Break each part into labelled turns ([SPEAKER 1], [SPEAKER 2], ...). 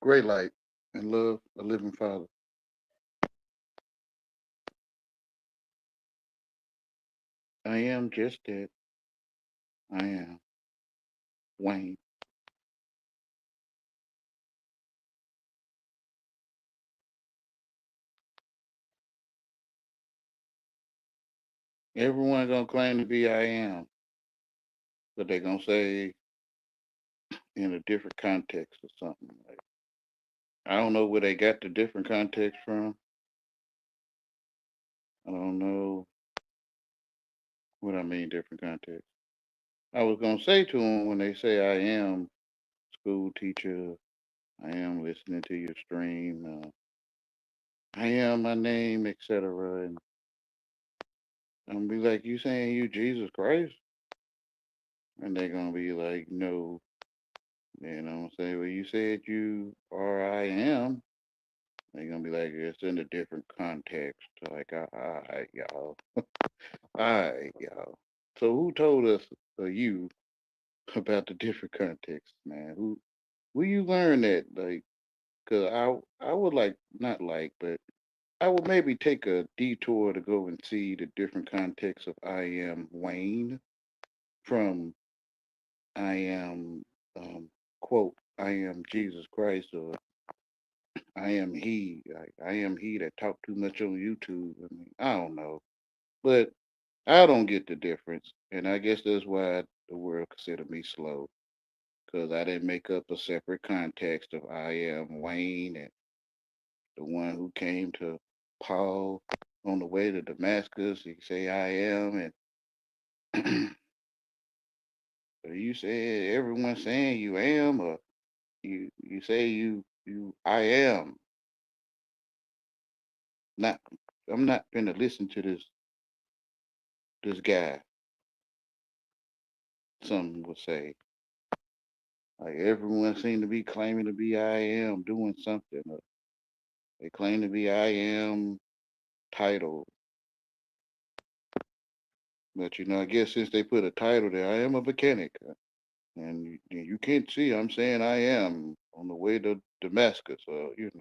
[SPEAKER 1] great light, and love a living Father. I am just that. I am Wayne. Everyone gonna claim to be I am, but they gonna say in a different context or something. Like, I don't know where they got the different context from. I don't know what I mean different context. I was gonna say to them when they say I am school teacher, I am listening to your stream, I am my name, etc. And I'm gonna be like, you saying you Jesus Christ? And they're gonna be like, no. Say, well, you said you are I am. They're gonna be like, it's in a different context. Like, all right, y'all. All right, y'all. So who told us you about the different contexts, man? Who you learn that? Like, cause I would like not like, but I would maybe take a detour to go and see the different contexts of I am Wayne from I am quote I am Jesus Christ or I am he. I am he that talk too much on YouTube. I mean, I don't know, but I don't get the difference, and I guess that's why the world consider me slow because I didn't make up a separate context of I am Wayne and the one who came to Paul on the way to Damascus. He say I am, and you say everyone saying you am, or you say you I am. Not I'm not gonna listen to this guy. Some would say. Like everyone seem to be claiming to be I am doing something. Or they claim to be I am title. But I guess since they put a title there, I am a mechanic. And you can't see I'm saying I am on the way to Damascus. You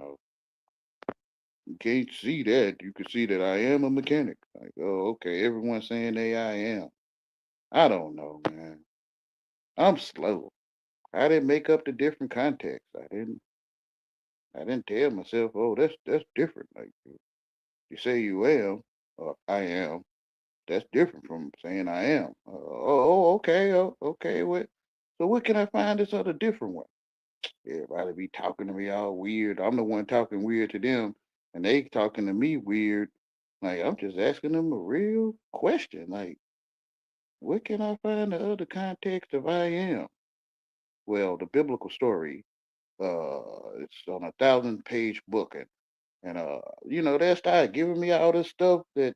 [SPEAKER 1] can't see that. You can see that I am a mechanic. Like, oh, okay, everyone's saying they I am. I don't know, man. I'm slow. I didn't make up the different context. I didn't tell myself, oh, that's different. Like you say you am, or I am. That's different from saying I am. Okay, okay. So what can I find this other different one? Everybody be talking to me all weird. I'm the one talking weird to them, and they talking to me weird. Like I'm just asking them a real question. Like, what can I find the other context of I am? Well, the biblical story. It's on 1,000-page book, and they start giving me all this stuff that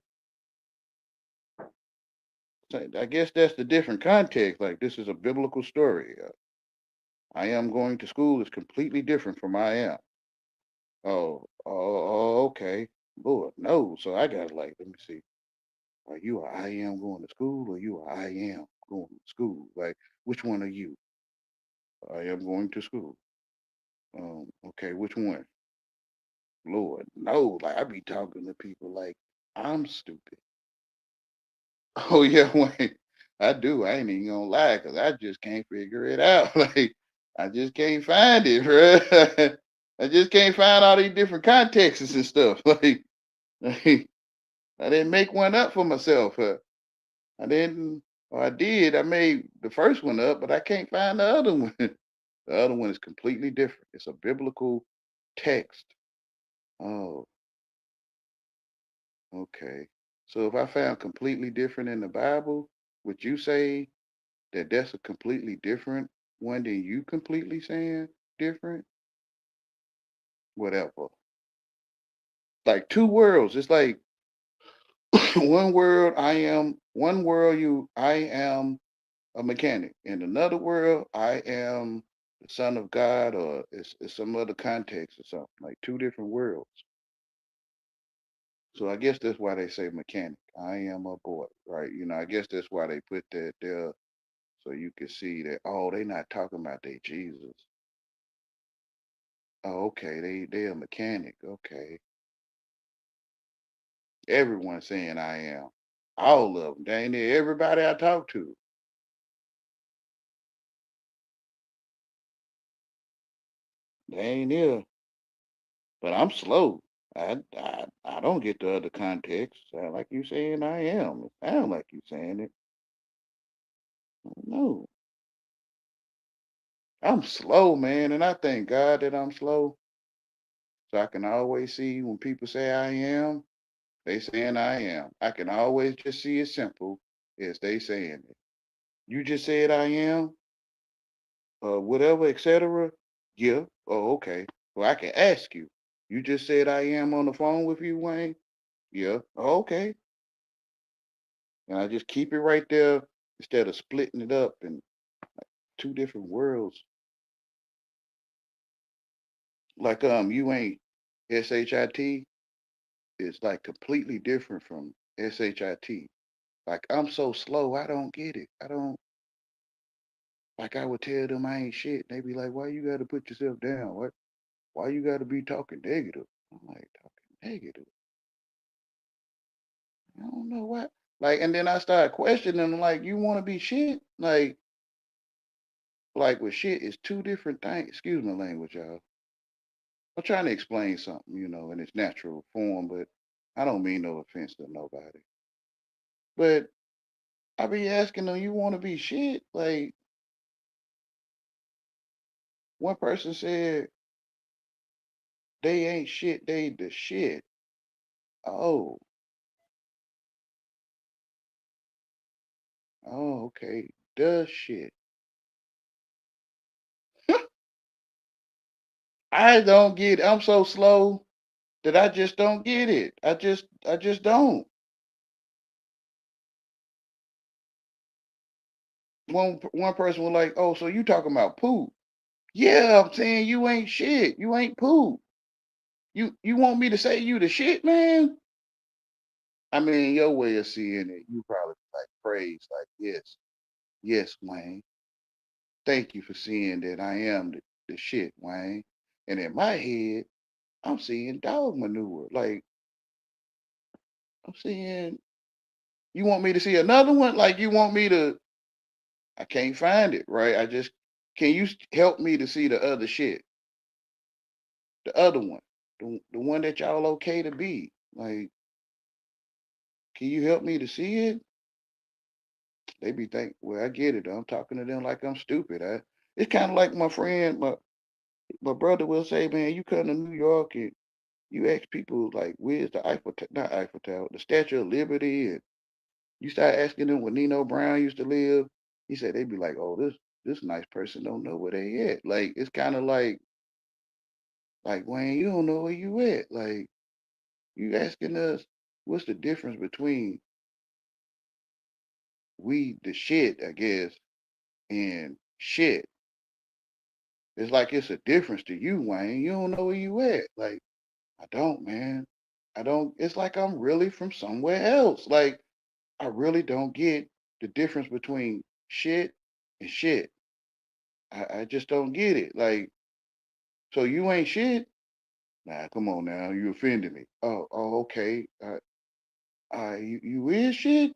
[SPEAKER 1] so I guess that's the different context. Like this is a biblical story. I am going to school is completely different from I am. Okay. Lord, no. So I got like, let me see. Are you a I am going to school or you a I am going to school? Like, which one are you? I am going to school. Okay, which one? Lord, no. Like I be talking to people like I'm stupid. Oh yeah, Wayne. I do. I ain't even gonna lie, cause I just can't figure it out. Like I just can't find it, bro. I just can't find all these different contexts and stuff. Like, I didn't make one up for myself. I didn't, or I did. I made the first one up, but I can't find the other one. The other one is completely different. It's a biblical text. Oh, okay. So if I found completely different in the Bible, would you say that that's a completely different one than you completely saying different? Whatever. Like two worlds. It's like one world one world I am a mechanic. In another world, I am the son of God or it's some other context or something. Like two different worlds. So I guess that's why they say mechanic. I am a boy, right? I guess that's why they put that there so you can see that, oh, they not talking about their Jesus. Oh, okay, they a mechanic. Okay. Everyone saying I am. All of them. Dang near everybody I talk to. They ain't near. But I'm slow. I don't get the other context. Sound like you saying I am. It sound like you saying it. No. I'm slow, man, and I thank God that I'm slow. So I can always see when people say I am, they saying I am. I can always just see it simple as they saying it. You just said I am, whatever, etc. Yeah. Oh, okay. Well, I can ask you. You just said I am on the phone with you, Wayne. Yeah. Oh, okay. And I just keep it right there instead of splitting it up in two different worlds. Like you ain't SHIT. It's like completely different from SHIT. Like I'm so slow, I don't get it. I don't like I would tell them I ain't shit. They be like, why you gotta put yourself down? What why you gotta be talking negative? I'm like, talking negative. I don't know what. Like, and then I start questioning them, like, you wanna be shit? Like with shit is two different things. Excuse my language, y'all. I'm trying to explain something, in its natural form, but I don't mean no offense to nobody. But I be asking them, you want to be shit? Like one person said they ain't shit, they the shit. Oh, oh, okay, the shit. I don't get. I'm so slow that I just don't get it. I just don't. One person was like, oh, so you talking about poop? Yeah, I'm saying you ain't shit. You ain't poop. You want me to say you the shit, man? I mean, your way of seeing it, you probably like praise, like, yes, yes, Wayne. Thank you for seeing that I am the shit, Wayne. And in my head, I'm seeing dog manure. Like, I'm seeing, you want me to see another one? Like, you want me to, I can't find it, right? Can you help me to see the other shit? The other one, the one that y'all okay to be. Like, can you help me to see it? They be think, well, I get it. I'm talking to them like I'm stupid. It's kind of like my friend, my brother will say, man, you come to New York and you ask people like, where's the not Eiffel Tower, the Statue of Liberty, and you start asking them where Nino Brown used to live. He said they'd be like, oh, this nice person don't know where they at. Like it's kind of like Wayne, you don't know where you at. Like you asking us, what's the difference between we the shit, I guess, and shit. It's like it's a difference to you, Wayne. You don't know where you at. Like, I don't, man. I don't. It's like I'm really from somewhere else. Like, I really don't get the difference between shit and shit. I just don't get it. Like, so you ain't shit? Nah, come on now. You offended me. Oh, okay. You is shit?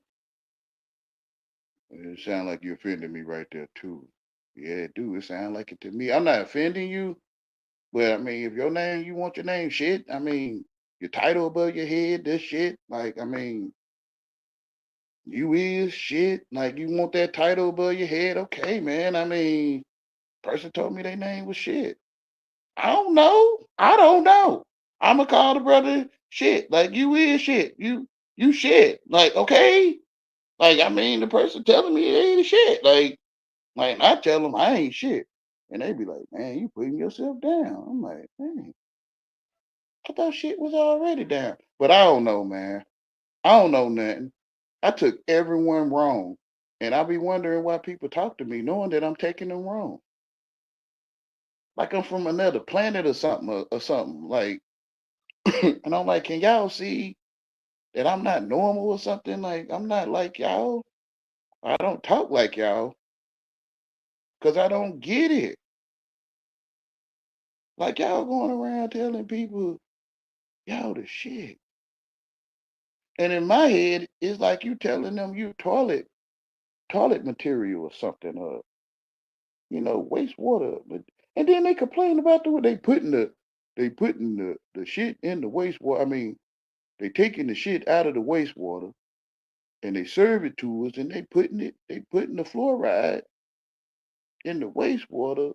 [SPEAKER 1] It sound like you offended me right there too. Yeah, it do. It sound like it to me. I'm not offending you. Well, I mean, if your name, you want your name shit, I mean, your title above your head, this shit, like, I mean, you is shit, like, you want that title above your head, okay, man. I mean, person told me their name was shit. I don't know. I don't know. I'ma call the brother shit. Like, you is shit. You shit. Like, okay. Like, I mean, the person telling me they ain't shit. Like, I tell them I ain't shit. And they be like, man, you putting yourself down. I'm like, man. I thought shit was already down. But I don't know, man. I don't know nothing. I took everyone wrong. And I be wondering why people talk to me knowing that I'm taking them wrong. Like I'm from another planet or something. Like and I'm like, can y'all see that I'm not normal or something? Like I'm not like y'all. I don't talk like y'all because I don't get it. Like y'all going around telling people y'all the shit. And in my head, it's like you telling them you toilet material or something, wastewater. But and then they complain about the way they putting the shit in the wastewater. I mean, they taking the shit out of the wastewater and they serve it to us and they putting the fluoride in the wastewater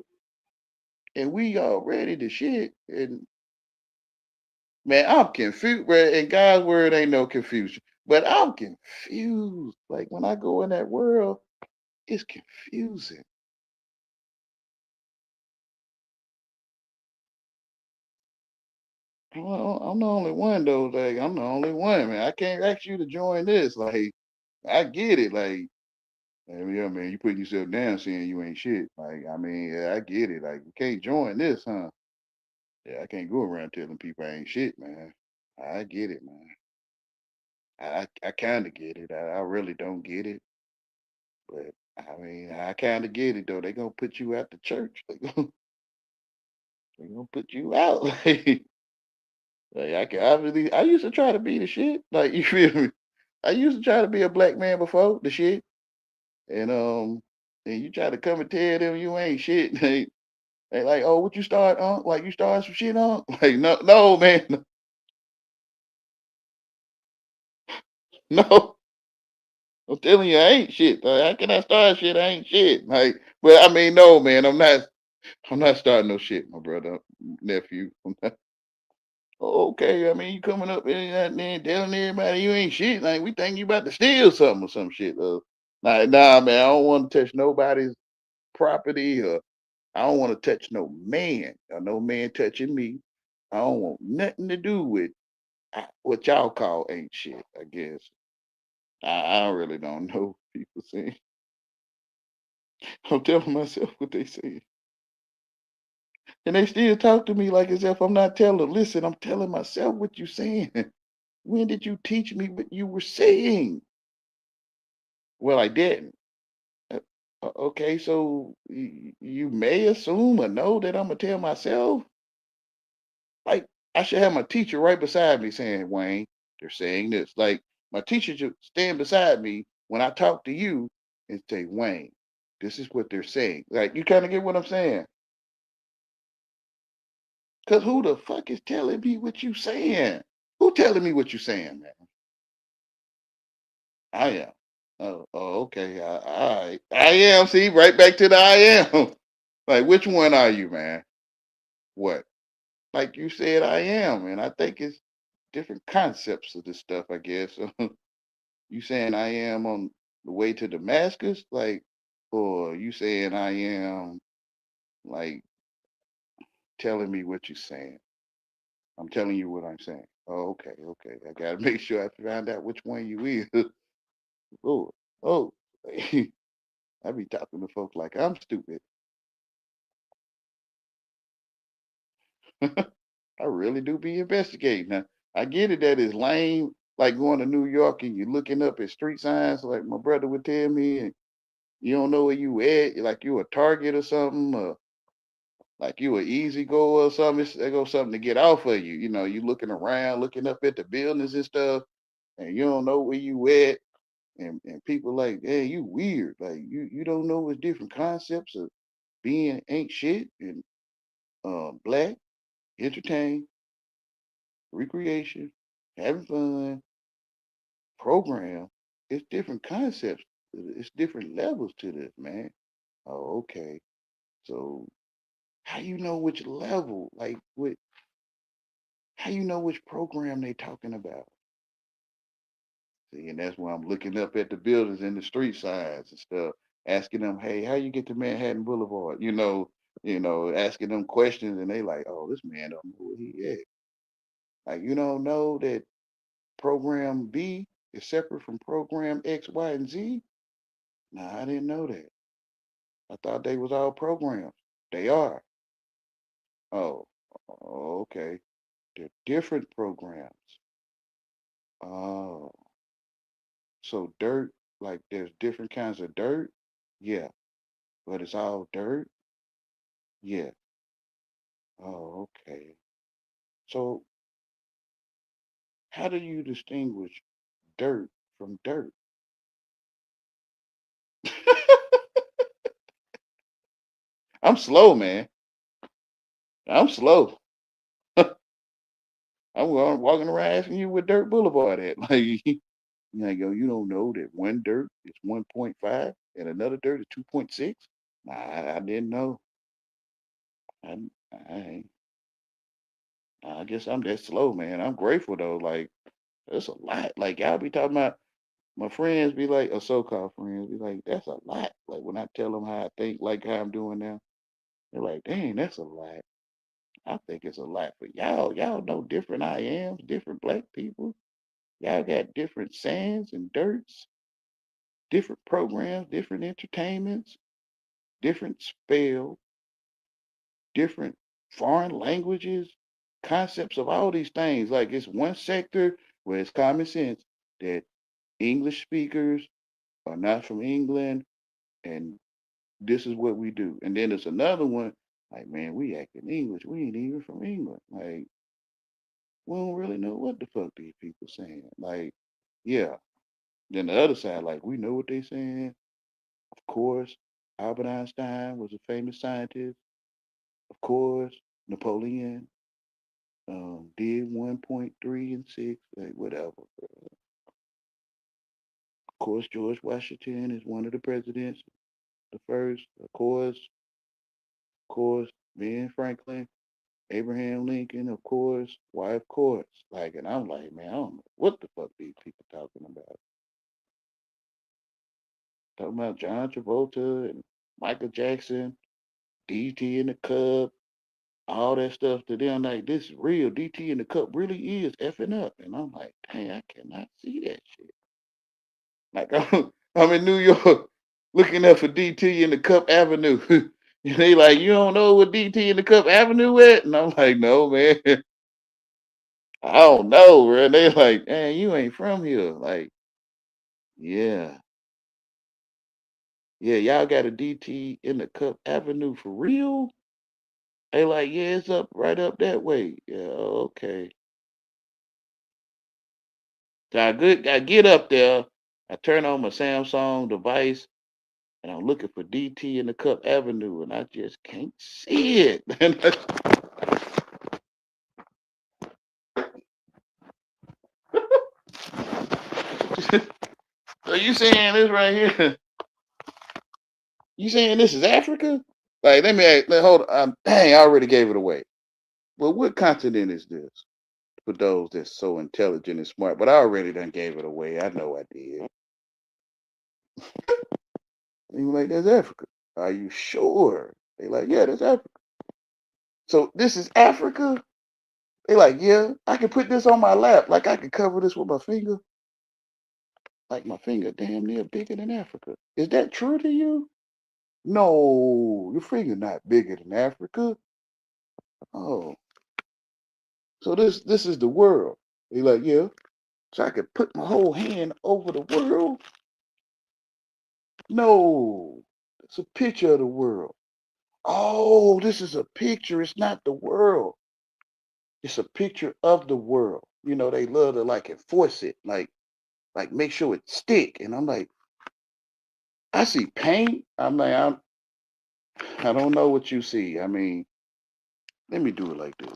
[SPEAKER 1] and we already the shit. And man, I'm confused. Well, in God's word ain't no confusion. But I'm confused. Like when I go in that world, it's confusing. Well, I'm the only one though. Like I'm the only one, man. I can't ask you to join this. Like I get it. Like yeah, man, you putting yourself down saying you ain't shit. Like I mean, yeah, I get it. Like you can't join this, huh? Yeah, I can't go around telling people I ain't shit, man. I get it, man. I kind of get it. I really don't get it, but I mean, I kind of get it though. They gonna put you out the church. They gonna put you out. Like I used to try to be the shit. Like you feel me? I used to try to be a black man before the shit, and and you try to come and tell them you ain't shit. They like, oh, what you start, Like you started some shit, Like no, no, man, no. I'm telling you, I ain't shit. How can I start shit? I ain't shit. Like, but I mean, no, man, I'm not. I'm not starting no shit, my brother, nephew. "Oh, okay, I mean, you coming up and telling everybody you ain't shit. Like we think you about to steal something or some shit. Like, nah, man, I don't want to touch nobody's property or I don't want to touch no man or no man touching me. I don't want nothing to do with what y'all call ain't shit, I guess. I really don't know people saying. I'm telling myself what they say. And they still talk to me like as if I'm not telling. Listen, I'm telling myself what you saying. When did you teach me what you were saying? Well, I didn't. Uh, okay, so you may assume or know that I'm gonna tell myself. Like I should have my teacher right beside me saying, Wayne, they're saying this. Like my teacher should stand beside me when I talk to you and say, Wayne, this is what they're saying. Like you kind of get what I'm saying? Cause who the fuck is telling me what you saying? Who telling me what you saying, man? I am. Oh, okay. All right. I am. See, right back to the I am. Like, which one are you, man? What? Like you said, I am, and I think it's different concepts of this stuff. I guess. You saying I am on the way to Damascus, like, or you saying I am, like, telling me what you're saying? I'm telling you what I'm saying. Oh, okay, okay. I gotta make sure I find out which one you is. Oh, oh. I be talking to folks like I'm stupid. I really do be investigating. Now, I get it that it's lame, like going to New York and you're looking up at street signs, like my brother would tell me, and you don't know where you at, like you a target or something, or like you a easy go or something. There goes something to get off of you. You know, you looking around, looking up at the buildings and stuff, and you don't know where you at. And people like, hey, you weird. Like you don't know what's different concepts of being ain't shit and black, entertain, recreation, having fun, program. It's different concepts. It's different levels to this, man. Oh, okay. So how you know which level? Like what how you know which program they talking about? See, and that's why I'm looking up at the buildings and the street signs and stuff, asking them, hey, how you get to Manhattan Boulevard? Asking them questions and they like, oh, this man don't know where he at. Like you don't know that program B is separate from program X, Y, and Z? Nah, I didn't know that. I thought they was all programs. They are. Oh, okay. They're different programs. Oh, so dirt, like there's different kinds of dirt? Yeah, but it's all dirt? Yeah. Oh, okay. So how do you distinguish dirt from dirt? I'm slow, man. I'm slow. Walking around asking you what Dirt Boulevard at. Like, you like, yo, you don't know that one dirt is 1.5 and another dirt is 2.6? Nah, I didn't know. I, I, I guess I'm that slow, man. I'm grateful though. Like, that's a lot. Like, y'all be talking about, my friends be like, or so-called friends be like, that's a lot. Like, when I tell them how I think, like how I'm doing now, they're like, dang, that's a lot. I think it's a lot for y'all. Y'all know different I ams, different black people. Y'all got different sands and dirts, different programs, different entertainments, different spell, different foreign languages, concepts of all these things. Like, it's one sector where it's common sense that English speakers are not from England and this is what we do. And then there's another one, like, man, we acting English. We ain't even from England. Like, we don't really know what the fuck these people saying. Like, yeah. Then the other side, like, we know what they saying. Of course, Albert Einstein was a famous scientist. Of course, Napoleon did 1.3 and 6, like whatever. Of course, George Washington is one of the presidents, the first. Of course, Ben Franklin, Abraham Lincoln, of course. Why, of course. Like, and I'm like, man, I don't know what the fuck these people talking about. Talking about John Travolta and Michael Jackson, DT and the Cub, all that stuff to them, like, this is real. DT in the cup really is effing up. And I'm like, dang, I cannot see that shit. Like, I'm in New York looking up for DT in the Cup Avenue. And they like, you don't know what DT in the Cup Avenue at? And I'm like, no, man. I don't know, bro. They like, man, you ain't from here. Like, yeah. Yeah, y'all got a DT in the Cup Avenue for real? They like, yeah, it's up right up that way. Yeah, okay. So I get up there, I turn on my Samsung device, and I'm looking for DT in the Cup Avenue, and I just can't see it. So you saying this right here? You saying this is Africa? Like, hold on. Dang, I already gave it away. Well, what continent is this? For those that's so intelligent and smart, but I already done gave it away. I know I did. And you like, that's Africa. Are you sure? They like, yeah, that's Africa. So this is Africa? They like, yeah, I can put this on my lap. Like, I can cover this with my finger. Like, my finger damn near bigger than Africa. Is that true to you? No, your finger not bigger than Africa. Oh, so this is the world. They like, yeah. So I could put my whole hand over the world? No, it's a picture of the world. Oh, this is a picture. It's not the world. It's a picture of the world. You know, they love to like enforce it, like make sure it stick. And I'm like, I see paint. I don't know what you see. I mean, let me do it like this.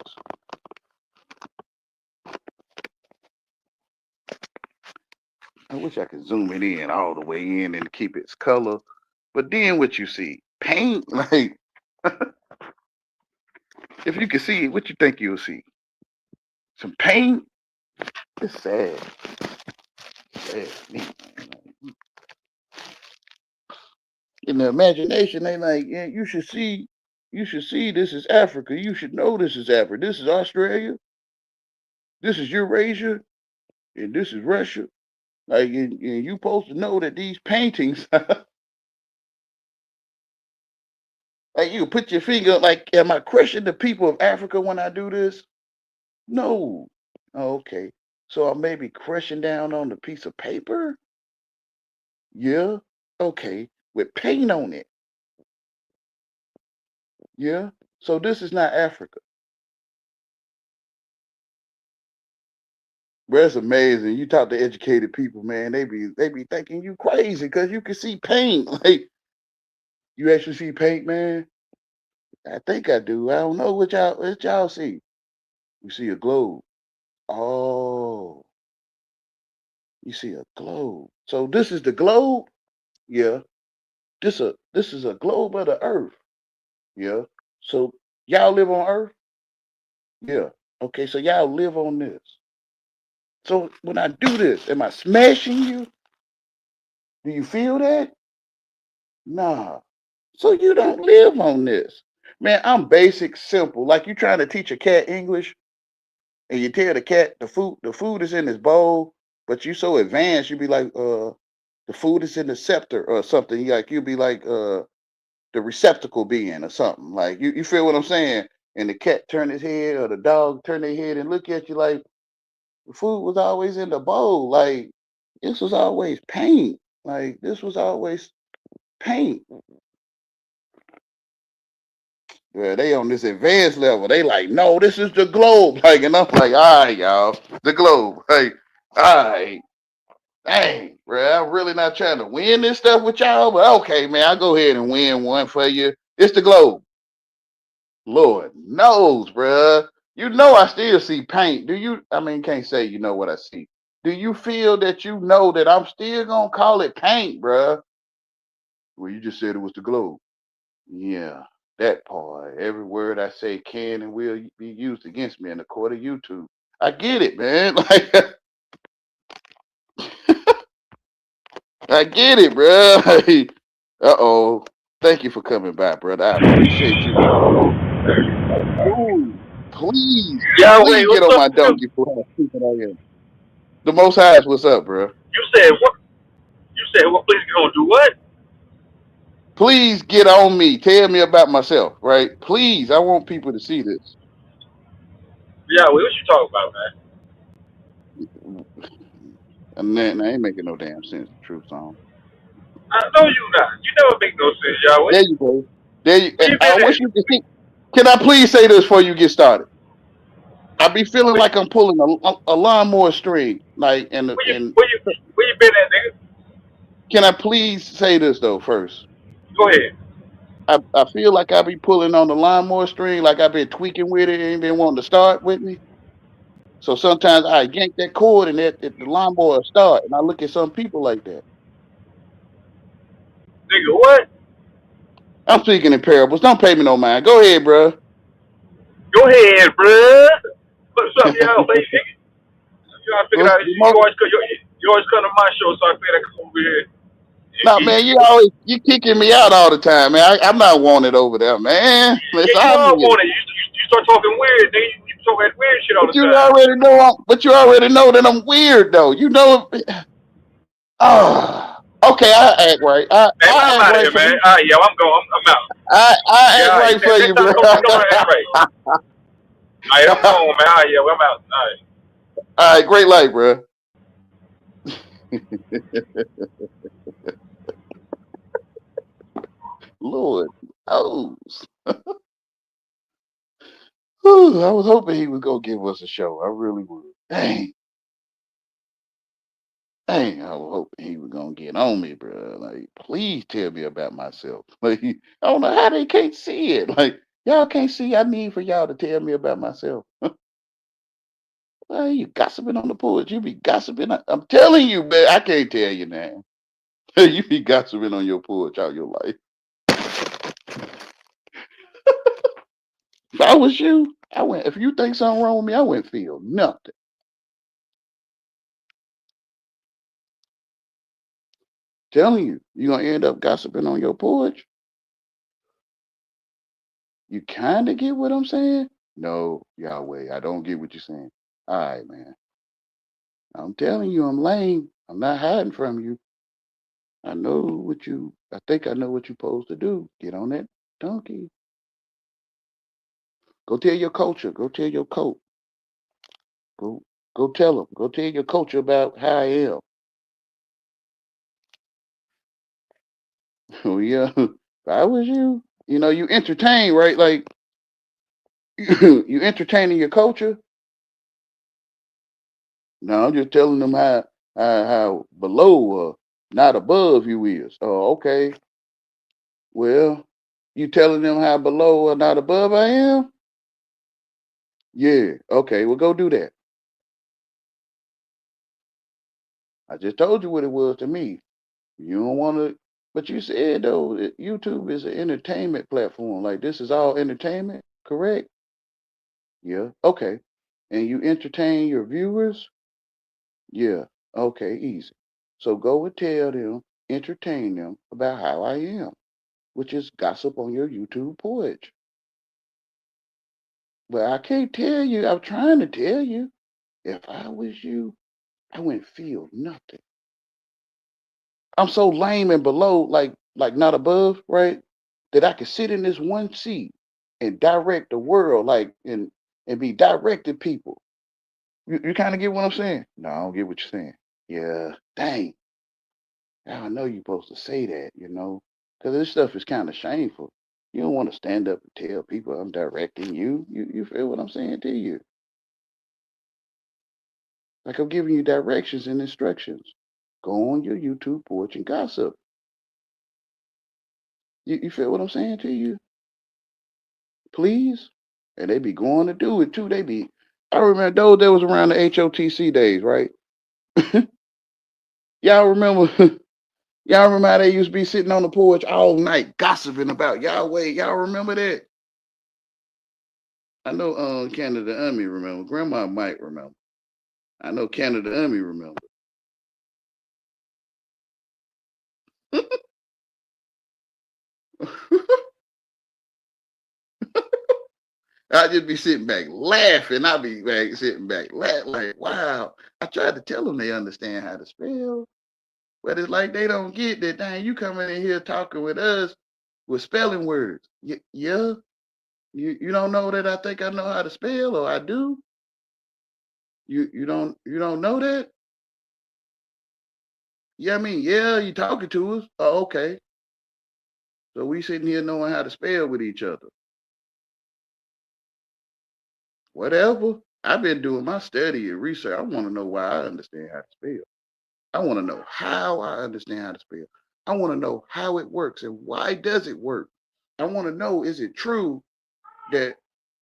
[SPEAKER 1] I wish I could zoom it in all the way in and keep its color. But then what you see? Paint? Like, if you can see it, what you think you'll see? Some paint? It's sad. Sad. In the imagination, they like, yeah, you should see this is Africa. You should know this is Africa. This is Australia. This is Eurasia. And this is Russia. Like, and you supposed to know that these paintings, like, you put your finger, like, am I crushing the people of Africa when I do this? No. Oh, okay. So I may be crushing down on the piece of paper? Yeah. Okay. With paint on it. Yeah. So this is not Africa. Bro, it's amazing. You talk to educated people, man. They be thinking you crazy because you can see paint. Like you actually see paint, man. I think I do. I don't know what y'all see. You see a globe. Oh, you see a globe. So this is the globe? Yeah. This is a globe of the earth. Yeah. So y'all live on earth? Yeah. Okay, so y'all live on this. So when I do this, am I smashing you? Do you feel that? Nah. So you don't live on this. Man, I'm basic, simple. Like you trying to teach a cat English and you tell the cat the food is in this bowl, but you so advanced, you be like, the food is in the scepter or something. You'll be like the receptacle being or something. Like you feel what I'm saying? And the cat turn his head or the dog turn their head and look at you like the food was always in the bowl. Like this was always paint. Like this was always paint. Yeah, they on this advanced level. They like, no, this is the globe. Like, and I'm like, all right, y'all, the globe. Like, all right, dang, bro, I'm really not trying to win this stuff with y'all, but okay, man, I'll go ahead and win one for you. It's the globe. Lord knows, bro. You know I still see paint. Do you? I mean, can't say you know what I see. Do you feel that you know that I'm still gonna call it paint, bro? Well, you just said it was the globe. Yeah, that part. Every word I say can and will be used against me in the court of YouTube. I get it, man. Like I get it, bro. Uh-oh. Thank you for coming by, brother. I appreciate you. Ooh, please,
[SPEAKER 2] Yahweh,
[SPEAKER 1] please get
[SPEAKER 2] what's
[SPEAKER 1] on
[SPEAKER 2] up
[SPEAKER 1] my
[SPEAKER 2] with you?
[SPEAKER 1] donkey for how stupid I am. The Most High is what's up, bro.
[SPEAKER 2] You said what? You said what? Please, you gonna do what?
[SPEAKER 1] Please get on me. Tell me about myself, right? Please, I want people to see this.
[SPEAKER 2] Yahweh, what you talking about, man?
[SPEAKER 1] And then I ain't making no damn sense. The truth song.
[SPEAKER 2] I know you not. You never make no sense, Yahweh.
[SPEAKER 1] There you go. There you.
[SPEAKER 2] Where you
[SPEAKER 1] I
[SPEAKER 2] been
[SPEAKER 1] wish
[SPEAKER 2] at?
[SPEAKER 1] you could see. Can I please say this before you get started? I be feeling like I'm pulling a lawnmower string, like and
[SPEAKER 2] Where you been at, nigga?
[SPEAKER 1] can I please say this though first?
[SPEAKER 2] Go ahead.
[SPEAKER 1] I feel like I be pulling on the lawnmower string, like I've been tweaking with it, ain't been wanting to start with me. So sometimes I yank that cord and the lawnmower start, and I look at some people like that.
[SPEAKER 2] Nigga, what?
[SPEAKER 1] I'm speaking in parables. Don't pay me no mind. Go ahead, bro.
[SPEAKER 2] Go ahead, bruh. What's up, Yahweh, nigga? You know, I figured out you always come to my show, so I figured I come over here and
[SPEAKER 1] No,
[SPEAKER 2] get
[SPEAKER 1] man,
[SPEAKER 2] you.
[SPEAKER 1] you kicking me out all the time, man. I'm not wanted over there, man. It's
[SPEAKER 2] Yeah, you are
[SPEAKER 1] obvious.
[SPEAKER 2] on it. You start talking weird, nigga. You talk that weird shit all
[SPEAKER 1] But
[SPEAKER 2] the
[SPEAKER 1] you
[SPEAKER 2] time.
[SPEAKER 1] already know that I'm weird though. You know. Oh, okay. I act right. I
[SPEAKER 2] Man,
[SPEAKER 1] I
[SPEAKER 2] I'm
[SPEAKER 1] act
[SPEAKER 2] out of
[SPEAKER 1] right
[SPEAKER 2] here,
[SPEAKER 1] for
[SPEAKER 2] man.
[SPEAKER 1] you.
[SPEAKER 2] All right, yo, I'm going. I'm out.
[SPEAKER 1] I
[SPEAKER 2] Yeah,
[SPEAKER 1] act
[SPEAKER 2] all right.
[SPEAKER 1] right for
[SPEAKER 2] Next
[SPEAKER 1] you,
[SPEAKER 2] time,
[SPEAKER 1] bro.
[SPEAKER 2] come on, act right. All right, I'm going, man. All right, yo, I'm out. All right.
[SPEAKER 1] All right, great light, bro. Lord, oh, I was hoping he would go give us a show. I really would. Dang, dang, I was hoping he was gonna get on me, bro. Like, please tell me about myself. Like, I don't know how they can't see it. Like, y'all can't see. I need for y'all to tell me about myself. Well, you gossiping on the porch. You be gossiping. I'm telling you, man. I can't tell you now. You be gossiping on your porch all your life. If I was you, I went. If you think something wrong with me, I wouldn't feel nothing. Telling you, you're gonna end up gossiping on your porch. You kind of get what I'm saying? No, Yahweh, I don't get what you're saying. All right, man. I'm telling you, I'm lame. I'm not hiding from you. I know what you. I think I know what you're supposed to do. Get on that donkey. Go tell your culture. Go tell your coach. Go, go tell them. Go tell your coach about how I am. Oh yeah, if I was you, you entertain, right? Like you entertaining your culture. No, I'm just telling them how below or not above you is. Oh, okay. Well, you telling them how below or not above I am? Yeah. Okay. Well, go do that. I just told you what it was to me. You don't want to, but you said though that YouTube is an entertainment platform. Like this is all entertainment, correct? Yeah. Okay. And you entertain your viewers? Yeah. Okay. Easy. So go and tell them, entertain them about how I am, which is gossip on your YouTube porch. But I can't tell you. I'm trying to tell you. If I was you, I wouldn't feel nothing. I'm so lame and below, like not above, right? That I could sit in this one seat and direct the world, like and be directing people. You kind of get what I'm saying? No, I don't get what you're saying. Yeah, dang. I know you're supposed to say that, because this stuff is kind of shameful. You don't want to stand up and tell people I'm directing you. You feel what I'm saying to you? Like I'm giving you directions and instructions. Go on your YouTube porch and gossip. You feel what I'm saying to you? Please? And they be going to do it too. I remember those that was around the HOTC days, right? Y'all remember, y'all remember how they used to be sitting on the porch all night gossiping about Yahweh. Y'all remember that? I know Canada Ummy remember. Grandma might remember. I know Canada Ummy remember. I'd just be sitting back laughing. I'd be like sitting back laughing, like, wow. I tried to tell them they understand how to spell, but it's like they don't get that. Dang, you coming in here talking with us with spelling words. Yeah, you don't know that I think I know how to spell, or I do. You don't know that. Yeah, I mean, yeah, you talking to us. Oh, okay. So we sitting here knowing how to spell with each other. Whatever. I've been doing my study and research. I want to know why I understand how to spell. I want to know how I understand how to spell. I want to know how it works and why does it work. I want to know, is it true that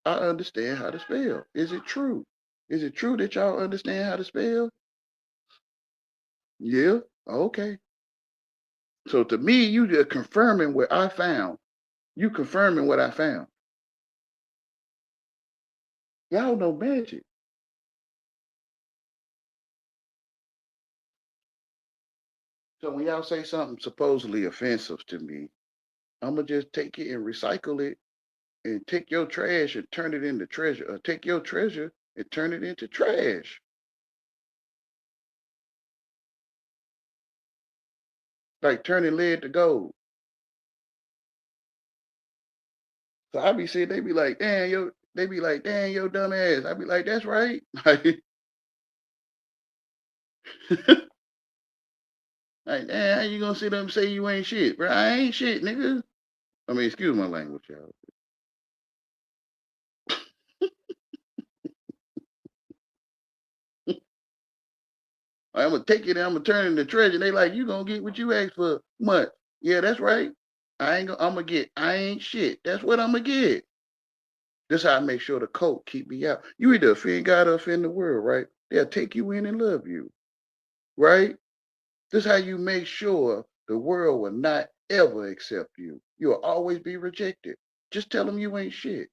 [SPEAKER 1] I understand how to spell? Is it true? Is it true that y'all understand how to spell? Yeah. Okay. So to me, you just confirming what I found. You confirming what I found. Y'all know magic. So when y'all say something supposedly offensive to me, I'm gonna just take it and recycle it and take your trash and turn it into treasure, or take your treasure and turn it into trash. Like turning lead to gold. So I be saying, they be like, damn, yo, dumb ass. I be like, that's right. Like, damn, how you gonna sit up and say you ain't shit, bro? I ain't shit, nigga. I mean, excuse my language, y'all. I'm gonna take it and I'm gonna turn it into treasure. They like, you gonna get what you asked for. What? Yeah, that's right. I'm gonna get, I ain't shit. That's what I'm gonna get. This how I make sure the cult keep me out. You either offend God or offend the world, right? They'll take you in and love you, right? This how you make sure the world will not ever accept you. You'll always be rejected. Just tell them you ain't shit.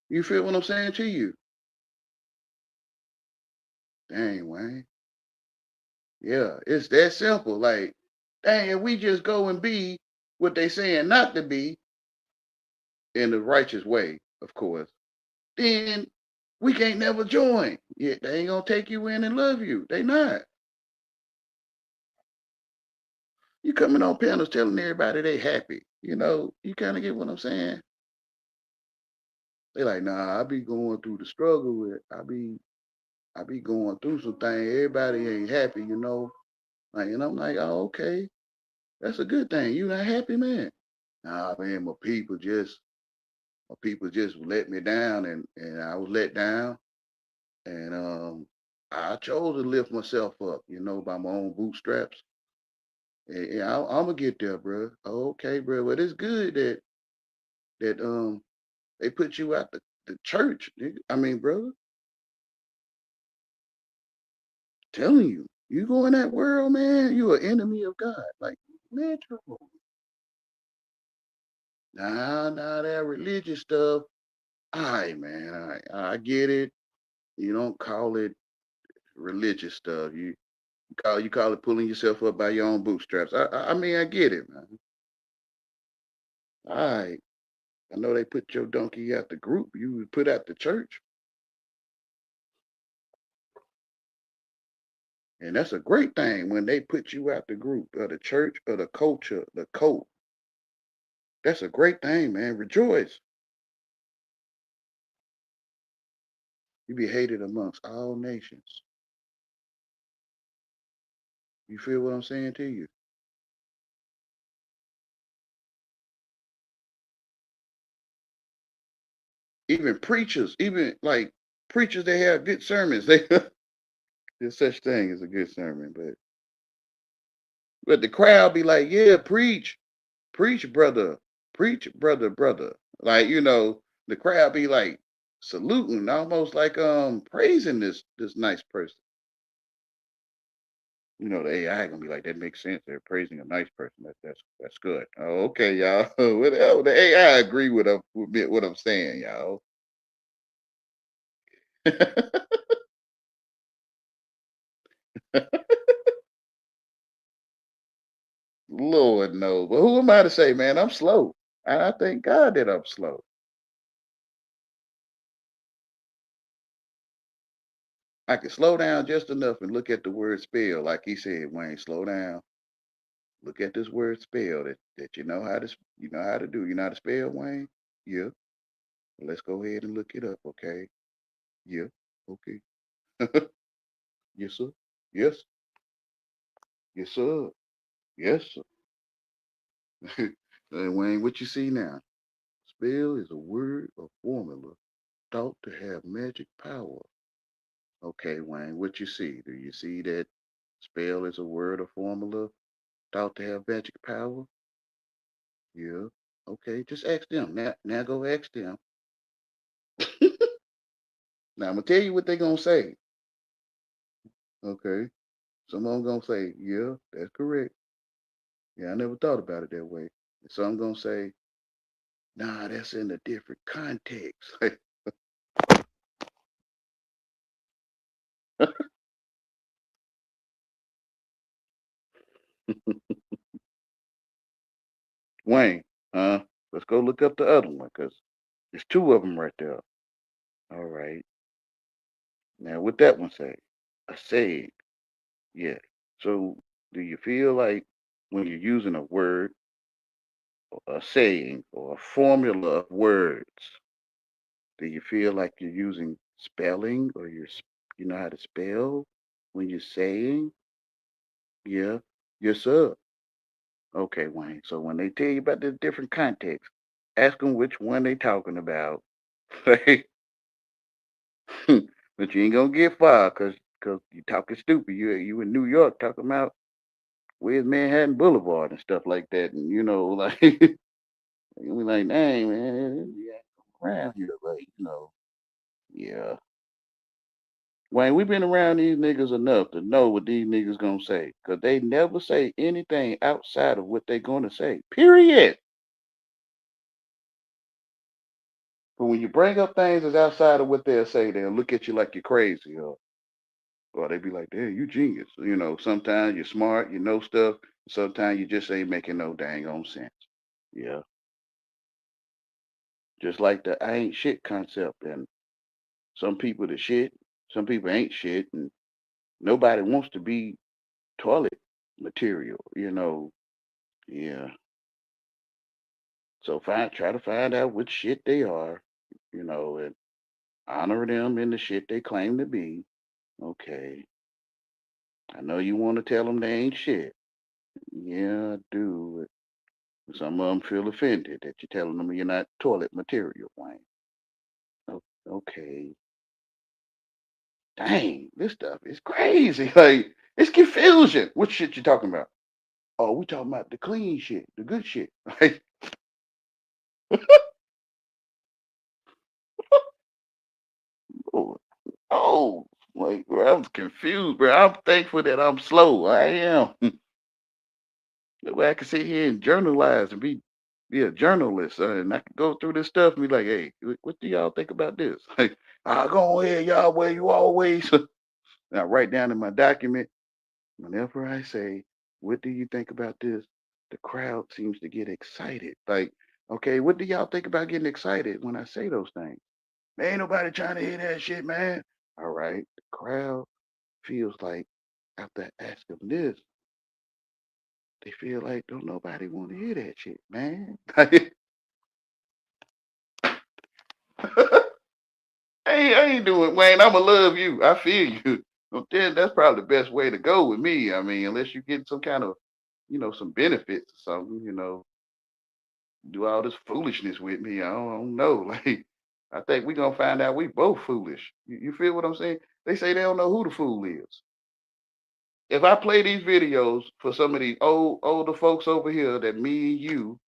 [SPEAKER 1] You feel what I'm saying to you? Dang, Wayne. Yeah, it's that simple. Like, dang, if we just go and be what they saying not to be in the righteous way, of course, then we can't never join. Yeah, they ain't gonna take you in and love you. They not. You coming on panels telling everybody they happy. You kind of get what I'm saying. They like, nah, I be going through the struggle with. I be going through some things. Everybody ain't happy. Like, and I'm like, oh, okay, that's a good thing. You not happy, man? Nah, man, my people just let me down, and I was let down, and I chose to lift myself up, by my own bootstraps. And I'm gonna get there, bro. Okay, bro. But it's good that they put you out the church. I mean, brother, telling you, you go in that world, man, you an enemy of God. Like, man, trouble. Nah, that religious stuff. All right, man. All right, I get it. You don't call it religious stuff. You call it pulling yourself up by your own bootstraps. I mean, I get it, man. All right. I know they put your donkey out the group. You was put out the church. And that's a great thing when they put you out the group or the church or the culture, the cult. That's a great thing, man. Rejoice. You be hated amongst all nations. You feel what I'm saying to you? Even preachers, even like preachers, they have good sermons. There's such thing as a good sermon, but the crowd be like, yeah, preach, brother, preach, brother. Like, the crowd be like saluting, almost like praising this nice person. The AI gonna be like, that makes sense. They're praising a nice person. That's good. Oh, okay, y'all. Whatever. The AI agree with what I'm saying, y'all. Lord knows. But who am I to say, man? I'm slow. I thank God that I'm slow. I can slow down just enough and look at the word spell, like he said, Wayne. Slow down. Look at this word spell that you know how to do. You know how to spell, Wayne? Yeah. Well, let's go ahead and look it up, okay? Yeah. Okay. Yes, sir. Yes. Yes, sir. Yes, sir. Wayne, what you see now? Spell is a word or formula thought to have magic power. Okay, Wayne, what you see? Do you see that spell is a word or formula thought to have magic power? Yeah. Okay, just ask them. Now go ask them. Now I'm gonna tell you what they're gonna say. Okay. Some of them gonna say, yeah, that's correct. Yeah, I never thought about it that way. And some gonna say, nah, that's in a different context. Wayne, let's go look up the other one because there's two of them right there. All right. Now, what that one say? A saying. Yeah. So, do you feel like when you're using a word, a saying, or a formula of words, do you feel like you're using spelling or you know how to spell when you're saying? Yeah. Yes, sir. Okay, Wayne. So when they tell you about the different context, ask them which one they talking about. But you ain't gonna get far because you talking stupid. You in New York talking about where's Manhattan Boulevard and stuff like that, and like you be like, dang man, yeah, around here, but yeah. Wayne, we've been around these niggas enough to know what these niggas gonna say, cause they never say anything outside of what they gonna say. Period. But when you bring up things that's outside of what they'll say, they'll look at you like you're crazy, or they be like, "Damn, you genius." Sometimes you're smart, you know stuff. Sometimes you just ain't making no dang on sense. Yeah, just like the I ain't shit concept. And some people the shit, some people ain't shit, and nobody wants to be toilet material. Yeah. So try to find out what shit they are. And honor them in the shit they claim to be. Okay. I know you want to tell them they ain't shit. Yeah, I do. Some of them feel offended that you're telling them you're not toilet material, Wayne. Okay. dang, this stuff is crazy. Like, it's confusion. What shit you talking about? Oh, we talking about the clean shit, the good shit. Like, oh, oh, like, bro, I'm confused, bro. I'm thankful that I'm slow. I am. That way I can sit here and journalize and be a journalist, and I can go through this stuff and be like, hey, what do y'all think about this? Like, I go ahead, y'all, where you always. And I write down in my document, whenever I say, what do you think about this? The crowd seems to get excited. Like, okay, what do y'all think about getting excited when I say those things? Man, ain't nobody trying to hear that shit, man. All right. The crowd feels like after I ask them this, they feel like don't nobody want to hear that shit, man. I ain't doing Wayne. I'ma love you. I feel you. Then that's probably the best way to go with me. I mean, unless you get some kind of, some benefits or something, do all this foolishness with me. I don't know. Like, I think we gonna find out we both foolish. You feel what I'm saying? They say they don't know who the fool is. If I play these videos for some of these older folks over here that me and you,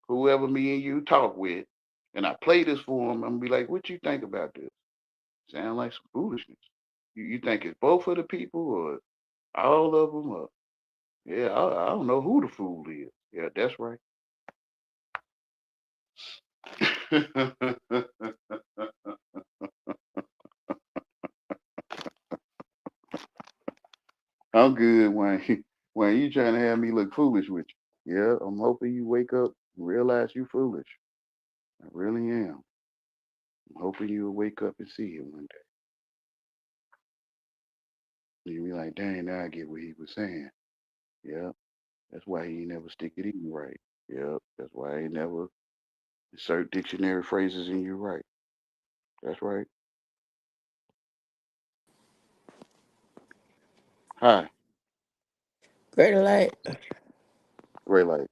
[SPEAKER 1] whoever me and you talk with, and I play this for them, I'm gonna be like, what you think about this? Sound like some foolishness. You think it's both of the people or all of them? Or, yeah, I don't know who the fool is. Yeah, that's right. I'm good, Wayne. Wayne, you trying to have me look foolish with you? Yeah, I'm hoping you wake up and realize you foolish. I really am. I'm hoping you'll wake up and see it one day. You'll be like, dang, now I get what he was saying. Yeah, that's why he never stick it in you right. Yep, that's why he never insert dictionary phrases in you right. That's right. Hi,
[SPEAKER 3] Greater light,
[SPEAKER 1] Gray Light.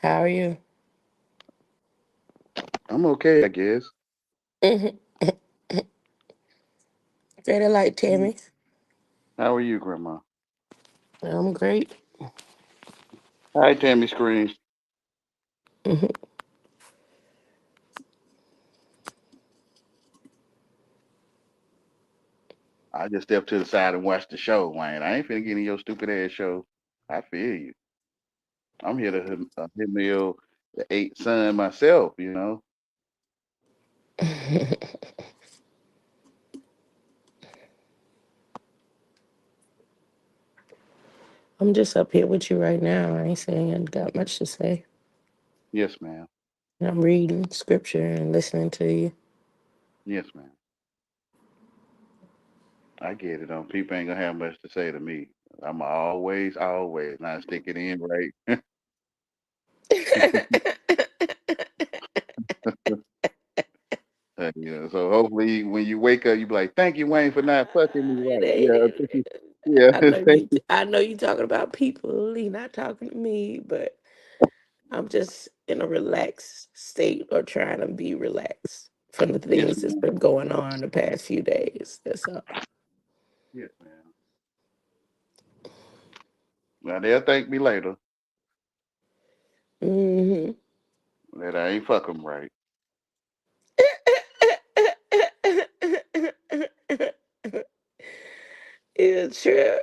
[SPEAKER 3] how are you?
[SPEAKER 1] I'm okay, I guess.
[SPEAKER 3] Hmm. Greater light,
[SPEAKER 1] Mm.
[SPEAKER 3] Tammy.
[SPEAKER 1] How are you, Grandma?
[SPEAKER 3] I'm great.
[SPEAKER 1] Hi, Tammy Screams.
[SPEAKER 3] Hmm.
[SPEAKER 1] I just stepped to the side and watched the show, Wayne. I ain't finna get in your stupid ass show. I feel you. I'm here to hit me the eighth son myself, you know.
[SPEAKER 3] I'm just up here with you right now. I ain't saying I got much to say.
[SPEAKER 1] Yes, ma'am.
[SPEAKER 3] I'm reading scripture and listening to you.
[SPEAKER 1] Yes, ma'am. I get it. People ain't gonna have much to say to me. I'm always not stick it in right. Yeah. So hopefully, when you wake up, you be like, "Thank you, Wayne, for not fucking me
[SPEAKER 3] It
[SPEAKER 1] right."
[SPEAKER 3] ain't.
[SPEAKER 1] Yeah.
[SPEAKER 3] I
[SPEAKER 1] Yeah.
[SPEAKER 3] know
[SPEAKER 1] Thank
[SPEAKER 3] you.
[SPEAKER 1] you.
[SPEAKER 3] I know you talking about people. He not talking to me, but I'm just in a relaxed state or trying to be relaxed from the
[SPEAKER 1] Yes,
[SPEAKER 3] things that's
[SPEAKER 1] ma'am.
[SPEAKER 3] been going on the past few days. That's all.
[SPEAKER 1] Yes, ma'am. Now they'll thank me later
[SPEAKER 3] Hmm.
[SPEAKER 1] that I ain't fuck 'em right.
[SPEAKER 3] It's true.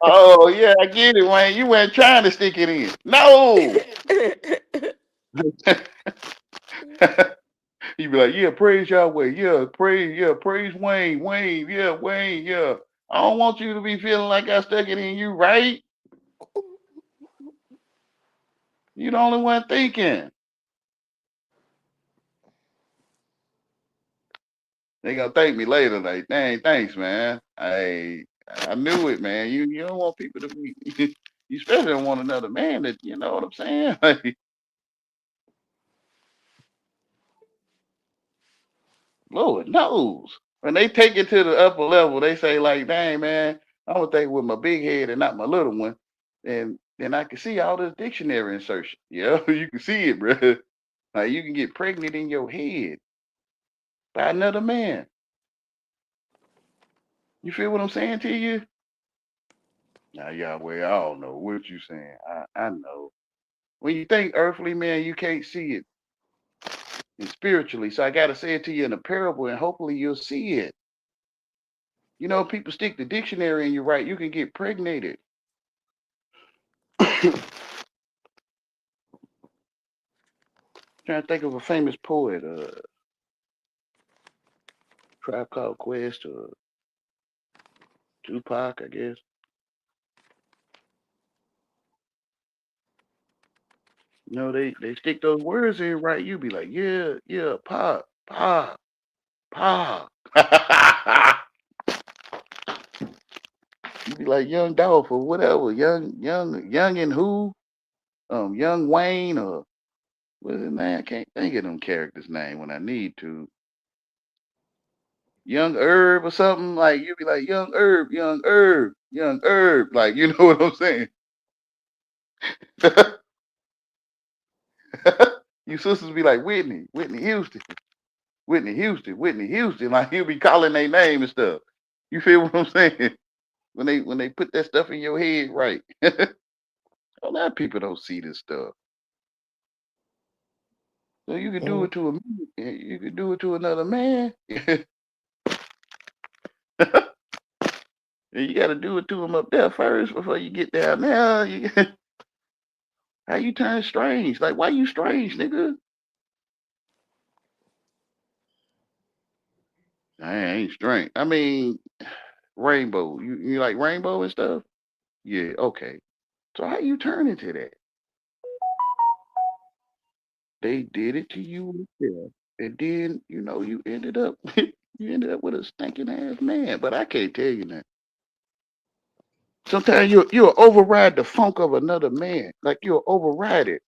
[SPEAKER 1] Oh yeah, I get it, Wayne. You weren't trying to stick it in. No. You be like, yeah, praise Yahweh, yeah, praise Wayne, Wayne, yeah. I don't want you to be feeling like I stuck it in you, right? You the only one thinking. They gonna thank me later, like, dang, thanks, man. I knew it, man. You don't want people to be you especially don't want another man that you know what I'm saying? Like, Lord knows. When they take it to the upper level, they say like, "Dang man, I'm gonna think with my big head and not my little one," and then I can see all this dictionary insertion. Yeah, you can see it, bro. Like you can get pregnant in your head by another man. You feel what I'm saying to you? Now, Yahweh, I don't know what you saying. I know. When you think earthly, man, you can't see it and spiritually. So I gotta say it to you in a parable, and hopefully you'll see it. You know, people stick the dictionary in you, right? You can get pregnated. Trying to think of a famous poet, Tribe Called Quest or Tupac, I guess. You know, they stick those words in, right? You be like, yeah, yeah, pop, pop, pop. You be like Young Dolph or whatever, young and who, Young Wayne or what is his name? I can't think of them characters' name when I need to. Young Herb or something like you be like Young Herb, Young Herb, Young Herb, like you know what I'm saying. You sisters be like Whitney, Whitney Houston, Whitney Houston, Whitney Houston, like you be calling their name and stuff. You feel what I'm saying? When they put that stuff in your head, right? A lot of people don't see this stuff. So you could do
[SPEAKER 3] Mm.
[SPEAKER 1] it to a man, you could do it to another man. And you got to do it to him up there first before you get down there. How you turn strange? Like, why you strange, nigga? I ain't strange. I mean, rainbow. You like rainbow and stuff? Yeah, okay. So how you turn into that? They did it to you, yeah. And then you ended up you ended up with a stinking ass man. But I can't tell you that. Sometimes you'll override the funk of another man. Like you'll override it.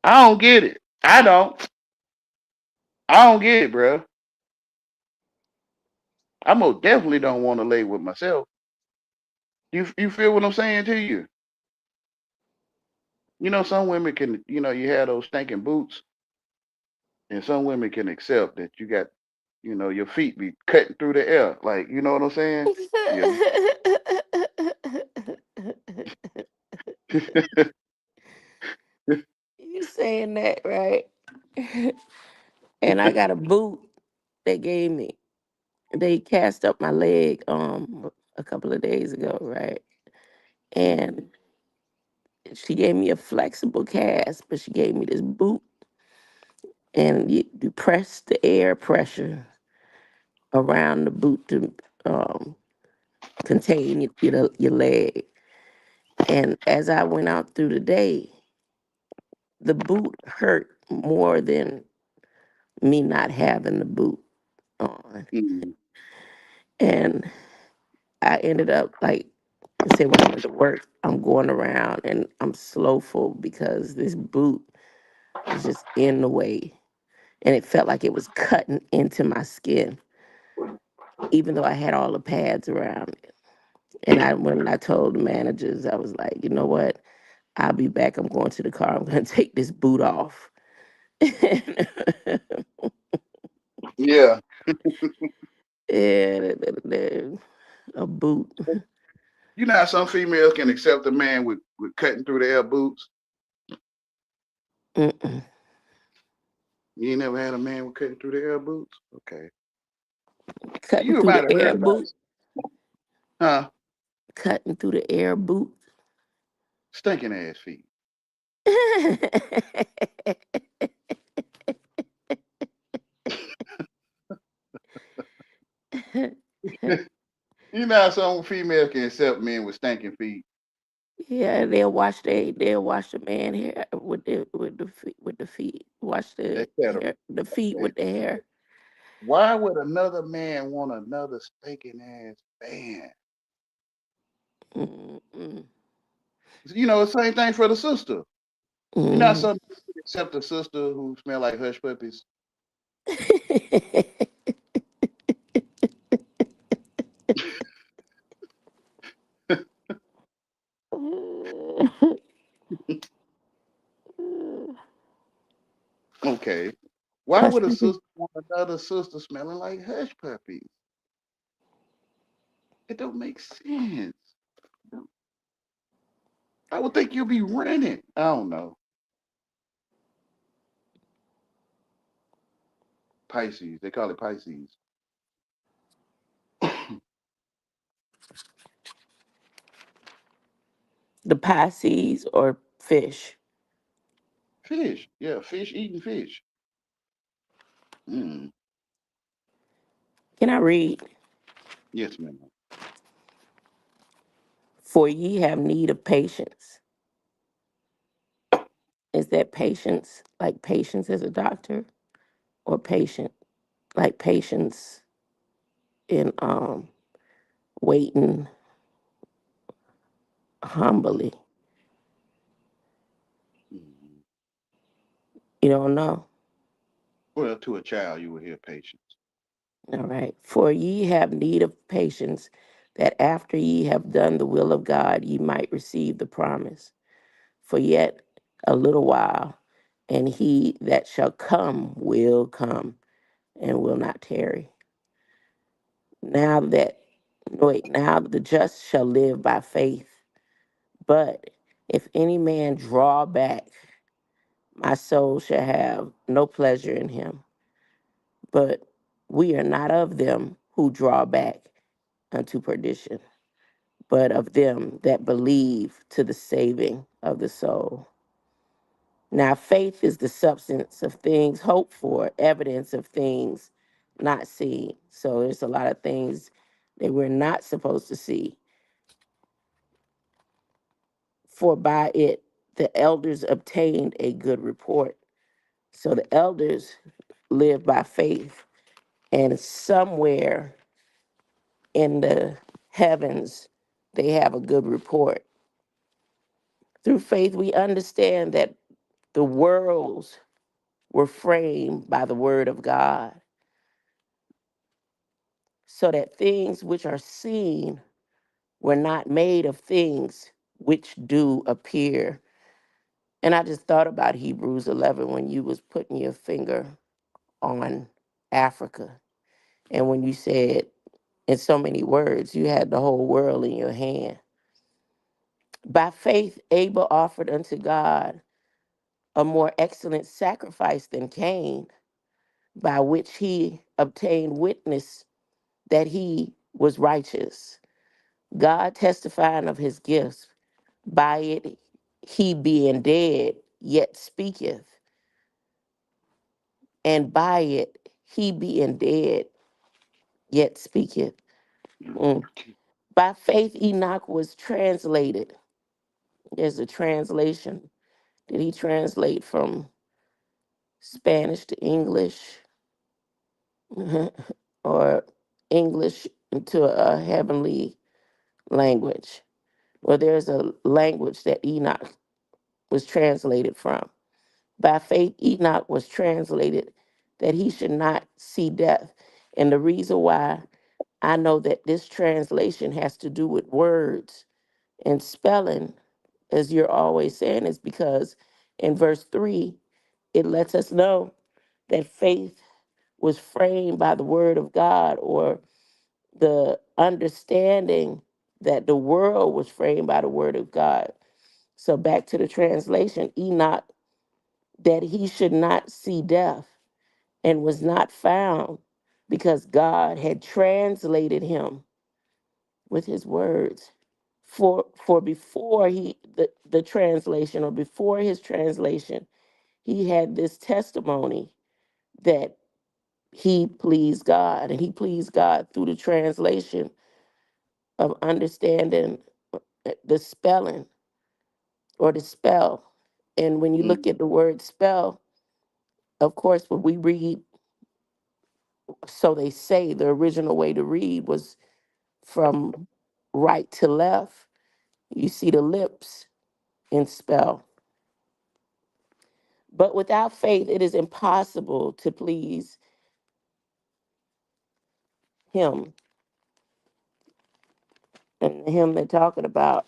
[SPEAKER 1] I don't get it. I don't. I don't get it, bro. I most definitely don't want to lay with myself. You feel what I'm saying to you? You know, some women can, you have those stinking boots, and some women can accept that you got, your feet be cutting through the air. Like, you know what I'm saying? Yeah.
[SPEAKER 3] You saying that, right? And I got a boot they gave me. They cast up my leg a couple of days ago, right? And she gave me a flexible cast, but she gave me this boot, and you press the air pressure around the boot to um, contain your leg. And as I went out through the day, the boot hurt more than me not having the boot on.
[SPEAKER 1] Mhm.
[SPEAKER 3] And I ended up like, I said, when I went to work, I'm going around and I'm slowful because this boot was just in the way. And it felt like it was cutting into my skin, even though I had all the pads around it. And when I told the managers, I was like, you know what? I'll be back. I'm going to the car. I'm going to take this boot off. And
[SPEAKER 1] Yeah.
[SPEAKER 3] a boot.
[SPEAKER 1] You know how some females can accept a man with cutting through the air boots?
[SPEAKER 3] Mm-mm.
[SPEAKER 1] You ain't never had a man with cutting through the air boots? Okay.
[SPEAKER 3] Cutting
[SPEAKER 1] You
[SPEAKER 3] through
[SPEAKER 1] might
[SPEAKER 3] the
[SPEAKER 1] have
[SPEAKER 3] air
[SPEAKER 1] heard about
[SPEAKER 3] boot.
[SPEAKER 1] it. Huh?
[SPEAKER 3] Cutting through the air boot.
[SPEAKER 1] Stinking ass feet. You know how some females can accept men with stinking feet?
[SPEAKER 3] Yeah, they'll wash the man hair with the feet. Wash the
[SPEAKER 1] They said,
[SPEAKER 3] hair, the feet with the hair.
[SPEAKER 1] why would another man want another stinking ass man?
[SPEAKER 3] Mm-mm.
[SPEAKER 1] Same thing for the sister. You know how
[SPEAKER 3] Mm.
[SPEAKER 1] some people accept a sister who smell like hush puppies? Okay. Why
[SPEAKER 3] Hush
[SPEAKER 1] would a
[SPEAKER 3] puppy.
[SPEAKER 1] sister want another sister smelling like hush puppies? It don't make sense. I would think you'd be running. I don't know. Pisces. They call it Pisces.
[SPEAKER 3] The Pisces or fish.
[SPEAKER 1] Fish. Yeah, fish eating fish. Mm.
[SPEAKER 3] Can I read?
[SPEAKER 1] Yes, ma'am.
[SPEAKER 3] For ye have need of patience. Is that patience like patience as a doctor, or patient like patience in waiting humbly?
[SPEAKER 1] Mm.
[SPEAKER 3] You don't know.
[SPEAKER 1] Well, to a child, you would hear patience.
[SPEAKER 3] All right. For ye have need of patience, that after ye have done the will of God, ye might receive the promise. For yet a little while, and he that shall come will come and will not tarry. Now that, wait, now the just shall live by faith. But if any man draw back, my soul shall have no pleasure in him. But we are not of them who draw back unto perdition, but of them that believe to the saving of the soul. Now, faith is the substance of things hoped for, evidence of things not seen. So there's a lot of things that we're not supposed to see. For by it the elders obtained a good report. So the elders live by faith, and somewhere in the heavens, they have a good report. Through faith, we understand that the worlds were framed by the word of God, so that things which are seen were not made of things which do appear. And I just thought about Hebrews 11 when you was putting your finger on Africa. And when you said in so many words, you had the whole world in your hand. By faith, Abel offered unto God a more excellent sacrifice than Cain, by which he obtained witness that he was righteous, God testifying of his gifts. By it, he being dead, yet speaketh, and by it, he being dead, yet speaketh. Mm. By faith, Enoch was translated. There's a translation. Did he translate from Spanish to English or English into a heavenly language? Well, there's a language that Enoch was translated from. By faith, Enoch was translated that he should not see death. And the reason why I know that this translation has to do with words and spelling, as you're always saying, is because in verse 3, it lets us know that faith was framed by the word of God, or the understanding that the world was framed by the word of God. So back to the translation, Enoch, that he should not see death, and was not found, because God had translated him with his words. For before the translation, or before his translation, he had this testimony that he pleased God, and he pleased God through the translation of understanding the spelling or the spell. And when you look
[SPEAKER 1] Mm.
[SPEAKER 3] at the word spell, of course, when we read, so they say the original way to read was from right to left. You see the lips in spell. But without faith, it is impossible to please him. And him they're talking about,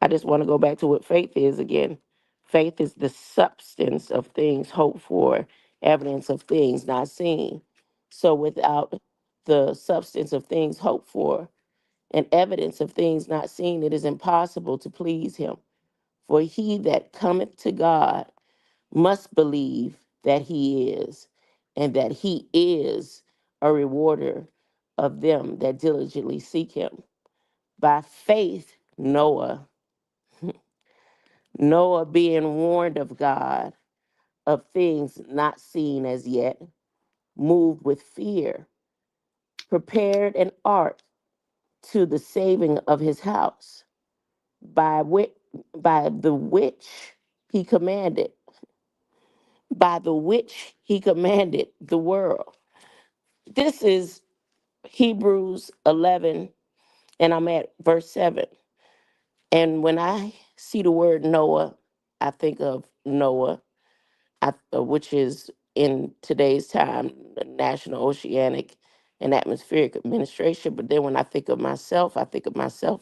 [SPEAKER 3] I just want to go back to what faith is again. Faith is the substance of things hoped for, evidence of things not seen. So without the substance of things hoped for and evidence of things not seen, it is impossible to please him. For he that cometh to God must believe that he is, and that he is a rewarder of them that diligently seek him. By faith, Noah being warned of God of things not seen as yet, moved with fear, prepared an ark to the saving of his house, by which by the which he commanded, by the which he commanded the world. This is Hebrews 11, and I'm at verse 7. And when I see the word Noah, I think of Noah, which is in today's time the National Oceanic and Atmospheric Administration. But then when I think of myself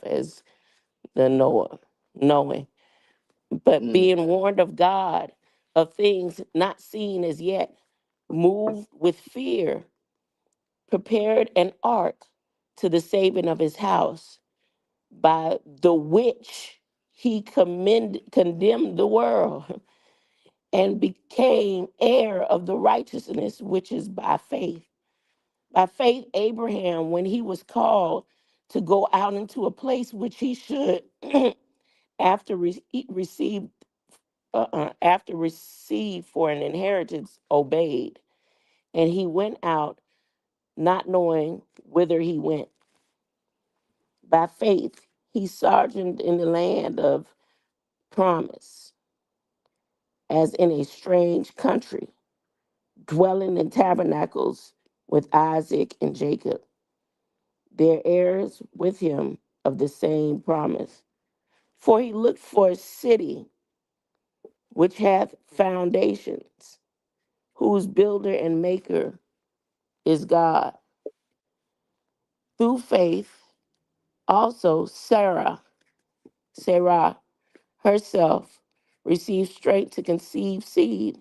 [SPEAKER 3] as the Noah, knowing, but
[SPEAKER 1] Mm.
[SPEAKER 3] being warned of God of things not seen as yet, moved with fear, prepared an ark to the saving of his house, by the which he condemned the world and became heir of the righteousness which is by faith. By faith, Abraham, when he was called to go out into a place which he should, after received, after received for an inheritance, obeyed, and he went out, not knowing whither he went. By faith, he sojourned in the land of promise, as in a strange country, dwelling in tabernacles with Isaac and Jacob, their heirs with him of the same promise. For he looked for a city which hath foundations, whose builder and maker is God. Through faith, also Sarah herself, received strength to conceive seed,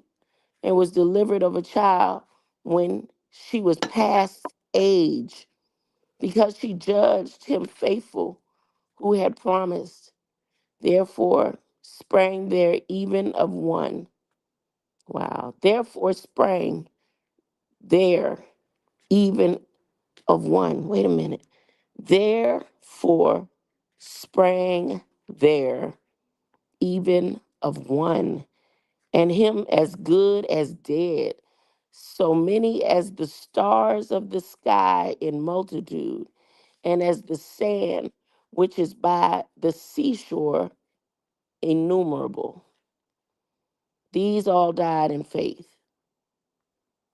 [SPEAKER 3] and was delivered of a child when she was past age, because she judged him faithful who had promised. Therefore sprang there even of one. Wow. Therefore sprang there even of one. Wait a minute. Therefore sprang there even of one, and him as good as dead, so many as the stars of the sky in multitude, and as the sand which is by the seashore innumerable. These all died in faith.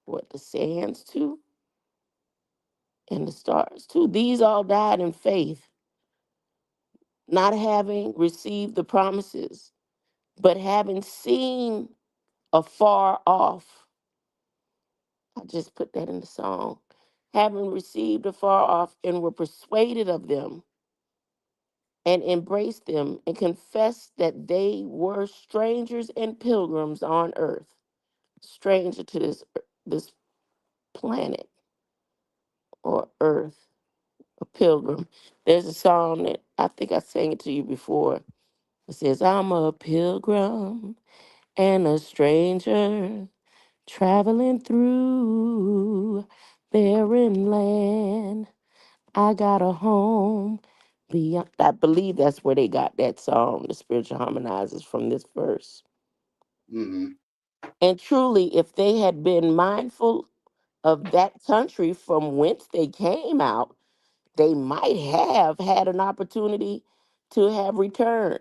[SPEAKER 3] What, the sands too? And the stars too. These all died in faith, not having received the promises, but having seen afar off. I just put that in the song. Having received afar off, and were persuaded of them, and embraced them, and confessed that they were strangers and pilgrims on earth. Stranger to this planet or earth, a pilgrim. There's a song that I think I sang it to you before. It says, I'm a pilgrim and a stranger traveling through barren land. I got a home beyond. I believe that's where they got that song, the Spiritual Harmonizers, from this verse.
[SPEAKER 1] Mm-hmm.
[SPEAKER 3] And truly, if they had been mindful of that country from whence they came out, they might have had an opportunity to have returned.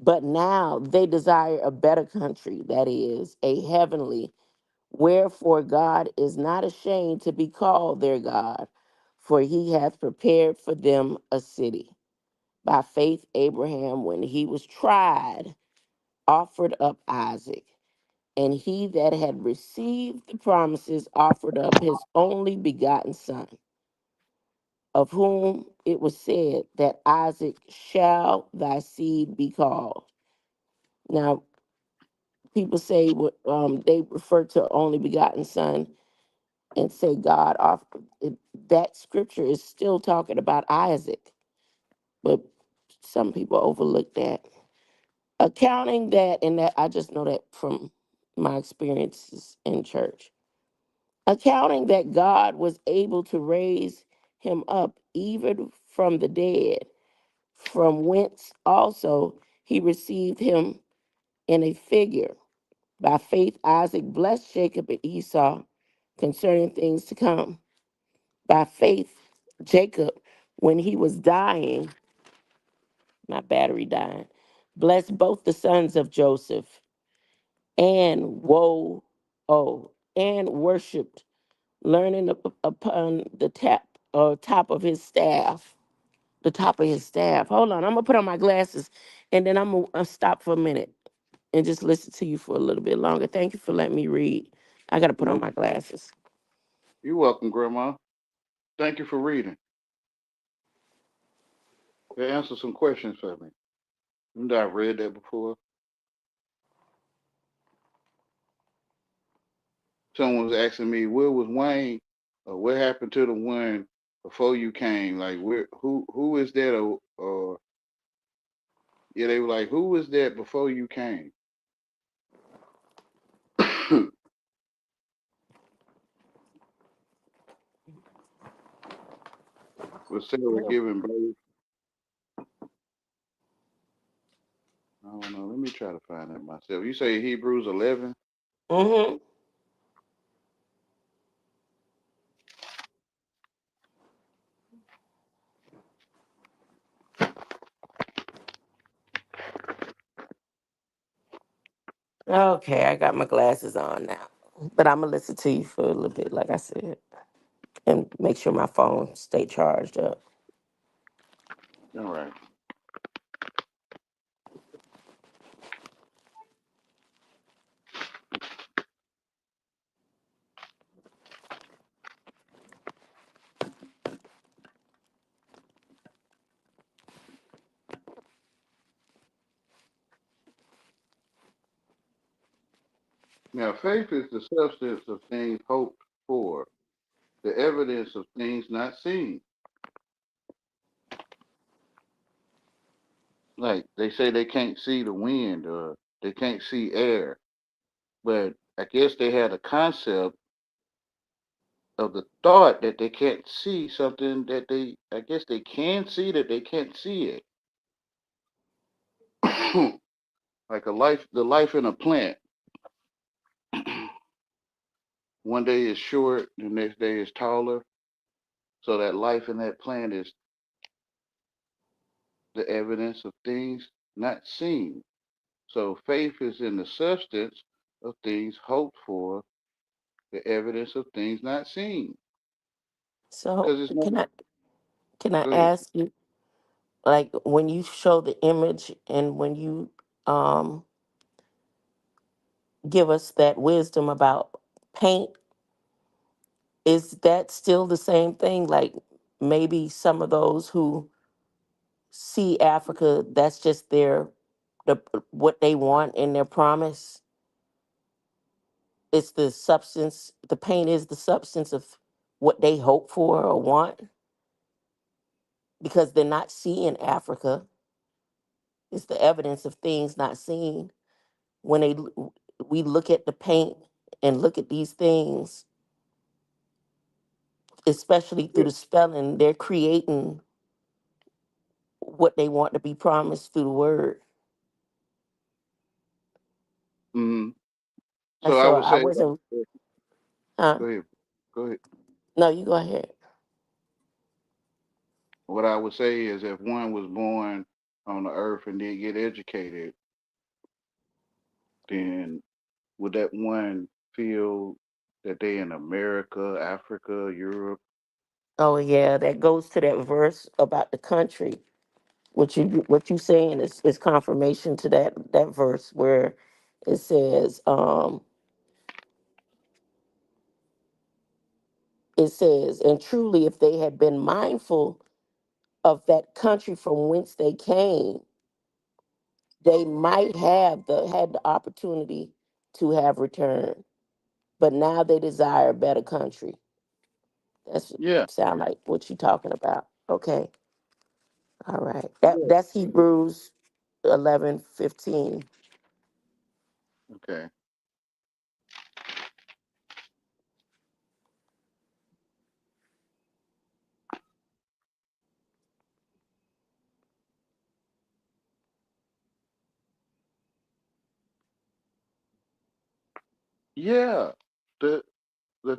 [SPEAKER 3] But now they desire a better country, that is, a heavenly. Wherefore God is not ashamed to be called their God, for he hath prepared for them a city. By faith, Abraham, when he was tried, offered up Isaac. And he that had received the promises offered up his only begotten son, of whom it was said that Isaac shall thy seed be called. Now, people say they refer to only begotten son and say God off. That scripture is still talking about Isaac, but some people overlook that. Accounting that, and that I just know that from my experiences in church. Accounting that God was able to raise him up even from the dead, from whence also he received him in a figure. By faith, Isaac blessed Jacob and Esau concerning things to come. By faith, Jacob, when he was dying, my battery dying, blessed both the sons of Joseph and and worshipped, learning upon the top of his staff. The top of his staff. Hold on, I'm gonna put on my glasses, and then I'm gonna stop for a minute and just listen to you for a little bit longer. Thank you for letting me read. I gotta put on
[SPEAKER 1] No,
[SPEAKER 3] my glasses.
[SPEAKER 1] you're welcome, Grandma. Thank you for reading. They answered some questions for me. I've read that before. Someone was asking me, where was Wayne? Or what happened to the one before you came? Like, who is that? Or yeah, they were like, who was that before you came? Was Sarah giving birth? I don't know. Let me try to find that myself. You say Hebrews 11?
[SPEAKER 3] Mm-hmm. Okay, I got my glasses on now. But I'm gonna listen to you for a little bit, like I said, and make sure my phone stay charged up.
[SPEAKER 1] All right. Now, faith is the substance of things hoped for, the evidence of things not seen. Like they say they can't see the wind or they can't see air, but I guess they had a concept of the thought that they can't see something that I guess they can see that they can't see it. Like the life in a plant. One day is short, the next day is taller. So that life in that plant is the evidence of things not seen. So faith is in the substance of things hoped for, the evidence of things not seen.
[SPEAKER 3] So
[SPEAKER 1] Because it's not.
[SPEAKER 3] can I
[SPEAKER 1] Go ahead.
[SPEAKER 3] ask you, like when you show the image and when you um give us that wisdom about paint, is that still the same thing? Like maybe some of those who see Africa, that's just the what they want in their promise. It's the substance. The paint is the substance of what they hope for or want because they're not seeing Africa. It's the evidence of things not seen. When we look at the paint and look at these things, especially through
[SPEAKER 1] Yeah.
[SPEAKER 3] the spelling, they're creating what they want to be promised through the word.
[SPEAKER 1] hmm
[SPEAKER 3] And
[SPEAKER 1] So I
[SPEAKER 3] so
[SPEAKER 1] would
[SPEAKER 3] I
[SPEAKER 1] say,
[SPEAKER 3] wasn't,
[SPEAKER 1] go
[SPEAKER 3] huh?
[SPEAKER 1] ahead. Go ahead.
[SPEAKER 3] No, you go ahead.
[SPEAKER 1] What I would say is if one was born on the earth and didn't get educated, then would that one feel that they in America, Africa, Europe?
[SPEAKER 3] Oh yeah, that goes to that verse about the country. What you saying is confirmation to that verse where it says and truly if they had been mindful of that country from whence they came, they might have had the opportunity. to have returned, but now they desire a better country. That's
[SPEAKER 1] Yeah.
[SPEAKER 3] sound like what you're talking about. Okay. All right.
[SPEAKER 1] Yeah.
[SPEAKER 3] That's Hebrews 11:15.
[SPEAKER 1] Okay. Yeah. The the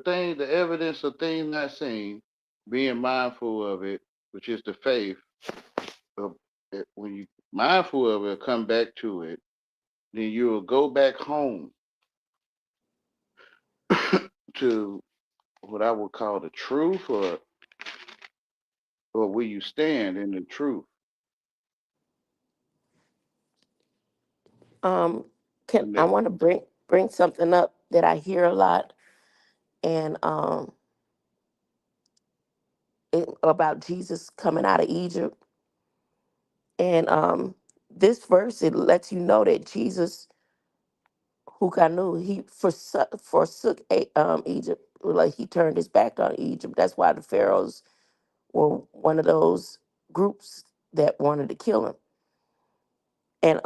[SPEAKER 1] evidence of things not seen, being mindful of it, which is the faith of it, when you mindful of it, come back to it, then you'll go back home to what I would call the truth, or where you stand in the truth.
[SPEAKER 3] Um, can
[SPEAKER 1] And
[SPEAKER 3] I
[SPEAKER 1] that,
[SPEAKER 3] want to bring something up that I hear a lot, and about Jesus coming out of Egypt, and this verse, it lets you know that Jesus, who knew, he forsook Egypt, like he turned his back on Egypt. That's why the pharaohs were one of those groups that wanted to kill him, and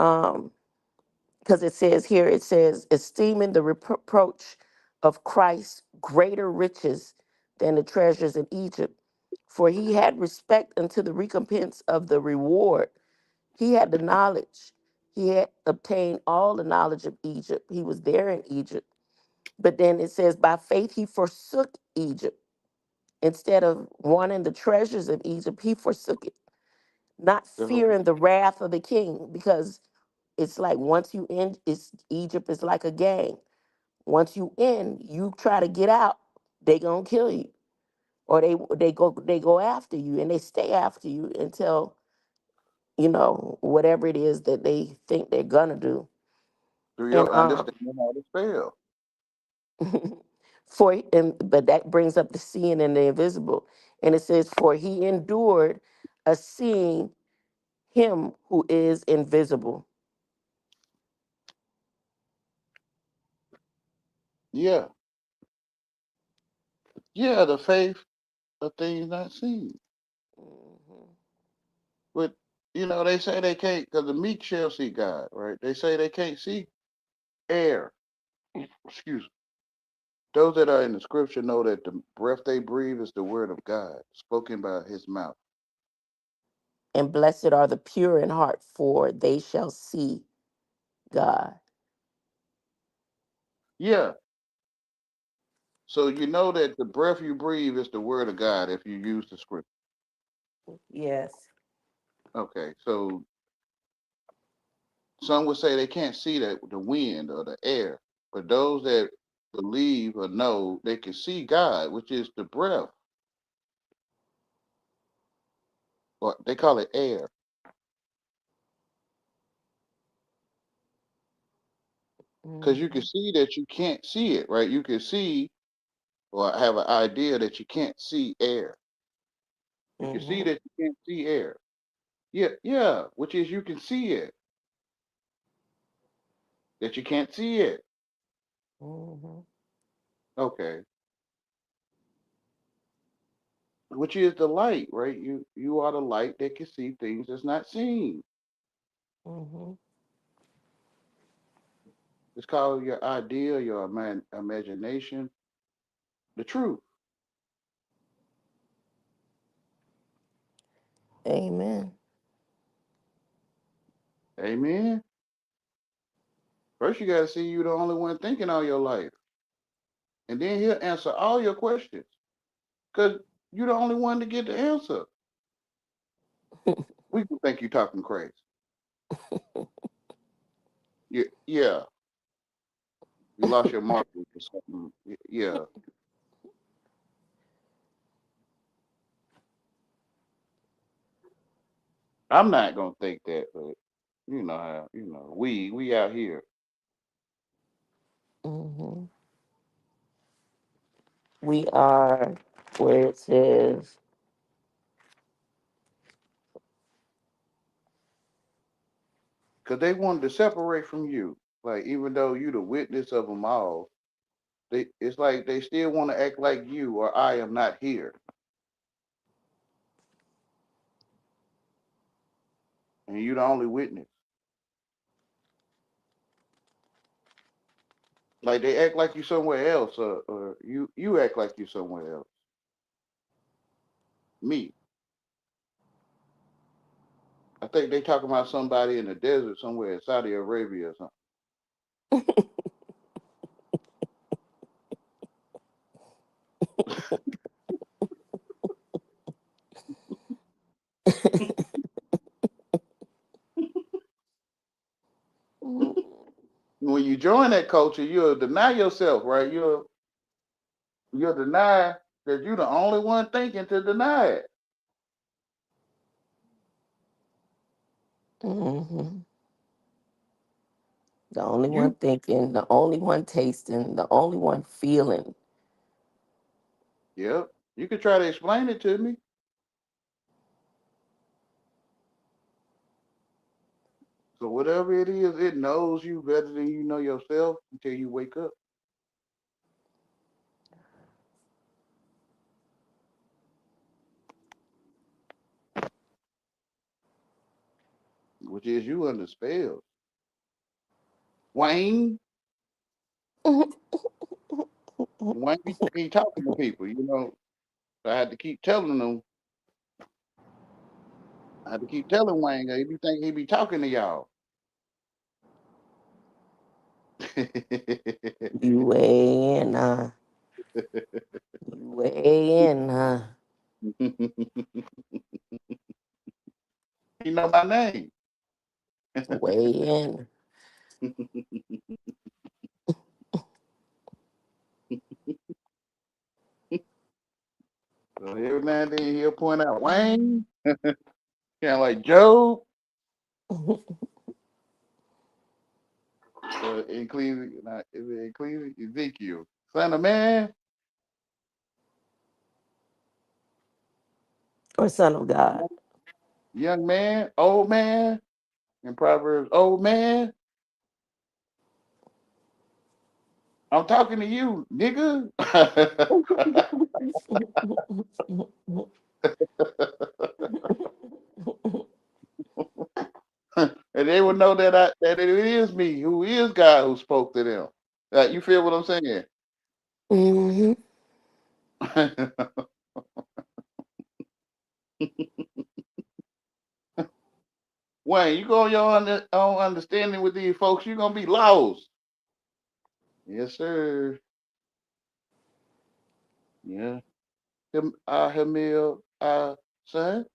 [SPEAKER 3] because it says here, it says, esteeming the reproach of Christ greater riches than the treasures in Egypt, for he had respect unto the recompense of the reward. He had the knowledge. He had obtained all the knowledge of Egypt. He was there in Egypt. But then it says, by faith he forsook Egypt. Instead of wanting the treasures of Egypt, he forsook it, not
[SPEAKER 1] the-
[SPEAKER 3] fearing the wrath of the king, because it's like once you in, it's Egypt is like a gang. Once you in, you try to get out, they gonna kill you, or they go after you, and they stay after you until whatever it is that they think they're gonna do.
[SPEAKER 1] through
[SPEAKER 3] And
[SPEAKER 1] your understanding how to spell.
[SPEAKER 3] but that brings up the seeing and the invisible, and it says, for he endured a seeing him who is invisible.
[SPEAKER 1] Yeah. Yeah, the faith of things not seen.
[SPEAKER 3] Mhm.
[SPEAKER 1] But they say they can't, because the meek shall see God, right? They say they can't see air. Excuse me. Those that are in the scripture know that the breath they breathe is the word of God, spoken by his mouth.
[SPEAKER 3] And blessed are the pure in heart, for they shall see God.
[SPEAKER 1] Yeah. So you know that the breath you breathe is the word of God if you use the scripture.
[SPEAKER 3] Yes.
[SPEAKER 1] Okay. So some would say they can't see the wind or the air. But those that believe or know, they can see God, which is the breath, or they call it air. Because you can
[SPEAKER 3] Hmm.
[SPEAKER 1] see that you can't see it, right? You can see or have an idea that you can't see air. You can see
[SPEAKER 3] Hmm.
[SPEAKER 1] that you can't see air. Yeah, yeah, which is you can see it, that you can't see it.
[SPEAKER 3] Hmm.
[SPEAKER 1] Okay. Which is the light, right? You are the light that can see things that's not seen.
[SPEAKER 3] Hmm.
[SPEAKER 1] It's called your idea, your imagination, the truth.
[SPEAKER 3] Amen.
[SPEAKER 1] Amen. First, you got to see you the only one thinking all your life, and then he'll answer all your questions because you're the only one to get the answer. We can think you talking crazy. Yeah, yeah. You lost your market or something. Yeah, I'm not gonna think that, but you know how we out here
[SPEAKER 3] Hmm. We are where it says,
[SPEAKER 1] because they wanted to separate from you. Like even though you the witness of them all, it's like they still want to act like you or I am not here, and you the only witness. Like they act like you somewhere else, or you act like you somewhere else. Me, I think they talking about somebody in the desert somewhere in Saudi Arabia or something. When you join that culture, you'll deny yourself, right? You'll deny that you're the only one thinking to deny it.
[SPEAKER 3] Hmm. The only one
[SPEAKER 1] You,
[SPEAKER 3] thinking, the only one tasting, the only one feeling.
[SPEAKER 1] yep. You could try to explain it to me. So whatever it is, it knows you better than you know yourself until you wake up, which is you under spell. Wayne, Wayne be talking to people, you know. So I had to keep telling them. I had to keep telling Wayne, he be thinking he be talking to y'all.
[SPEAKER 3] You way in, you way in,
[SPEAKER 1] He know my name.
[SPEAKER 3] way in.
[SPEAKER 1] So every now and then he'll point out Wayne, kind of like Job, Ezekiel, son of man,
[SPEAKER 3] Or son of God.
[SPEAKER 1] young man, old man, in Proverbs, old man. I'm talking to you, nigga. And they will know that it is me who is God who spoke to them. You feel what I'm saying?
[SPEAKER 3] Hmm.
[SPEAKER 1] Wayne, you go on your own understanding with these folks, you're gonna be lost. Yes, sir. Yeah. Hamil, son.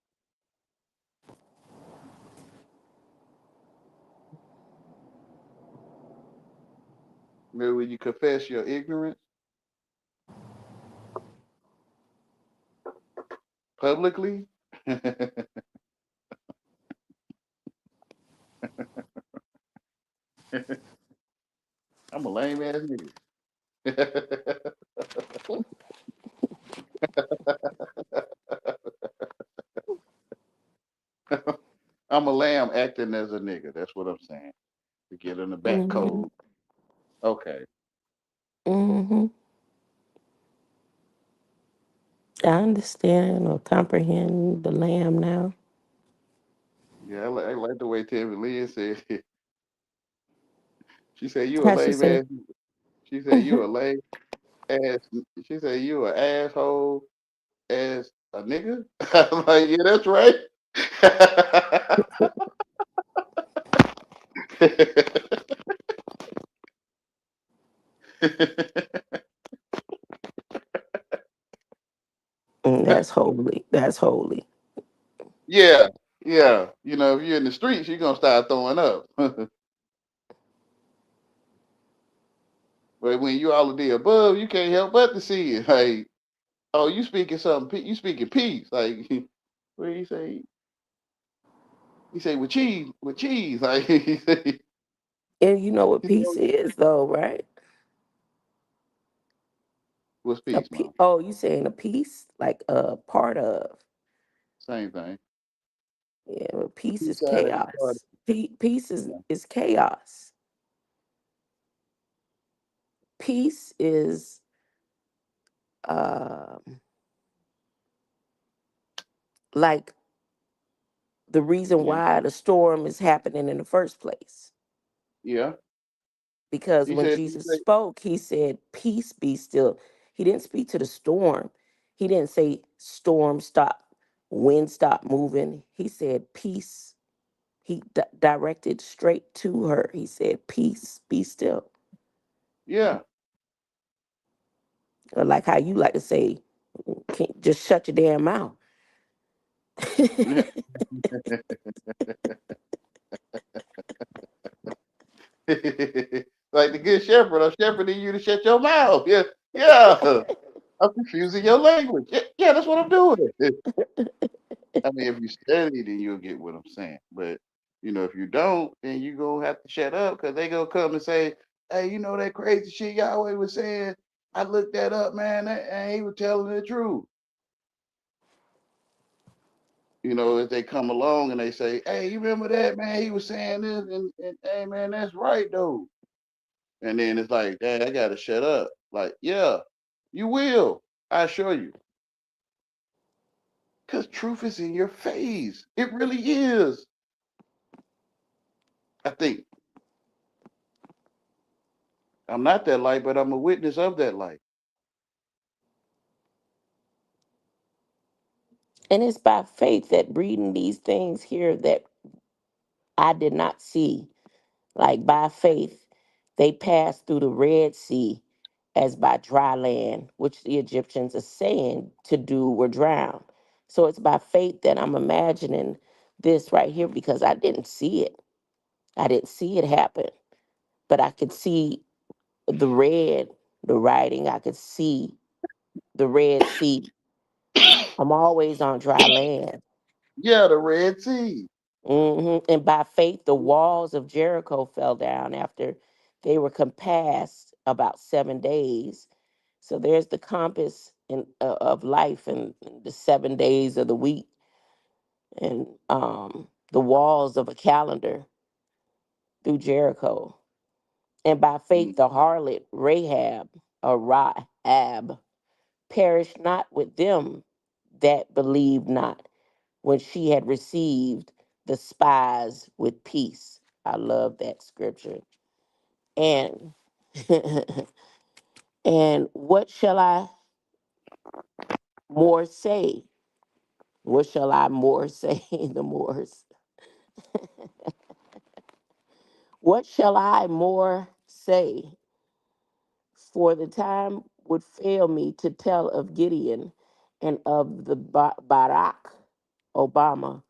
[SPEAKER 1] Maybe when you confess your ignorance publicly. I'm a lame ass nigga. I'm a lamb acting as a nigga. That's what I'm saying. To get in the back
[SPEAKER 3] Hmm.
[SPEAKER 1] code. Okay.
[SPEAKER 3] Hmm. I understand or comprehend the lamb now.
[SPEAKER 1] Yeah, I like the way Timmy Lynn said it. She said you a
[SPEAKER 3] How she
[SPEAKER 1] lame
[SPEAKER 3] say?
[SPEAKER 1] ass. She said you a lame ass. She said you a asshole ass a nigga. I'm like, yeah, that's right.
[SPEAKER 3] That's holy. That's holy.
[SPEAKER 1] Yeah, yeah. You know, if you're in the streets, you're gonna start throwing up. But when you all of the above, you can't help but to see it. Like, oh, you speaking something? You speaking peace? Like, what do you say? He say with cheese, with cheese. Like, he say,
[SPEAKER 3] And you know what
[SPEAKER 1] you
[SPEAKER 3] peace
[SPEAKER 1] know,
[SPEAKER 3] is, though, right?
[SPEAKER 1] what's
[SPEAKER 3] A
[SPEAKER 1] peace, mom?
[SPEAKER 3] oh, you saying a piece, like a part of.
[SPEAKER 1] Same thing.
[SPEAKER 3] Yeah, but
[SPEAKER 1] The
[SPEAKER 3] peace
[SPEAKER 1] peace
[SPEAKER 3] is
[SPEAKER 1] side ain't part
[SPEAKER 3] chaos. Peace
[SPEAKER 1] of it.
[SPEAKER 3] is chaos. Peace is uh, like the reason
[SPEAKER 1] Yeah.
[SPEAKER 3] why the storm is happening in the first place.
[SPEAKER 1] Yeah.
[SPEAKER 3] Because
[SPEAKER 1] He
[SPEAKER 3] when
[SPEAKER 1] said,
[SPEAKER 3] Jesus spoke, he said, "Peace be still." He didn't speak to the storm. He didn't say, "Storm stop, wind stop moving." He said, "Peace." He directed straight to her. He said, "Peace, be still."
[SPEAKER 1] yeah.
[SPEAKER 3] Or like how you like to say, "Can't just shut your damn mouth."
[SPEAKER 1] Like the good shepherd, I'm shepherding you to shut your mouth. Yeah. Yeah. I'm confusing your language. Yeah, yeah, that's what I'm doing. I mean, if you study, then you'll get what I'm saying. But if you don't, then you gonna have to shut up because they gonna come and say, "Hey, that crazy shit Yahweh was saying. I looked that up, man, and he was telling the truth." If they come along and they say, "Hey, you remember that, man? He was saying this, and hey, man, that's right, though." And then it's like, "Dad, I gotta shut up." Like, yeah, you will. I assure you, because truth is in your face. It really is. I think I'm not that light, but I'm a witness of that light.
[SPEAKER 3] And it's by faith that reading these things here that I did not see. Like by faith, they passed through the Red Sea as by dry land, which the Egyptians are saying to do were drowned. So it's by faith that I'm imagining this right here because I didn't see it. I didn't see it happen, but I could see the red, the writing. I could see the Red Sea. I'm always on dry land.
[SPEAKER 1] Yeah, the Red Sea.
[SPEAKER 3] And by faith, the walls of Jericho fell down after they were compassed about 7 days. So there's the compass of life and the 7 days of the week and the walls of a calendar through Jericho. And by
[SPEAKER 1] Mm,
[SPEAKER 3] faith, the harlot Rahab, or Rahab, perished not with them that believed not when she had received the spies with peace. I love that scripture. And and what shall I more say? What shall I more say? The Moors. What shall I more say? For the time would fail me to tell of Gideon and of the Barack Obama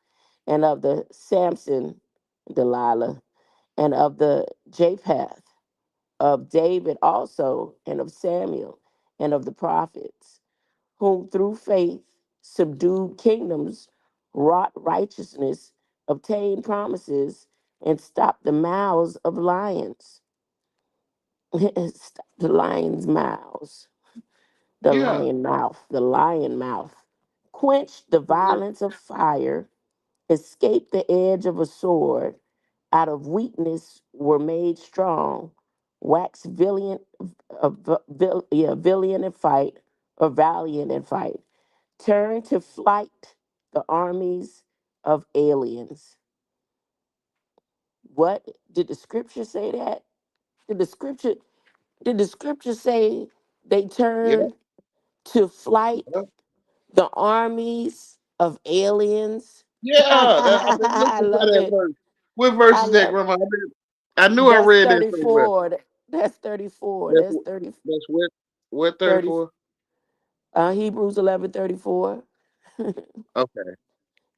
[SPEAKER 3] and of the Samson Delilah and of the Japheth, of David also, and of Samuel, and of the prophets, whom through faith subdued kingdoms, wrought righteousness, obtained promises, and stopped the mouths of lions. Stopped the lions' mouths,
[SPEAKER 1] yeah.
[SPEAKER 3] the lion mouth. Quenched the violence of fire, escaped the edge of a sword, out of weakness were made strong, wax valiant in fight, or valiant in fight, turn to flight the armies of aliens. What did the scripture say that? Did the scripture did the scripture say they
[SPEAKER 1] Yeah.
[SPEAKER 3] turned to flight the armies of aliens?
[SPEAKER 1] Yeah. I've been
[SPEAKER 3] I
[SPEAKER 1] looking for
[SPEAKER 3] love
[SPEAKER 1] that
[SPEAKER 3] it.
[SPEAKER 1] verse. What verse
[SPEAKER 3] I
[SPEAKER 1] is that,
[SPEAKER 3] love
[SPEAKER 1] Grandma? I knew I
[SPEAKER 3] That's
[SPEAKER 1] read that somewhere.
[SPEAKER 3] 34. That's 34.
[SPEAKER 1] That's
[SPEAKER 3] That's 30,
[SPEAKER 1] that's what
[SPEAKER 3] 30
[SPEAKER 1] 34.
[SPEAKER 3] Hebrews 11:34.
[SPEAKER 1] Okay.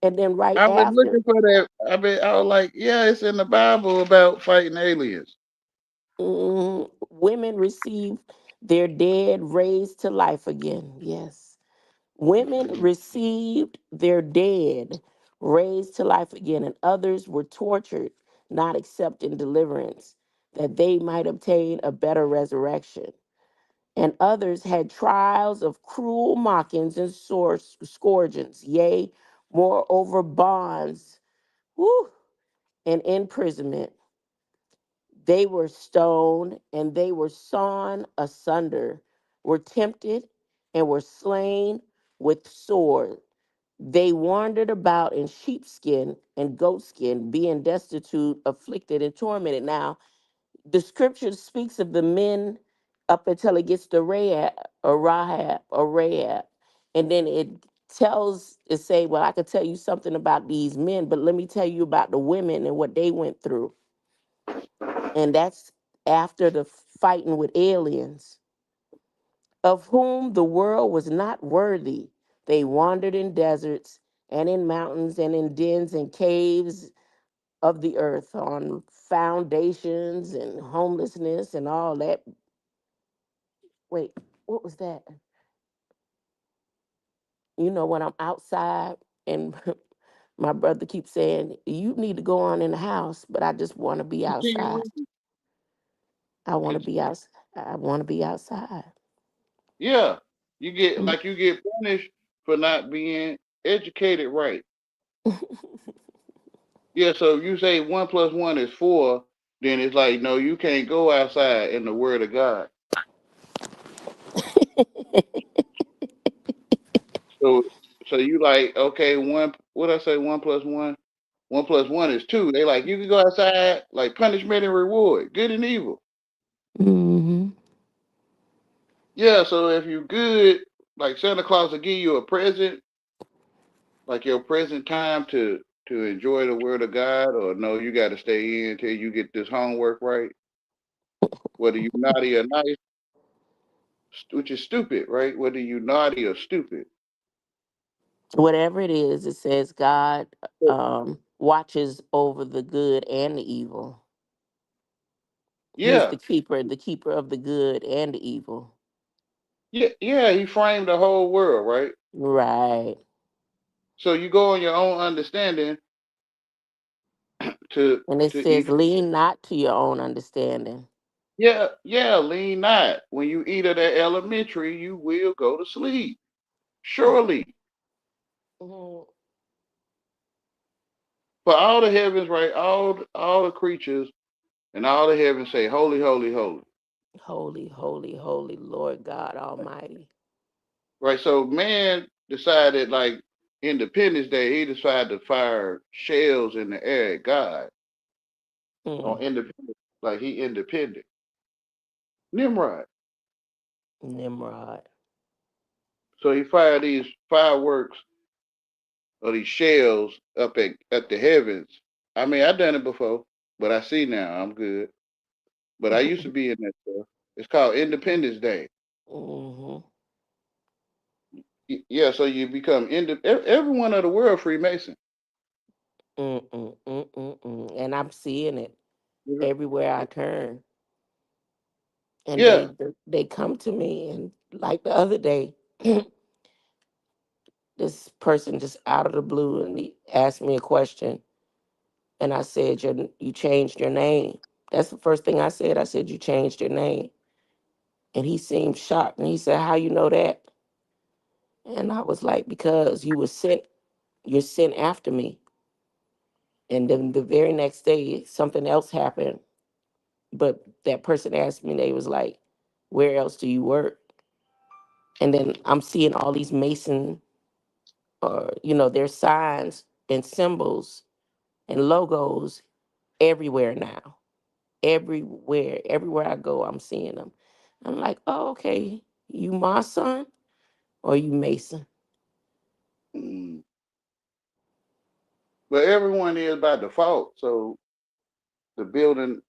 [SPEAKER 3] And then right
[SPEAKER 1] I've been
[SPEAKER 3] after,
[SPEAKER 1] looking for that. I was like, yeah, it's in the Bible about fighting aliens.
[SPEAKER 3] women receive their dead raised to life again. Yes. Women received their dead raised to life again, and others were tortured, not accepting deliverance, that they might obtain a better resurrection. And others had trials of cruel mockings and scourgings, yea, moreover bonds, whew, and imprisonment. They were stoned and they were sawn asunder, were tempted and were slain with sword. They wandered about in sheepskin and goatskin, being destitute, afflicted, and tormented. Now, the scripture speaks of the men up until it gets to Rahab. And then it say, well, I could tell you something about these men, but let me tell you about the women and what they went through. And that's after the fighting with aliens, of whom the world was not worthy. They wandered in deserts and in mountains and in dens and caves of the earth, on foundations and homelessness and all that. Wait, what was that? You know, when I'm outside and my brother keeps saying, you need to go on in the house, but I just want to be
[SPEAKER 1] Continue
[SPEAKER 3] outside.
[SPEAKER 1] reading.
[SPEAKER 3] I want to
[SPEAKER 1] Con-
[SPEAKER 3] be outside. I want to be outside.
[SPEAKER 1] Yeah, you get punished for not being educated right. Yeah, so if you say 1 plus 1 is 4, then it's like no, you can't go outside in the Word of God. So so you like okay, one what I say 1 plus 1, 1 plus 1 is 2. They like you can go outside like punishment and reward, good and evil.
[SPEAKER 3] Hmm.
[SPEAKER 1] Yeah, so if you good, like Santa Claus will give you a present, like your present time to enjoy the Word of God, or no, you got to stay in until you get this homework right, whether you naughty or nice, which is stupid, right? Whether you naughty or stupid.
[SPEAKER 3] Whatever it is, it says God watches over the good and the evil. He's
[SPEAKER 1] Yeah,
[SPEAKER 3] the keeper of the good and the evil.
[SPEAKER 1] yeah, yeah. He framed the whole world, right?
[SPEAKER 3] Right.
[SPEAKER 1] So you go on your own understanding to
[SPEAKER 3] And it
[SPEAKER 1] to eat.
[SPEAKER 3] says, lean not to your own understanding.
[SPEAKER 1] Yeah, yeah. Lean not. When you eat of that elementary, you will go to sleep. Surely,
[SPEAKER 3] Mhm.
[SPEAKER 1] for all the heavens, right? All the creatures and all the heavens say, "Holy, holy, holy."
[SPEAKER 3] Holy, holy, holy Lord God Almighty.
[SPEAKER 1] Right. So man decided, like Independence Day, he decided to fire shells in the air at God on
[SPEAKER 3] Mm.
[SPEAKER 1] independence, like he independent. Nimrod.
[SPEAKER 3] Nimrod.
[SPEAKER 1] So he fired these fireworks or these shells up at the heavens. I mean, I done it before, but I see now I'm good. But I used to be in that stuff. It's called Independence Day.
[SPEAKER 3] Hmm.
[SPEAKER 1] Yeah, so you become everyone of the world Freemason.
[SPEAKER 3] And I'm seeing it everywhere I turn. And
[SPEAKER 1] Yeah.
[SPEAKER 3] they come to me, and like the other day, this person just out of the blue and he asked me a question, and I said, you changed your name." That's the first thing I said. I said, "You changed your name." And he seemed shocked, and he said, "How you know that?" And I was like, "Because you're sent after me." And then the very next day, something else happened. But that person asked me, they was like, "Where else do you work?" And then I'm seeing all these Mason, or, their signs and symbols and logos everywhere now. Everywhere I go, I'm seeing them. I'm like, "Oh, okay. You my son or you Mason?"
[SPEAKER 1] Mm. But everyone is by default. So the building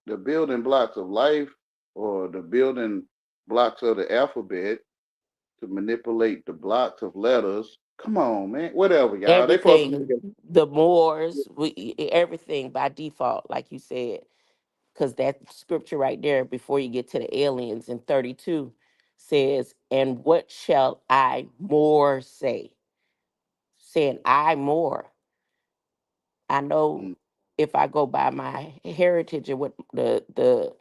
[SPEAKER 1] blocks of life or the building blocks of the alphabet to manipulate the blocks of letters. Come on, man. Whatever, y'all. They supposed to make
[SPEAKER 3] Everything, the Moors, everything by default, like you said, because that scripture right there, before you get to the aliens in 32, says, "And what shall I more say?" Saying I more. I know
[SPEAKER 1] it.
[SPEAKER 3] if I go by my heritage and what the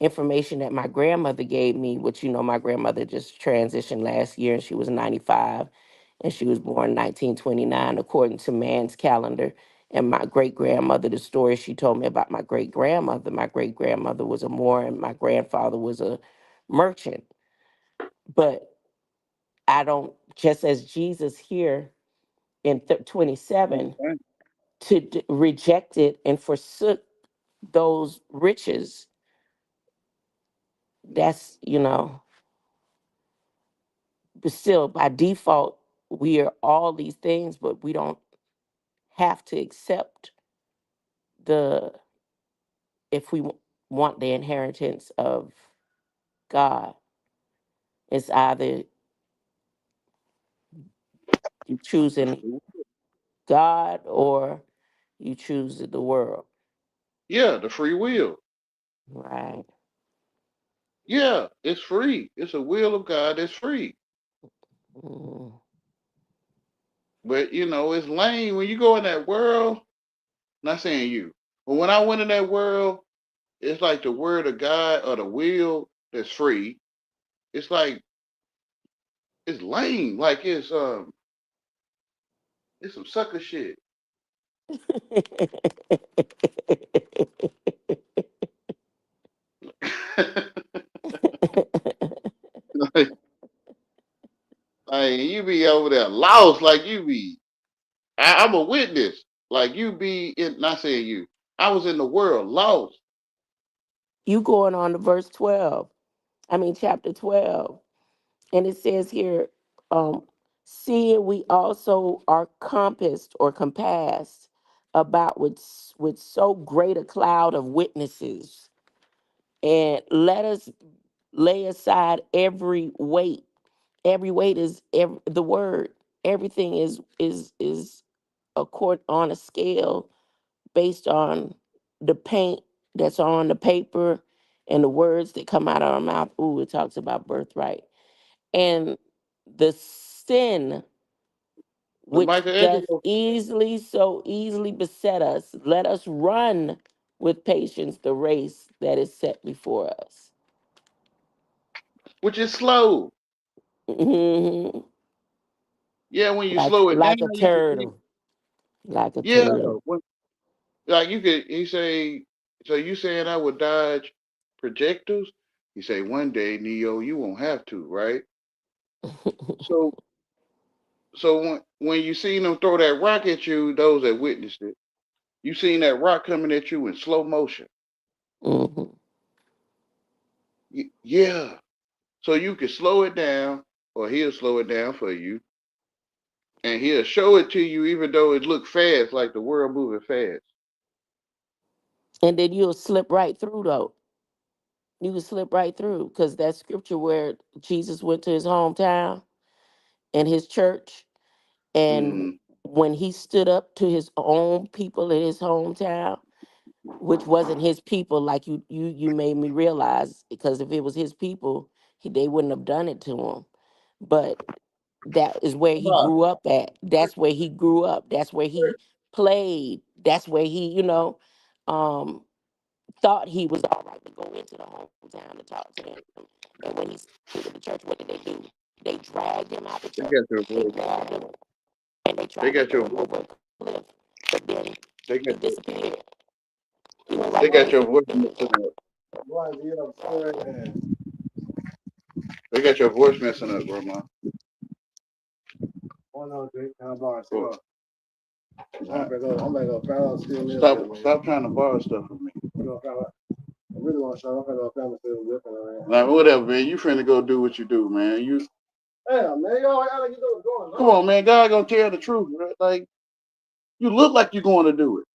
[SPEAKER 3] information that my grandmother gave me, which my grandmother just transitioned last year and she was 95, and she was born 1929 according to man's calendar, And my great grandmother, the story she told me about my great grandmother was a Moor and my grandfather was a merchant. But I don't, just as Jesus here in 27, to reject it and forsook those riches, that's, but still by default, we are all these things, but we don't have to accept the, if we want the inheritance of God. It's either you choosing God or you choose the world.
[SPEAKER 1] Yeah, the free will.
[SPEAKER 3] Right.
[SPEAKER 1] Yeah, it's free. It's a will of God that's free.
[SPEAKER 3] Mm.
[SPEAKER 1] But it's lame when you go in that world. Not saying you, but when I went in that world, it's like the word of God or the will that's free. It's like it's lame. Like it's some sucker shit. like, like you be over there lost. Like you be. I'm a witness. Like you be in. Not saying you. I was in the world lost.
[SPEAKER 3] You going on to verse 12. I mean, chapter 12. And it says here, seeing we also are compassed or compassed about with so great a cloud of witnesses, and let us lay aside every weight. Every weight is the word. Everything is on a scale based on the paint that's on the paper and the words that come out of our mouth. Ooh, it talks about birthright. And the sin
[SPEAKER 1] The
[SPEAKER 3] which doth
[SPEAKER 1] Michelangelo,
[SPEAKER 3] so easily beset us, let us run with patience the race that is set before us.
[SPEAKER 1] which is slow.
[SPEAKER 3] Mhm.
[SPEAKER 1] Yeah, when you
[SPEAKER 3] Like
[SPEAKER 1] slow it down,
[SPEAKER 3] like a
[SPEAKER 1] you can see.
[SPEAKER 3] turtle. Like a
[SPEAKER 1] Yeah,
[SPEAKER 3] turtle.
[SPEAKER 1] like you could. He say, so you saying I would dodge projectiles? He say one day, Neo, you won't have to, right? So, so when you seen them throw that rock at you, those that witnessed it, you seen that rock coming at you in slow motion.
[SPEAKER 3] Mhm.
[SPEAKER 1] Yeah, so you can slow it down, or he'll slow it down for you, and he'll show it to you, even though it look fast, like the world moving fast.
[SPEAKER 3] And then you'll slip right through though. You can slip right through because that scripture where Jesus went to his hometown and his church, and
[SPEAKER 1] Mm-hmm.
[SPEAKER 3] when he stood up to his own people in his hometown, which wasn't his people, like you made me realize, because if it was his people, they wouldn't have done it to him. But that is where he grew up at. That's where he grew up. That's where he played. That's where he, um, thought he was all right to go into the hometown to talk to them. And when he stood at the church, what did they do? They dragged him out the
[SPEAKER 1] They
[SPEAKER 3] church.
[SPEAKER 1] got your
[SPEAKER 3] They
[SPEAKER 1] voice.
[SPEAKER 3] grabbed him and they
[SPEAKER 1] They
[SPEAKER 3] tried to
[SPEAKER 1] got
[SPEAKER 3] throw
[SPEAKER 1] your
[SPEAKER 3] him
[SPEAKER 1] voice.
[SPEAKER 3] over a cliff. But then
[SPEAKER 1] They
[SPEAKER 3] he
[SPEAKER 1] got your.
[SPEAKER 3] disappeared. He went right
[SPEAKER 1] They got
[SPEAKER 3] back
[SPEAKER 1] your
[SPEAKER 3] to
[SPEAKER 1] voice
[SPEAKER 3] his
[SPEAKER 1] messing up. They got your voice messing up, Grandma. Cool. Stop trying to borrow stuff from me. Like whatever, man. You finna go do what you do, man. Come on, man. God gonna tell the truth, right? Like you look like you're going to do it.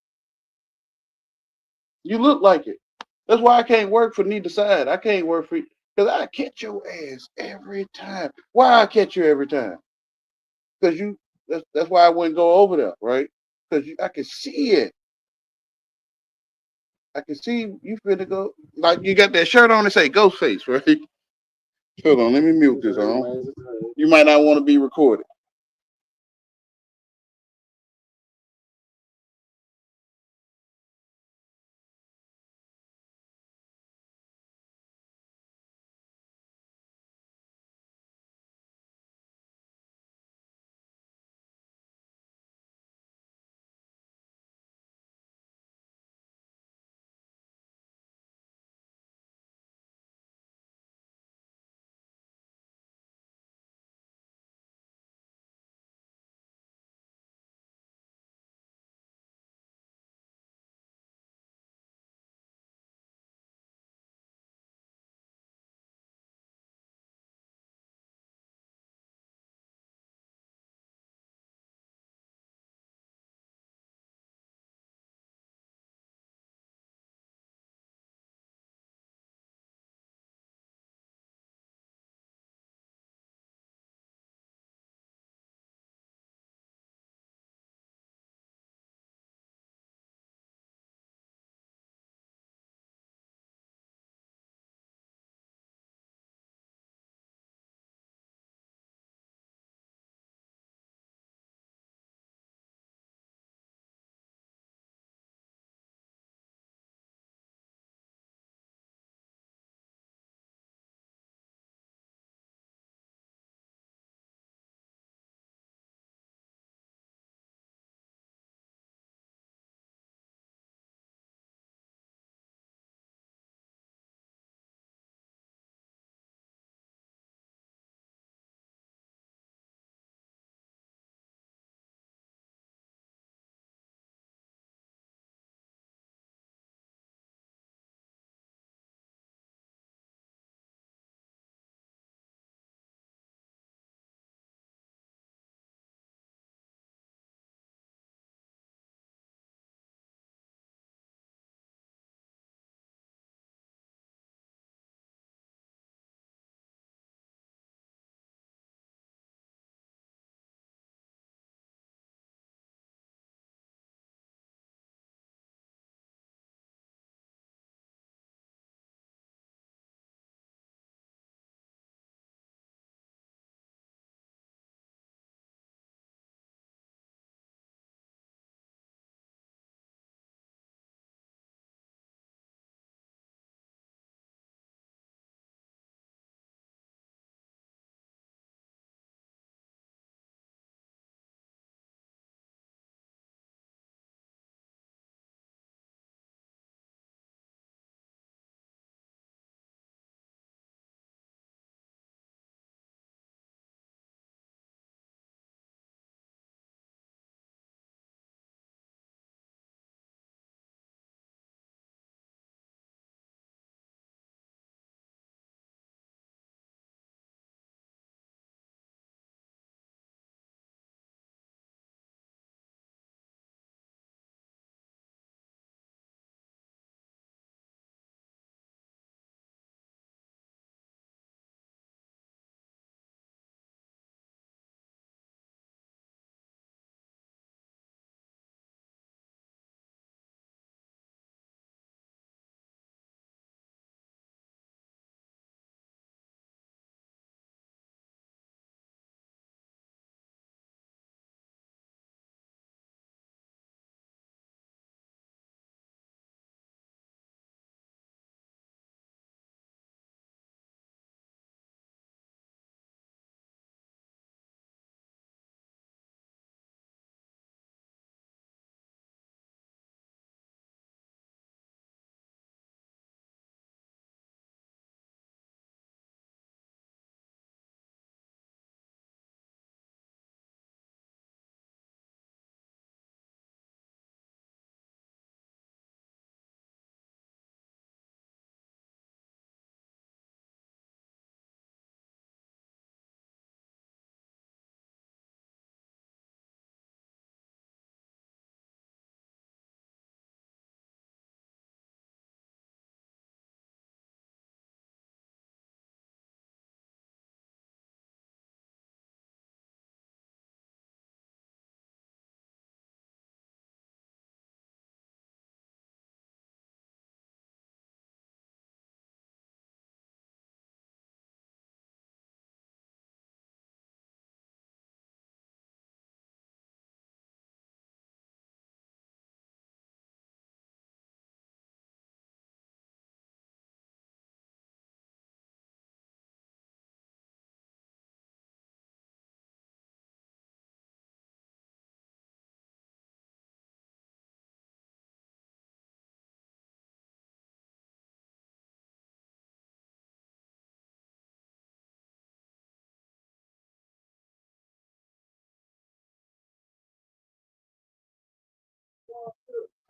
[SPEAKER 1] You look like it. That's why I can't work for neither side. I can't work for because I catch your ass every time. Why I catch you every time? Because you. That's why I wouldn't go over there, right? Because I can see it. I can see you finna go. Like you got that shirt on that say Ghostface, right? Hold on, let me mute this on. You might not want to be recorded.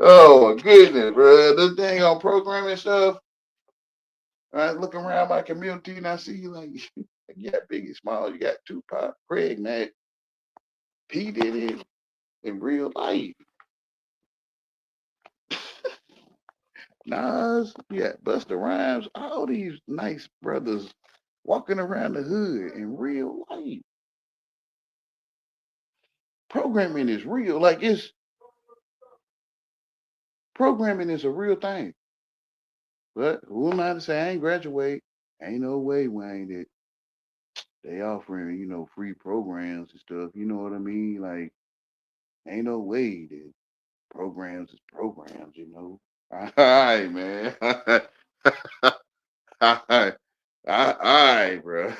[SPEAKER 1] Oh my goodness, bro. This thing on programming stuff. I look around my community and I see like you got Biggie Small, you got Tupac, Craig Mack, P Diddy in real life. Nas, you got Busta Rhymes, all these nice brothers walking around the hood in real life. Programming is real. Like it's programming is a real thing. But who am I to say I ain't graduate? Ain't no way, Wayne, that they offering, free programs and stuff. You know what I mean? Like, ain't no way that programs is programs. All right, man. All right. All right, bro.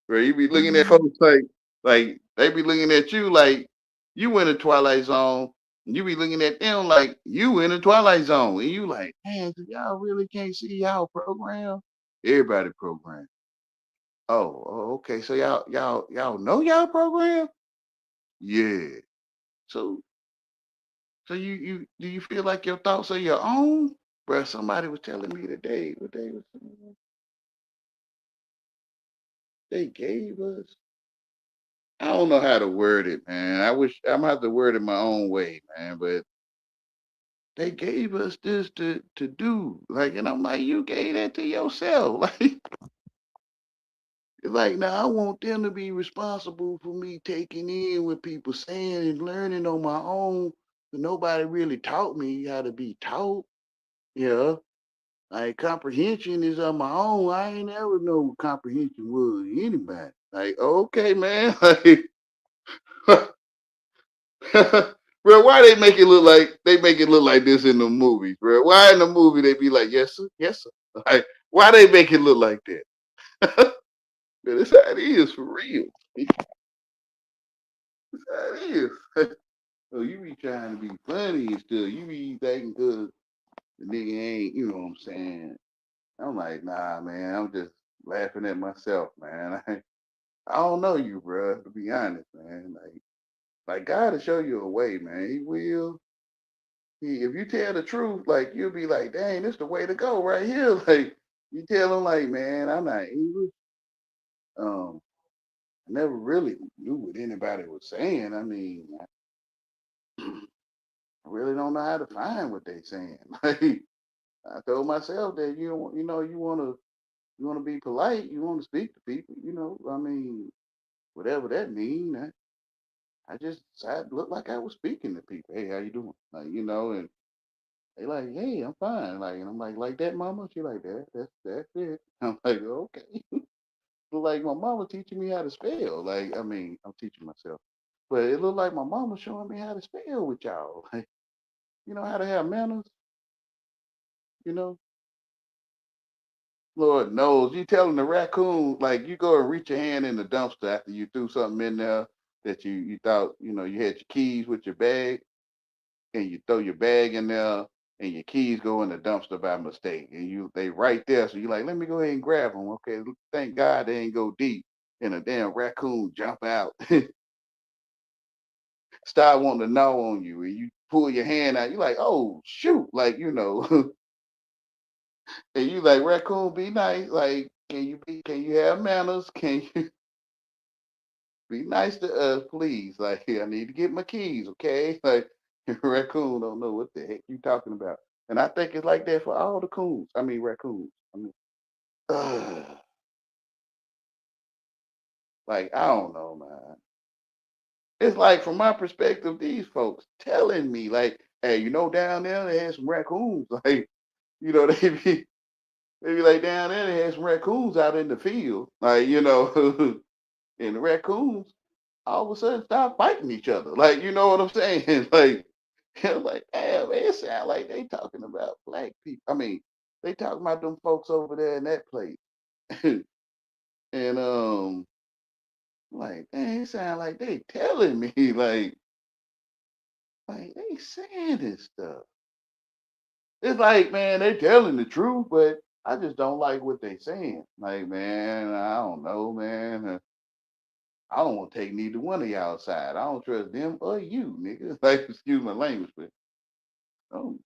[SPEAKER 1] Bro, you be looking at folks like they be looking at you like you in the Twilight Zone. You be looking at them like you in the Twilight Zone. And you like, man, so y'all really can't see y'all program? Everybody program. Okay. So y'all know y'all program? Yeah. So you do you feel like your thoughts are your own? Bro, somebody was telling me today what they gave us. I don't know how to word it, man. I wish I'm gonna have to word it my own way, man. But they gave us this to do, like, and I'm like, you gave that to yourself, like, like now I want them to be responsible for me taking in what people saying and learning on my own. But nobody really taught me how to be taught. Yeah, like comprehension is on my own. I ain't ever know what comprehension was. Anybody? Like, okay, man, like. Bro, why they make it look like this in the movies, bro? Why in the movie they be like, yes sir, yes sir? Like, why they make it look like that? Man, that's how it is for real. That's how it is. So you be trying to be funny and stuff. You be thinking because the nigga ain't, you know what I'm saying? I'm like, nah, man. I'm just laughing at myself, man. I don't know you, bro. To be honest, man. Like God will show you a way, man. He will. If you tell the truth, like you'll be like, dang, this the way to go right here. Like you tell them, like, man, I'm not English. Um, I never really knew what anybody was saying. I mean, I really don't know how to find what they saying. Like I told myself that you want to be polite, you want to speak to people. I mean, whatever that mean. I just decided to look like I was speaking to people. Hey, how you doing? Like and they like, hey, I'm fine. Like, and I'm like that, mama? She like that. That's it. I'm like, okay. Look like my mama teaching me how to spell. Like, I mean, I'm teaching myself, but it looked like my mama showing me how to spell with y'all. Like, how to have manners. You know, Lord knows. You telling the raccoon like you go and reach your hand in the dumpster after you threw something in there that you thought you had your keys with your bag and you throw your bag in there and your keys go in the dumpster by mistake and they right there, so you like, let me go ahead and grab them. Okay, thank God they ain't go deep and a damn raccoon jump out. Start wanting to gnaw on you and you pull your hand out, you like, oh shoot, like and you like, raccoon, be nice, like, can you have manners, can you be nice to us, please? Like, I need to get my keys, okay? Like, raccoon don't know what the heck you talking about. And I think it's like that for all the coons. I mean, raccoons. I mean, like, I don't know, man. It's like, from my perspective, these folks telling me, like, hey, down there they had some raccoons. Like, they be like, down there they had some raccoons out in the field. Like, and the raccoons all of a sudden start fighting each other. Like, you know what I'm saying? Like, like, damn, man, it sound like they talking about black people. I mean, they talking about them folks over there in that place. And like, dang, it sound like they telling me, like they saying this stuff. It's like, man, they telling the truth, but I just don't like what they saying. Like, man, I don't know, man. I don't want to take neither one of y'all outside. I don't trust them or you, nigga. Like, excuse my language, but Oh,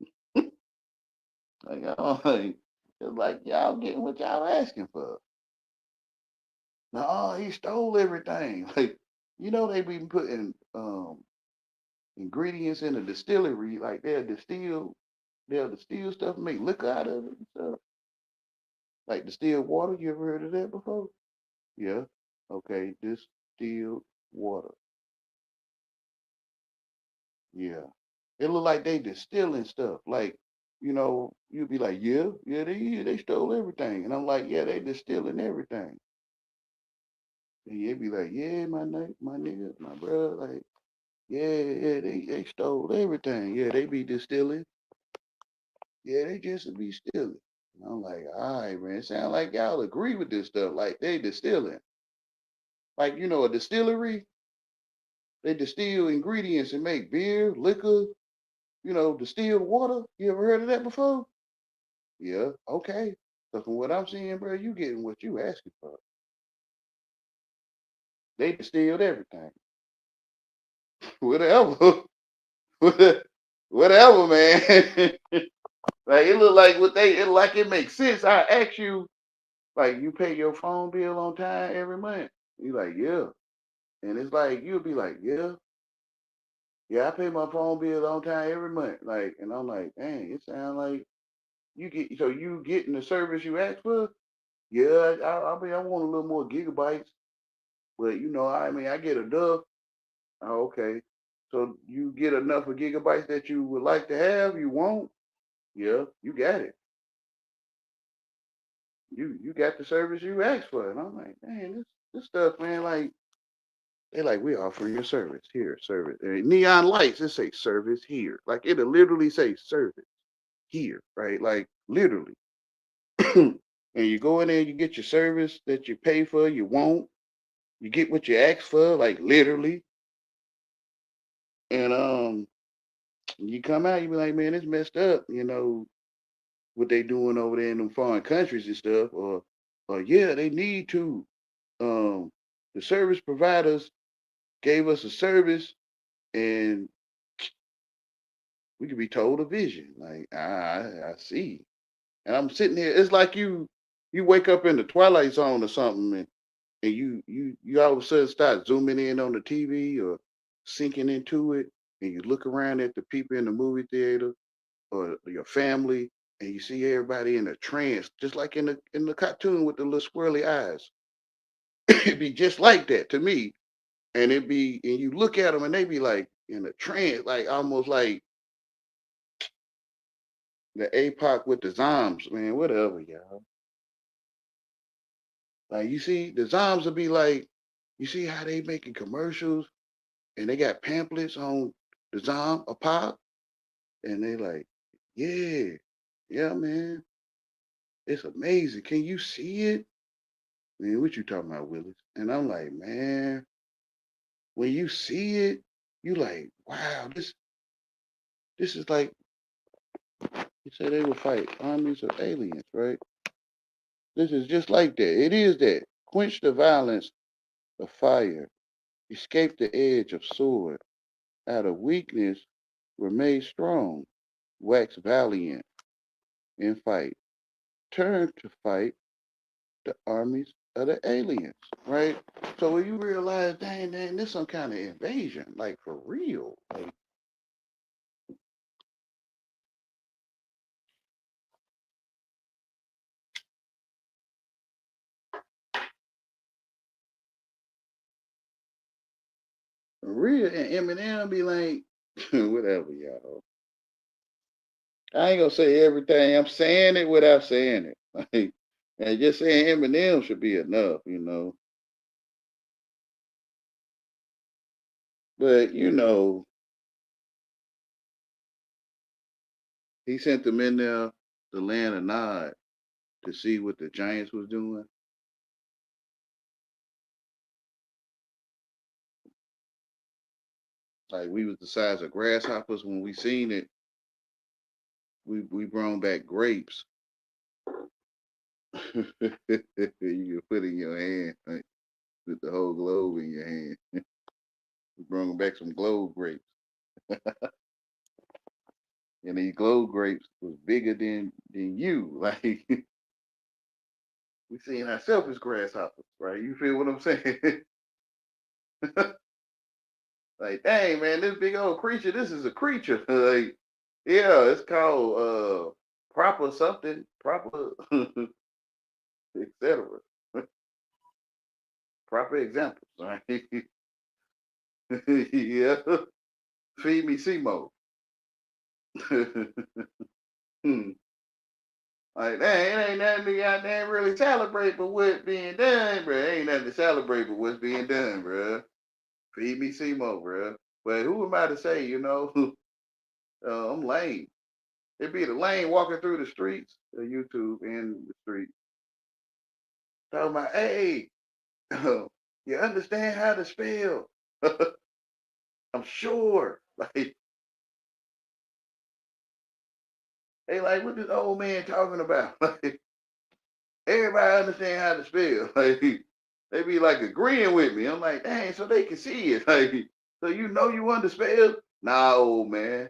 [SPEAKER 1] like, it's like y'all getting what y'all asking for. No, he stole everything. Like, they be putting ingredients in the distillery, like they'll distill stuff, and make liquor out of it and stuff. Like distilled water. You ever heard of that before? Yeah. Okay, distilled water. Yeah. It look like they distilling stuff. Like, you'd be like, yeah, they stole everything. And I'm like, yeah, they distilling everything. And you'd be like, yeah, my nigga, my brother, like, yeah, they stole everything. Yeah, they be distilling. Yeah, they just be stealing. And I'm like, all right, man. Sound like y'all agree with this stuff. Like they distilling. Like, a distillery, they distill ingredients and make beer, liquor, distilled water. You ever heard of that before? Yeah, okay. So from what I'm seeing, bro, you getting what you asking for. They distilled everything. Whatever. Whatever, man. Like it look like it makes sense. I ask you, like, you pay your phone bill on time every month. You like, yeah. And it's like you'll be like, yeah, I pay my phone bill on time every month. Like, and I'm like, dang, it sounds like you getting the service you asked for. Yeah, I mean, I want a little more gigabytes, but I get enough. Oh, okay. So you get enough of gigabytes that you would like to have, you won't? Yeah, you got it. You got the service you asked for. And I'm like, man, this stuff, man, like they like, we offering your service here, service. And neon lights, it say service here. Like it'll literally say service here, right? Like literally. And you go in there, you get your service that you pay for, you won't. You get what you ask for, like literally. And you come out, you be like, man, it's messed up, what they doing over there in them foreign countries and stuff, or yeah, they need to. The service providers gave us a service, and we could be told a vision. Like I see, and I'm sitting here. It's like you wake up in the Twilight Zone or something, and you all of a sudden start zooming in on the TV or sinking into it, and you look around at the people in the movie theater or your family, and you see everybody in a trance, just like in the cartoon with the little swirly eyes. It'd be just like that to me, and you look at them, and they be like in a trance, like almost like the APOC with the Zoms, man, whatever, y'all. Like you see, the Zoms will be like, you see how they making commercials, and they got pamphlets on the Zom APOC, and they like, yeah, yeah, man, it's amazing. Can you see it? Man, what you talking about, Willis? And I'm like, man, when you see it, you like, wow, this is like, you say they would fight armies of aliens, right? This is just like that. It is that. Quench the violence of fire. Escape the edge of sword. Out of weakness, were made strong. Wax valiant in fight. Turn to fight the armies of the aliens, right? So when you realize, dang, this some kind of invasion, like for real. Like, for real. And Eminem be like, whatever, y'all. I ain't gonna say everything. I'm saying it without saying it. Like, and just saying Eminem should be enough. But he sent them in there to land a nod to see what the Giants was doing. Like we was the size of grasshoppers when we seen it. We brought back grapes. You can put in your hand, like, with the whole globe in your hand. We brought back some globe grapes. and these globe grapes was bigger than you. Like we seeing ourselves as grasshoppers, right? You feel what I'm saying? Like, dang man, this big old creature, this is a creature. Like, yeah, it's called proper something, proper etc. Proper examples, right? Yeah. Feed me Simo. Hmm. Like, dang, it ain't nothing to goddamn really celebrate but what's being done, bro. Ain't nothing to celebrate but what's being done, bro. Feed me Simo, bro. But who am I to say, I'm lame. It be the lame walking through the streets of YouTube and the street. Talking about, hey, you understand how to spell. I'm sure. Like, they like, what this old man talking about? Like, everybody understand how to spell. Like, they be like agreeing with me. I'm like, dang, so they can see it. Like, so you underspell? Nah, old man.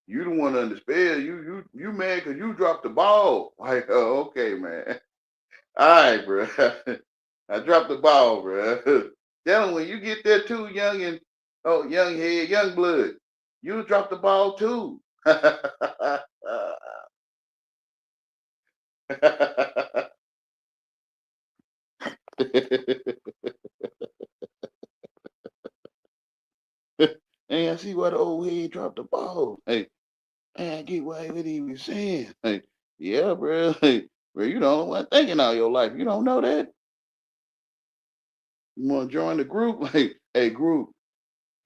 [SPEAKER 1] You the one underspell. You mad because you dropped the ball. Like, oh, okay, man. All right, bro. I dropped the ball, bro. Tell him when you get there too, young head, young blood, you drop the ball too. Hey, I see why the old head dropped the ball. Hey, I get what he was saying. Hey, yeah, bro. Hey, bro, you the only one thinking all your life. You don't know that? You want to join the group? Hey, group.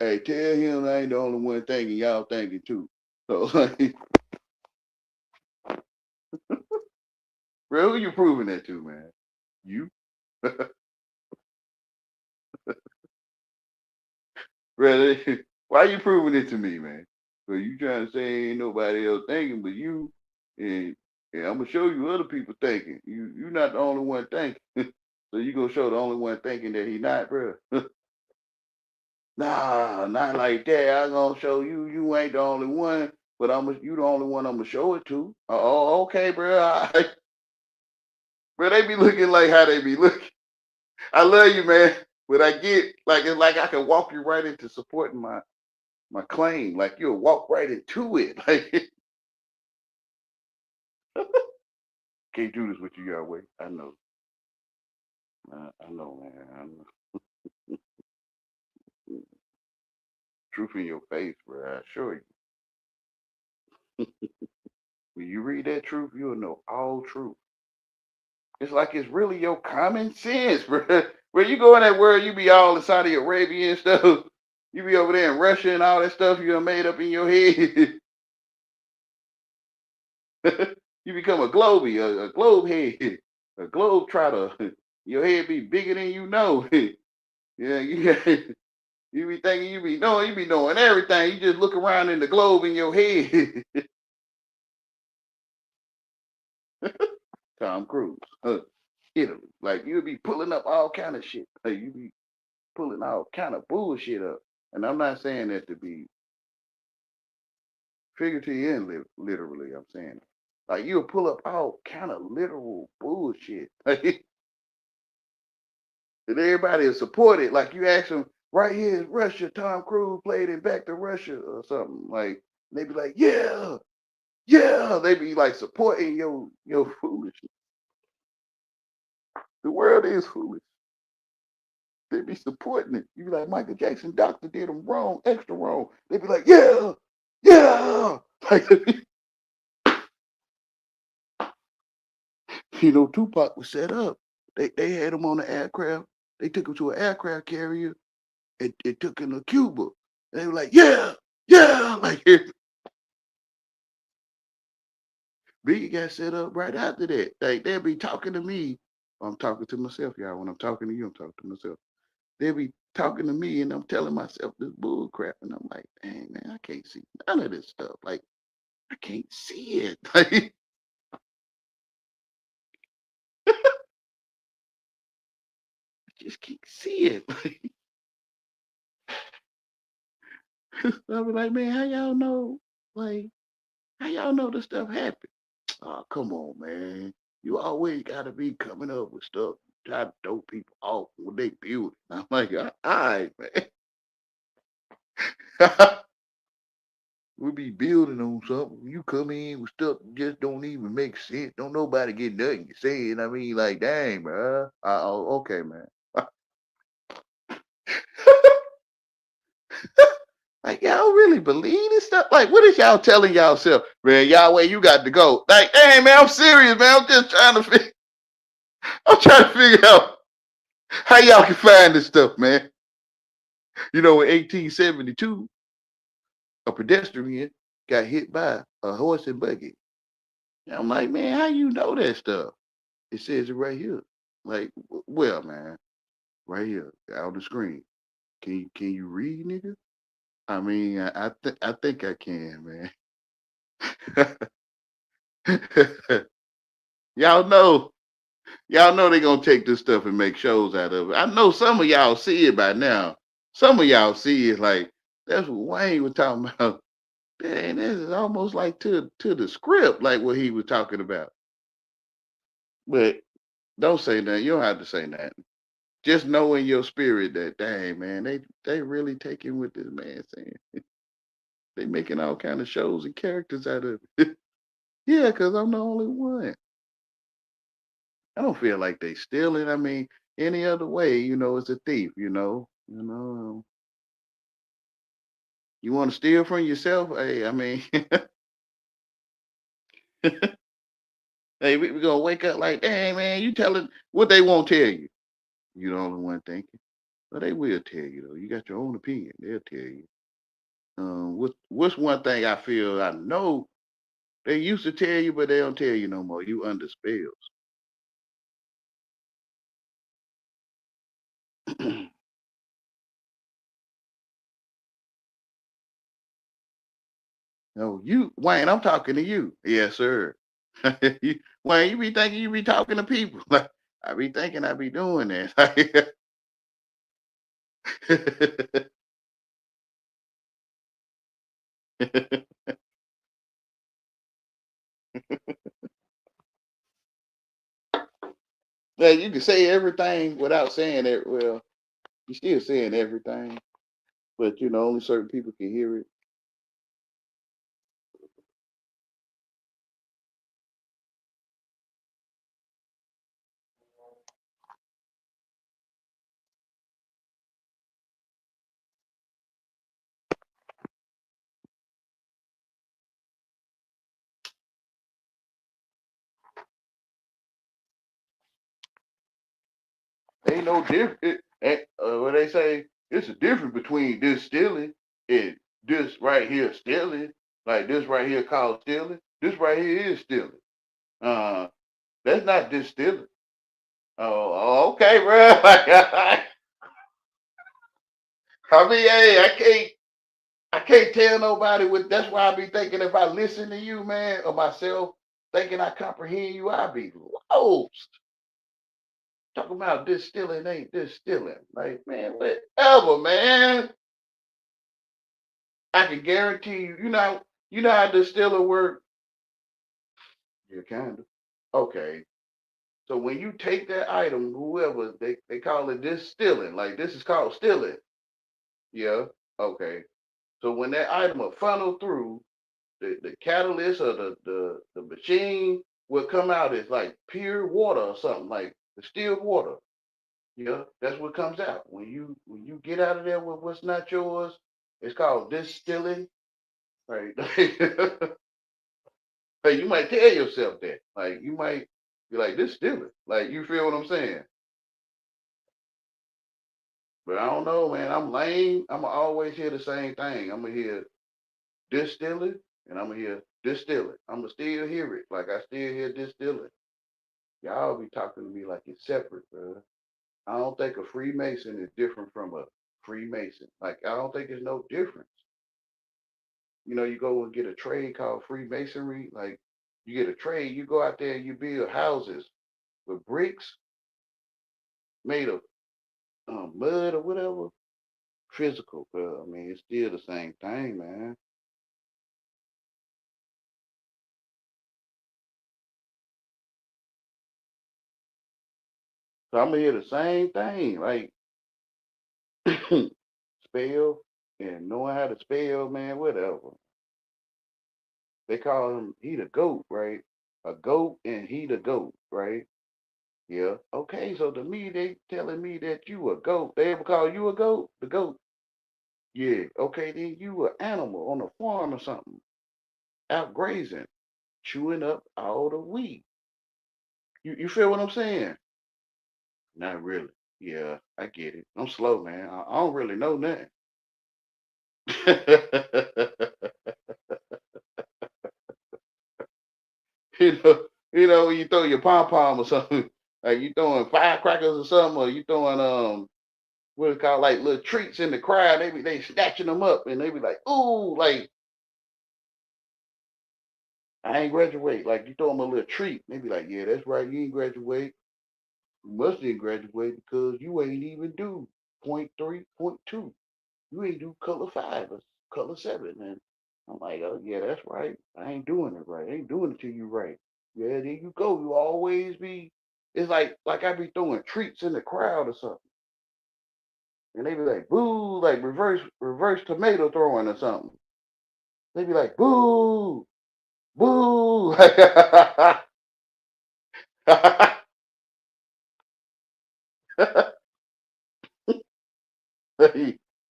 [SPEAKER 1] Hey, tell him I ain't the only one thinking. Y'all thinking too. So, like, bro, who you proving that to, man? You? Brother, why you proving it to me, man? So you trying to say ain't nobody else thinking but you, and I'm gonna show you other people thinking. You not the only one thinking. So you gonna show the only one thinking that he not, bro? Nah, not like that. I gonna show you. You ain't the only one, but you the only one I'm gonna show it to. Oh, okay, bro. Bro, they be looking like how they be looking. I love you, man, but I get like it's like I can walk you right into supporting my claim. Like you'll walk right into it. Like can't do this with you your way. I know. I know, man. I know. Truth in your face, bro. I assure you. When you read that truth, you'll know all truth. It's like it's really your common sense, bro. Where you go in that world, you be all in Saudi Arabia and stuff. You be over there in Russia and all that stuff you done made up in your head. You become a globie, a globe head, a globe trotter. Your head be bigger than you know. Yeah, you be thinking you be knowing everything. You just look around in the globe in your head. Tom Cruise, Italy, like you be pulling up all kind of shit. Like you be pulling all kind of bullshit up. And I'm not saying that to be figuratively and literally. I'm saying like you'll pull up all kind of literal bullshit. And everybody will support it. Like you ask them, right here is Russia. Tom Cruise played in Back to Russia or something. Like they be like, yeah, yeah. They be like supporting your foolishness. The world is foolish. They be supporting it. You be like Michael Jackson, doctor did them wrong, extra wrong. They be like, yeah, yeah. Like Tupac was set up. They had him on the aircraft. They took him to an aircraft carrier and took him to Cuba. And they were like, yeah, yeah. Like Biggie got set up right after that. Like they'll be talking to me. I'm talking to myself, y'all. When I'm talking to you, I'm talking to myself. They'll be talking to me and I'm telling myself this bull crap. And I'm like, dang man, I can't see none of this stuff. Like, I can't see it. Like, I just can't see it. I'll be like, man, how y'all know? Like, how y'all know this stuff happened? Oh, come on, man. You always gotta be coming up with stuff, try to throw people off when they build it. I'm like, all right, man. We be building on something. You come in with stuff that just don't even make sense. Don't nobody get nothing you saying. I mean, like, dang, bro. Oh, okay, man. Like, y'all really believe this stuff? Like, what is y'all telling y'all self? Man, Yahweh, you got to go. Like, hey, man, I'm serious, man. I'm just trying to I'm trying to figure out how y'all can find this stuff, man. You know, in 1872, a pedestrian got hit by a horse and buggy. And I'm like, man, how you know that stuff? It says it right here. Like, well, man, right here on the screen. Can you read, nigga? I mean, I think I can, man. y'all know, y'all know they gonna take this stuff and make shows out of it. I know some of y'all see it by now. Some of y'all see it like that's what Wayne was talking about. Dang, this is almost like to the script, like what he was talking about. But don't say nothing. You don't have to say nothing. Just know in your spirit that, dang, man, they really taking what this man saying. They making all kind of shows and characters out of it. Yeah, because I'm the only one. I don't feel like they stealing. I mean, any other way, it's a thief. You want to steal from yourself? Hey, I mean, hey, we gonna wake up like, dang, man, you telling what they won't tell you. You the only one thinking, but they will tell you though. You got your own opinion. They'll tell you. What's one thing I feel I know they used to tell you, but they don't tell you no more. You under spells. No, you, Wayne, I'm talking to you. Yes, sir. Wayne, you be thinking you be talking to people. Like, I be thinking I be doing that. Well, you can say everything without saying it. Well, you're still saying everything, but only certain people can hear it. Ain't no different. What they say, it's a difference between this stealing and this right here stealing. Like this right here called stealing. This right here is stealing. Uh, that's not this stealing. Oh, okay, bro. I mean, hey, I can't tell nobody what. That's why I be thinking if I listen to you, man, or myself, thinking I comprehend you, I be lost. Talking about this stealing ain't this stealing. Like, man, whatever, man. I can guarantee you, you know how this stealing work? Yeah, kind of. Okay. So when you take that item, whoever they call it this stealing, like this is called stealing. Yeah. Okay. So when that item will funnel through, the catalyst or the machine will come out as like pure water or something, like distilled water. Yeah, that's what comes out. When you get out of there with what's not yours, it's called distilling. Right. Hey, you might tell yourself that. Like you might be like, this stealing. Like you feel what I'm saying? But I don't know, man. I'm lame. I'ma always hear the same thing. I'ma hear distilling and I'ma hear distilling. I'ma still hear it. Like I still hear distilling. Y'all be talking to me like it's separate, bro. I don't think a Freemason is different from a Freemason. Like I don't think there's no difference. You go and get a trade called Freemasonry. Like you get a trade, you go out there and you build houses with bricks made of mud or whatever. Physical, but I mean it's still the same thing, man. So I'm gonna hear the same thing, like spell and knowing how to spell, man, whatever. They call him he the goat, right? A goat and he the goat, right? Yeah. Okay, so to me they telling me that you a goat. They ever call you a goat? The goat. Yeah. Okay, then you an animal on a farm or something, out grazing, chewing up all the wheat. You feel what I'm saying? Not really. Yeah, I get it. I'm slow, man. I don't really know nothing. When you throw your pom pom or something, like you throwing firecrackers or something, or you throwing what it called like little treats in the crowd. They snatching them up and they be like, ooh, like I ain't graduate. Like you throw them a little treat, they be like, yeah, that's right, you ain't graduate. You must didn't graduate because you ain't even do point three, point two. You ain't do color five or color seven. And I'm like, oh yeah, that's right. I ain't doing it right. I ain't doing it till you right. Yeah, there you go. You always be. It's like I be throwing treats in the crowd or something, and they be like, boo, like reverse tomato throwing or something. They be like, boo, boo.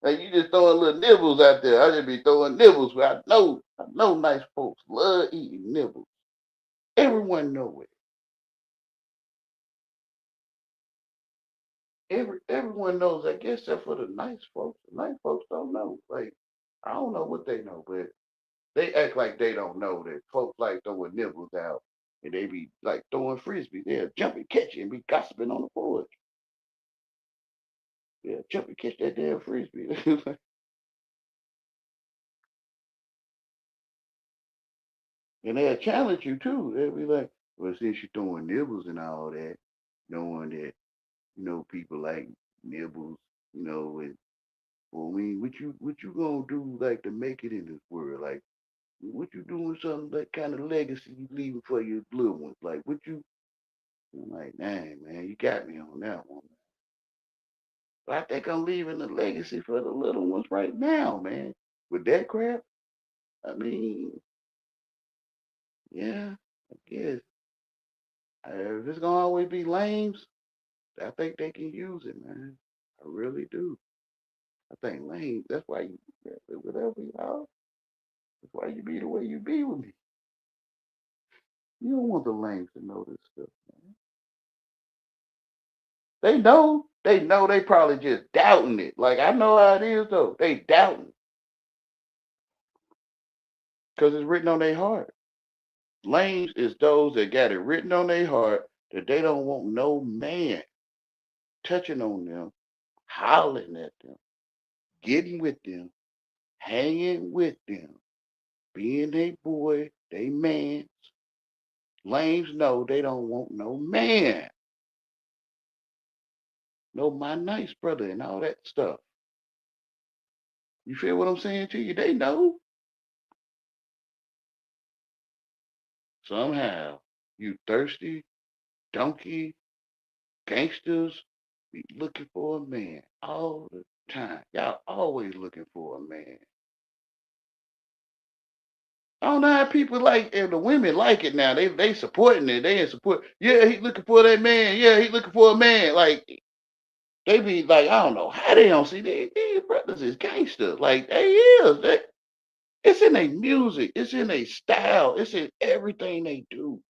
[SPEAKER 1] Like you just throwing little nibbles out there. I just be throwing nibbles. But I know nice folks love eating nibbles. Everyone know it. Everyone knows that, except for the nice folks. The nice folks don't know. Like I don't know what they know, but they act like they don't know that folks like throwing nibbles out, and they be like throwing frisbee. They'll jump and catch it and be gossiping on the porch. Yeah, jump and catch that damn frisbee. And they'll challenge you too. They'll be like, well, since you're throwing nibbles and all that, knowing that, people like nibbles, and well, I mean, what you gonna do like to make it in this world? Like what you doing something that kind of legacy you leaving for your little ones? Like what you I'm like, dang man, you got me on that one. But I think I'm leaving a legacy for the little ones right now, man. With that crap, I mean, yeah, I guess. If it's gonna always be lames, I think they can use it, man. I really do. I think lame. That's why you whatever y'all. That's why you be the way you be with me. You don't want the lames to know this stuff, man. They know. They know. They probably just doubting it. Like I know how it is though. They doubting because it's written on their heart. Lames is those that got it written on their heart that they don't want no man touching on them, hollering at them, getting with them, hanging with them, being their boy, they man. Lames know they don't want no man, no my nice brother and all that stuff. You feel what I'm saying to you? They know somehow. You thirsty, donkey, gangsters be looking for a man all the time. Y'all always looking for a man. I don't know how people like and the women like it now. They supporting it. They in support. Yeah, he looking for that man. Yeah, he looking for a man. Like they be like, I don't know how they don't see these brothers is gangsters. Like they is. It's in their music. It's in their style. It's in everything they do.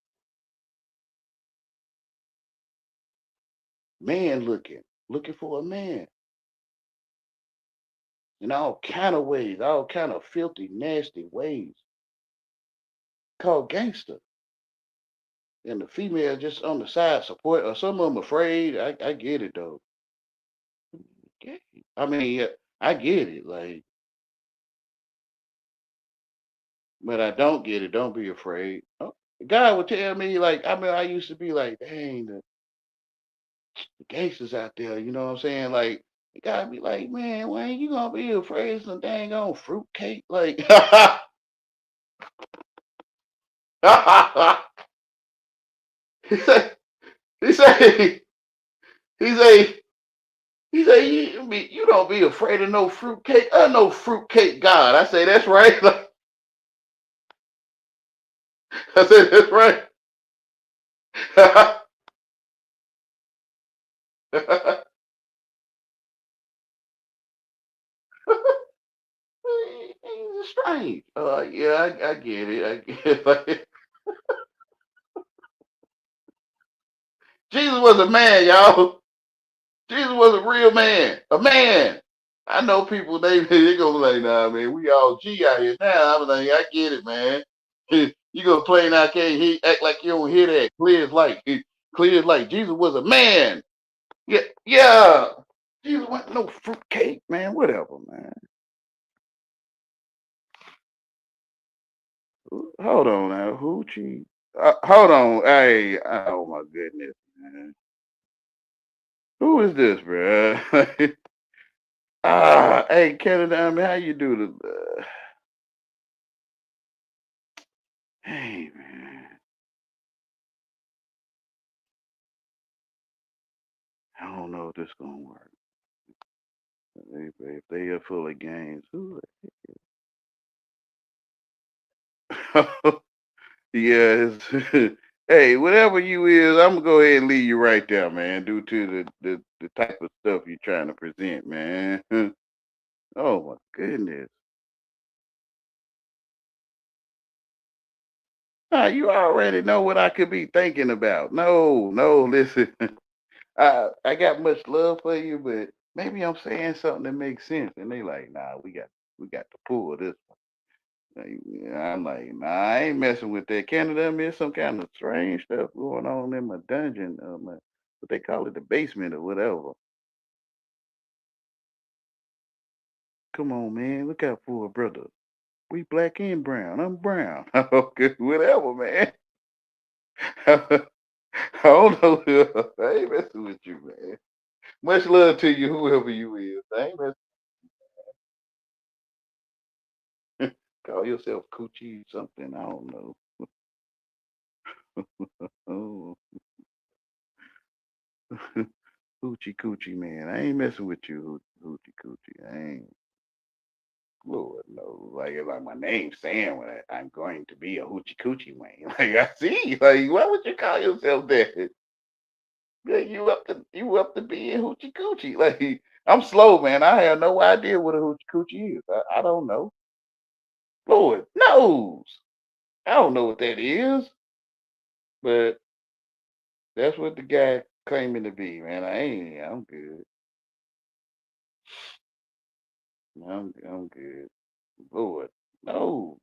[SPEAKER 1] Man looking for a man in all kind of ways, all kind of filthy, nasty ways. Called gangster. And the female just on the side support, or some of them afraid. I get it though. Yeah. I mean, yeah, I get it. Like, but I don't get it. Don't be afraid. Oh, God would tell me, like, I mean, I used to be like, dang, the gangsters out there, you know what I'm saying? Like, God be like, man, why ain't you gonna be afraid of some dang on fruitcake? Like, he said, he said, He say, you don't be afraid of no fruitcake. No fruitcake God. I say, that's right. I said, that's right. It's strange. Yeah, I get it. I get it. Jesus was a man, y'all. Jesus was a real man. A man. I know people, they gonna be like, nah, man, we all G out here now. I'm like, I get it, man. You gonna play now, can't act like you don't hear that. Clear as light. Clear as light. Jesus was a man. Yeah, yeah. Jesus wasn't no fruitcake, man. Whatever, man. Hold on now. Hoochie. Hold on. Hey, oh my goodness, man. Who is this, bro? Hey, Canada, I mean, how you do the? Hey, man. I don't know if this gonna work. If they are full of games, who? Yeah. Hey, whatever you is, I'm gonna go ahead and leave you right there, man. Due to the type of stuff you're trying to present, man. Oh my goodness. You already know what I could be thinking about. No, no, listen. I got much love for you, but maybe I'm saying something that makes sense. And they like, nah, we got to pull this. I'm like, nah, I ain't messing with that. Canada, I mean, some kind of strange stuff going on in my dungeon. What they call it, the basement or whatever. Come on, man, look out for a brother. We black and brown. I'm brown. Okay, whatever, man. I don't know. I ain't messing with you, man. Much love to you, whoever you is. I ain't messing. Call yourself Coochie something. I don't know. Oh, hoochie coochie man. I ain't messing with you, hoochie coochie. I ain't. Lord no. Like my name saying when I'm going to be a hoochie coochie man. Like I see. Like why would you call yourself that? Yeah, you up to being hoochie coochie. Like I'm slow, man. I have no idea what a hoochie coochie is. I don't know. Lord knows. I don't know what that is, but that's what the guy claiming to be, man. I ain't. I'm good. I'm good. Lord knows.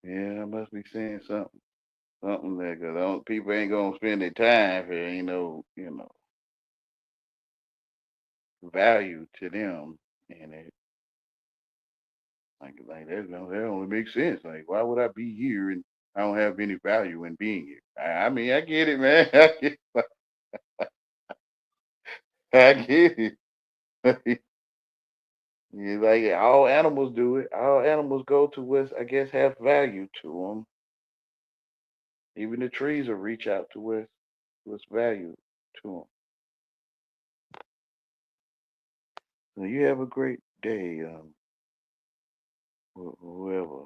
[SPEAKER 1] Yeah, I must be saying something there, because people ain't gonna spend their time if there ain't no, value to them, and it like that only makes sense. Like, why would I be here and I don't have any value in being here? I mean, I get it, man. I get it. Yeah, like all animals do it. All animals go to what I guess have value to them. Even the trees will reach out to what's value to them. So you have a great day, whoever.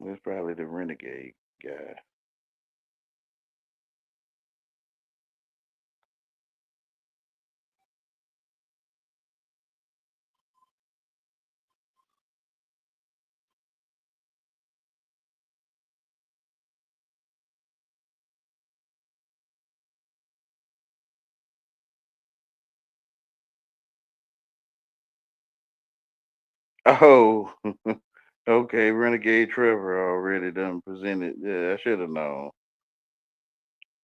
[SPEAKER 1] That's probably the renegade guy. Oh, okay. Renegade Trevor already done presented. Yeah, I should have known.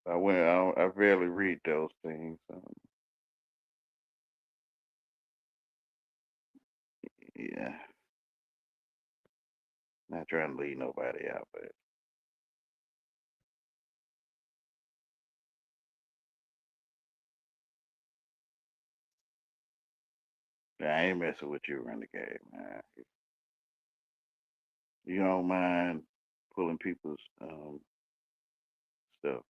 [SPEAKER 1] I rarely read those things. Yeah, not trying to leave nobody out, but I ain't messing with you, Renegade, man. You don't mind pulling people's stuff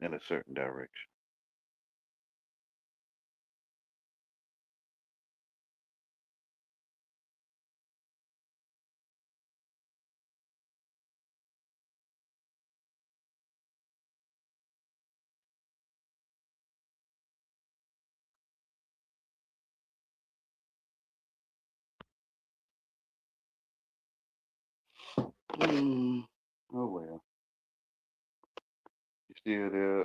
[SPEAKER 1] in a certain direction. Mm, oh well. You still there?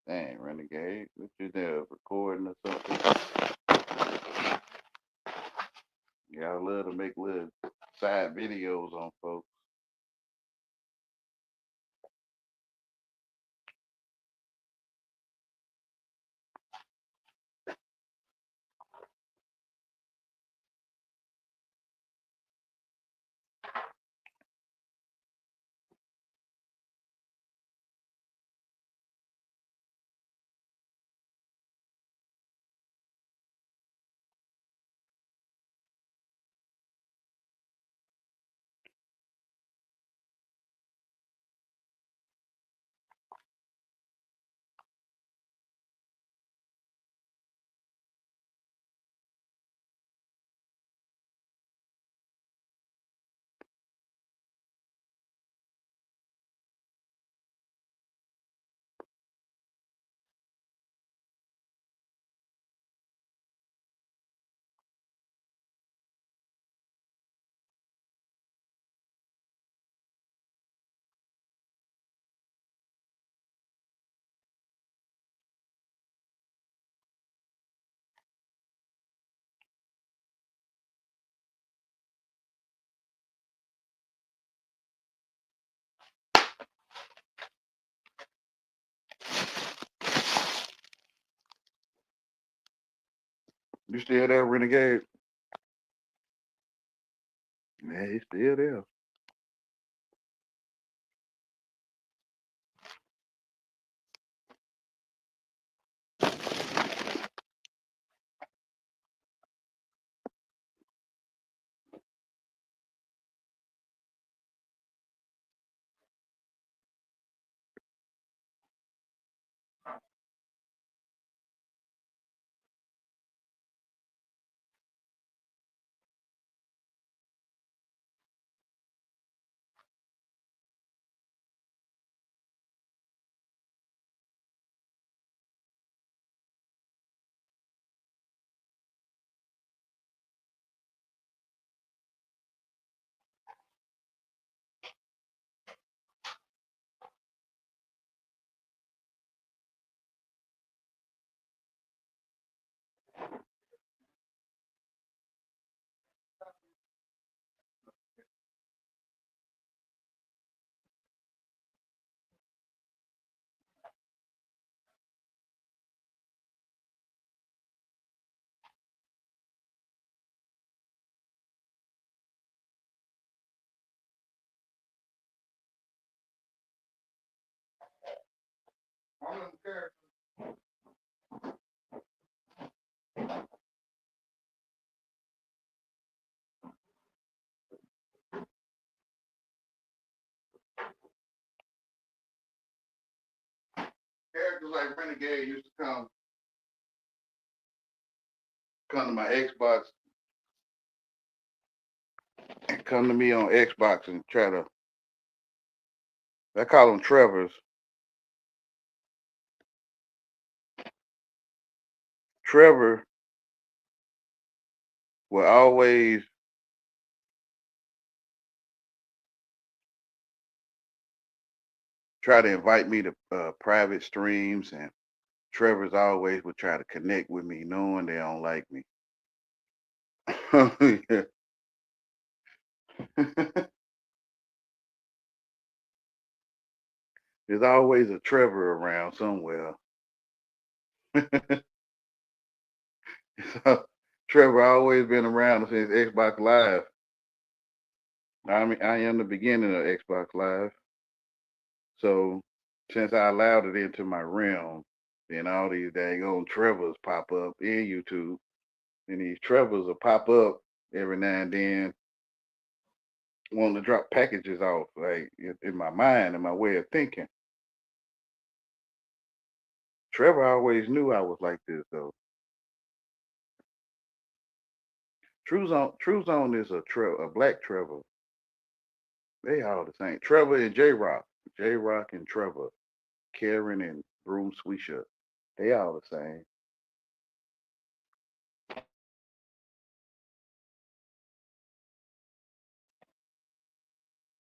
[SPEAKER 1] Dang, Renegade. What you there recording or something? Y'all love to make little side videos on folks. You still there, Renegade? Yeah, he's still there. Characters like Renegade used to come to my Xbox and come to me on Xbox and try to. I call them Trevors. Trevor will always try to invite me to private streams, and Trevor's always would try to connect with me, knowing they don't like me. There's always a Trevor around somewhere. So, Trevor always been around since Xbox Live. I mean, I am the beginning of Xbox Live. So since I allowed it into my realm, then all these daggone Trevors pop up in YouTube. and these Trevors will pop up every now and then, wanting to drop packages off, like in my mind, in my way of thinking. Trevor always knew I was like this, though. True Zone is a black Trevor. They all the same. Trevor and J Rock and Trevor, Karen and Broom Swisher. They all the same.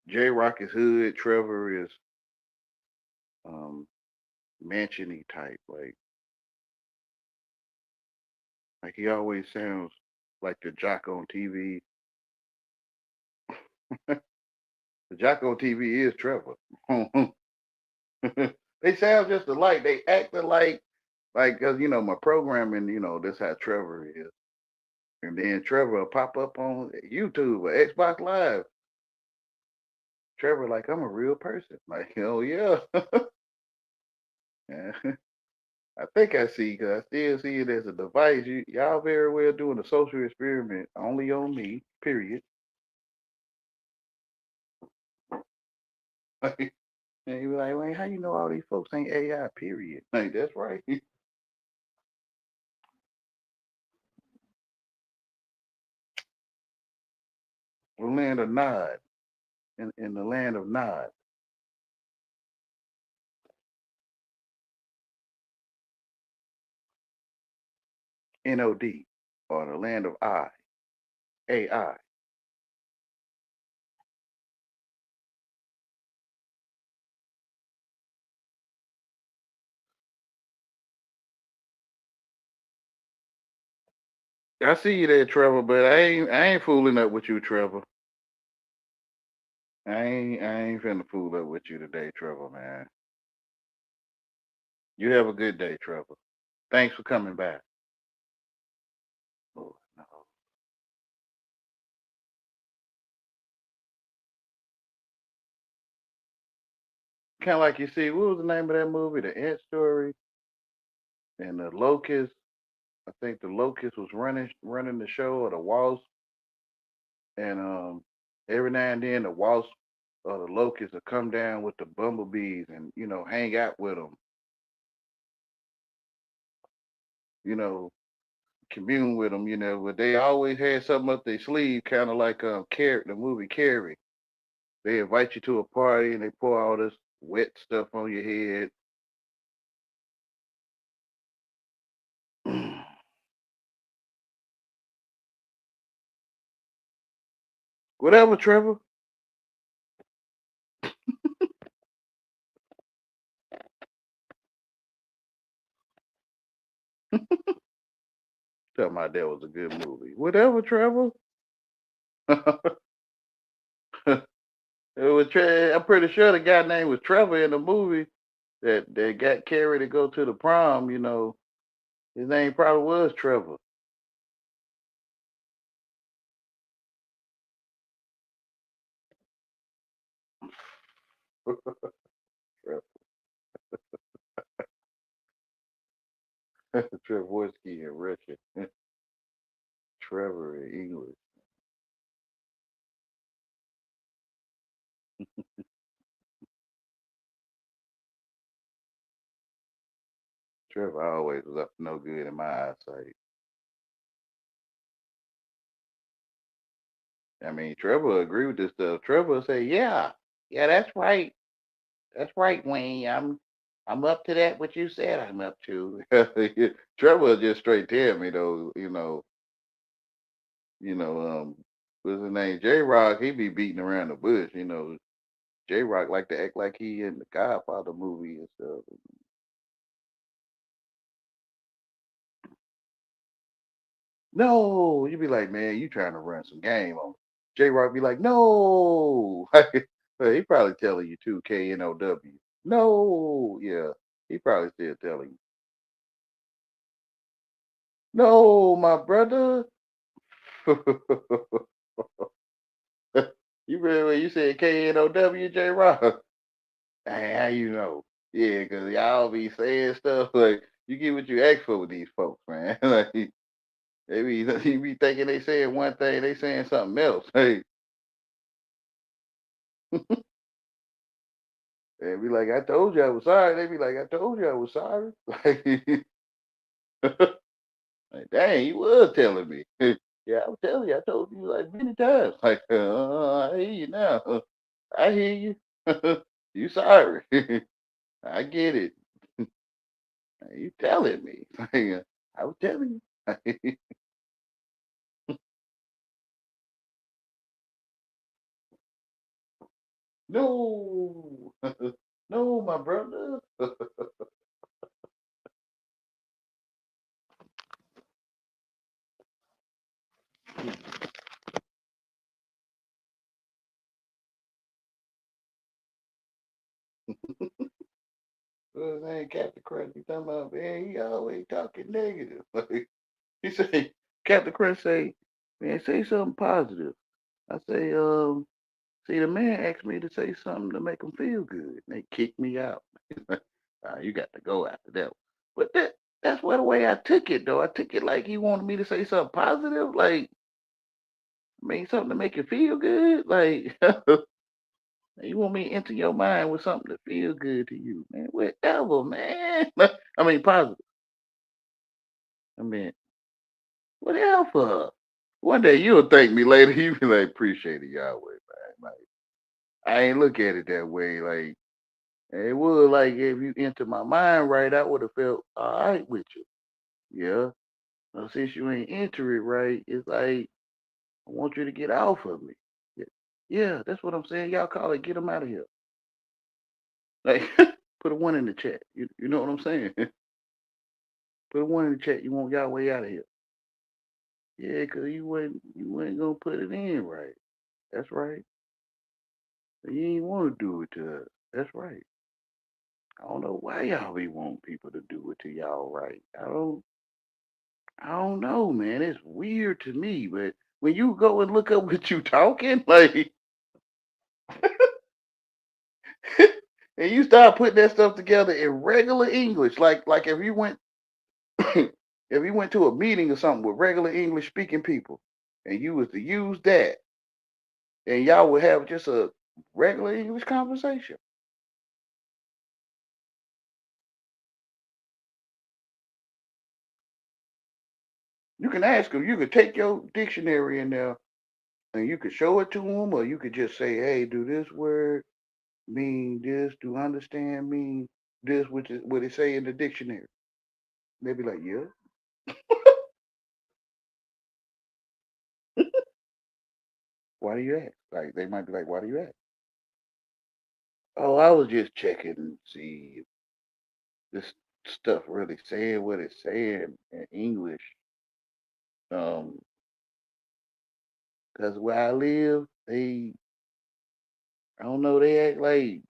[SPEAKER 1] J Rock is hood. Trevor is um mansiony type. Like he always sounds like the jock on TV. The jock on TV is Trevor. They sound just alike. They act alike. Like, cause my programming, that's how Trevor is. And then Trevor will pop up on YouTube or Xbox Live. Trevor, like, I'm a real person. Like, oh yeah. Yeah. I think I see, because I still see it as a device. Y'all very well doing a social experiment only on me, period. And you be like, wait, how you know all these folks ain't AI, period? Like, that's right. The land of Nod, in the land of Nod, NOD, or the land of I, AI. I see you there, Trevor, but I ain't fooling up with you, Trevor. I ain't finna fool up with you today, Trevor, man. You have a good day, Trevor. Thanks for coming back. Oh, no. Kind of like you see, what was the name of that movie? The Ant Story and the Locust. I think the Locust was running the show, or the Wasp, and every now and then the Wasp or the Locust will come down with the bumblebees and hang out with them. You know, commune with them. But they always had something up their sleeve, kind of like the movie Carrie. They invite you to a party and they pour all this wet stuff on your head. Whatever, Trevor. Tell my that was a good movie. Whatever, Trevor. It was. I'm pretty sure the guy name was Trevor in the movie that got Carrie to go to the prom. His name probably was Trevor. Travorsky in Russian. Trevor in English. Trevor always was up to no good in my eyesight. I mean, Trevor agree with this stuff. Trevor say, "Yeah, yeah, that's right. That's right, Wayne. I'm up to that. What you said, I'm up to." Trevor just straight tell me though. What's his name? J Rock. He be beating around the bush. J Rock like to act like he in the Godfather movie and stuff. No, you be like, man, you trying to run some game on J Rock. Be like, no. He probably telling you too. KNOW. No, yeah, he probably still telling you. No, my brother. You really when you said KNOW, J Rock? Hey, how you know? Yeah, cause y'all be saying stuff like you get what you ask for with these folks, man. Like They be you be thinking they saying one thing, they saying something else. Hey, they be like, I told you I was sorry. They be like, I told you I was sorry. Like, dang, you was telling me. Yeah, I was telling you. I told you like many times. Like, I hear you now. I hear you. You sorry. I get it. You telling me. Like, I was telling you. No. No, my brother. Well, man, Captain Crunch, he talking about, man, he always talking negative. Like, he say, Captain Crunch say, man, say something positive. I say, see, the man asked me to say something to make him feel good. And they kicked me out. You got to go after that. But that's what the way I took it, though. I took it like he wanted me to say something positive. Like, I mean, something to make you feel good. Like, you want me to enter your mind with something to feel good to you, man. Whatever, man. I mean, positive. I mean, whatever. One day you'll thank me later. You be like, appreciate it, Yahweh, man. Like, I ain't look at it that way. Like, it would like if you enter my mind right, I would have felt all right with you. Yeah. Now, since you ain't enter it right, it's like I want you to get off of me. Yeah, yeah, that's what I'm saying. Y'all call it get them out of here. Like, put a one in the chat. You know what I'm saying? Put a one in the chat. You want Yahweh out of here. Yeah, cause you wasn't gonna put it in right. That's right. You ain't want to do it to us. That's right. I don't know why y'all be want people to do it to y'all right. I don't know, man. It's weird to me, but when you go and look up what you talking, like, and you start putting that stuff together in regular English, like if you went if you went to a meeting or something with regular English speaking people, and you was to use that, and y'all would have just a regular English conversation. You can ask them. You could take your dictionary in there, and you could show it to them, or you could just say, "Hey, do this word mean this? Do understand mean this? Which is what it say in the dictionary?" They be like, "Yeah." Why do you ask? Like they might be like, "Why do you ask?" Oh, I was just checking and see if this stuff really saying what it's saying in English. Um, because where I live, I don't know, they act like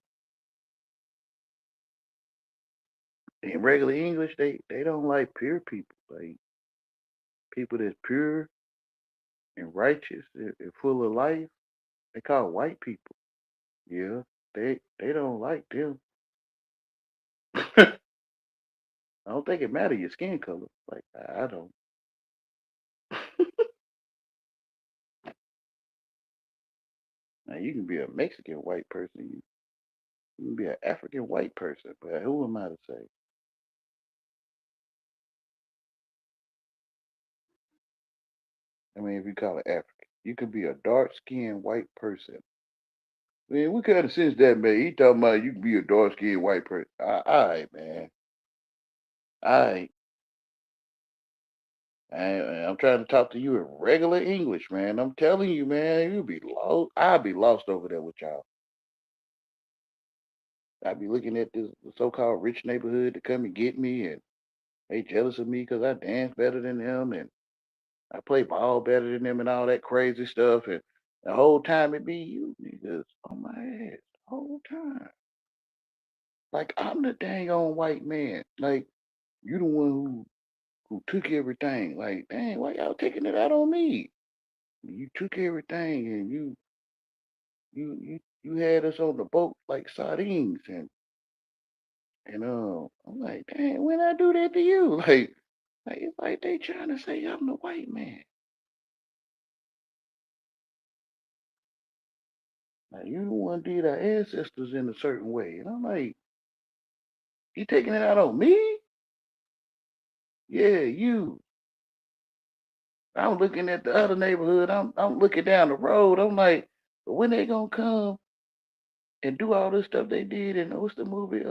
[SPEAKER 1] in regular English, they don't like pure people, like people that's pure and righteous and full of life. They call white people. Yeah, they don't like them. I don't think it matter your skin color. Like I don't. Now you can be a Mexican white person. You can be an African white person. But who am I to say? I mean, if you call it African, you could be a dark skinned white person. Man, what kind of sense that made? He talking about you can be a dark skinned white person. All right, man. All right. I'm trying to talk to you in regular English, man. I'm telling you, man, you'll be lost. I'll be lost over there with y'all. I'll be looking at this so-called rich neighborhood to come and get me, and they jealous of me because I dance better than them and I play ball better than them and all that crazy stuff. And the whole time it be you niggas on my ass the whole time. Like I'm the dang on white man. Like you the one who took everything. Like, dang, why y'all taking it out on me? You took everything and you had us on the boat like sardines and I'm like, dang, when I do that to you? Like Like it's like they trying to say I'm the white man. Like you the one did our ancestors in a certain way, and I'm like, you taking it out on me? Yeah, you. I'm looking at the other neighborhood. I'm looking down the road. I'm like, when they gonna come and do all this stuff they did? And what's the movie?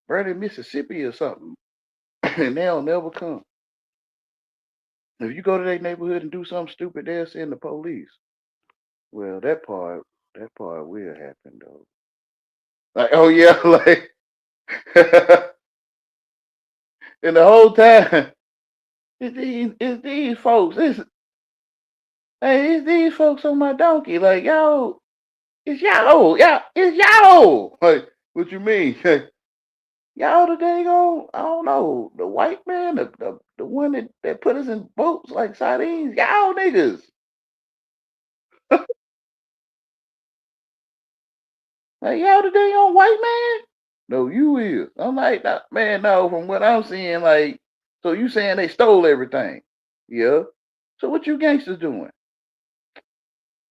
[SPEAKER 1] Burning Mississippi or something. And they'll never come. If you go to their neighborhood and do something stupid, they'll send the police. Well, that part will happen though. Like, oh yeah, like, and the whole time, it's these folks. It's these folks on my donkey. Like, y'all, it's y'all. Like, what you mean? Y'all the dang on, I don't know, the white man, the one that put us in boats like sardines. Y'all niggas. Like, y'all the dang on white man? No, you is. I'm like, "Nah, man, no, from what I'm seeing, like, so you saying they stole everything? Yeah. So what you gangsters doing?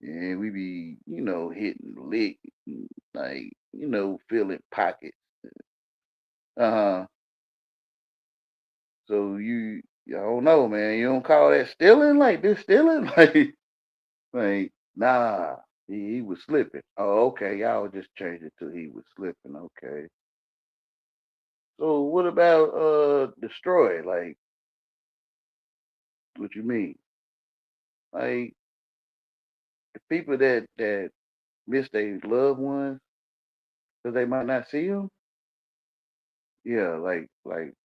[SPEAKER 1] Yeah, we be, hitting the lick, like, filling pockets. Uh-huh. So I don't know, man. You don't call that stealing? Like this stealing? Like, nah. He was slipping. Oh, okay. Y'all just changed it to he was slipping. Okay. So what about destroy? Like, what you mean? Like the people that miss their loved ones because they might not see them. Yeah, like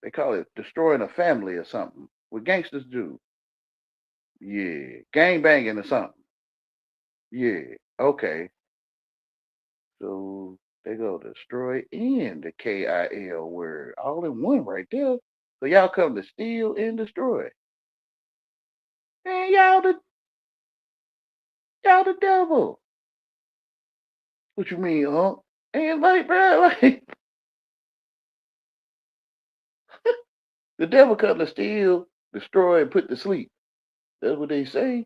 [SPEAKER 1] they call it destroying a family or something. What gangsters do? Yeah, gang banging or something. Yeah, okay. So they go destroy and the KIL word all in one right there. So y'all come to steal and destroy. Man, y'all the devil. What you mean, huh? And like, bro, like the devil come to steal, destroy, and put to sleep. That's what they say.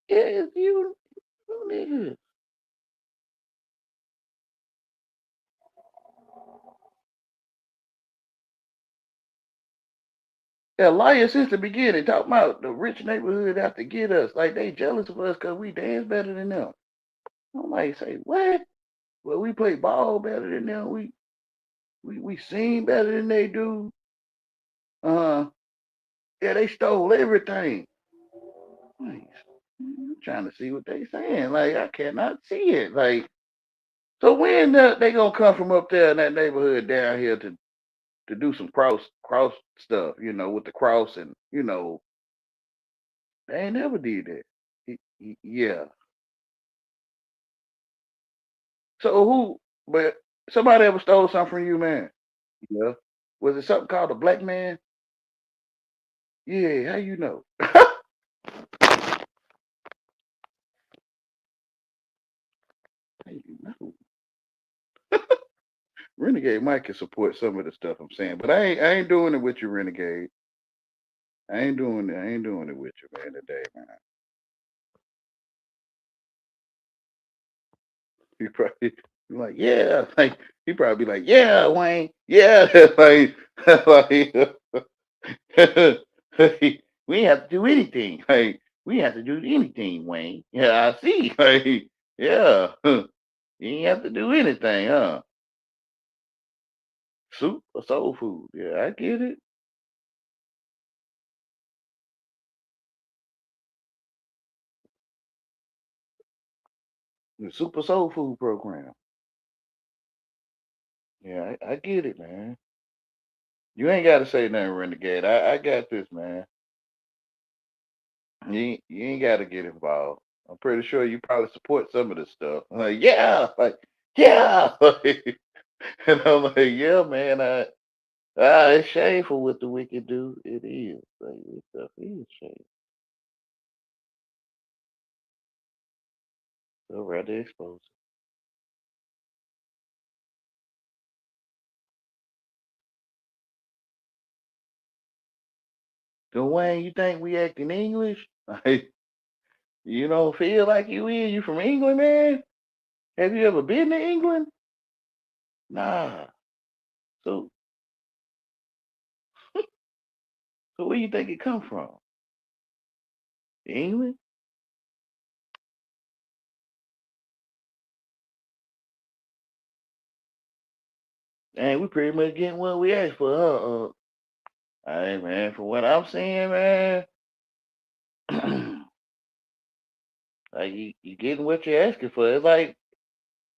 [SPEAKER 1] Yeah, it's you niggas. Yeah, lying since the beginning. Talking about the rich neighborhood out to get us. Like they jealous of us because we dance better than them. I'm like, say what? Well, we play ball better than them. We sing better than they do. Uh, yeah, they stole everything. Like, I'm trying to see what they saying. Like, I cannot see it. Like, so when they gonna come from up there in that neighborhood down here to do some cross stuff, with the cross and they ain't never did that. Yeah. So who? But somebody ever stole something from you, man? Yeah. Was it something called a black man? Yeah. How you know? How you know? Renegade Mike can support some of the stuff I'm saying, but I ain't doing it with you, Renegade. I ain't doing it with you, man, today, man. He probably be like, yeah, like he probably be like, yeah, Wayne, yeah, like, like we ain't have to do anything. Like we ain't have to do anything, Wayne. Yeah, I see. Like, yeah, you ain't have to do anything, huh? Soup or soul food? Yeah, I get it. The Super Soul Food program. Yeah, I get it, man. You ain't got to say nothing, Renegade. I got this, man. You ain't got to get involved. I'm pretty sure you probably support some of this stuff. Like, yeah, like, yeah. And I'm like, yeah, man. It's shameful what the wicked do. It is. Like, this stuff is shameful. So rather expose it. Dwayne, you think we acting English? Like, you don't feel like you is? You from England, man? Have you ever been to England? Nah. So, so where you think it come from? England? And we pretty much getting what we asked for, huh? Hey, man, from what I'm seeing, man, like you getting what you're asking for. It's like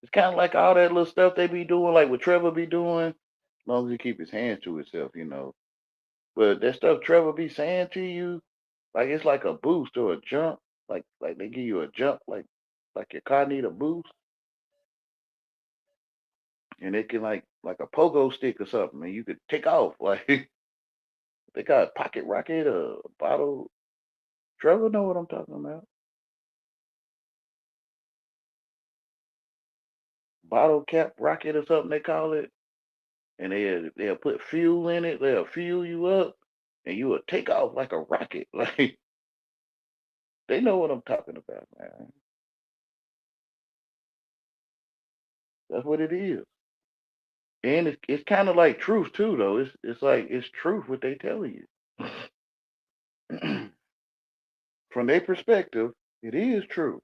[SPEAKER 1] it's kind of like all that little stuff they be doing, like what Trevor be doing, as long as he keep his hands to himself, you know. But that stuff Trevor be saying to you, like it's like a boost or a jump, like they give you a jump, like your car need a boost, and it can like a pogo stick or something, and you could take off like they got a pocket rocket, a bottle. Trevor know what I'm talking about. Bottle cap rocket or something they call it, and they'll put fuel in it. They'll fuel you up, and you will take off like a rocket. Like they know what I'm talking about, man. That's what it is, and it's kind of like truth too, though. It's like it's truth what they telling you. From their perspective, it is true.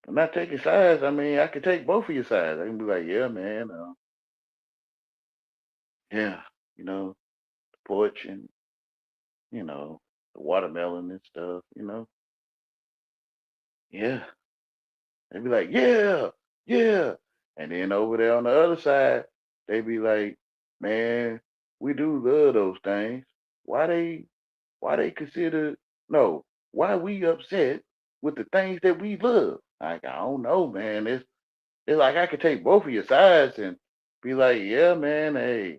[SPEAKER 1] I'm not taking sides. I mean, I could take both of your sides. I can be like, yeah, man, yeah, you know, the porch and you know the watermelon and stuff. Yeah. They be like, yeah, yeah. And then over there on the other side, they be like, man, we do love those things. Why they consider no, why we upset with the things that we love? Like, I don't know, man. It's like I could take both of your sides and be like, yeah, man, hey.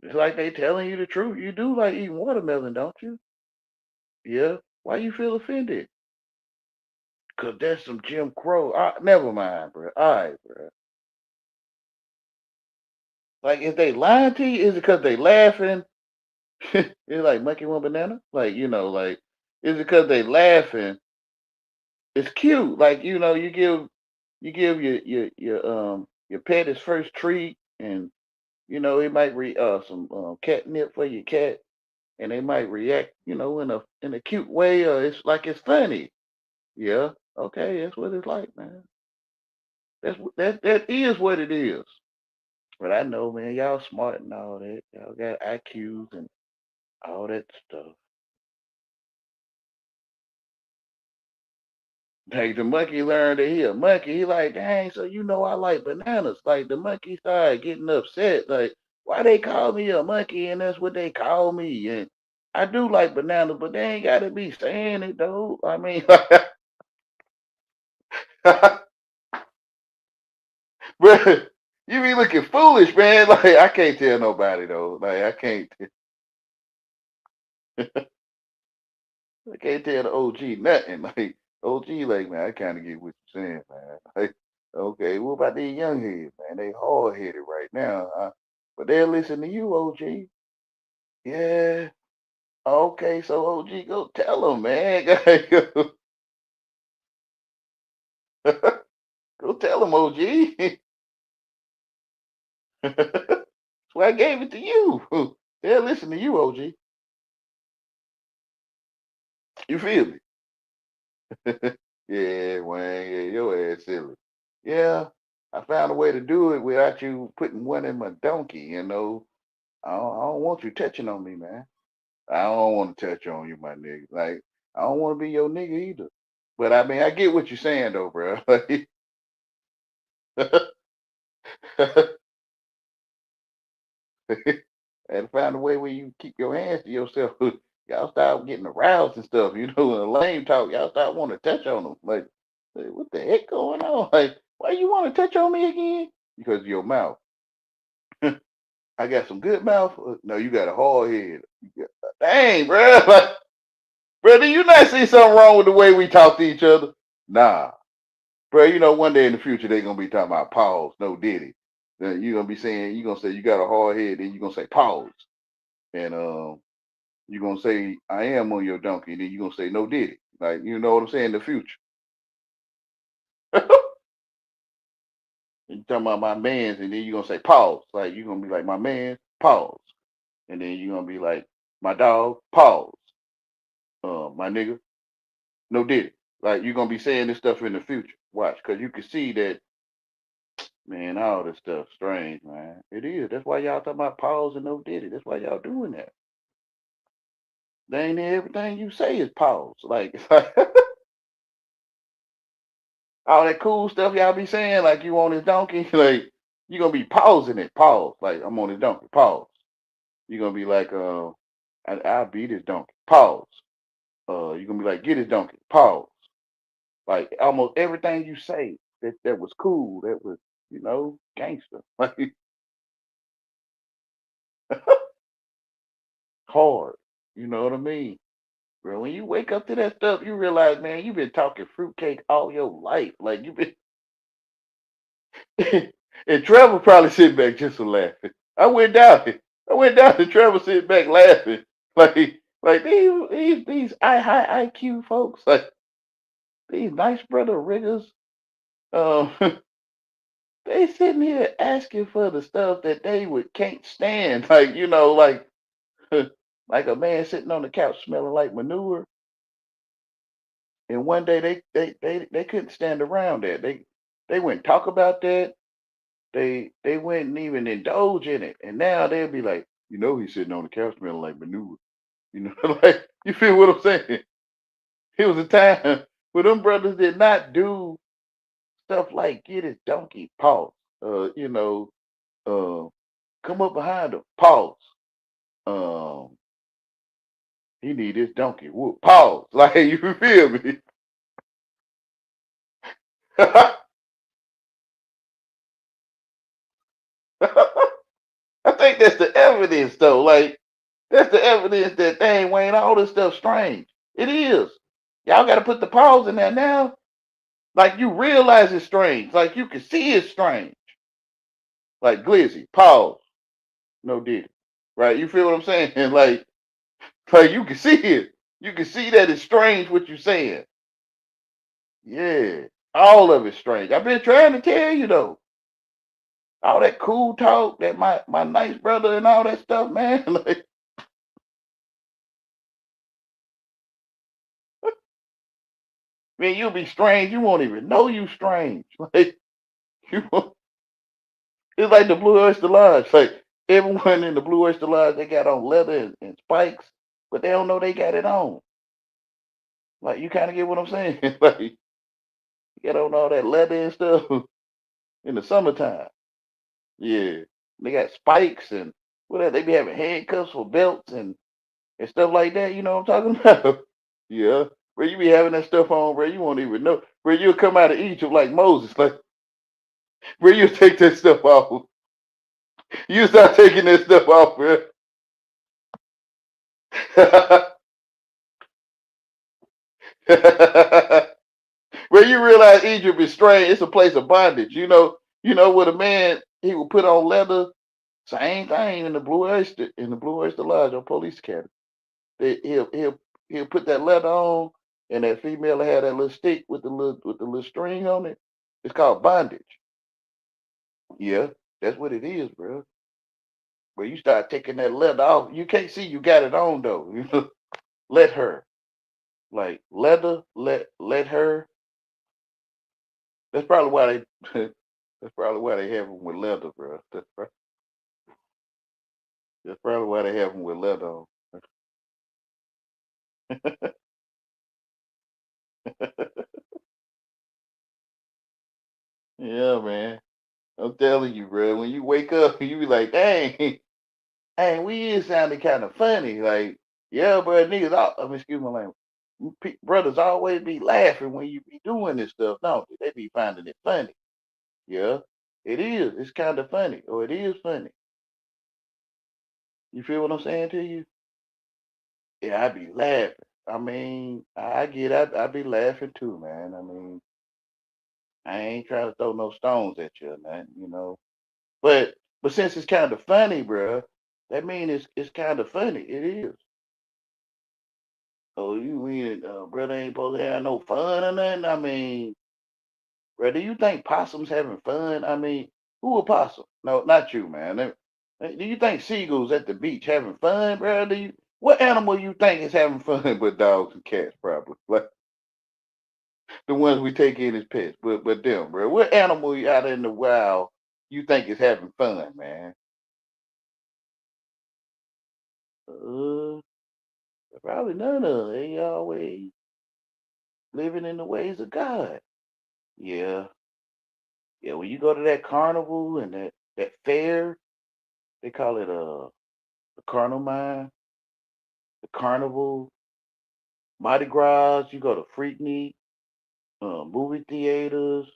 [SPEAKER 1] It's like they telling you the truth. You do like eating watermelon, don't you? Yeah. Why you feel offended? Cause that's some Jim Crow. Never mind, bro. All right, bro. Like, if they lying to you, is it because they laughing? It's like monkey one banana. Like, like, is it because they laughing? It's cute. Like, you give your pet his first treat, and it might some catnip for your cat, and they might react, in a cute way, or it's like it's funny. Yeah, okay, that's what it's like, man. That is what it is. But I know, man, y'all smart and all that. Y'all got IQs and all that stuff. Like the monkey learned that he a monkey. He like, dang, so I like bananas. Like the monkey started getting upset. Like, why they call me a monkey and that's what they call me. And I do like bananas, but they ain't gotta be saying it though. I mean, bro, you be looking foolish, man. Like I can't tell nobody though. Like I can't tell the OG nothing. Like OG, like man, I kind of get what you're saying, man. Like, okay, what about these young heads, man? They hard headed right now, huh? But they'll listen to you, OG. Yeah. Okay, so OG, go tell them, man. Go tell them, OG. That's why I gave it to you. They'll listen to you, OG. You feel me? Yeah, Wayne. Yeah, your ass silly. Yeah, I found a way to do it without you putting one in my donkey. I don't want you touching on me, man. I don't want to touch on you, my nigga. Like, I don't want to be your nigga either. But I mean, I get what you're saying, though, bro. And find a way where you keep your hands to yourself. Y'all start getting aroused and stuff, and lame talk. Y'all start wanting to touch on them. Like, what the heck going on? Like, why you want to touch on me again? Because of your mouth. I got some good mouth. No, you got a hard head. Dang, bro. Like, bro, do you not see something wrong with the way we talk to each other? Nah. Bro, one day in the future they're gonna be talking about pause, no diddy. You're gonna be saying, you're gonna say you got a hard head, then you're gonna say pause. And you're gonna say, I am on your donkey, and then you're gonna say, no did it. Like, you know what I'm saying, in the future. You talking about my man's, and then you're gonna say pause. Like you're gonna be like, my man, pause. And then you're gonna be like, my dog, pause. My nigga, no did it. Like you're gonna be saying this stuff in the future. Watch, cause you can see that, man, all this stuff strange, man. It is. That's why y'all talking about pause and no did it. That's why y'all doing that. They ain't everything you say is pause. Like it's like all that cool stuff y'all be saying, like you on his donkey, like you gonna be pausing it, pause. Like I'm on his donkey, pause. You're gonna be like, I'll beat his donkey, pause. You're gonna be like, get his donkey, pause. Like almost everything you say that was cool, that was, gangster. Like hard. You know what I mean? Bro, when you wake up to that stuff, you realize, man, you've been talking fruitcake all your life. Like you've been and Trevor probably sitting back just laughing. I went down it. I went down to Trevor sitting back laughing. Like these high IQ folks, like these nice brother riggers, um, they sitting here asking for the stuff that they would can't stand. Like, like a man sitting on the couch smelling like manure. And one day they couldn't stand around that. They wouldn't talk about that. They wouldn't even indulge in it. And now they'll be like, he's sitting on the couch smelling like manure. Like you feel what I'm saying? It was a time where them brothers did not do stuff like get his donkey, pause. You know, uh, come up behind him, pause. Um, he need his donkey, whoop, pause. Like you feel me? I think that's the evidence, though. Like that's the evidence that dang Wayne, all this stuff strange. It is. Y'all got to put the pause in there now. Like you realize it's strange. Like you can see it's strange. Like Glizzy, pause. No did it. Right? You feel what I'm saying? And like you can see it. You can see that it's strange what you're saying. Yeah. All of it's strange. I've been trying to tell you though. All that cool talk, that my nice brother and all that stuff, man. Like, man, you'll be strange. You won't even know you strange. Like you won't, it's like the Blue Oyster Lodge. Like everyone in the Blue Oyster Lodge, they got on leather and spikes, but they don't know they got it on. Like you kind of get what I'm saying? Like you get on all that leather and stuff in the summertime. Yeah, they got spikes and whatever. They be having handcuffs for belts and stuff like that. You know what I'm talking about? Yeah, where you be having that stuff on, bro? You won't even know. Where you'll come out of Egypt like Moses, like where you take that stuff off. You start taking that stuff off, bro. Where you realize Egypt is strange. It's a place of bondage. With a man he will put on leather. Same thing in the Blue Oyster Lodge on Police Academy. He'll put that leather on, and that female will have that little stick with the little string on it. It's called bondage. Yeah, that's what it is, bro. Where you start taking that leather off, you can't see you got it on though. Let her like leather, let her. That's probably why they. That's probably why they have them with leather, bro. That's probably why they have them with leather on. Yeah, man. I'm telling you, bro. When you wake up, you be like, dang, dang, we is sounding kind of funny. Like, yeah, bro, niggas, excuse my language. Brothers always be laughing when you be doing this stuff, don't they? They be finding it funny. Yeah, it is. It's kind of funny, or it is funny. You feel what I'm saying to you? Yeah, I be laughing. I mean, I get, I be laughing too, man. I mean, I ain't trying to throw no stones at you, man. But since it's kind of funny, bro, that means it's kind of funny. It is. Oh, you mean brother ain't supposed to have no fun or nothing? I mean, bro, do you think possums having fun? I mean, who a possum? No, not you, man. Do you think seagulls at the beach having fun, bro? What animal you think is having fun with dogs and cats? Probably like the ones we take in as pets. But them, bro. What animal out in the wild you think is having fun, man? Uh, Probably none of them. They always living in the ways of God. Yeah, yeah. When you go to that carnival and that fair, they call it the carnal mine, the carnival, Mardi Gras. You go to Freaknik, movie theaters,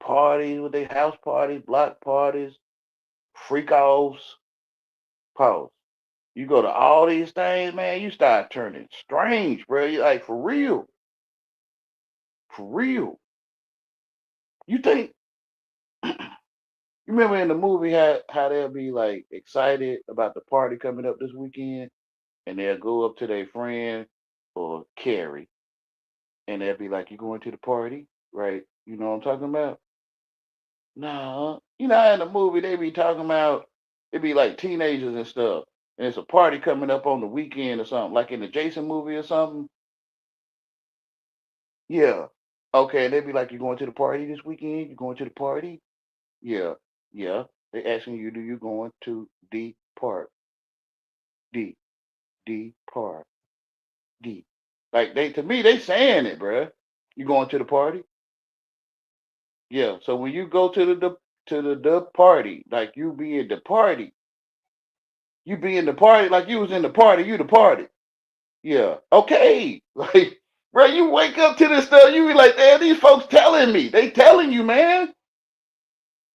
[SPEAKER 1] parties with their house parties, block parties, freak offs. Pause. You go to all these things, man. You start turning strange, bro. You like for real. You think you remember in the movie how they'll be like excited about the party coming up this weekend, and they'll go up to their friend or Carrie, and they'll be like, "You going to the party, right?" You know what I'm talking about? Nah, you know how in the movie they be talking about it be like teenagers and stuff, and it's a party coming up on the weekend or something, like in the Jason movie or something. Yeah. Okay, and they be like, "You going to the party this weekend? You going to the party?" Yeah, yeah. They asking you, "Do you going to the park? D D park D?" Like they to me, they saying it, bruh. You going to the party? Yeah. So when you go to the party, like you be in the party, you be in the party like you was in the party. You the party. Yeah. Okay. Like, bro, you wake up to this stuff. You be like, "Damn, these folks telling me. They telling you, man.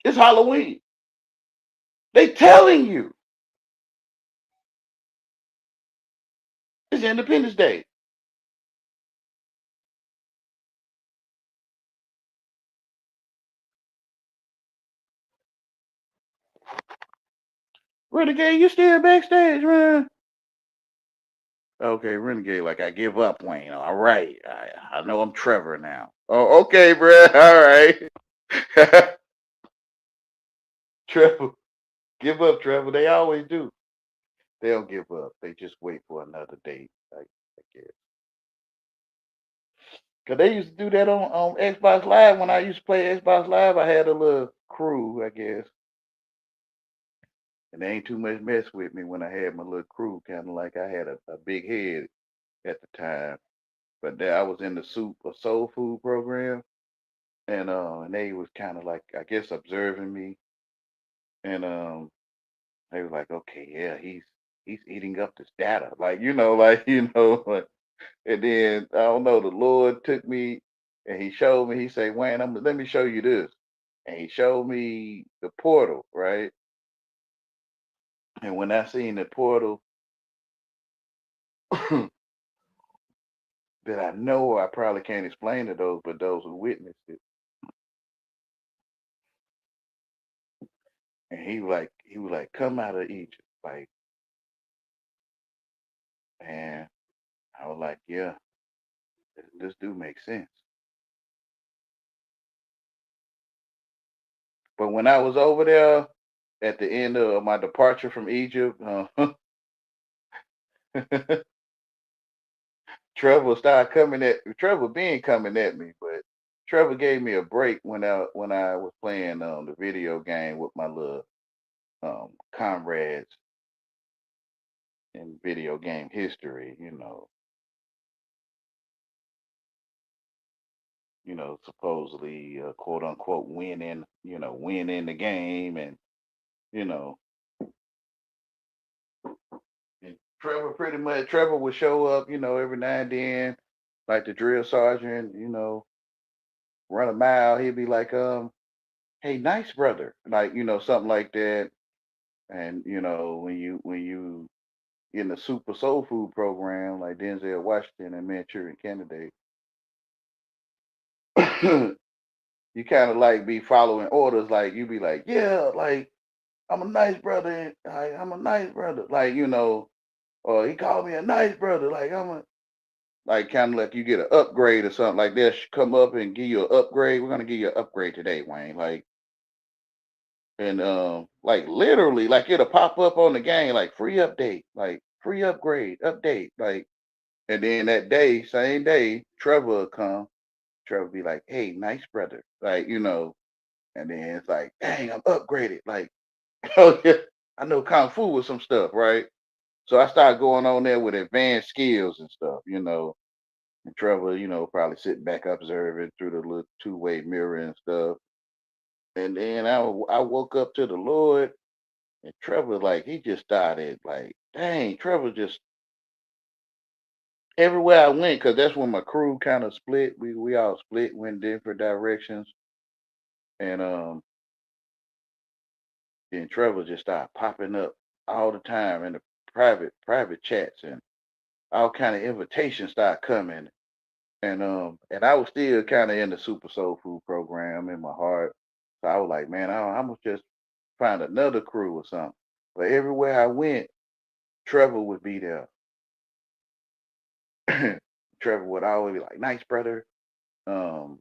[SPEAKER 1] It's Halloween. They telling you it's Independence Day." Renegade, you still backstage, man? Okay, Renegade, like I give up, Wayne. All right, I know I'm Trevor now. Oh, okay, bro. All right, Trevor, give up, Trevor. They always do. They don't give up. They just wait for another date. I guess. Cause they used to do that on Xbox Live when I used to play Xbox Live. I had a little crew, I guess, and they ain't too much mess with me when I had my little crew. Kind of like I had a big head at the time, but there I was in the soup or soul food program, and they was kind of like I guess observing me, and they were like, okay, yeah, he's eating up this data, like like like, and then I don't know, the Lord took me and he showed me. He said, Wayne, let me show you this, and he showed me the portal, right? And when I seen the portal, that I know I probably can't explain to those, but those who witnessed it, and he was like, come out of Egypt, like, and I was like, yeah, this do make sense. But when I was over there at the end of my departure from Egypt, Trevor being coming at me, but Trevor gave me a break when I was playing the video game with my little comrades in video game history. Supposedly quote unquote winning the game, and you know, and Trevor would show up, every now and then, like the drill sergeant, run a mile. He'd be like, hey, nice brother, like something like that. And when you in the Super Soul Food program, like Denzel Washington and Manchurian Candidate, you kind of like be following orders. Like you be like, yeah, like I'm a nice brother. And, like, I'm a nice brother. Like, you know, or he called me a nice brother. Like, I'm a, like, kind of like you get an upgrade or something. Like, they'll come up and give you an upgrade. We're going to give you an upgrade today, Wayne. Like, and like literally, like it'll pop up on the game, like free update, like free upgrade, update, like, and then that day, same day, Trevor will come. Trevor be like, "Hey, nice brother," like, you know, and then it's like, "Dang, I'm upgraded." Like, oh yeah, I know kung fu with some stuff, right? So I started going on there with advanced skills and stuff, you know. And Trevor, you know, probably sitting back observing through the little two-way mirror and stuff. And then I woke up to the Lord. And Trevor, like, he just started, like, dang, Trevor just everywhere I went, because that's when my crew kind of split. We all split, went different directions, and then Trevor just started popping up all the time in the private chats, and all kind of invitations started coming, and I was still kind of in the Super Soul Food program in my heart, so I was like, man, I must just find another crew or something. But everywhere I went, Trevor would be there. Trevor would always be like, "Nice brother." Um,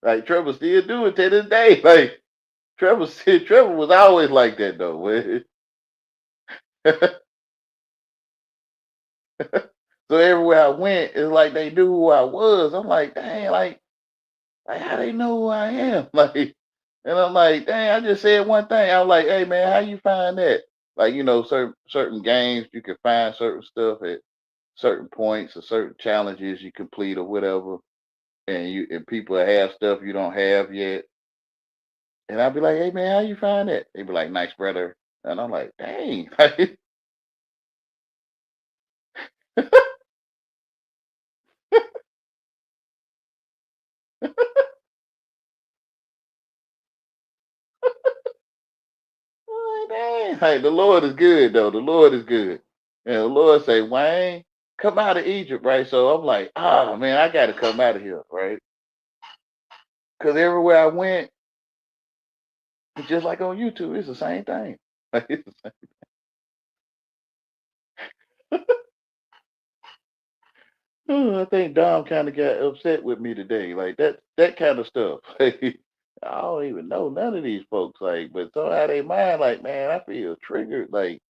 [SPEAKER 1] like Trevor still do it to this day. Like Trevor was always like that though. So everywhere I went, it's like they knew who I was. I'm like, dang, like how they know who I am? Like, and I'm like, dang, I just said one thing. I was like, hey man, how you find that? Like, you know, certain games you can find certain stuff at certain points or certain challenges you complete or whatever. And people have stuff you don't have yet. And I'd be like, hey man, how you find that? They'd be like, nice brother. And I'm like, dang. Like, dang. Hey, the Lord is good though. The Lord is good. And the Lord say, Wayne, come out of Egypt, right? So I'm like, oh man, I gotta come out of here, right? Because everywhere I went, it's just like on YouTube, it's the same thing. Like, it's the I think Dom kind of got upset with me today, like that kind of stuff. I don't even know none of these folks, like, but somehow they mind, like, man, I feel triggered, like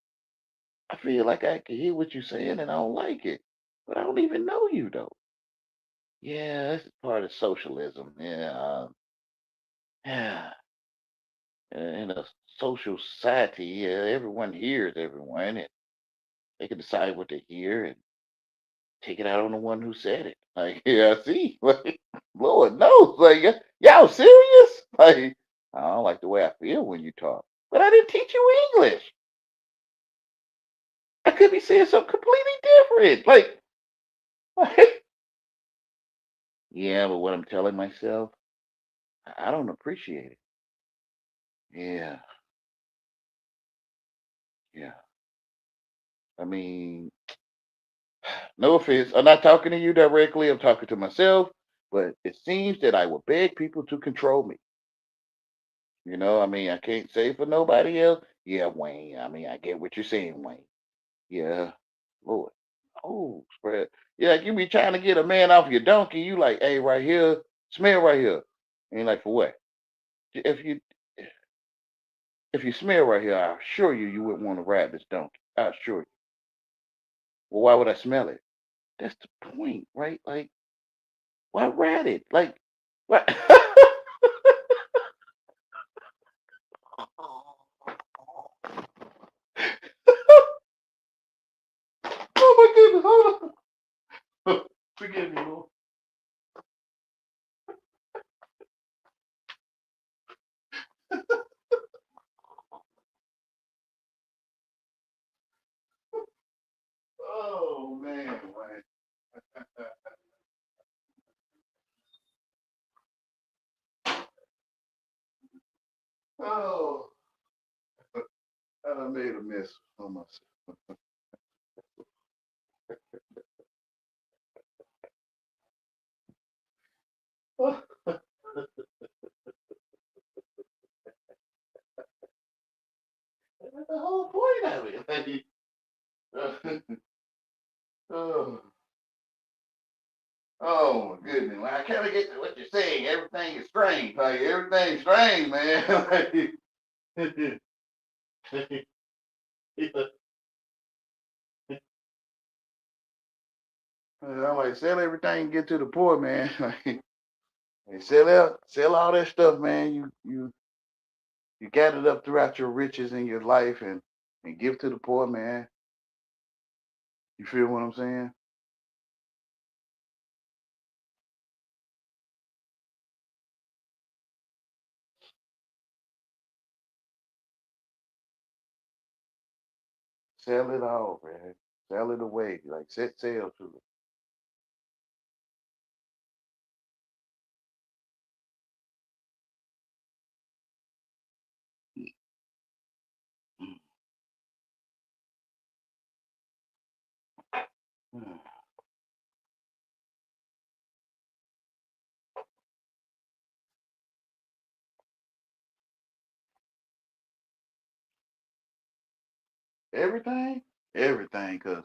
[SPEAKER 1] I feel like I can hear what you're saying and I don't like it, but I don't even know you though. Yeah, that's part of socialism. Yeah, yeah. In a social society, yeah, everyone hears everyone, and they can decide what to hear and take it out on the one who said it. Like, yeah, I see. Like, Lord knows. Like, y'all serious? Like, I don't like the way I feel when you talk. But I didn't teach you English. I could be saying something completely different. Like, yeah, but what I'm telling myself, I don't appreciate it. Yeah, yeah. I mean, no offense. I'm not talking to you directly. I'm talking to myself. But it seems that I will beg people to control me. You know, I mean, I can't say for nobody else. Yeah, Wayne. I mean, I get what you're saying, Wayne. Yeah, Lord. Oh, spread. Yeah, like you be trying to get a man off your donkey. You like, hey, right here, smell right here. And you're like, for what? If you if you smell right here, I assure you, you wouldn't want to ride this donkey. I assure you. Well, why would I smell it? That's the point, right? Like, why ride it? Like, what? Oh my goodness, hold on. Forgive me, Lord. Oh man, man. Oh, I done made a mess of myself. That's the whole point of it. oh, oh my goodness. Well, I kind of get to what you're saying. Everything is strange. Like everything's strange, man. I'm like, sell everything and get to the poor, man. Like, sell all that stuff, man. You gathered up throughout your riches in your life and give to the poor, man. You feel what I'm saying? Sell it all, man. Sell it away. Like set sail to it. Everything? Everything, cause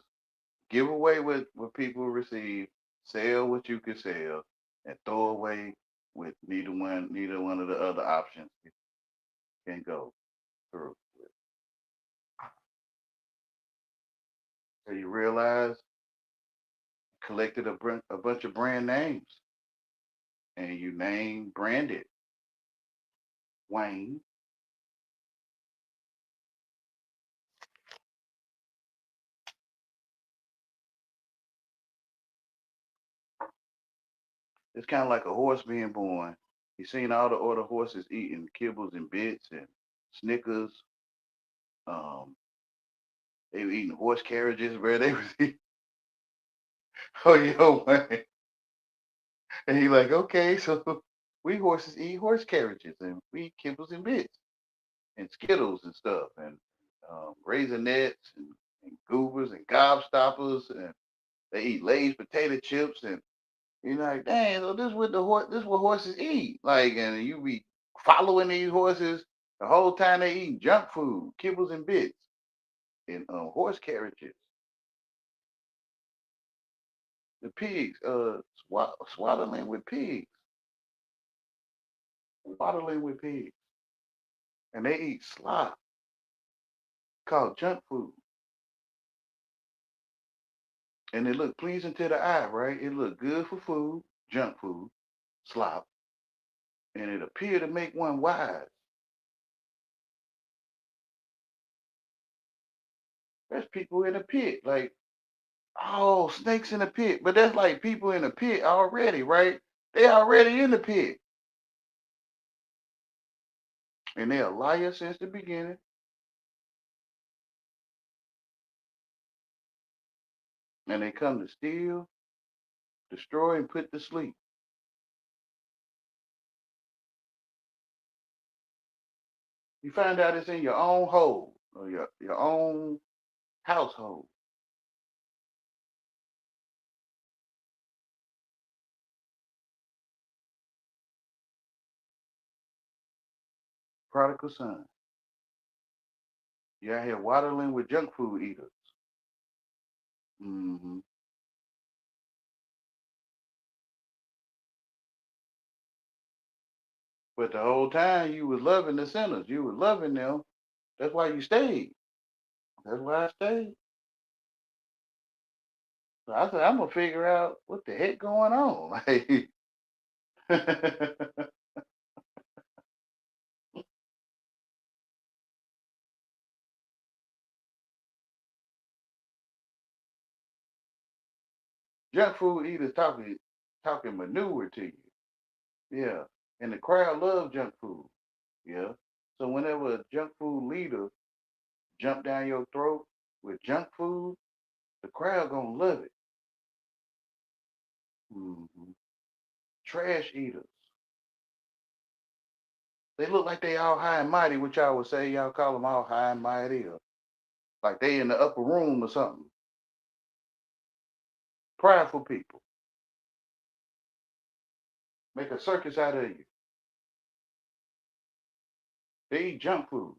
[SPEAKER 1] give away what people receive, sell what you can sell, and throw away with neither one of the other options can go through. So you realize collected a bunch of brand names and you name branded Wayne. It's kind of like a horse being born. You seen all the other horses eating kibbles and bits and Snickers. Um, they were eating horse carriages where they was eating. Oh, yo, man. And he like, okay, so we horses eat horse carriages and we eat kibbles and bits and Skittles and stuff and Raisinets and Goobers and Gobstoppers and they eat Lay's potato chips and you're like, dang, so this what horses eat. Like, and you be following these horses the whole time they eating junk food, kibbles and bits and horse carriages. The pigs, swaddling with pigs, swaddling with pigs, and they eat slop called junk food. And it looked pleasing to the eye, right? It looked good for food, junk food, slop, and it appeared to make one wise. There's people in the pit, like, oh, snakes in the pit, but that's like people in the pit already, right? They already in the pit, and they're a liar since the beginning, and they come to steal, destroy, and put to sleep. You find out it's in your own hole or your own household. Prodigal son. You out here waddling with junk food eaters. Hmm. But the whole time you was loving the sinners. You was loving them. That's why you stayed. That's why I stayed. So I said, I'm gonna figure out what the heck going on. Like junk food eaters talking manure to you. Yeah. And the crowd loves junk food. Yeah. So whenever a junk food leader jump down your throat with junk food, the crowd gonna love it. Hmm. Trash eaters. They look like they all high and mighty, which y'all would say y'all call them all high and mighty, or like they in the upper room or something. Prideful people make a circus out of you. They eat junk food.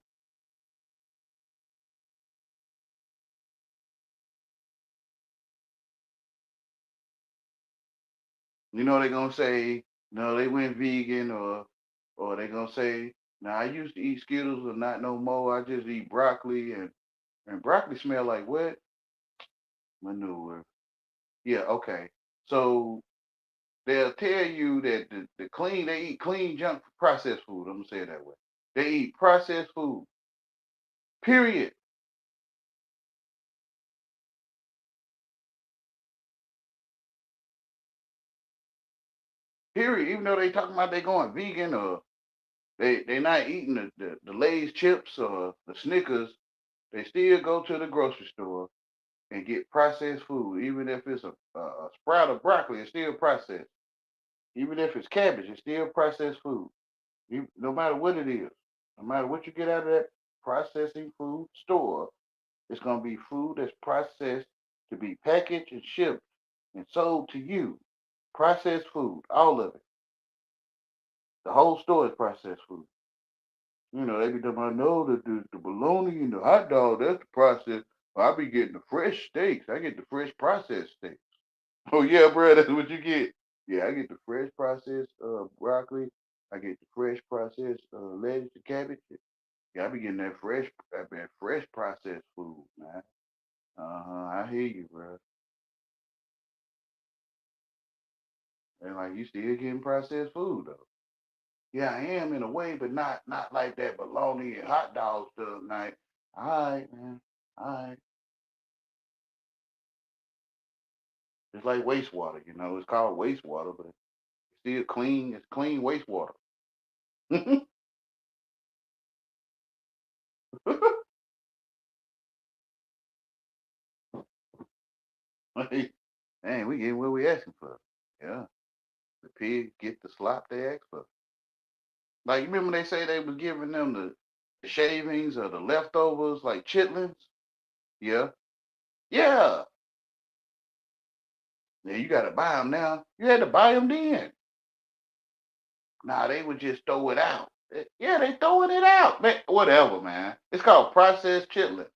[SPEAKER 1] You know, they're gonna say, no, they went vegan, or they're gonna say, now I used to eat Skittles, or not no more. I just eat broccoli, and broccoli smell like what? Manure. Yeah, okay. So they'll tell you that the clean, they eat clean junk processed food. I'm gonna say it that way. They eat processed food. Period. Period. Even though they talking about they going vegan, or they not eating the Lay's chips or the Snickers, they still go to the grocery store and get processed food. Even if it's a sprout of broccoli, it's still processed. Even if it's cabbage, it's still processed food. No matter what it is, no matter what you get out of that processing food store, it's gonna be food that's processed to be packaged and shipped and sold to you. Processed food, all of it. The whole store is processed food. You know, they be talking about, no, the bologna and the hot dog, that's the process. I be getting the fresh steaks. I get the fresh processed steaks. Oh yeah, bro, that's what you get. Yeah, I get the fresh processed broccoli. I get the fresh processed lettuce and cabbage. Yeah, I be getting that fresh processed food, man. I hear you, bro. And like you still getting processed food though. Yeah, I am in a way, but not like that bologna and hot dog stuff. Like, all right, man. All right. It's like wastewater, It's called wastewater, but it's still clean. It's clean wastewater. Like, dang, we get what we asking for. Yeah. The pig get the slop they asked for. Like, you remember they say they was giving them the shavings or the leftovers, like chitlins? Yeah. Yeah. Yeah, you got to buy them now. You had to buy them then. Nah, they would just throw it out. Yeah, they throwing it out. Man, whatever, man. It's called processed chitlin.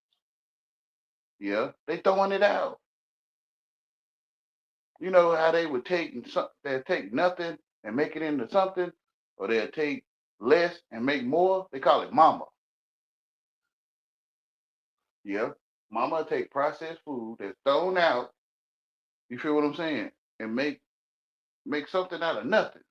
[SPEAKER 1] Yeah, they throwing it out. You know how they would they'll take nothing and make it into something, or they'll take less and make more. They call it mama. Yeah, mama take processed food that's thrown out. You feel what I'm saying? And make something out of nothing.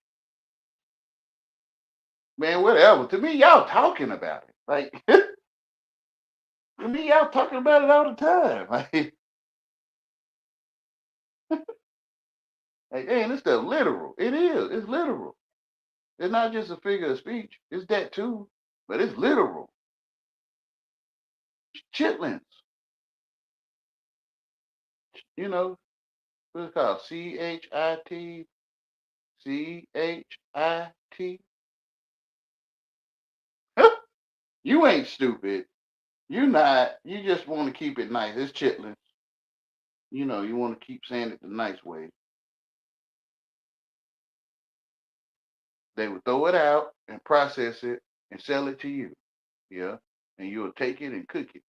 [SPEAKER 1] Man, whatever. To me, y'all talking about it. Like to me, y'all talking about it all the time. Like, man, this stuff literal. It is. It's literal. It's not just a figure of speech. It's that too, but it's literal. Chitlins. You know, what's it called? CHIT. You ain't stupid. You not. You just want to keep it nice. It's chitlins. You want to keep saying it the nice way. They would throw it out and process it and sell it to you. Yeah. And you'll take it and cook it.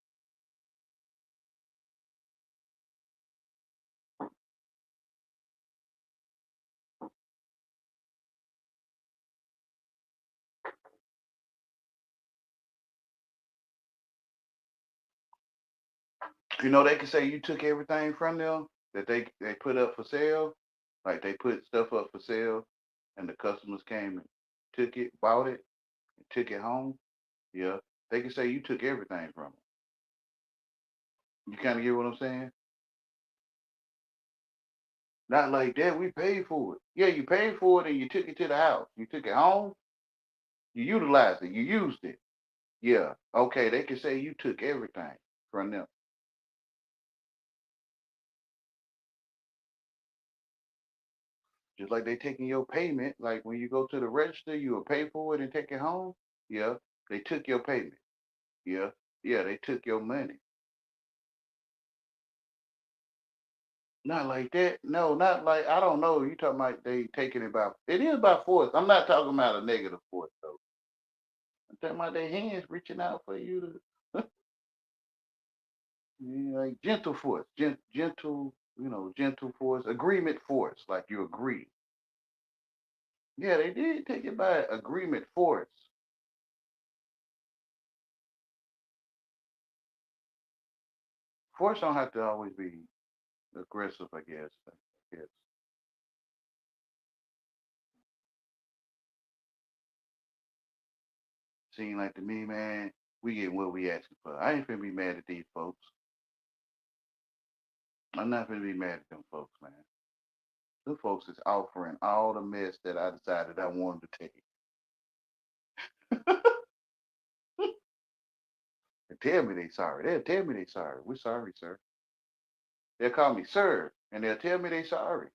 [SPEAKER 1] They can say you took everything from them that they put up for sale. Like they put stuff up for sale and the customers came and took it, bought it, and took it home. Yeah. They can say you took everything from them. You kind of get what I'm saying? Not like that. We paid for it. Yeah, you paid for it and you took it to the house. You took it home. You utilized it. You used it. Yeah. Okay. They can say you took everything from them. Just like they taking your payment. Like when you go to the register, you will pay for it and take it home. Yeah. They took your payment. Yeah. Yeah. They took your money. Not like that. No, not like I don't know. You talking about they taking it by it is by force. I'm not talking about a negative force though. I'm talking about their hands reaching out for you to yeah, like gentle force, gentle, gentle force, agreement force, like you agree. Yeah, they did take it by agreement force. Force don't have to always be aggressive, I guess. I guess. Seem like to me, man, we get what we asking for. I ain't finna be mad at these folks. I'm not finna be mad at them folks, man. Them folks is offering all the mess that I decided I wanted to take. And tell me they sorry. They'll tell me they sorry. We're sorry, sir. They'll call me sir, and they'll tell me they sorry.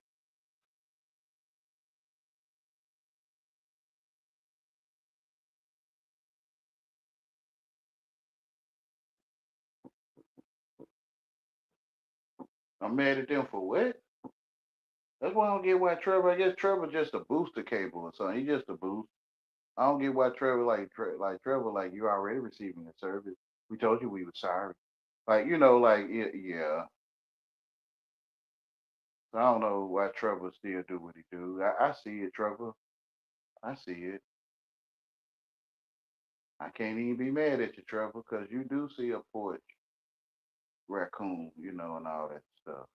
[SPEAKER 1] I'm mad at them for what? That's why I don't get why Trevor. I guess Trevor just a booster cable or something. He just a boost. I don't get why Trevor like Trevor like you already receiving the service. We told you we were sorry. Like like yeah. So I don't know why Trevor still do what he do. I see it, Trevor. I see it. I can't even be mad at you, Trevor, because you do see a porch raccoon, and all that stuff.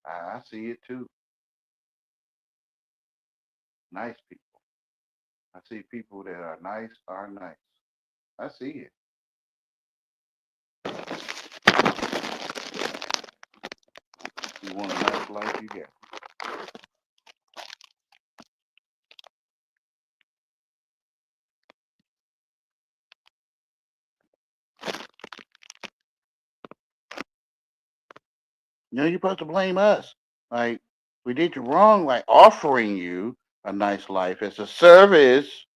[SPEAKER 1] I see it too. Nice people. I see people that are nice are nice. I see it. You want a nice life, you get. You're supposed to blame us. Like we did you wrong, like offering you a nice life as a service.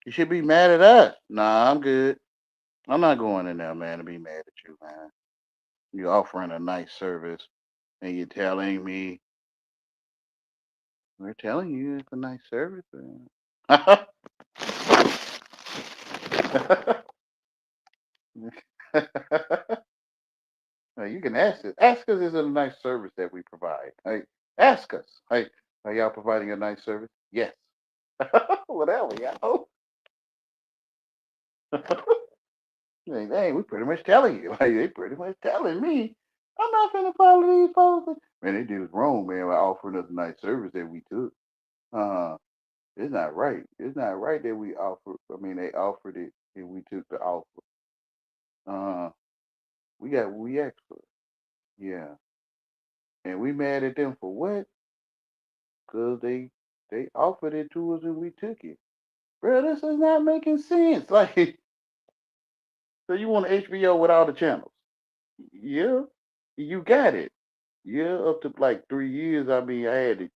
[SPEAKER 1] You should be mad at us. Nah, I'm good. I'm not going in there, man, to be mad at you, man. You're offering a nice service and you're telling me we're telling you it's a nice service, man. Now, you can ask us. Ask us is it a nice service that we provide. Hey, ask us. Hey, are y'all providing a nice service? Yes. Whatever, y'all. Hey, we pretty much telling you. Like, they pretty much telling me. I'm not finna follow these folks. Man, they did us wrong, man, by offering us a nice service that we took. Uh, it's not right. It's not right that we offer. I mean, they offered it and we took the offer. Uh, we got what we asked for. Yeah, and we mad at them for what? Cause they offered it to us and we took it. Bro, this is not making sense. Like, so you want HBO with all the channels? Yeah, you got it. Yeah, up to like 3 years. I mean, I had to,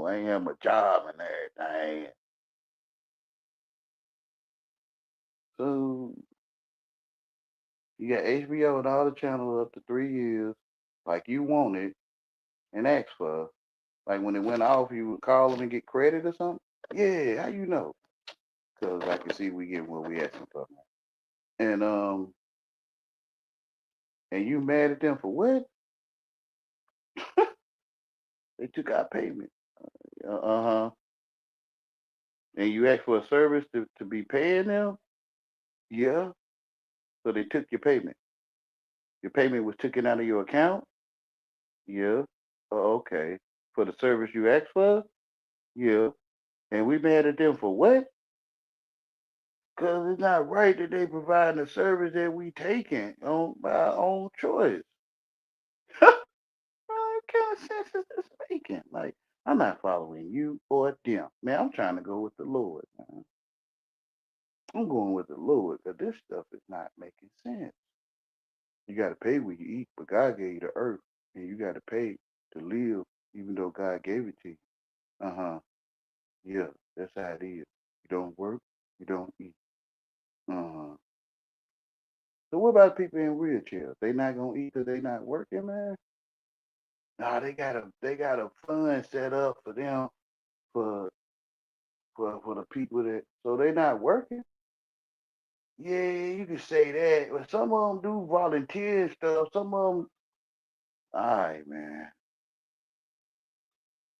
[SPEAKER 1] I ain't have my job and everything. So you got HBO and all the channels up to 3 years, like you wanted and asked for. Like when it went off, you would call them and get credit or something. Yeah, how you know? Because I can see we get what we asking for. And you mad at them for what? They took our payment. Uh huh. And you asked for a service to be paying them. Yeah. So they took your payment. Your payment was taken out of your account. Yeah. Oh, okay. For the service you asked for. Yeah. And we mad at them for what? Because it's not right that they provide a service that we taking on by our own choice. What kind of sense is this making? Like, I'm not following you or them. Man, I'm trying to go with the Lord, man. I'm going with the Lord because this stuff is not making sense. You got to pay when you eat, but God gave you the earth, and you got to pay to live, even though God gave it to you. Uh huh. Yeah, that's how it is. You don't work, you don't eat. Uh huh. So what about people in wheelchairs? They not gonna eat because they not working, man. Nah, they got a fund set up for them for for the people that so they not working. Yeah, you can say that, but some of them do volunteer stuff. Some of them, all right, man.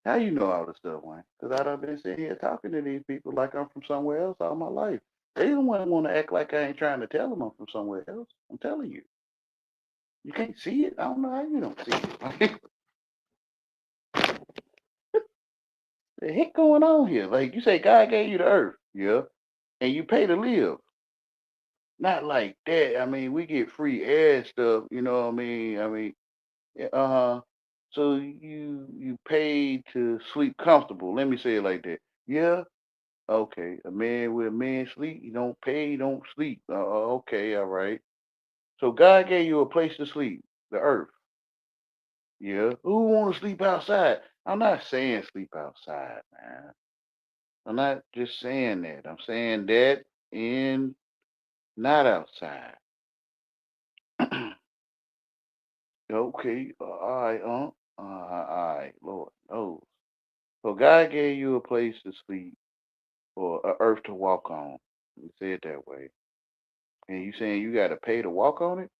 [SPEAKER 1] How you know all this stuff, Wayne? Because I done been sitting here talking to these people like I'm from somewhere else all my life. They don't want to act like I ain't trying to tell them I'm from somewhere else. I'm telling you. You can't see it. I don't know how you don't see it. Like, the heck going on here? Like you say, God gave you the earth, yeah, and you pay to live. Not like that. I mean, we get free air stuff. You know what I mean? Yeah, so you pay to sleep comfortable. Let me say it like that. Yeah. Okay. A man with a man sleep. You don't pay. You don't sleep. Okay. All right. So God gave you a place to sleep. The earth. Yeah. Who want to sleep outside? I'm not saying sleep outside, man. I'm not just saying that. I'm saying that in not outside. Okay. All right. All right. Lord knows. So God gave you a place to sleep or a earth to walk on. You say it that way. And you saying you got to pay to walk on it?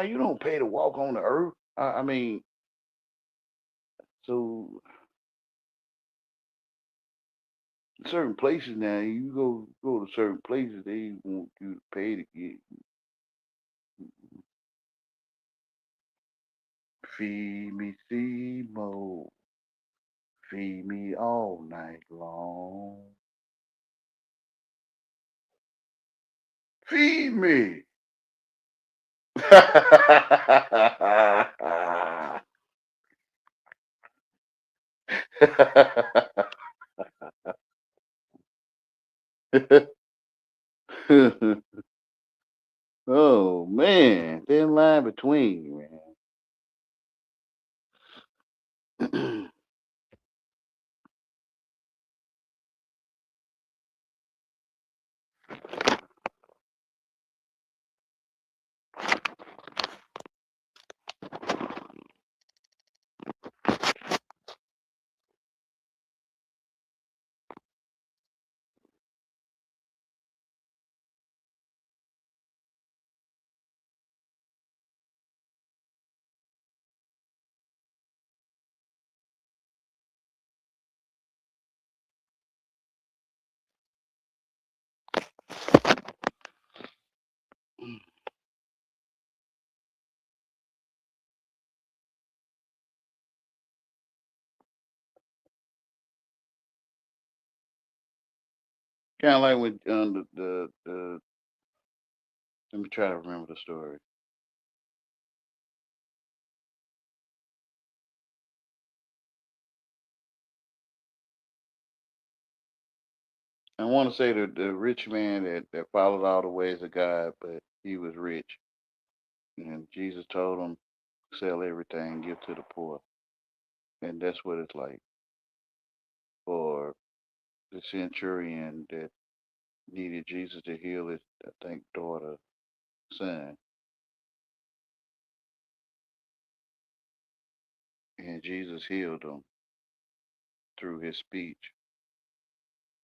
[SPEAKER 1] You don't pay to walk on the earth. I mean, so certain places now, you go to certain places, they want you to pay to get feed me, Simo, feed me all night long, feed me. Oh man, thin line between, man. Kind of like with the let me try to remember the story. I want to say the rich man that followed all the ways of God, but he was rich, and Jesus told him, sell everything, give to the poor, and that's what it's like for the centurion that needed Jesus to heal his, I think, daughter, son, and Jesus healed him through his speech.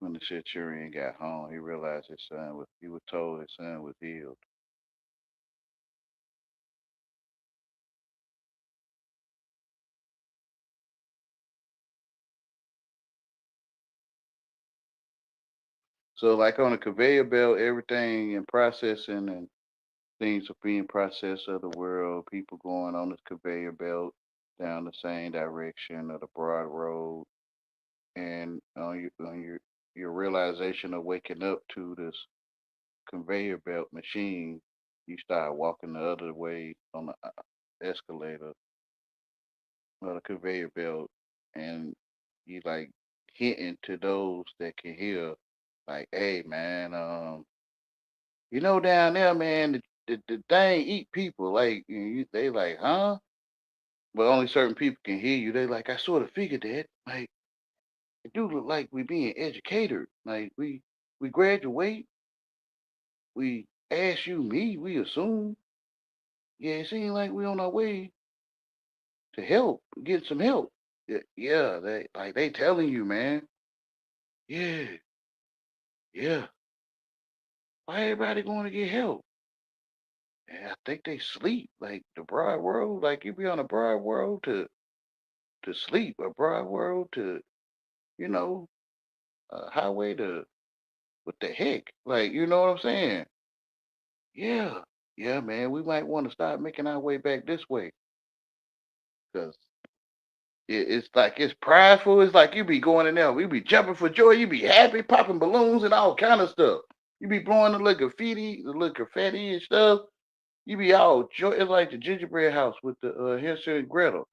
[SPEAKER 1] When the centurion got home, he realized his son was. He was told his son was healed. So, like on a conveyor belt, everything in processing and things are being processed of the world. People going on this conveyor belt down the same direction of the broad road, and on your realization of waking up to this conveyor belt machine, you start walking the other way on the escalator or the conveyor belt, and you like hinting to those that can hear, like, "Hey, man, down there, man, the thing eat people. Like, they like, huh? But only certain people can hear you. They like, I sort of figured that. Like, it do look like we being educated. Like, we graduate, we ask you, me, we assume. Yeah, it seems like we on our way to help, get some help. Yeah, they telling you, man. Yeah, yeah. Why everybody going to get help? And I think they sleep. Like the broad world, like you be on a broad world to to sleep, a broad world to, you know, a highway to what the heck? Like, you know what I'm saying? Yeah. Yeah, man. We might want to start making our way back this way. Because it's like it's prideful. It's like you be going in there, we be jumping for joy, you be happy, popping balloons and all kind of stuff. You be blowing the little confetti and stuff. You be all joy. It's like the gingerbread house with the Hansel and Gretel,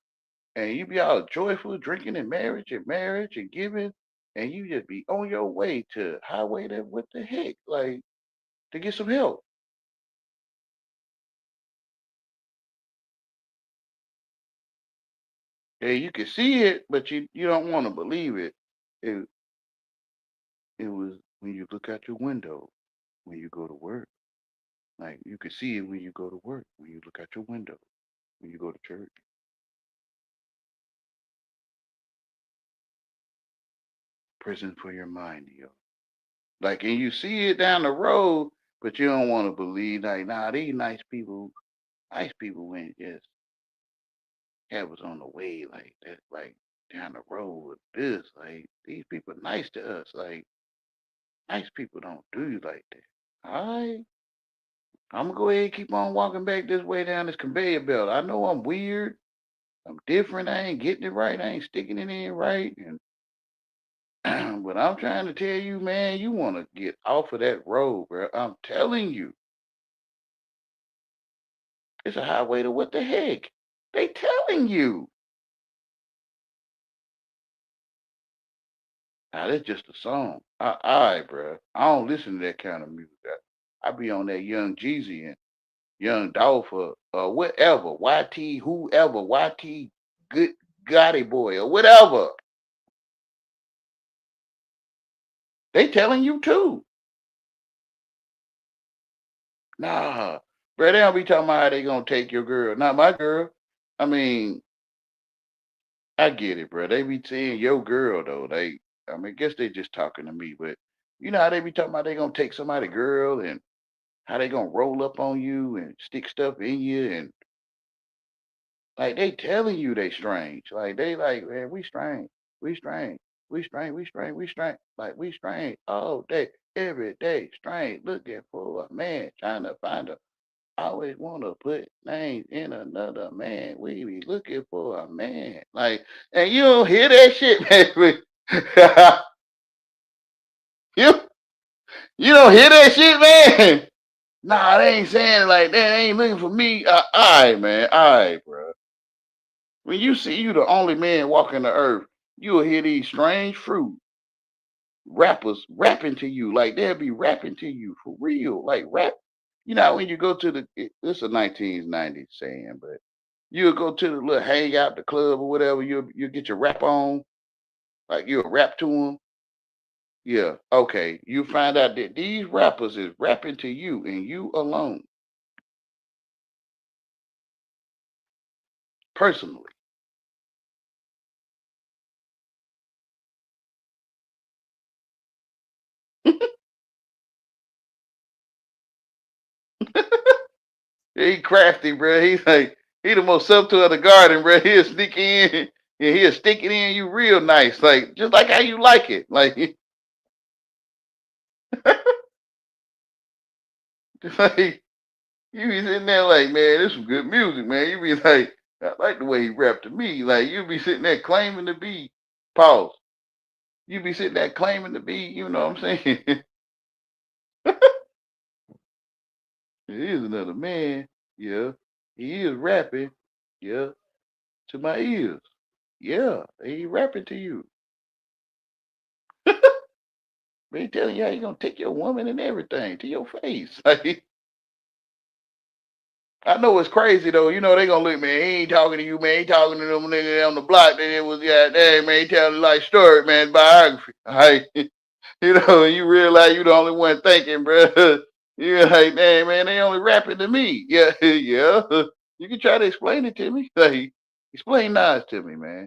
[SPEAKER 1] and you be all joyful, drinking and marriage and giving, and you just be on your way to highway to what the heck, like to get some help. Yeah, you can see it, but you don't want to believe it. It it was when you look out your window when you go to work. Like you can see it when you go to work, when you look out your window, when you go to church. Prison for your mind, yo. Like, and you see it down the road, but you don't want to believe. Like, nah, these nice people went just have us on the way like that, like down the road with this. Like, these people nice to us. Like, nice people don't do you like that. All right, I'm gonna go ahead and keep on walking back this way down this conveyor belt. I know I'm weird. I'm different. I ain't getting it right. I ain't sticking it in right. And but I'm trying to tell you, man, you want to get off of that road, bro. I'm telling you, it's a highway to what the heck? They telling you. Now that's just a song. All right, bro. I don't listen to that kind of music. I be on that Young Jeezy and Young Dolph or whatever, YT, whoever, YT, good Gotti boy or whatever. They telling you too. Nah, bro, they don't be talking about how they gonna take your girl. Not my girl. I mean, I get it, bro. They be saying your girl though. I mean, guess they just talking to me, but you know how they be talking about they gonna take somebody girl and how they gonna roll up on you and stick stuff in you and like they telling you they strange. Like they like, man, we strange, we strange, we strange, we strange. Like we strange all day, every day, strange, looking for a man, trying to find a always want to put names in another man. We be looking for a man. Like, and you don't hear that shit, man. you you don't hear that shit, man. Nah, they ain't saying it like that. They ain't looking for me. All right, man. All right, bro. When you see you the only man walking the earth, you'll hear these strange fruit rappers rapping to you. Like they'll be rapping to you for real. Like rap. You know, when you go to this is a 1990s saying, but you'll go to the little hangout, the club or whatever, you'll get your rap on, like you'll rap to them. Yeah, okay. You find out that these rappers is rapping to you and you alone, personally. He crafty, bro. He's like he the most subtle of the garden, bro. He'll sneak in and he'll stick it in you real nice, like just like how you like it. Like, like you be sitting there like, man, this is good music, man. You be like, I like the way he rapped to me. Like you be sitting there claiming to be pause. You be sitting there claiming to be, you know what I'm saying? He is another man. Yeah. He is rapping. Yeah. To my ears. Yeah. He rapping to you. But he telling you how you gonna take your woman and everything to your face. Like I know it's crazy though. You know they gonna look, man. He ain't talking to you, man. He talking to them niggas on the block. Then it was yeah, hey man, he telling like story, man, biography. Like you know, and you realize you the only one thinking, bro. You're like, man, they only rapping to me. Yeah, yeah. You can try to explain it to me. Like, explain Nas to me, man.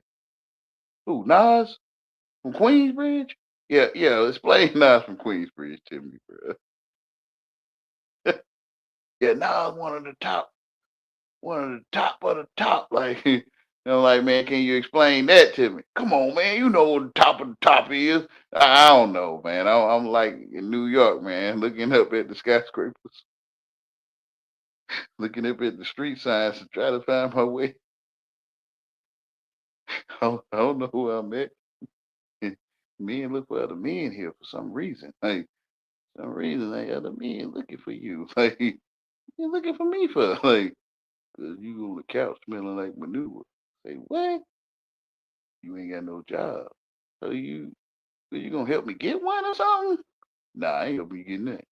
[SPEAKER 1] Who Nas from Queensbridge? Yeah, yeah. Explain Nas from Queensbridge to me, bro. Yeah, Nas one of the top of the top. Like I'm like, man, can you explain that to me? Come on, man. You know what the top of the top is. I don't know, man. I'm like in New York, man, looking up at the skyscrapers, looking up at the street signs to try to find my way. I don't know who I'm at. Men look for other men here for some reason. Like some reason, like other men looking for you. Like you looking for me for like, 'cause you on the couch smelling like manure. Say what? You ain't got no job. So you gonna help me get one or something? Nah, I ain't gonna be getting that.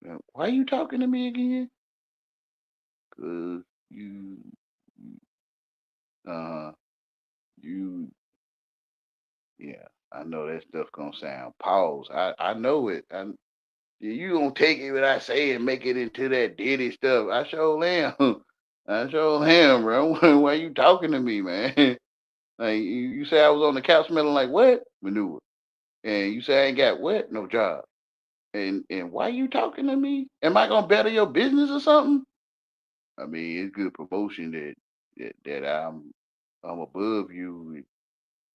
[SPEAKER 1] Now, why you talking to me again? Cause you, uh, you, yeah. I know that stuff gonna sound pause. I know it. You gonna take it what I say and make it into that ditty stuff. I sure am. I sure am, bro. Why you talking to me, man? Like you say I was on the couch smelling like what? Manure. And you say I ain't got what? No job. And why you talking to me? Am I gonna better your business or something? I mean, it's good promotion that I'm above you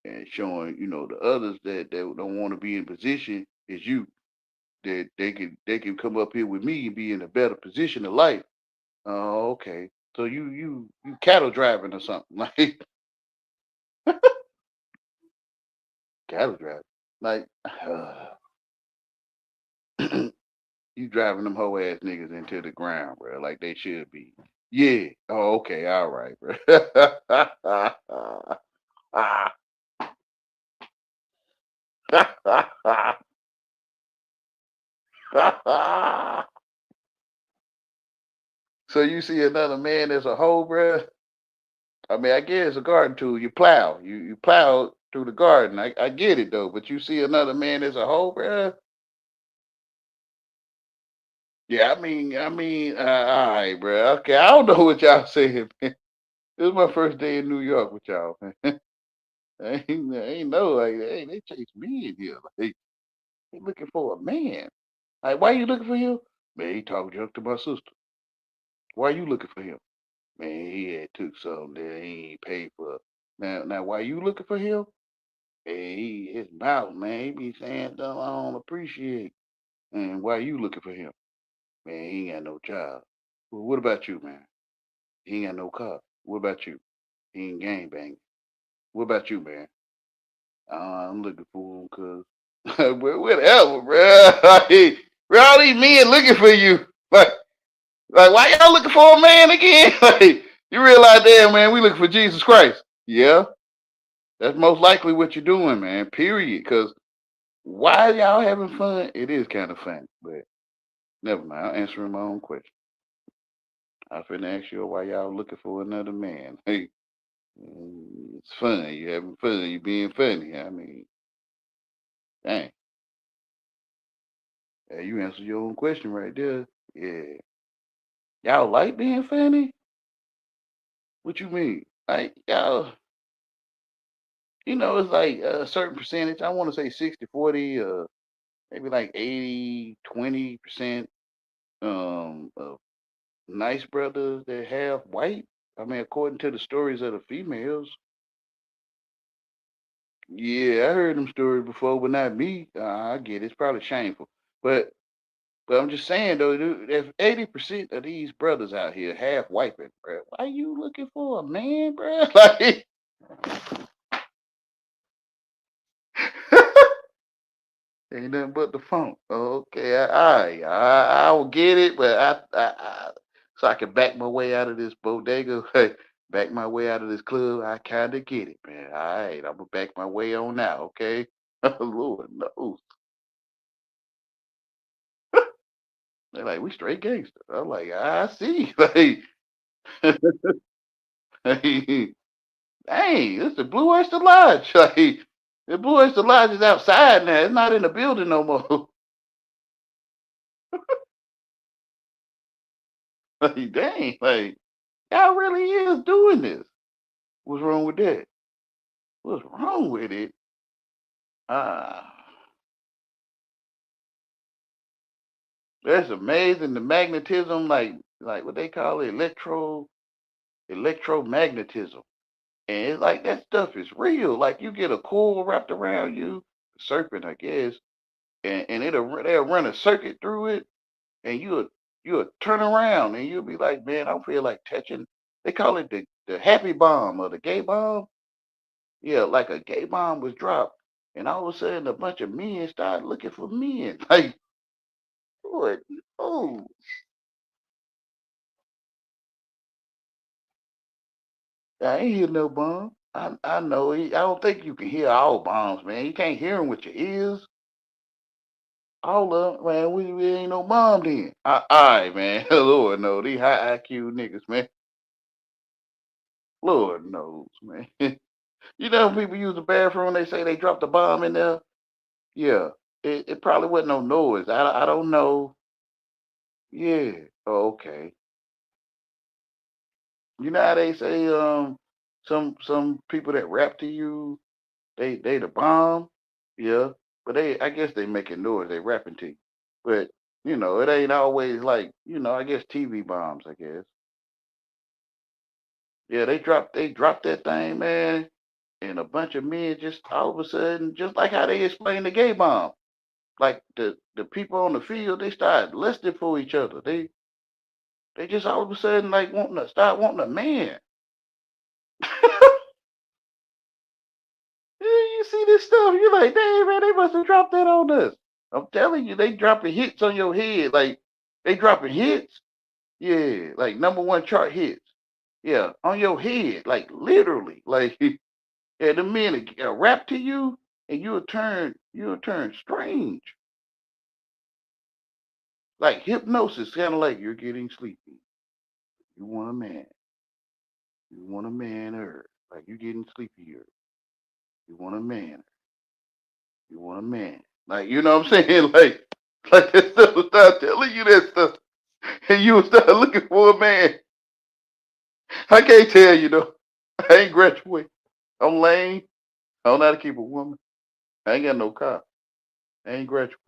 [SPEAKER 1] and showing the others that don't want to be in position is you that they can come up here with me and be in a better position of life. Oh, okay. So you cattle driving or something like cattle driving like you driving them hoe ass niggas into the ground, bro, like they should be. Yeah. Oh, okay. All right, bro. So you see another man as a hoe, bro. I mean, I get it's a garden tool. You plow. You plow through the garden. I get it though. But you see another man as a hoe, bro. Yeah, all right, bro. Okay, I don't know what y'all saying, man. This is my first day in New York with y'all, man. I ain't know like they chase me in here. Like they looking for a man. Like why you looking for him? Man, he talk junk to my sister. Why you looking for him? Man, he had took something that he ain't paid for. Now why you looking for him? Hey, his mouth, man, he be saying stuff I don't appreciate. And why you looking for him? Man, he ain't got no job. Well, what about you, man? He ain't got no car. What about you? He ain't gang banging. What about you, man? I'm looking for him because whatever, bro. Like, bro, all these men looking for you. Like, why y'all looking for a man again? Like, you realize, damn, man, we looking for Jesus Christ. Yeah, that's most likely what you're doing, man. Period. Because why y'all having fun? It is kind of fun, but never mind. I'm answering my own question. I finna ask you why y'all looking for another man. Hey, it's fun. You having fun. You being funny. I mean, dang. Yeah, you answered your own question right there. Yeah. Y'all like being funny? What you mean? Like, y'all, it's like a certain percentage. I want to say 60-40, maybe like 80-20% of nice brothers that have white. I mean, according to the stories of the females. Yeah, I heard them stories before, but not me. I get it. It's probably shameful. But I'm just saying though, dude, if 80% of these brothers out here half wiping, bro, why you looking for a man, bro? Like, ain't nothing but the phone. Okay, I will get it, but so I can back my way out of this bodega, back my way out of this club. I kind of get it, man. All right, I'm gonna back my way on now. Okay, Lord knows. They're like, we straight gangster. I'm like, I see. Like, dang, this the Blue Oyster Lodge. Like, the Blue Oyster Lodge is outside now. It's not in the building no more. Like, dang, like, y'all really is doing this. What's wrong with that? What's wrong with it? Ah, that's amazing. The magnetism, like what they call it, electromagnetism. And it's like that stuff is real. Like you get a coil wrapped around you, serpent, I guess, and they'll run a circuit through it, and you'll turn around and you'll be like, man, I don't feel like touching. They call it the happy bomb or the gay bomb. Yeah, like a gay bomb was dropped, and all of a sudden a bunch of men started looking for men. Like, what? Oh, I ain't hear no bomb. I know. I don't think you can hear all bombs, man. You can't hear them with your ears. All of 'em, man. We ain't no bomb then. All right, man. Lord no, these high IQ niggas, man. Lord knows, man. You know, when people use the bathroom, they say they dropped a bomb in there. Yeah, it probably wasn't no noise. I don't know. Yeah. Oh, okay. You know how they say some people that rap to you, they the bomb. Yeah. But I guess they making noise, they rapping to you. But it ain't always like, I guess TV bombs, I guess. Yeah, they dropped that thing, man, and a bunch of men just all of a sudden, just like how they explained the gay bomb. Like the people on the field, they started listing for each other. They just all of a sudden like wanting a man. Yeah, you see this stuff, you're like, dang man, they must have dropped that on us. I'm telling you, they dropping hits on your head. Like they dropping hits. Yeah, like #1 chart hits. Yeah, on your head, like literally. Like yeah, the men rap to you and you'll turn strange. Like hypnosis, kind of like you're getting sleepy. You want a man. You want a man or like you getting sleepier. You want a man. You want a man. Like you know what I'm saying? Like that stuff will start telling you that stuff. And you will start looking for a man. I can't tell you though. I ain't graduate. I'm lame. I don't know how to keep a woman. I ain't got no car. I ain't graduate.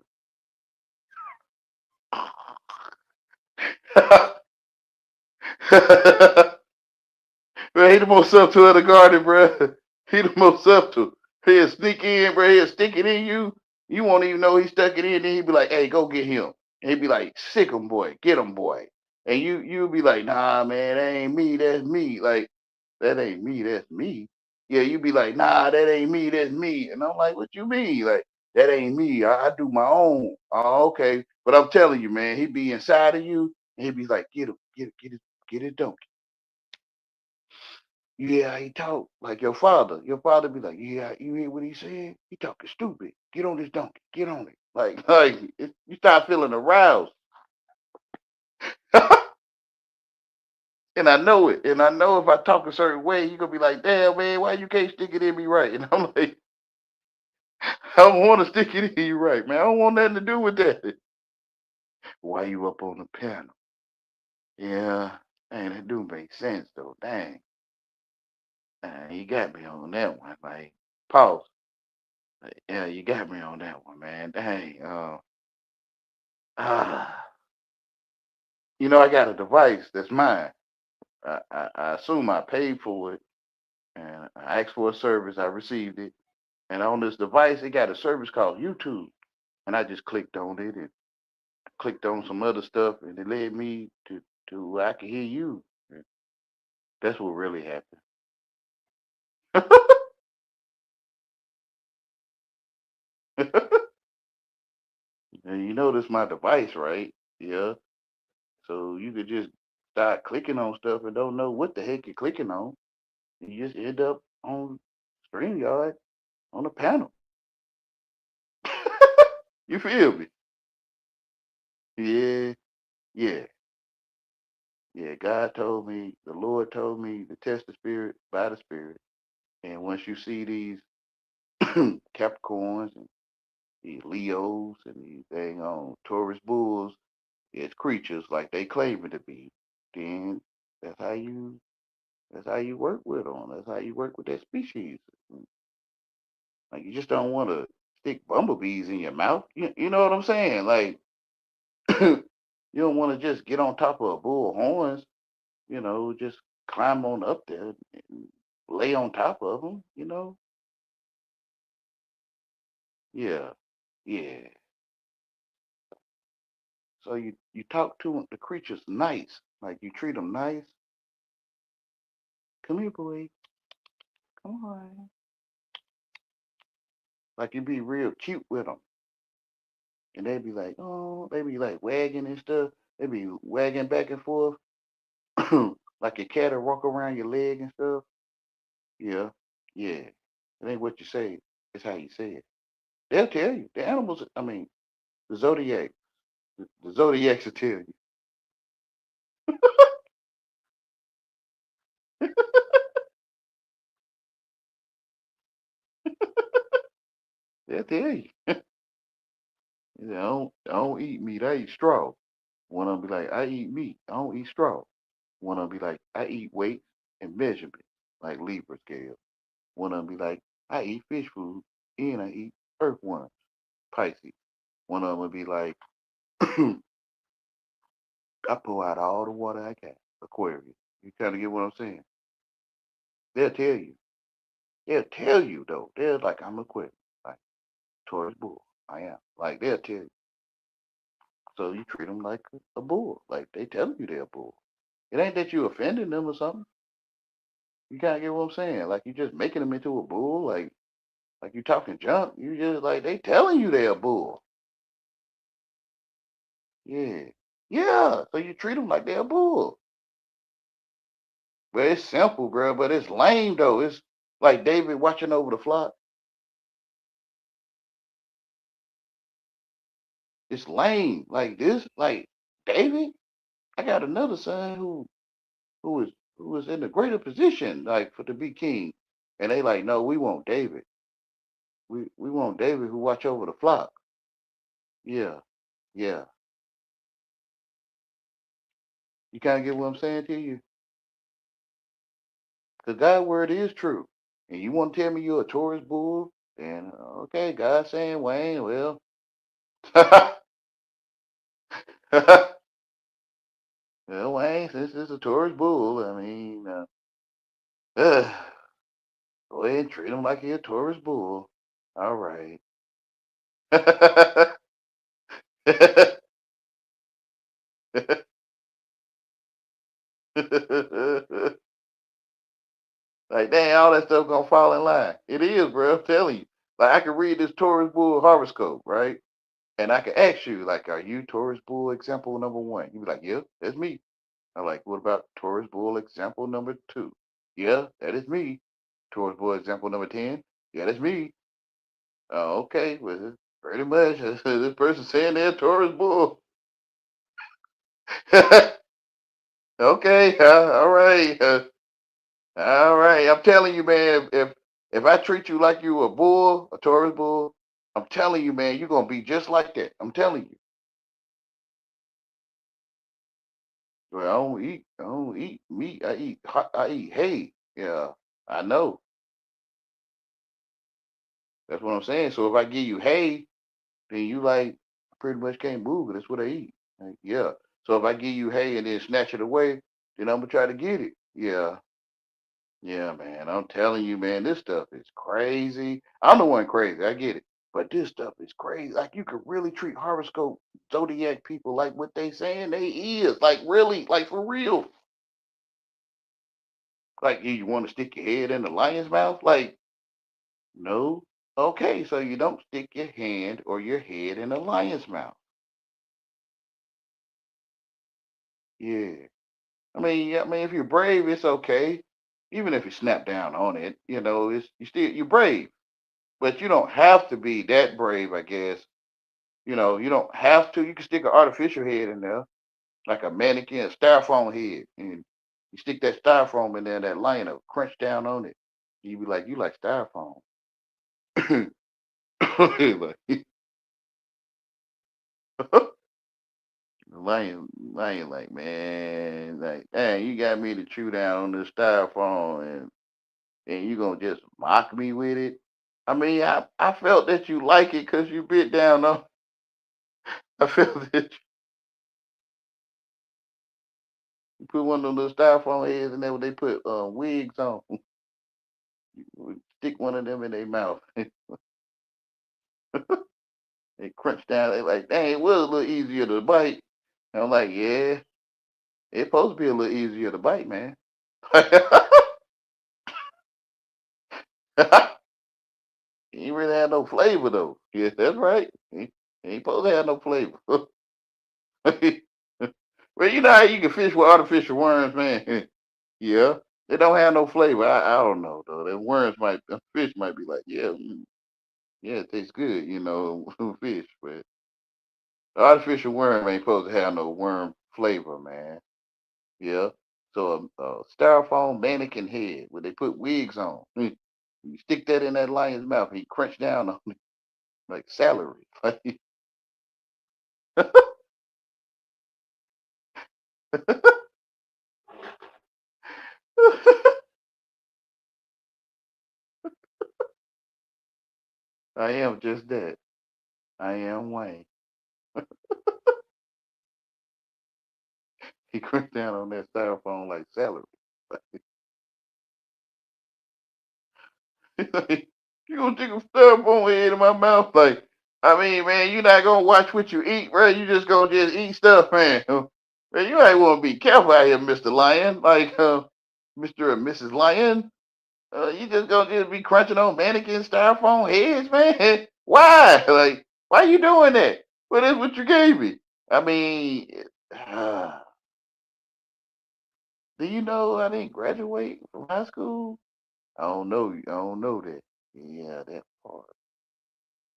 [SPEAKER 1] Man, he the most subtle of the garden, bro. He the most subtle. He'll sneak in, bro. He'll stick it in you. You won't even know he stuck it in. Then he'll be like, "Hey, go get him." And he'll be like, "Sick him, boy. Get him, boy." And you'll be like, "Nah, man, that ain't me. That's me." Like, that ain't me. That's me. Yeah, you be like, "Nah, that ain't me. That's me." And I'm like, "What you mean? Like, that ain't me. I do my own." Oh, okay. But I'm telling you, man, he be inside of you, and he be like, "Get him, get it done." Yeah, he talk like your father. Your father be like, yeah, you hear what he said? He talking stupid. Get on this donkey. Get on it. Like you start feeling aroused. And I know it. And I know if I talk a certain way, you gonna be like, damn man, why you can't stick it in me right? And I'm like, I don't want to stick it in you right, man. I don't want nothing to do with that. Why you up on the panel? Yeah, man, it do make sense though. Dang, you got me on that one. Like, pause. Yeah, you got me on that one, man. Dang. Ah, I got a device that's mine. I assume I paid for it, and I asked for a service. I received it, and on this device, it got a service called YouTube, and I just clicked on it and clicked on some other stuff, and it led me to where I could hear you. That's what really happened. And this my device, right? Yeah. So you could just start clicking on stuff and don't know what the heck you're clicking on. You just end up on StreamYard on a panel. You feel me? Yeah, yeah, yeah. God told me, the Lord told me to test the spirit by the spirit. And once you see these Capricorns and these Leos and these dang on Taurus bulls as creatures like they claim it to be, then that's how you that's how you work with them. That's how you work with that species. Like you just don't want to stick bumblebees in your mouth. You know what I'm saying? Like you don't want to just get on top of a bull horns. Just climb on up there. lay on top of them, you know? Yeah, yeah. So you talk to the creatures nice, like you treat them nice. Come here, boy. Come on. Like you be real cute with them, and they be like, oh, they be like wagging and stuff. They be wagging back and forth, like a cat will walk around your leg and stuff. Yeah, yeah. It ain't what you say; it's how you say it. They'll tell you. The animals. I mean, the zodiac. The zodiacs will tell you. They'll tell you. I don't eat meat. I eat straw. One of them be like, I eat meat. I don't eat straw. One of them be like, I eat weight and measurement, like Libra scale. One of them be like, I eat fish food and I eat earthworms, Pisces. One of them would be like, I pour out all the water I got, Aquarius. You kind of get what I'm saying? They'll tell you. They'll tell you though. They're like, I'm Aquarius, like Taurus bull. I am. Like they'll tell you. So you treat them like a bull. Like they telling you they're a bull. It ain't that you offending them or something. You kind of get what I'm saying? Like you just making them into a bull. Like you talking junk. You just like they telling you they're a bull. Yeah. Yeah. So you treat them like they're a bull. But it's simple, bro. But it's lame though. It's like David watching over the flock. It's lame. Like this, like David. I got another son who is in a greater position, like for to be king. And they like, no, we want David. We want David who watch over the flock. Yeah, yeah. You kind of get what I'm saying to you? Because God's word is true. And you want to tell me you're a Taurus bull? And okay, God saying Wayne, well, well, Wayne, since it's a Taurus bull, I mean, go ahead and treat him like he's a Taurus bull. All right. Like, dang, all that stuff gonna fall in line. It is, bro. I'm telling you. Like, I can read this Taurus bull horoscope, right? And I can ask you, like, are you Taurus bull example number one? You be like, yeah, that's me. I'm like, what about Taurus bull example number two? Yeah, that is me. Taurus bull example number 10? Yeah, that's me. Oh, okay, well, pretty much this person saying they're Taurus bull. Okay, all right, all right. I'm telling you, man, if I treat you like you a bull, a Taurus bull, I'm telling you, man, you're gonna be just like that. I'm telling you. Well, I don't eat meat. I eat hay. Yeah, I know. That's what I'm saying. So if I give you hay, then you like pretty much can't move it. That's what I eat. Like, yeah. So if I give you hay and then snatch it away, then I'm gonna try to get it. Yeah. Yeah, man. I'm telling you, man, this stuff is crazy. I'm the one crazy. I get it. But this stuff is crazy. Like you could really treat horoscope zodiac people like what they saying they is. Like really, like for real. Like you want to stick your head in the lion's mouth? Like, no. Okay, so you don't stick your hand or your head in a lion's mouth. Yeah. I mean, if you're brave, it's okay. Even if you snap down on it, it's you're brave. But you don't have to be that brave, I guess. You don't have to. You can stick an artificial head in there, like a mannequin, a styrofoam head, and you stick that styrofoam in there, that lion will crunch down on it. You be like, you like styrofoam. Like, the lion, like, man, like, dang, you got me to chew down on this styrofoam, and you gonna just mock me with it? I mean, I felt that you like it because you bit down on. I felt that you put one of those styrofoam heads, and then they put wigs on. You would stick one of them in their mouth. They crunch down. They like, dang, it was a little easier to bite. And I'm like, yeah, it's supposed to be a little easier to bite, man. He ain't really had no flavor though. Yeah, that's right. He ain't supposed to have no flavor. Well, you know how you can fish with artificial worms, man. Yeah, they don't have no flavor. I don't know though. The fish might be like, yeah, yeah, it tastes good, fish, but the artificial worm ain't supposed to have no worm flavor, man. Yeah. So a styrofoam mannequin head where they put wigs on. You stick that in that lion's mouth, he crunch down on it like celery. I am just that. I am Wayne. He cranked down on that styrofoam like celery. You gonna take a styrofoam head in my mouth? Like, I mean, man, you're not gonna watch what you eat, right? You just gonna just eat stuff, man. Man, you ain't wanna be careful out here, Mr. Lion. Like, Mr. and Mrs. Lion. You just gonna just be crunching on mannequin styrofoam heads, man? Why? Like, why you doing that? Well, that's what you gave me. I mean, do you know I didn't graduate from high school? I don't know. I don't know that. Yeah, that part.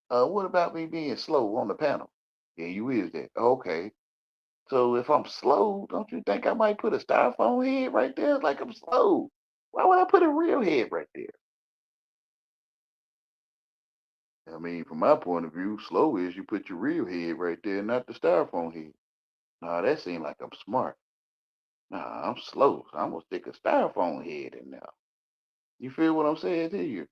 [SPEAKER 1] What about me being slow on the panel? Yeah, you is that. Okay. So if I'm slow, don't you think I might put a styrofoam head right there? Like I'm slow. Why would I put a real head right there? I mean, from my point of view, slow is you put your real head right there, not the styrofoam head. Nah, that seems like I'm smart. Nah, I'm slow. So I'm gonna stick a styrofoam head in there. You feel what I'm saying to you?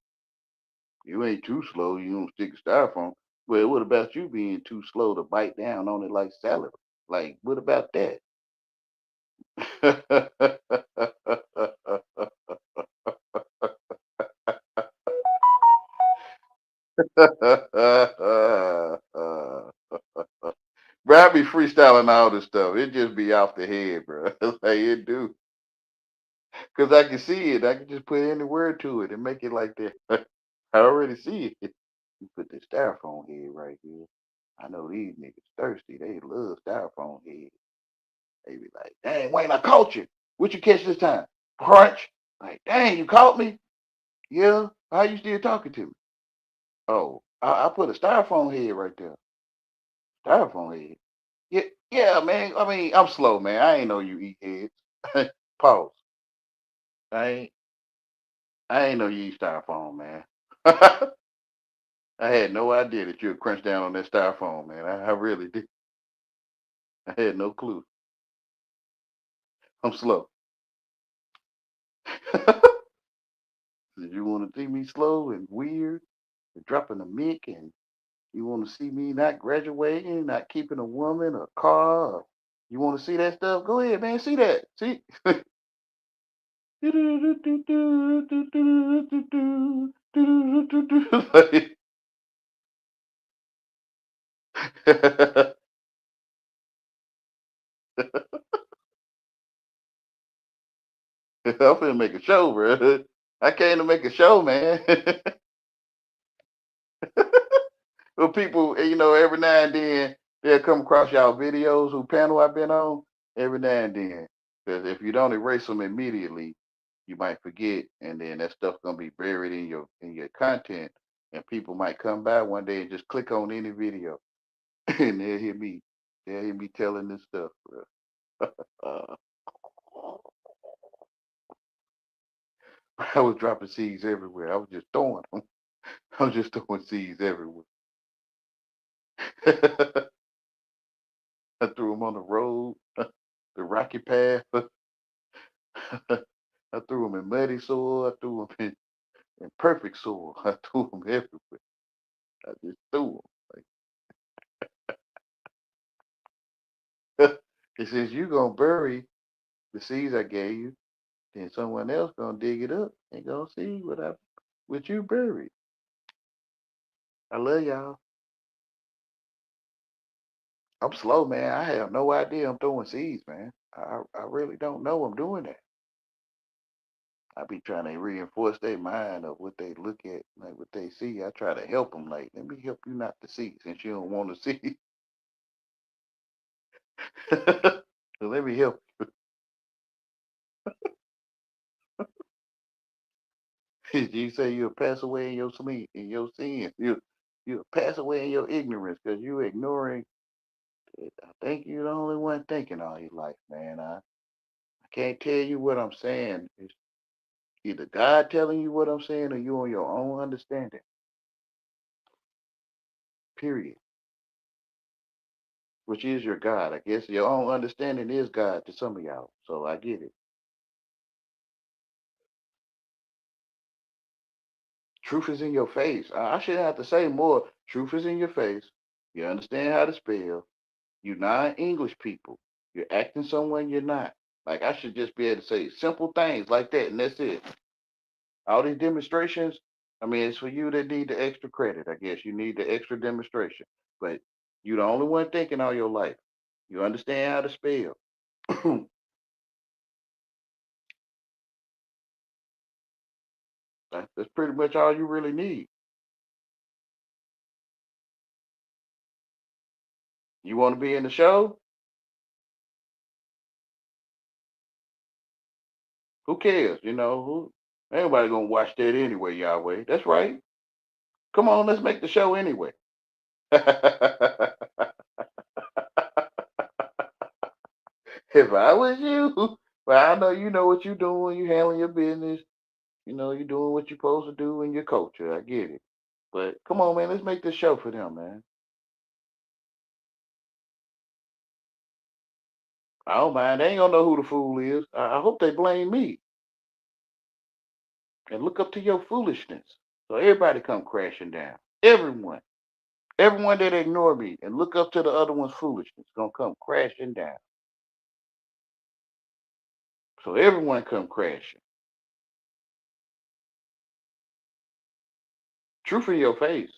[SPEAKER 1] You ain't too slow. You don't stick a styrofoam. Well, what about you being too slow to bite down on it like celery? Like, what about that? Bro, I be freestyling all this stuff. It just be off the head, bro. Like it do. Cause I can see it. I can just put any word to it and make it like that. I already see it. You put the styrofoam head right here. I know these niggas thirsty. They love styrofoam head. They be like, dang, Wayne, I caught you. What you catch this time? Crunch. Like, dang, you caught me? Yeah. How you still talking to me? Oh, I put a styrofoam head right there. Styrofoam head. Yeah, yeah, man. I mean, I'm slow, man. I ain't know you eat heads. Pause. I ain't I ain't know you eat styrofoam, man. I had no idea that you would crunch down on that styrofoam, man. I really did. I had no clue. I'm slow. Did you want to see me slow and weird and dropping a mic and you want to see me not graduating, not keeping a woman, a car? Or you want to see that stuff? Go ahead, man. See that. See? I'm finna make a show, bro. I came to make a show, man. Well, people, every now and then they'll come across y'all videos who panel I've been on every now and then. Because if you don't erase them immediately, you might forget, and then that stuff gonna be buried in your content, and people might come by one day and just click on any video, and they'll hear me telling this stuff, bro. Uh, I was dropping seeds everywhere. I was just throwing them. I was just throwing seeds everywhere. I threw them on the road, the rocky path. I threw them in muddy soil. I threw them in perfect soil. I threw them everywhere. I just threw them. It says you gonna bury the seeds I gave you, then someone else gonna dig it up and gonna see what I with you buried. I love y'all. I'm slow, man. I have no idea I'm throwing seeds, man. I really don't know I'm doing that. I be trying to reinforce their mind of what they look at, like what they see. I try to help them, like, let me help you not to see since you don't want to see. So let me help. You say you'll pass away in your sleep, in your sin. You'll pass away in your ignorance because you ignoring it. I think you're the only one thinking all your life, man. I can't tell you what I'm saying. It's either God telling you what I'm saying or you on your own understanding. Period. Which is your God. I guess your own understanding is God to some of y'all. So I get it. Truth is in your face. I shouldn't have to say more. Truth is in your face. You understand how to spell. You're not English people. You're acting someone you're not. Like I should just be able to say simple things like that, and that's it. All these demonstrations, I mean, it's for you that need the extra credit. I guess you need the extra demonstration. But you're the only one thinking all your life. You understand how to spell. That's pretty much all you really need. You want to be in the show? Who cares? Who? Ain't gonna watch that anyway, Yahweh. That's right. Come on, let's make the show anyway. If I was you, well, I know you know what you're doing. You handling your business. You're doing what you're supposed to do in your culture. I get it. But come on, man, let's make this show for them, man. I don't mind. They ain't gonna know who the fool is. I hope they blame me and look up to your foolishness. So everybody come crashing down. Everyone. Everyone that ignore me and look up to the other one's foolishness gonna come crashing down. So everyone come crashing. Truth in your face.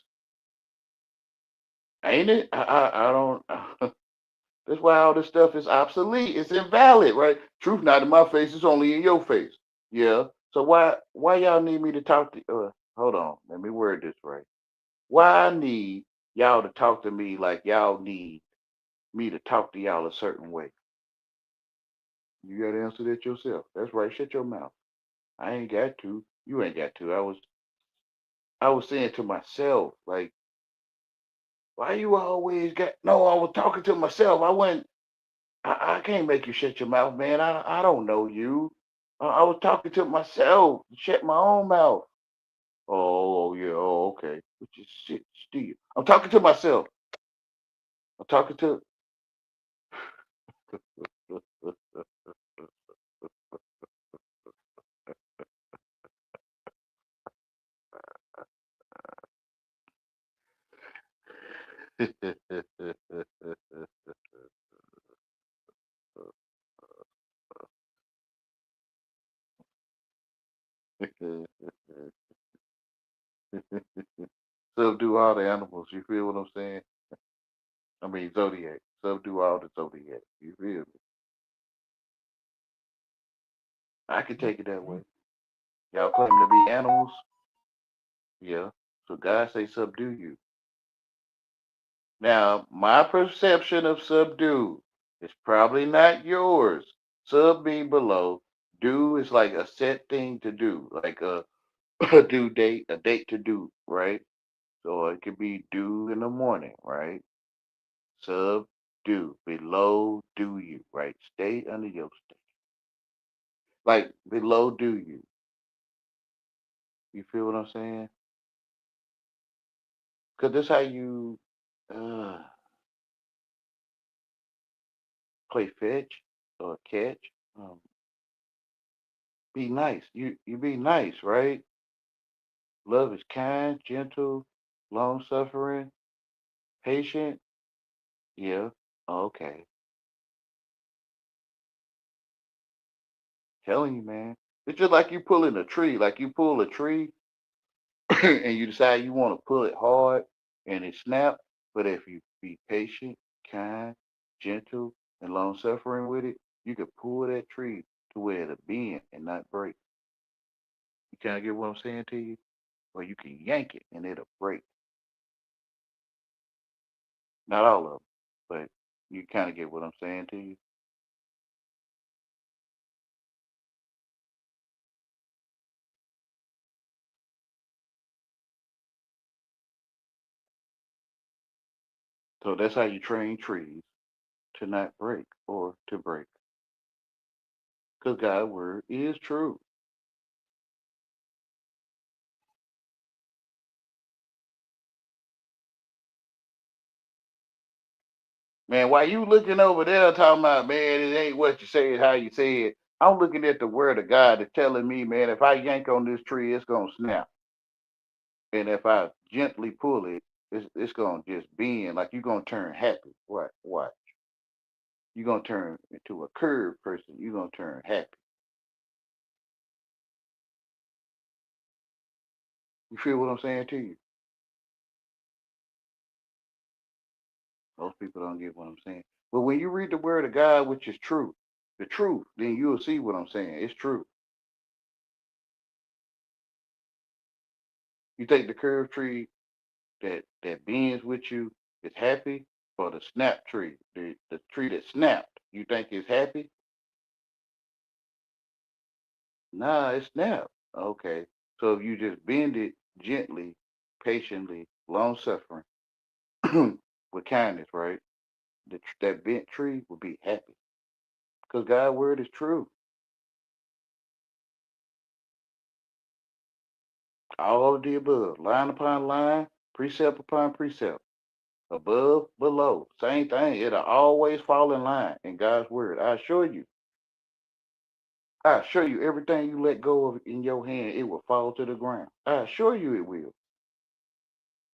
[SPEAKER 1] Ain't it? I don't. That's why all this stuff is obsolete. It's invalid, right? Truth not in my face. It's only in your face. Yeah. So why y'all need me to talk to? Hold on. Let me word this right. Why I need y'all to talk to me like y'all need me to talk to y'all a certain way? You got to answer that yourself. That's right. Shut your mouth. I ain't got to. You ain't got to. I was saying to myself, like, why you always got? No, I was talking to myself. I wasn't. I can't make you shut your mouth, man. I don't know you. I was talking to myself. Shut my own mouth. Oh yeah. Oh okay. Which is shit, Steve. I'm talking to myself. I'm talking to. Subdue all the animals. You feel what I'm saying? I mean zodiac. Subdue all the zodiac. You feel me? I can take it that way. Y'all claim to be animals. Yeah. So God say subdue you. Now, my perception of subdue is probably not yours. Sub being below, do is like a set thing to do, like a, a due date, a date to do, right? So it could be due in the morning, right? Subdue, below do you, right? Stay under your state. Like below do you. You feel what I'm saying? Because this how you uh, play fetch or catch. Um, be nice. You be nice, right? Love is kind, gentle, long suffering, patient. Yeah. Okay. Telling you, man. It's just like you pulling a tree. Like you pull a tree and you decide you want to pull it hard and it snap, but if you be patient, kind, gentle, and long suffering with it, you can pull that tree to where it'll bend and not break. You kind of get what I'm saying to you? Or you can yank it and it'll break. Not all of them, but you kind of get what I'm saying to you. So that's how you train trees to not break or to break. Because God's word is true. Man, while you looking over there talking about, man, it ain't what you say, it's how you say it. I'm looking at the word of God that's telling me, man, if I yank on this tree, it's gonna snap. And if I gently pull it, it's gonna just bend like you're gonna turn happy. What? You're gonna turn into a curved person, you're gonna turn happy. You feel what I'm saying to you? Most people don't get what I'm saying. But when you read the word of God, which is true, the truth, then you'll see what I'm saying. It's true. You take the curved tree that bends with you is happy, or the snap tree, the tree that snapped, you think is happy? Nah, it snapped. Okay. So if you just bend it gently, patiently, long suffering, with kindness, right? That bent tree will be happy. Because God's word is true. All of the above, line upon line, precept upon precept, above, below, same thing. It'll always fall in line in God's word. I assure you. I assure you, everything you let go of in your hand, it will fall to the ground. I assure you it will.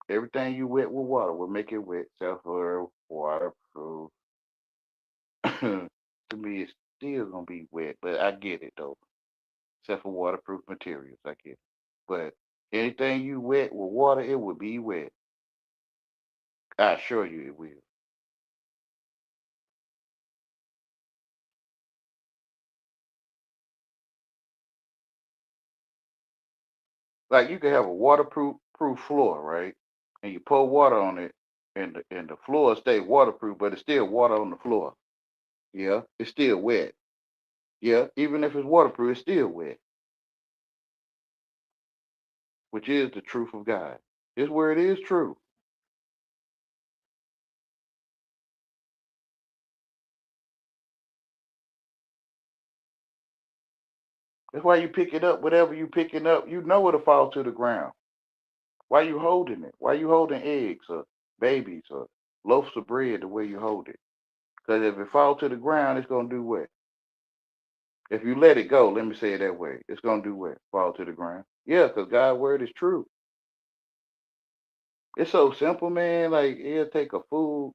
[SPEAKER 1] Everything you wet with water will make it wet. Self-aware, waterproof. To me, it's still gonna be wet, but I get it though. Except for waterproof materials, I get it. But anything you wet with water, it will be wet. I assure you it will. Like you can have a waterproof floor, right? And you pour water on it, and the floor stay waterproof, but it's still water on the floor. Yeah, it's still wet. Yeah, even if it's waterproof, it's still wet, which is the truth of God. His word is true. That's why you pick it up, whatever you picking up, you know it'll fall to the ground. Why you holding it? Why you holding eggs or babies or loaves of bread the way you hold it? Because if it fall to the ground, it's gonna do what? If you let it go, let me say it that way, it's gonna do what? Fall to the ground. Yeah, because God's word is true. It's so simple, man. Like he'll take a fool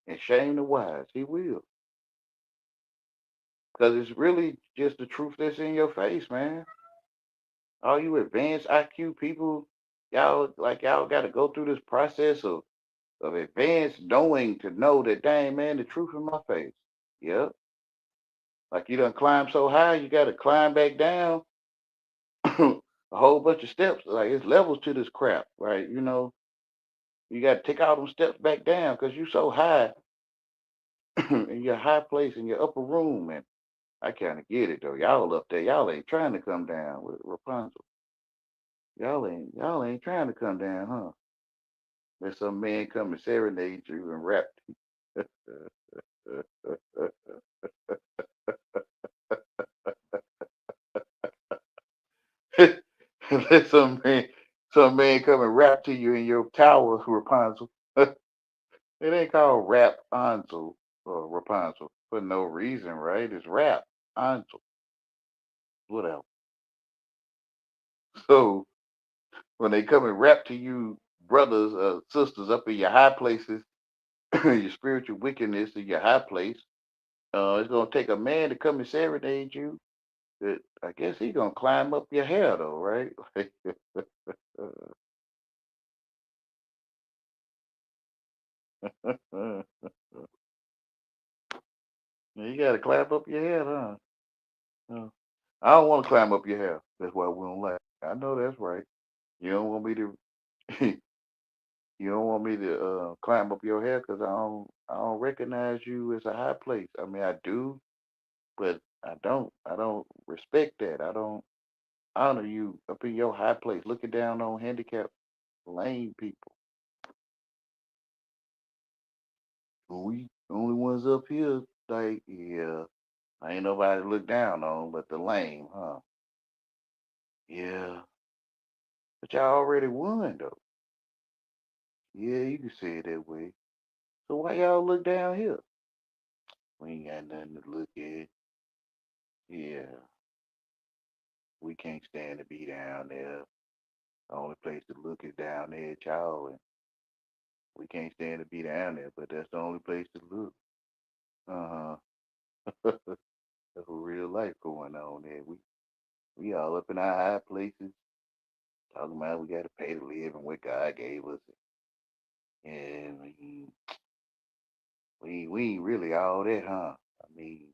[SPEAKER 1] and shame the wise. He will. Because it's really just the truth that's in your face, man. All you advanced IQ people, y'all got to go through this process of advanced knowing to know that, dang, man, the truth in my face. Yep. Like you done climb so high, you got to climb back down a whole bunch of steps. Like it's levels to this crap, right? You got to take all them steps back down because you so high in your high place in your upper room. And I kind of get it though. Y'all up there, y'all ain't trying to come down with Rapunzel. Y'all ain't trying to come down, huh? Let some man come and serenade you and rap. Let some man come and rap to you in your tower, Rapunzel. It ain't called rap Ansel or Rapunzel for no reason, right? It's rap Ansel, whatever. So when they come and rap to you, brothers, sisters, up in your high places, your spiritual wickedness in your high place, it's gonna take a man to come and serenade you. I guess he gonna climb up your hair though, right? You gotta climb up your head, huh? Uh, I don't want to climb up your hair. That's why we don't like. I know that's right. You don't want me to. You don't want me to climb up your hair because I don't recognize you as a high place. I mean, I do, but I don't. I don't respect that. I don't honor you up in your high place, looking down on handicapped, lame people. We only ones up here. Like, yeah, I ain't nobody to look down on, but the lame, huh? Yeah, but y'all already won though. Yeah, you can say it that way. So why y'all look down here? We ain't got nothing to look at. Yeah, we can't stand to be down there. The only place to look is down there at y'all, and we can't stand to be down there, but that's the only place to look. Uh huh. That's real life going on there. We all up in our high places, talking about we got to pay to live and what God gave us. And we ain't really all that, huh? I mean,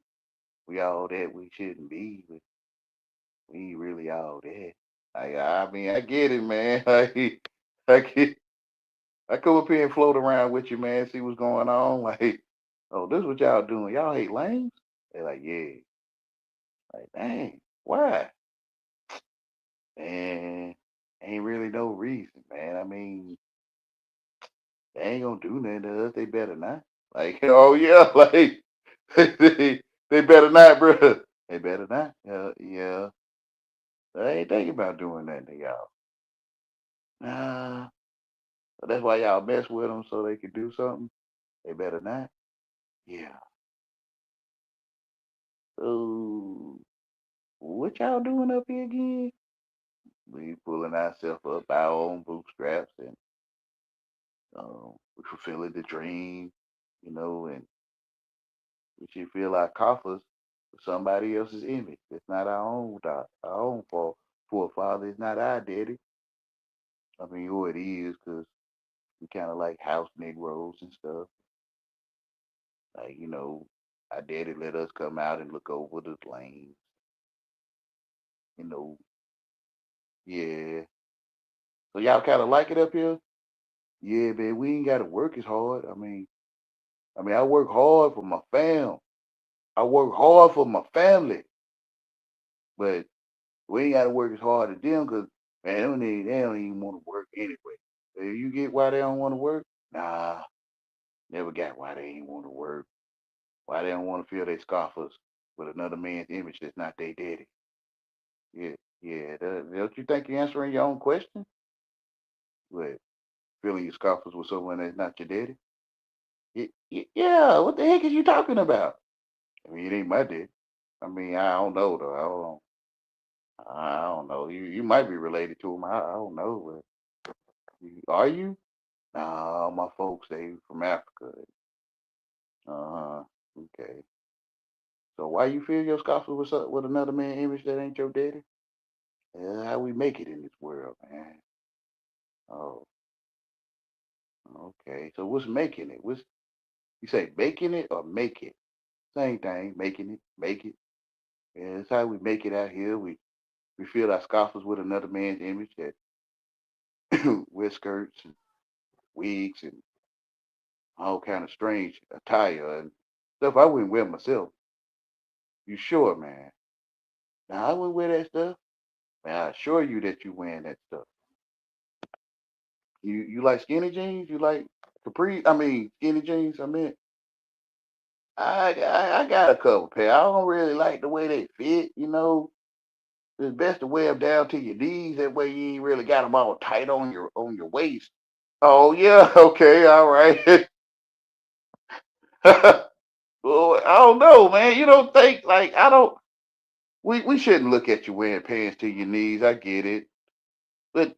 [SPEAKER 1] we all that we shouldn't be, but we ain't really all that. I mean, I get it, man. I get, I come up here and float around with you, man. See what's going on. Like, oh, this is what y'all doing. Y'all hate lanes? They're like, yeah. Like, dang, why? Man, ain't really no reason, man. I mean, they ain't gonna do nothing to us. They better not. Like, oh yeah, like they better not, bro. They better not. Yeah. They ain't thinking about doing that to y'all. Nah. So that's why y'all mess with them so they can do something. They better not. Yeah. So what y'all doing up here again? We pulling ourselves up by our own bootstraps and we fulfilling the dream, and we should feel our coffers with somebody else's image. It's not our own our own fault. Poor father is not our daddy. I mean, who it is, because we kind of like house Negroes and stuff. Like, our daddy let us come out and look over the lanes. You know, yeah. So y'all kind of like it up here? Yeah, man. We ain't got to work as hard. I work hard for my fam. I work hard for my family, but we ain't got to work as hard as them because man, they don't even want to work anyway. So you get why they don't want to work? Nah, never got why they ain't want to work. Why they don't want to feel they scoffers with another man's image that's not their daddy. Yeah, yeah. Don't you think you're answering your own question? What, feeling you scoffers with someone that's not your daddy? Yeah. What the heck is you talking about? I mean, it ain't my daddy. I mean, I don't know though. I don't know. You might be related to him. I don't know. But are you? Nah, my folks they from Africa. Uh huh. Okay. So why you feel your scoffers with another man image that ain't your daddy? How we make it in this world, man. Oh, okay. So what's making it? What's you say making it or make it? Same thing. Making it, make it. Yeah, that's how we make it out here. We feel our scoffers with another man's image that wear skirts and wigs and all kind of strange attire and stuff I wouldn't wear myself. You sure, man? Now I wouldn't wear that stuff. Man, I assure you that you wearing that stuff. You like skinny jeans? You like capri? I mean skinny jeans. I mean, I got a couple pair. I don't really like the way they fit. It's best to wear them down to your knees. That way you ain't really got them all tight on your waist. Oh yeah, okay, all right. Well, I don't know, man. You don't think like I don't. We shouldn't look at you wearing pants to your knees. I get it, but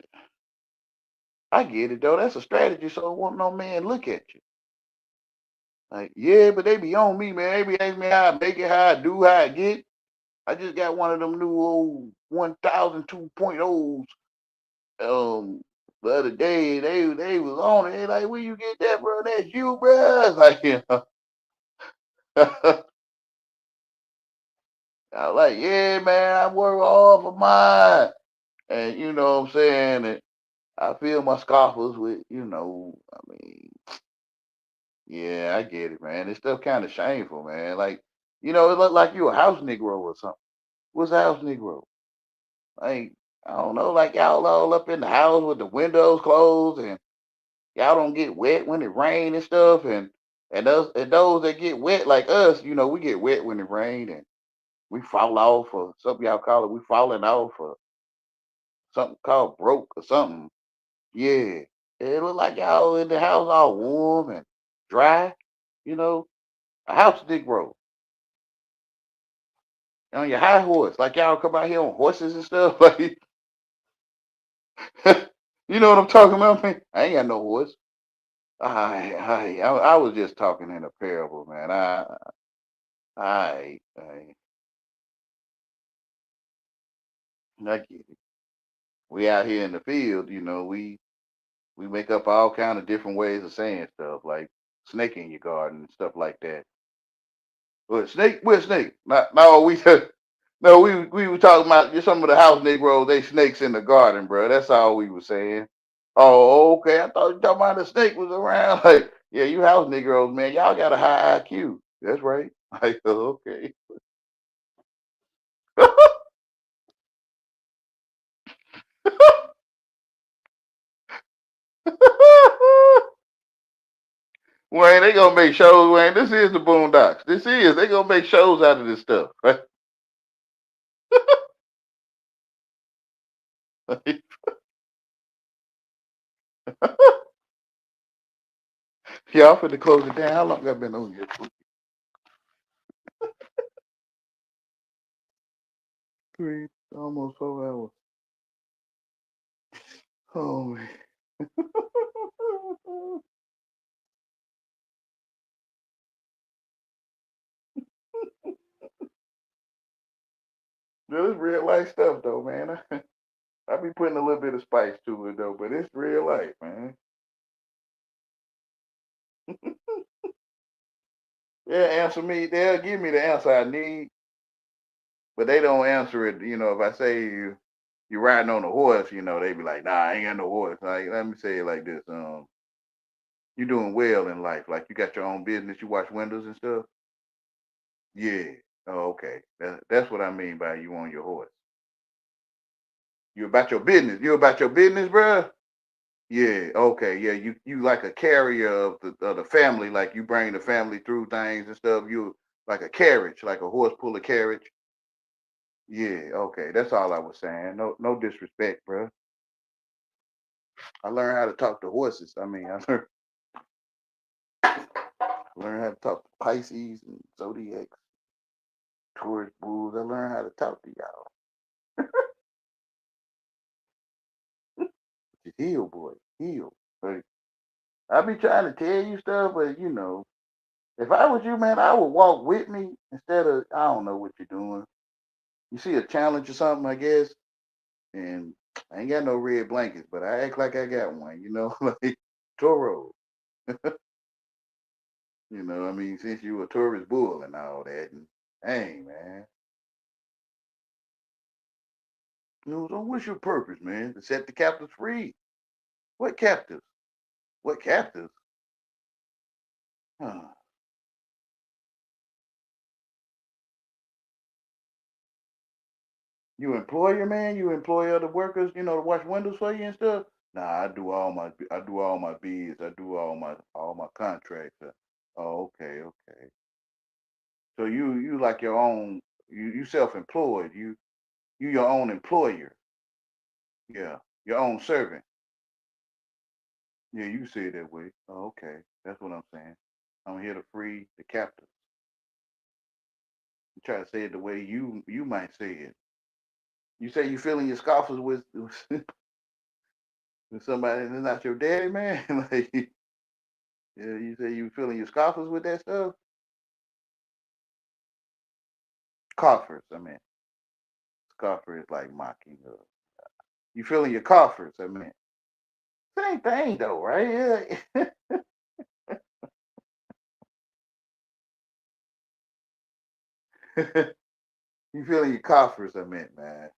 [SPEAKER 1] I get it though. That's a strategy, so won't no man look at you. Like, yeah, but they be on me, man. They be asking me how I make it, how I do, how I get. I just got one of them new old 1002.0s. Um, the other day they was on it. They like, where you get that, bro? That's you, bro. Like, you know. I was like, yeah, man, I work hard for mine. And you know what I'm saying? And I feel my scoffers with, I mean, yeah, I get it, man. It's still kind of shameful, man. Like, it look like you a house Negro or something. What's a house Negro? Like, I don't know, like y'all all up in the house with the windows closed and y'all don't get wet when it rain and stuff. And those that get wet like us, we get wet when it rain and we fall off or something y'all call it. We falling off or something called broke or something. Yeah. It look like y'all in the house all warm and dry, you know, a house Negro on your high horse, like y'all come out here on horses and stuff. Like, you know what I'm talking about, man? I ain't got no horse. I was just talking in a parable, man. I get it. We out here in the field, we make up all kind of different ways of saying stuff, like snake in your garden and stuff like that. But snake, we're snake. Not, no, we no, we were talking about just some of the house Negroes. They snakes in the garden, bro. That's all we were saying. Oh, okay. I thought you talking about the snake was around. Like, yeah, you house Negroes, man. Y'all got a high IQ. That's right. Like, okay. Wayne, they gonna make shows, Wayne. This is the Boondocks. They gonna make shows out of this stuff. Right? Y'all finna close it down. How long I been on here? Three, almost 4 hours. Oh man. This is real life stuff though, man. I be putting a little bit of spice to it though, but it's real life, man. They'll answer me. They'll give me the answer I need, but they don't answer it. If I say you riding on a horse, they be like, nah, I ain't got no horse. Like, let me say it like this. You doing well in life. Like you got your own business, you wash windows and stuff. Yeah. Oh, okay. That's what I mean by you on your horse. You about your business. You about your business, bruh? Yeah, okay. Yeah, you like a carrier of the family, like you bring the family through things and stuff. You like a carriage, like a horse pull a carriage. Yeah, okay. That's all I was saying. No disrespect, bro. I learned how to talk to horses. I mean, learned how to talk to Pisces and Zodiacs, Taurus, Bulls. I learned how to talk to y'all. Just heal, boy, heal. But I be trying to tell you stuff, but if I was you, man, I would walk with me instead of I don't know what you're doing. You see a challenge or something, I guess, and I ain't got no red blankets, but I act like I got one, like Toro. I mean, since you a tourist bull and all that, and hey, man, so what's your purpose, man? To set the captives free. What captives? What captives? Huh. You employer, man? You employ other workers, to wash windows for you and stuff? Nah, I do all my bids. I do all my contracts. Oh, okay, okay. So you like your own. You self-employed. You your own employer. Yeah, your own servant. Yeah, you say it that way. Oh, okay, that's what I'm saying. I'm here to free the captives. You try to say it the way you might say it. You say you filling your scoffers with somebody that's not your daddy, man. Like, yeah, you say you filling your scoffers with that stuff. Coffers, I mean, scoffer is like mocking. You filling your coffers, I mean. Same thing though, right? Yeah. You feeling your coffers, I meant, man.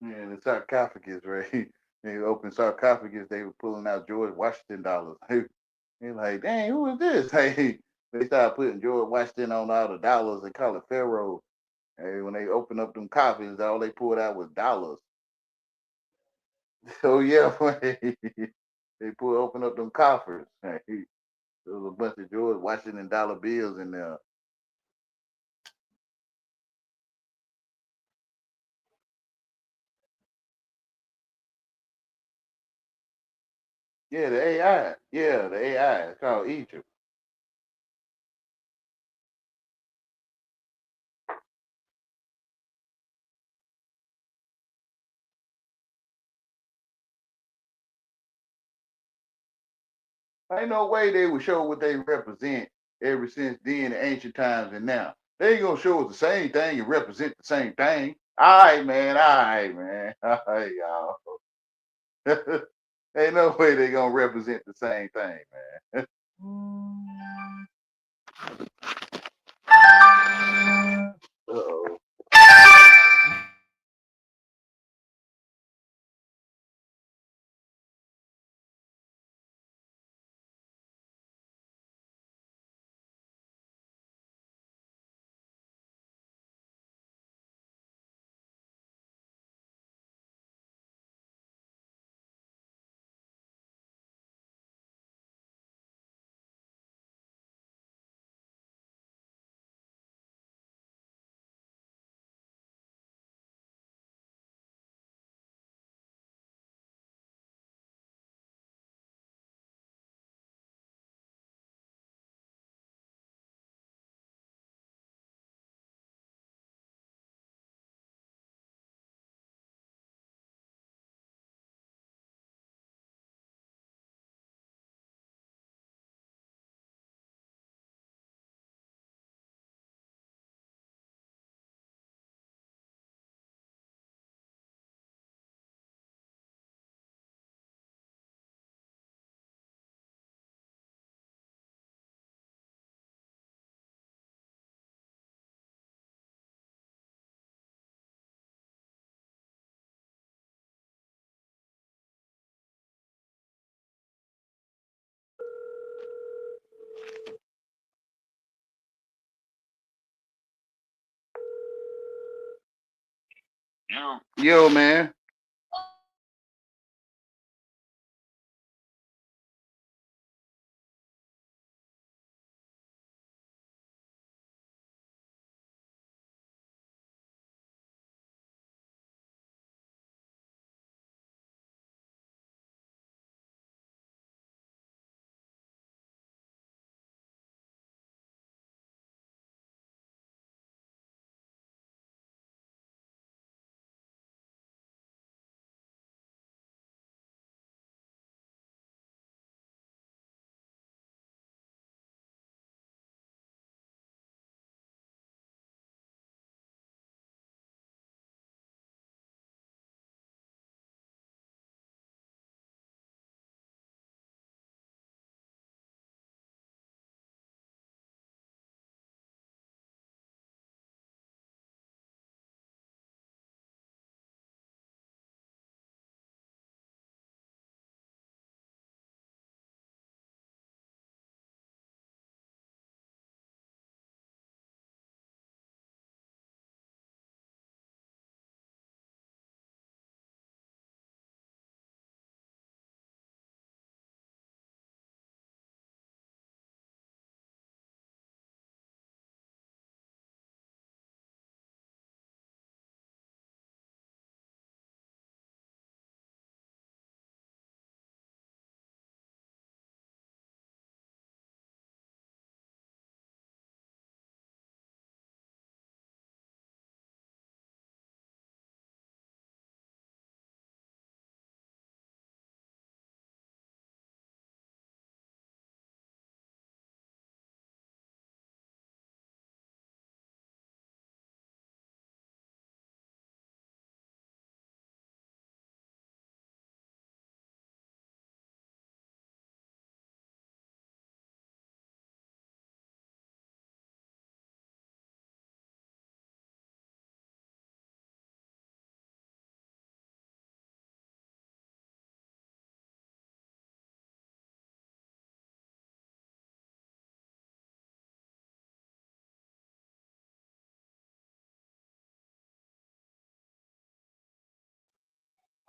[SPEAKER 1] Yeah, the sarcophagus, right? They opened sarcophagus, they were pulling out George Washington dollars. They like, dang, who is this? Hey, they started putting George Washington on all the dollars and call it Pharaoh. Hey, when they opened up them coffins, all they pulled out was dollars. So yeah, when they open up them coffers, hey, there was a bunch of George Washington dollar bills in there. Yeah, the AI. Yeah, the AI. It's called Egypt. Ain't no way they would show what they represent ever since then, the ancient times and now. They ain't gonna show us the same thing and represent the same thing. All right, man. All right, man. All right, y'all. Ain't no way they gonna represent the same thing, man. Uh-oh. Yo, man.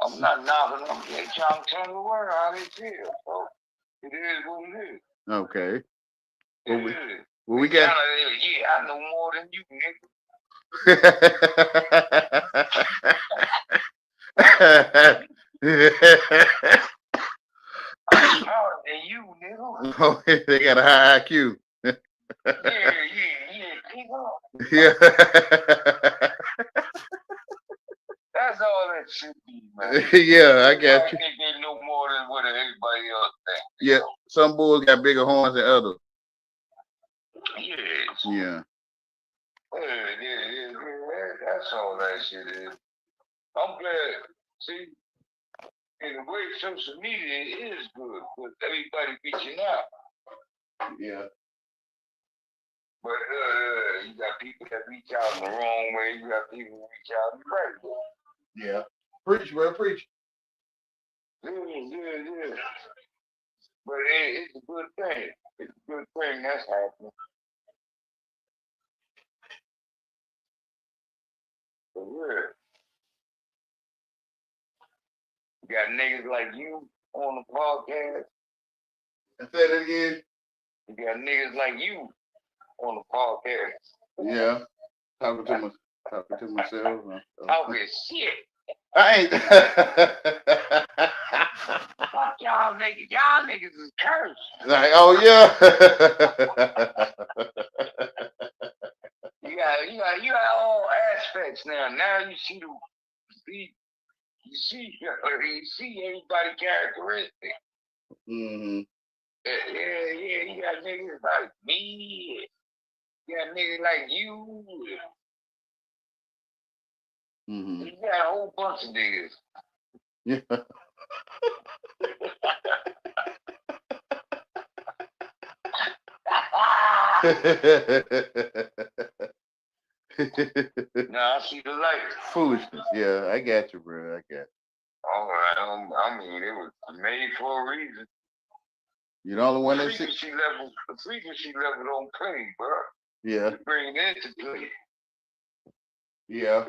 [SPEAKER 4] I'm not knocking them. They trying to turn the world how they feel. So it is what it is.
[SPEAKER 1] Okay.
[SPEAKER 4] It
[SPEAKER 1] Well,
[SPEAKER 4] is.
[SPEAKER 1] we
[SPEAKER 4] They
[SPEAKER 1] got.
[SPEAKER 4] kinda, yeah, I know more than you, nigga. I'm smarter than you, nigga.
[SPEAKER 1] Oh, they got a high IQ.
[SPEAKER 4] Yeah, keep up.
[SPEAKER 1] Yeah.
[SPEAKER 4] That's all that should be, man.
[SPEAKER 1] Yeah, I got you.
[SPEAKER 4] I think they know more than what everybody else thinks.
[SPEAKER 1] Yeah, some bulls got bigger horns than others.
[SPEAKER 4] Yes.
[SPEAKER 1] Yeah.
[SPEAKER 4] Yeah. That's all that shit is. I'm glad. See, in a way, social media is good with everybody reaching out.
[SPEAKER 1] Yeah.
[SPEAKER 4] But you got people that reach out in the wrong way. You got people who reach out in the right way.
[SPEAKER 1] Yeah. Preach, bro, preach.
[SPEAKER 4] Yeah. But it's a good thing. It's a good thing that's happening. For real. You got niggas like you on the podcast.
[SPEAKER 1] Say that again.
[SPEAKER 4] You got niggas like you on the podcast.
[SPEAKER 1] Yeah. Talking to myself.
[SPEAKER 4] Talking shit.
[SPEAKER 1] I ain't.
[SPEAKER 4] Fuck y'all niggas. Y'all niggas is cursed.
[SPEAKER 1] Like, oh yeah.
[SPEAKER 4] You got all aspects now. Now you see you see everybody characteristic.
[SPEAKER 1] Mm-hmm.
[SPEAKER 4] Yeah. You got niggas like me. You got niggas like you.
[SPEAKER 1] Mm-hmm.
[SPEAKER 4] You got a whole bunch of niggas.
[SPEAKER 1] Yeah.
[SPEAKER 4] Now I see the light.
[SPEAKER 1] Foolishness. Yeah, I got you, bro. I got you.
[SPEAKER 4] All right. I mean, it was made for a reason.
[SPEAKER 1] You're the only one
[SPEAKER 4] the
[SPEAKER 1] that see.
[SPEAKER 4] frequency level don't play, bro.
[SPEAKER 1] Yeah.
[SPEAKER 4] You bring it into play.
[SPEAKER 1] Yeah.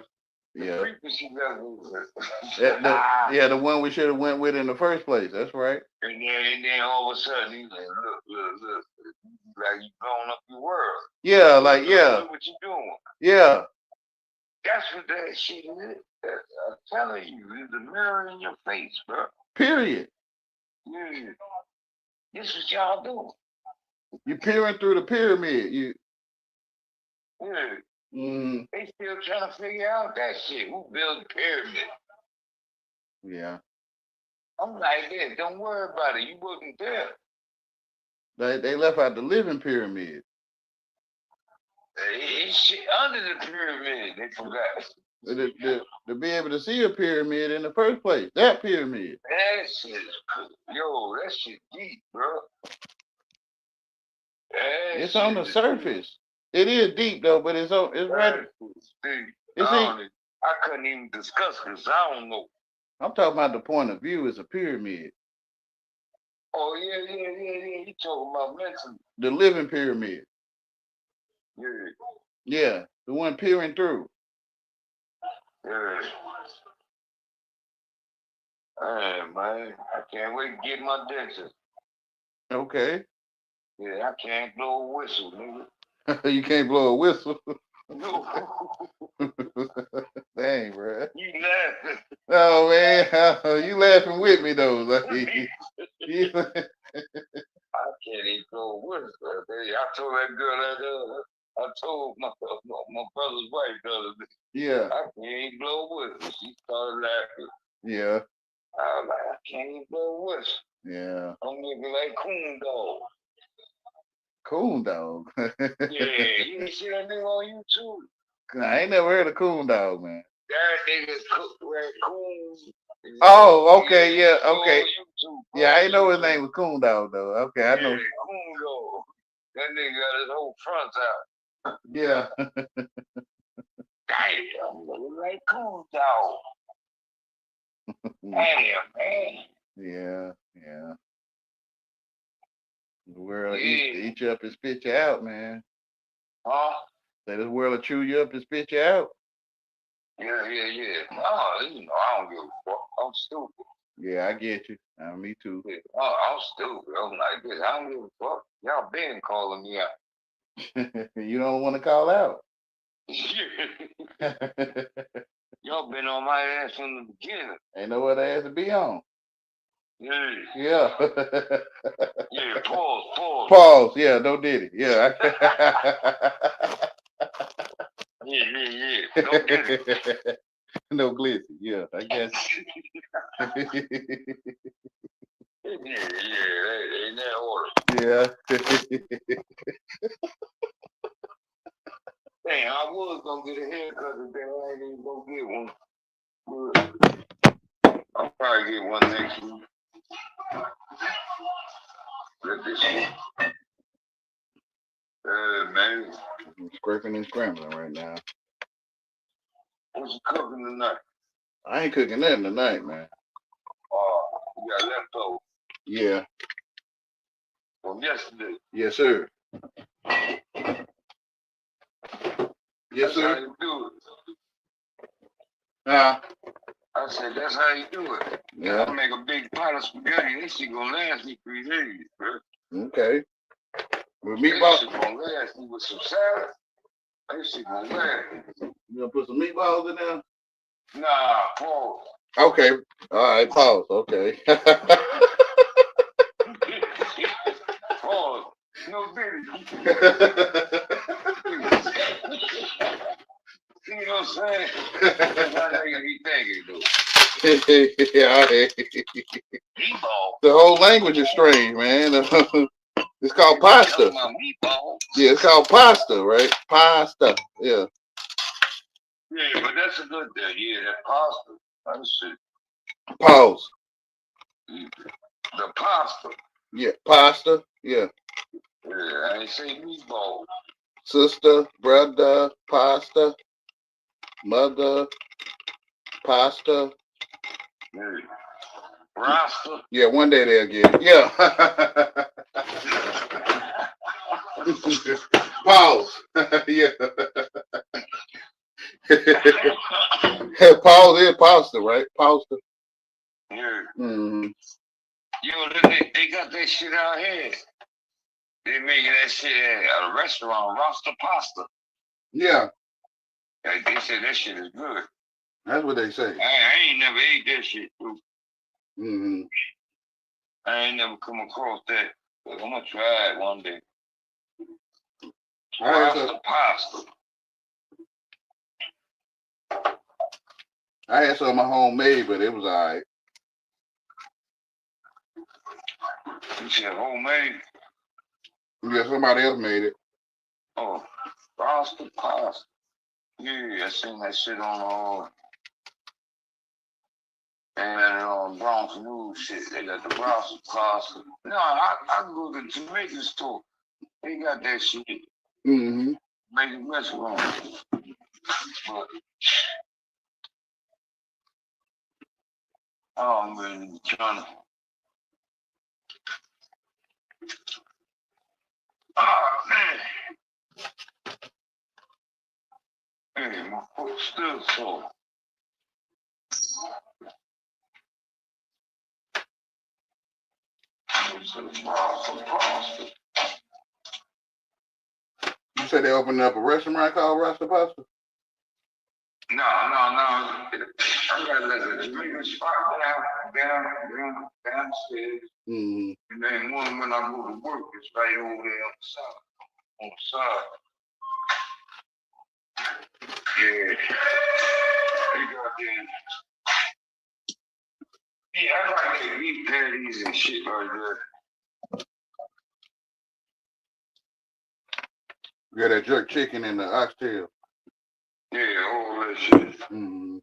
[SPEAKER 4] The
[SPEAKER 1] Yeah.
[SPEAKER 4] frequency level.
[SPEAKER 1] The one we should have went with in the first place. That's right.
[SPEAKER 4] And then all of a sudden, he's like, look. Like you blowing up your world.
[SPEAKER 1] Yeah, like, yeah.
[SPEAKER 4] Look what you doing.
[SPEAKER 1] Yeah.
[SPEAKER 4] That's what that shit is. I'm telling you, it's a mirror in your face, bro.
[SPEAKER 1] Period.
[SPEAKER 4] Yeah. This is y'all doing.
[SPEAKER 1] You peering through the pyramid.
[SPEAKER 4] Yeah.
[SPEAKER 1] Mm.
[SPEAKER 4] They still trying to figure out that shit. Who built the pyramid?
[SPEAKER 1] Yeah.
[SPEAKER 4] I'm like, yeah, don't worry about it. You wasn't there.
[SPEAKER 1] They left out the living pyramid.
[SPEAKER 4] It's shit under the pyramid. They forgot.
[SPEAKER 1] To be able to see a pyramid in the first place. That pyramid.
[SPEAKER 4] That shit is cool. Yo, that shit deep, bro.
[SPEAKER 1] It's on the surface. It is deep though, but it's right.
[SPEAKER 4] I couldn't even discuss this. I don't know.
[SPEAKER 1] I'm talking about the point of view is a pyramid.
[SPEAKER 4] Oh yeah. You talking about mentally.
[SPEAKER 1] The living pyramid.
[SPEAKER 4] Yeah.
[SPEAKER 1] Yeah, the one peering through.
[SPEAKER 4] Yeah. Hey, man, I can't wait to get my dentist.
[SPEAKER 1] Okay.
[SPEAKER 4] Yeah, I can't blow a whistle, nigga.
[SPEAKER 1] You can't blow a whistle.
[SPEAKER 4] No.
[SPEAKER 1] Dang, bro.
[SPEAKER 4] You laughing.
[SPEAKER 1] Oh, man. You laughing with me, though. Like,
[SPEAKER 4] I can't even blow a whistle. I told that girl that I told my brother's wife the other day.
[SPEAKER 1] Yeah.
[SPEAKER 4] I can't even blow a whistle. She started laughing.
[SPEAKER 1] Yeah.
[SPEAKER 4] I was like, I can't even blow a whistle.
[SPEAKER 1] Yeah.
[SPEAKER 4] I'm looking like Coon Dog.
[SPEAKER 1] Coon Dog.
[SPEAKER 4] Yeah, you ain't see that nigga on YouTube?
[SPEAKER 1] I ain't never heard of Coon Dog, man.
[SPEAKER 4] That nigga's Coon.
[SPEAKER 1] Oh, okay, yeah, okay.
[SPEAKER 4] YouTube,
[SPEAKER 1] yeah, I didn't know his name was Coon Dog, though. Okay, I know.
[SPEAKER 4] Coon Dog. That nigga got his whole front out.
[SPEAKER 1] Yeah.
[SPEAKER 4] Damn, looking like Coon Dog. Damn, man.
[SPEAKER 1] Yeah. The world eat you up and spit you out, man.
[SPEAKER 4] Huh?
[SPEAKER 1] Say this world will chew you up and spit you out.
[SPEAKER 4] Yeah. No, you know, I don't give a fuck. I'm stupid.
[SPEAKER 1] Yeah, I get you. Me too.
[SPEAKER 4] Yeah, I'm stupid. I'm like this. I don't give a fuck. Y'all been calling me out.
[SPEAKER 1] You don't want to call out.
[SPEAKER 4] Y'all been on my ass from the beginning.
[SPEAKER 1] Ain't no other ass to be on.
[SPEAKER 4] Yeah.
[SPEAKER 1] Yeah.
[SPEAKER 4] Yeah, pause.
[SPEAKER 1] Pause. Yeah, no diddy. Yeah.
[SPEAKER 4] Yeah. No diddy.
[SPEAKER 1] No glizzy. Yeah, I guess.
[SPEAKER 4] Yeah, in that order.
[SPEAKER 1] Yeah.
[SPEAKER 4] Damn, I was gonna get a haircut today. I ain't even gonna get one. But I'll probably get one next week. Let this shit. Man.
[SPEAKER 1] I'm scraping and scrambling right now.
[SPEAKER 4] What you cooking tonight?
[SPEAKER 1] I ain't cooking nothing tonight, man.
[SPEAKER 4] You got leftovers
[SPEAKER 1] Yeah.
[SPEAKER 4] from yesterday.
[SPEAKER 1] Yes, sir. Yes,
[SPEAKER 4] That's how
[SPEAKER 1] sir.
[SPEAKER 4] you do it.
[SPEAKER 1] I
[SPEAKER 4] said, that's how you do it.
[SPEAKER 1] Yeah.
[SPEAKER 4] I make a big pot of spaghetti. This shit gonna last me 3 days, bro.
[SPEAKER 1] Okay. With
[SPEAKER 4] This
[SPEAKER 1] meatballs.
[SPEAKER 4] shit gonna last me with some salad. This shit gonna last.
[SPEAKER 1] You gonna put some meatballs in there?
[SPEAKER 4] Nah, pause.
[SPEAKER 1] Okay. All right. Pause. Okay.
[SPEAKER 4] Pause. No diddy. See what I'm saying? That's how niggas be thinking, dude.
[SPEAKER 1] Yeah.
[SPEAKER 4] Meatball.
[SPEAKER 1] The whole language is strange, man. It's called pasta. Yeah, it's called pasta, right? Pasta. Yeah.
[SPEAKER 4] Yeah, but that's a good thing. Yeah, that pasta. That's shit.
[SPEAKER 1] Pause.
[SPEAKER 4] The pasta.
[SPEAKER 1] Yeah, pasta. Yeah.
[SPEAKER 4] Yeah, I ain't say meatball.
[SPEAKER 1] Sister, brother, pasta, mother, pasta.
[SPEAKER 4] Yeah. Rasta.
[SPEAKER 1] Yeah, one day they'll get it. Yeah. Pause. Yeah. Pause is pasta, right? Pasta.
[SPEAKER 4] Yeah.
[SPEAKER 1] Mm-hmm.
[SPEAKER 4] Yo, they got that shit out here. They making that shit at a restaurant, Rasta Pasta.
[SPEAKER 1] Yeah.
[SPEAKER 4] Like, they said that shit is good.
[SPEAKER 1] That's what they say.
[SPEAKER 4] I ain't never ate that shit, dude.
[SPEAKER 1] Mm-hmm.
[SPEAKER 4] I ain't never come across that. But I'm gonna try it one day. Rasta Pasta.
[SPEAKER 1] I had some of my homemade, but it was all right.
[SPEAKER 4] You said homemade?
[SPEAKER 1] Yeah, somebody else made it.
[SPEAKER 4] Oh, Rasta Pasta. Yeah, I seen that shit on and Bronx News shit. They got the Rasta Pasta. No, I go to the Jamaican store. They got that shit.
[SPEAKER 1] Mm-hmm.
[SPEAKER 4] Jamaican restaurant. But I'm really trying to. Oh man. Hey, my foot still sore.
[SPEAKER 1] You said they opened up a restaurant called Rasta Pasta?
[SPEAKER 4] No. I got like a Jamaican spot downstairs.
[SPEAKER 1] Mm-hmm.
[SPEAKER 4] And then one when I go to work, it's right over there on the side. Yeah. They got there. Yeah, I like the beef patties and shit like that.
[SPEAKER 1] You got that jerk chicken and the oxtail.
[SPEAKER 4] Yeah, all that shit.
[SPEAKER 1] Mm-hmm.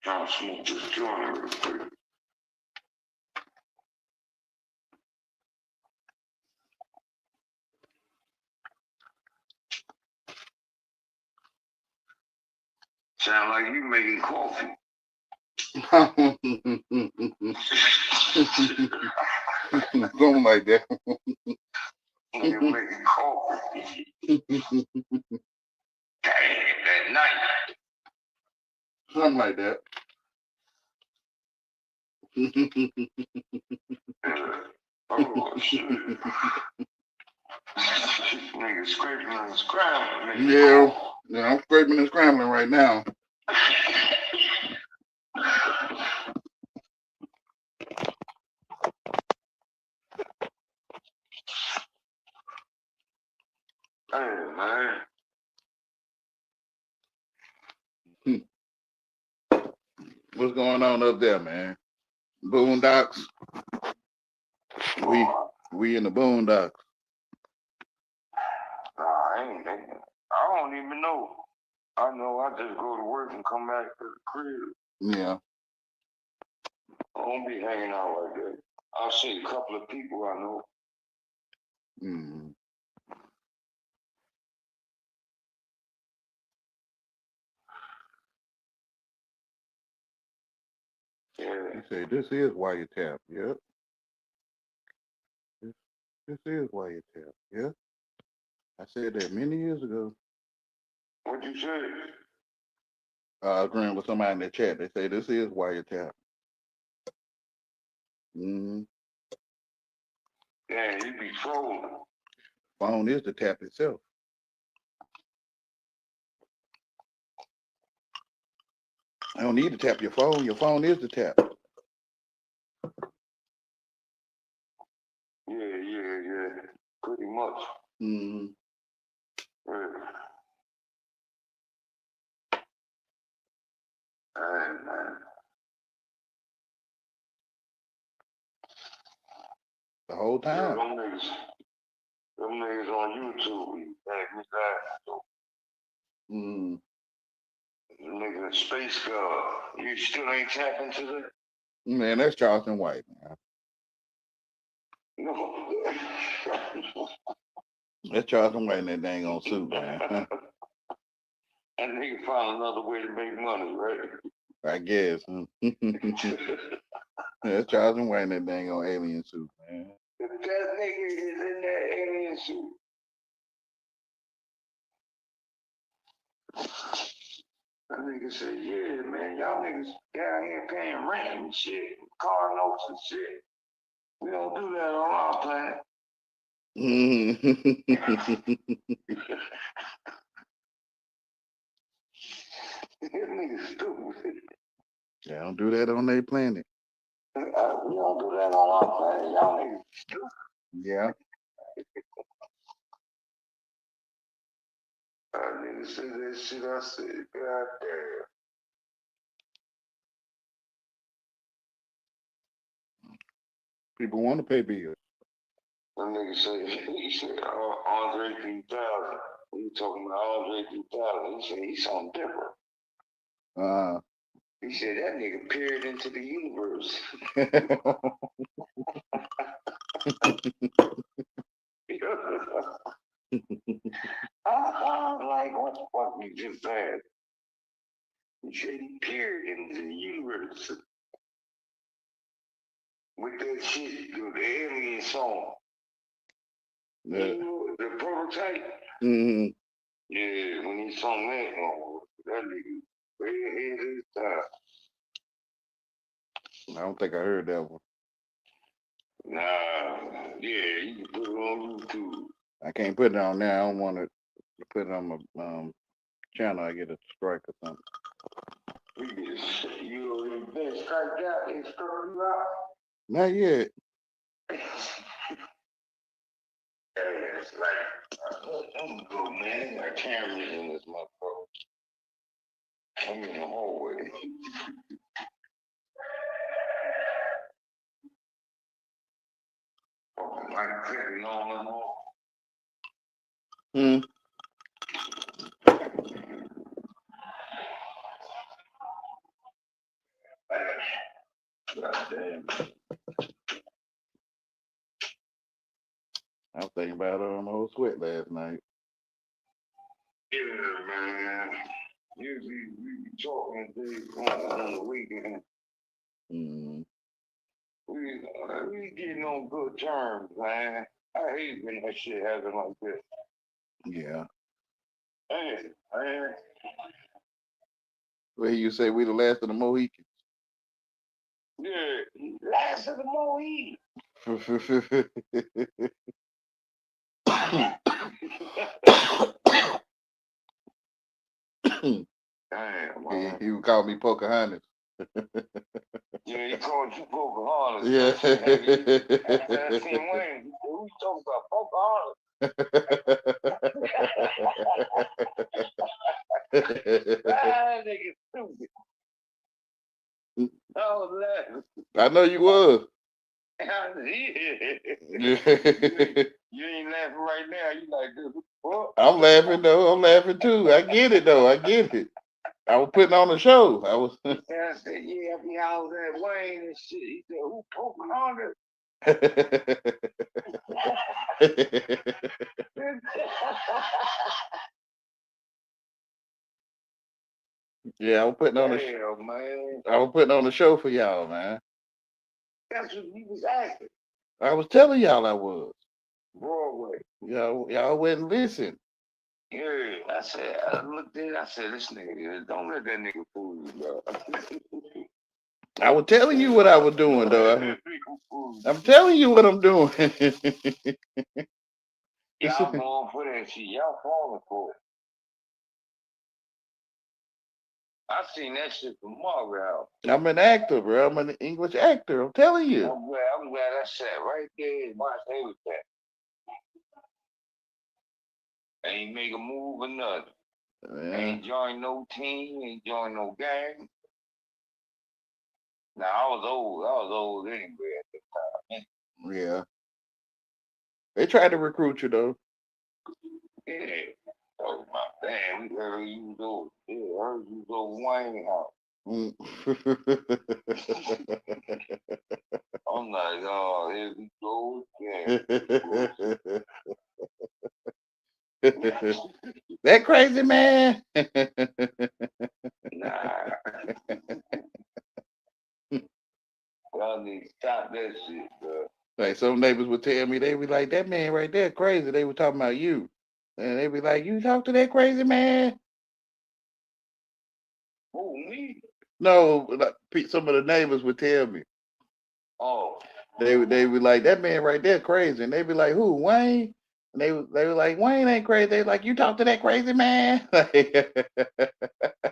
[SPEAKER 4] Trying to smoke this joint real quick. Sound like you making coffee.
[SPEAKER 1] Something like that.
[SPEAKER 4] Nigga making coffee. Dang, that night.
[SPEAKER 1] Something like that.
[SPEAKER 4] Oh, shit. Nigga scraping and scrambling.
[SPEAKER 1] Yeah, I'm scraping and scrambling right now.
[SPEAKER 4] Hey, man.
[SPEAKER 1] What's going on up there, man? Boondocks. We in the boondocks.
[SPEAKER 4] Nah, I ain't thinking. I don't even know. I know I just go to work and come back to the crib.
[SPEAKER 1] Yeah.
[SPEAKER 4] I don't be hanging out like that. I'll see a couple of people I know.
[SPEAKER 1] Mm.
[SPEAKER 4] Yeah.
[SPEAKER 1] You say this is wiretap. Yep. This is wiretap. Yep. I said that many years ago.
[SPEAKER 4] What you say?
[SPEAKER 1] Agreeing with somebody in the chat. They say this is wiretap. Mm.
[SPEAKER 4] Yeah, you be trolling.
[SPEAKER 1] Phone is the tap itself. I don't need to tap your phone. Your phone is the tap.
[SPEAKER 4] Yeah. Pretty much.
[SPEAKER 1] Mm.
[SPEAKER 4] Yeah. Hey, man.
[SPEAKER 1] The whole
[SPEAKER 4] Yeah,
[SPEAKER 1] time.
[SPEAKER 4] them niggas on YouTube, we back me back. So,
[SPEAKER 1] Mm.
[SPEAKER 4] nigga, Space God, you still ain't tapping to that?
[SPEAKER 1] Man, that's Charleston White, man.
[SPEAKER 4] No.
[SPEAKER 1] That's Charleston White in that dang on suit, man.
[SPEAKER 4] That nigga found another way to make money, right?
[SPEAKER 1] I guess. That's Charleston White in that dang on alien suit, man.
[SPEAKER 4] That nigga is in that alien suit. That nigga said, yeah, man, y'all niggas down here paying rent and shit, car notes and shit. We don't do that on our planet. That nigga stupid.
[SPEAKER 1] They don't do that on their planet.
[SPEAKER 4] We don't do that on our planet. Y'all niggas stupid.
[SPEAKER 1] Yeah.
[SPEAKER 4] That nigga said that shit. I said, God damn.
[SPEAKER 1] People want to pay bills.
[SPEAKER 4] That nigga said, he said, Andre 3000. We talking about Andre 3000. He said, he's something different. He said, that nigga peered into the universe. I was like, what the fuck you just said? He said he peered into the universe with that shit, the alien song. The prototype.
[SPEAKER 1] Mm-hmm.
[SPEAKER 4] Yeah, when he sung that nigga way ahead of his time.
[SPEAKER 1] I don't think I heard that one.
[SPEAKER 4] Nah, yeah, you can put it on YouTube.
[SPEAKER 1] I can't put it on there. I don't want to put it on my channel. I get a strike or something.
[SPEAKER 4] You already been striked out. They struck you out.
[SPEAKER 1] Not yet.
[SPEAKER 4] It's like, I'm go, man. There are cameras in this motherfucker. I'm in the hallway. Fucking like clicking on and on. God damn.
[SPEAKER 1] I was thinking about it on Old Sweat last night.
[SPEAKER 4] Yeah, man. Usually we be talking on the weekend.
[SPEAKER 1] Mm.
[SPEAKER 4] We getting on good terms, man. I hate when that shit happen like that.
[SPEAKER 1] Yeah.
[SPEAKER 4] Hey, man.
[SPEAKER 1] Well, you say we the last of the Mohicans.
[SPEAKER 4] Yeah, last of the Mohican. Damn, man.
[SPEAKER 1] He would call me Pocahontas.
[SPEAKER 4] Yeah, he called you Pocahontas.
[SPEAKER 1] Yeah.
[SPEAKER 4] After I seen Wayne, he said, who you talking about? Pocahontas. Ah, nigga stupid. I was laughing.
[SPEAKER 1] I know you was.
[SPEAKER 4] You ain't laughing right now. You like this. What?
[SPEAKER 1] I'm laughing though. I'm laughing too. I get it though. I get it. I was putting on a show. I was.
[SPEAKER 4] And I said, yeah, I was at Wayne and shit. He said, who Pocahontas?
[SPEAKER 1] Yeah, I was putting on a.
[SPEAKER 4] Damn, man.
[SPEAKER 1] I was putting on a show for y'all, man.
[SPEAKER 4] That's what he was acting.
[SPEAKER 1] I was telling y'all I was.
[SPEAKER 4] Broadway.
[SPEAKER 1] Y'all wouldn't listen.
[SPEAKER 4] Yeah, I said, I looked at it, I said, this nigga, don't let that nigga fool you, bro.
[SPEAKER 1] I was telling you what I was doing, though. I'm telling you what I'm doing.
[SPEAKER 4] Y'all going for that shit. Y'all falling for it. I seen that shit from Margaret House.
[SPEAKER 1] I'm an actor, bro. I'm an English actor. I'm telling you.
[SPEAKER 4] I'm glad I sat right there and watched everything. Ain't make a move or nothing.
[SPEAKER 1] Yeah.
[SPEAKER 4] Ain't join no team, ain't join no gang. Now I was old anyway at the time.
[SPEAKER 1] Yeah. They tried to recruit you though.
[SPEAKER 4] Yeah. Oh my damn, we heard you go. Yeah, heard you go Wayne House. I'm like, oh, here we go again.
[SPEAKER 1] That crazy man.
[SPEAKER 4] Nah. Y'all need to stop that shit, bro.
[SPEAKER 1] Like some neighbors would tell me, they be like, that man right there crazy. They were talking about you. And they be like, you talk to that crazy man?
[SPEAKER 4] Who, me?
[SPEAKER 1] No, like, some of the neighbors would tell me.
[SPEAKER 4] Oh.
[SPEAKER 1] They would be like, that man right there crazy. And they be like, who, Wayne? And they were like, Wayne ain't crazy. They like, you talk to that crazy man?
[SPEAKER 4] Yeah,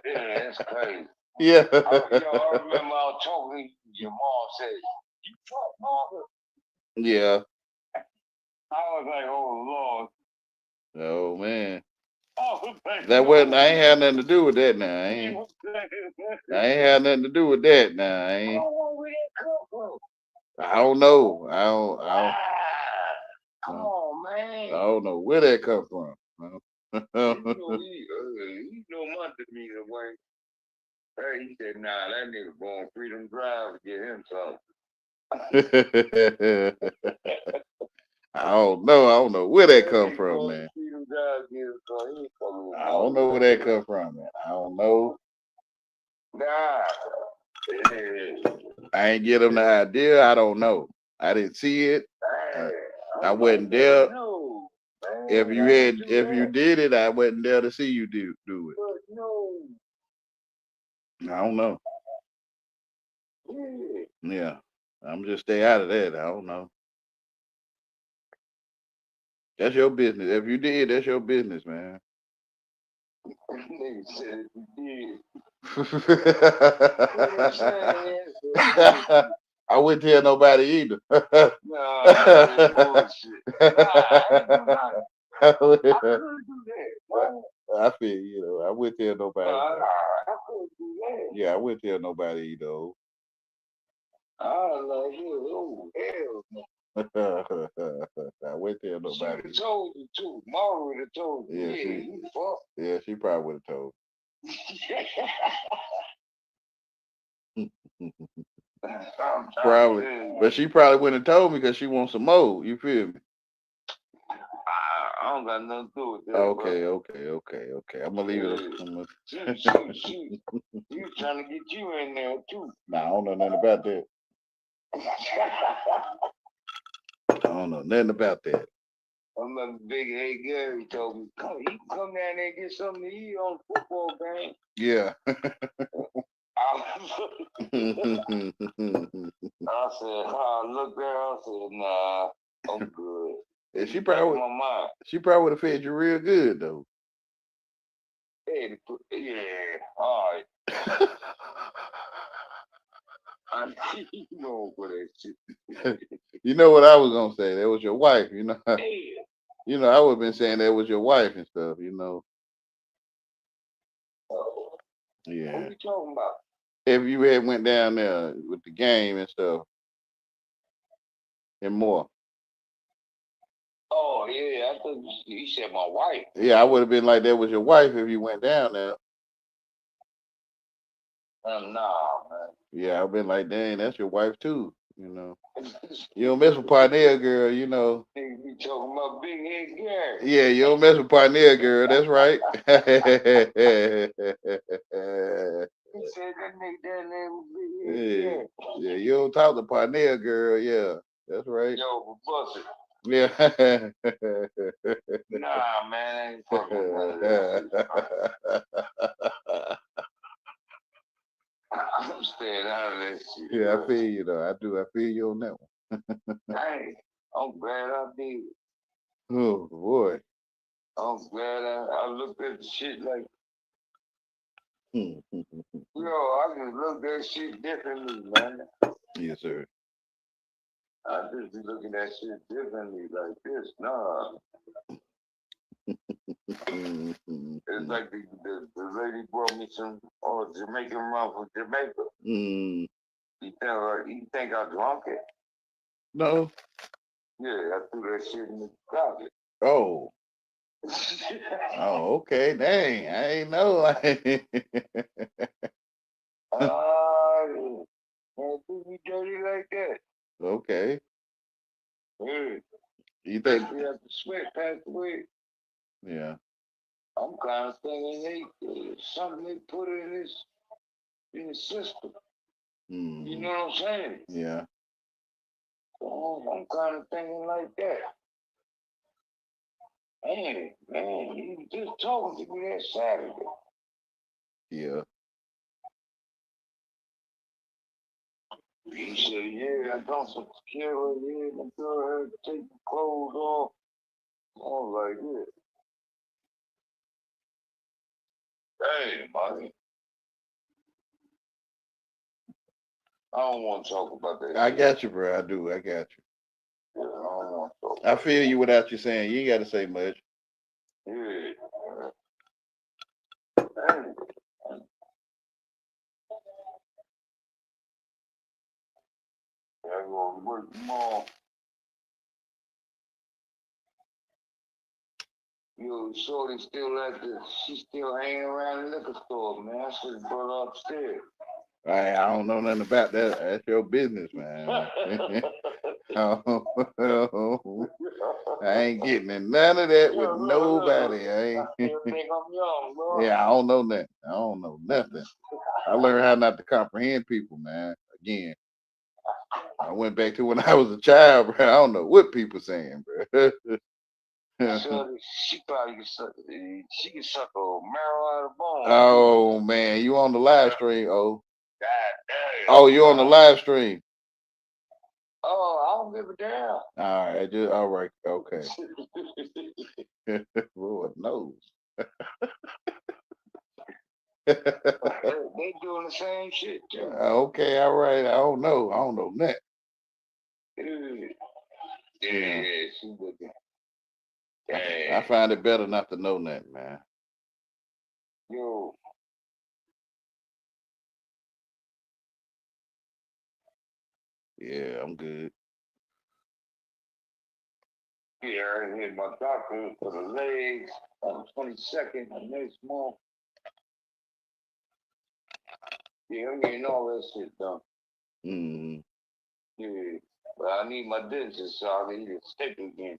[SPEAKER 4] that's crazy.
[SPEAKER 1] Yeah.
[SPEAKER 4] I remember I was talking, your mom said, you talk, Margaret?
[SPEAKER 1] Yeah.
[SPEAKER 4] I was like, oh, Lord.
[SPEAKER 1] Oh, man.
[SPEAKER 4] Like,
[SPEAKER 1] that wasn't, I ain't had nothing to do with that now. I ain't had nothing to do with that now. I don't know. I don't
[SPEAKER 4] come on, man.
[SPEAKER 1] I don't know where that come from.
[SPEAKER 4] You know my demeanor, Wayne. Hey, he said, nah, that nigga going Freedom Drive to get him something.
[SPEAKER 1] I don't know where that come from, man. I don't know where that come from, man. I don't know.
[SPEAKER 4] Nah.
[SPEAKER 1] I ain't get him the idea. I don't know. I didn't see it. I wasn't there. If you did it, I wasn't there to see you do it. I don't know. Yeah. I'm just stay out of that. I don't know. That's your business. If you did, that's your business, man. I wouldn't tell nobody either. I feel I wouldn't tell nobody. Yeah, I wouldn't tell nobody either. I wouldn't tell nobody. She would have told you too. Mara would have told you. Yeah, she probably would have told. Probably, but she probably wouldn't have told me because she wants some more. You feel me?
[SPEAKER 4] I don't got nothing to do with that.
[SPEAKER 1] Okay. I'm gonna leave it.
[SPEAKER 4] She was trying to get you in there too.
[SPEAKER 1] Nah, I don't know nothing about that. don't know nothing about that.
[SPEAKER 4] I remember Big Hey Gary told me, you can come down there and get something to eat on the football game.
[SPEAKER 1] Yeah.
[SPEAKER 4] I said, look there. I said, nah, I'm good.
[SPEAKER 1] Yeah, she probably would have fed you real good though.
[SPEAKER 4] Yeah, all right. I'm going for that shit.
[SPEAKER 1] You know what I was gonna say? That was your wife, you know.
[SPEAKER 4] Hey.
[SPEAKER 1] You know, I would have been saying that was your wife and stuff, you know. Yeah.
[SPEAKER 4] What are you talking about?
[SPEAKER 1] If you had went down there with the game and stuff and more.
[SPEAKER 4] Oh yeah, I thought you said my wife.
[SPEAKER 1] Yeah, I would have been like that was your wife if you went down there.
[SPEAKER 4] Nah, man.
[SPEAKER 1] Yeah, I've been like, dang, that's your wife too, you know. You don't mess with Parnell, girl, you know.
[SPEAKER 4] You talking about Big Head Gary?
[SPEAKER 1] Yeah, you don't mess with Parnell, girl. That's right.
[SPEAKER 4] He said that name was Big Head Gary.
[SPEAKER 1] Yeah, you don't talk to Parnell, girl. Yeah, that's right.
[SPEAKER 4] Yo, bust it.
[SPEAKER 1] Yeah.
[SPEAKER 4] Nah, man, I ain't fucking with that. I'm staying out of that shit.
[SPEAKER 1] Yeah, I feel you though. I do. I feel you on that one.
[SPEAKER 4] Hey, I'm glad I did.
[SPEAKER 1] Oh boy.
[SPEAKER 4] I'm glad I looked at the shit like, yo, I can look at that shit differently, man.
[SPEAKER 1] Yes, sir.
[SPEAKER 4] I just be looking at shit differently like this. Nah. It's like the lady brought me some Jamaican rum from Jamaica. You think I drunk it?
[SPEAKER 1] No.
[SPEAKER 4] Yeah, I threw that shit in the closet.
[SPEAKER 1] Oh. Oh, okay. Dang, I ain't know.
[SPEAKER 4] Can't do me dirty like that.
[SPEAKER 1] Okay.
[SPEAKER 4] Yeah.
[SPEAKER 1] You think?
[SPEAKER 4] We have to sweat passed away.
[SPEAKER 1] Yeah.
[SPEAKER 4] I'm kind of thinking something they put in the system. You know what I'm saying?
[SPEAKER 1] Yeah.
[SPEAKER 4] So I'm kind of thinking like that. Man, you was just talking to me that Saturday.
[SPEAKER 1] Yeah.
[SPEAKER 4] He said, yeah, I done some tequila, yeah, my girl had to take the clothes off. I was like, yeah. Hey, buddy. I don't want to talk about that.
[SPEAKER 1] I got you, bro. I do. I got you.
[SPEAKER 4] Yeah, I don't want to talk
[SPEAKER 1] I feel you without you saying. You ain't got to say much.
[SPEAKER 4] Yeah. I go to work tomorrow. Yo, Shorty she's still hanging around the liquor store, man. I should have brought her upstairs.
[SPEAKER 1] I don't know nothing about that. That's your business, man. I ain't getting in none of that with nobody. I
[SPEAKER 4] think I'm young, bro.
[SPEAKER 1] Yeah, I don't know nothing. I don't know nothing. I learned how not to comprehend people, man. Again, I went back to when I was a child, bro. I don't know what people saying, bro.
[SPEAKER 4] So she probably can suck a marrow out of bone.
[SPEAKER 1] Oh man, you on the live stream? Oh,
[SPEAKER 4] God damn.
[SPEAKER 1] Oh, you on the live stream?
[SPEAKER 4] Oh, I don't give a damn.
[SPEAKER 1] All right, okay. Lord knows.
[SPEAKER 4] They doing the same shit too.
[SPEAKER 1] Okay, all right. I don't know that.
[SPEAKER 4] Yeah, she looking.
[SPEAKER 1] I find it better not to know that, man.
[SPEAKER 4] Yo.
[SPEAKER 1] Yeah, I'm good.
[SPEAKER 4] Yeah, I hit my doctor for the legs on the 22nd of next month. Yeah, I'm getting all that shit done. Yeah, but I need my dentist, so I need to stick again.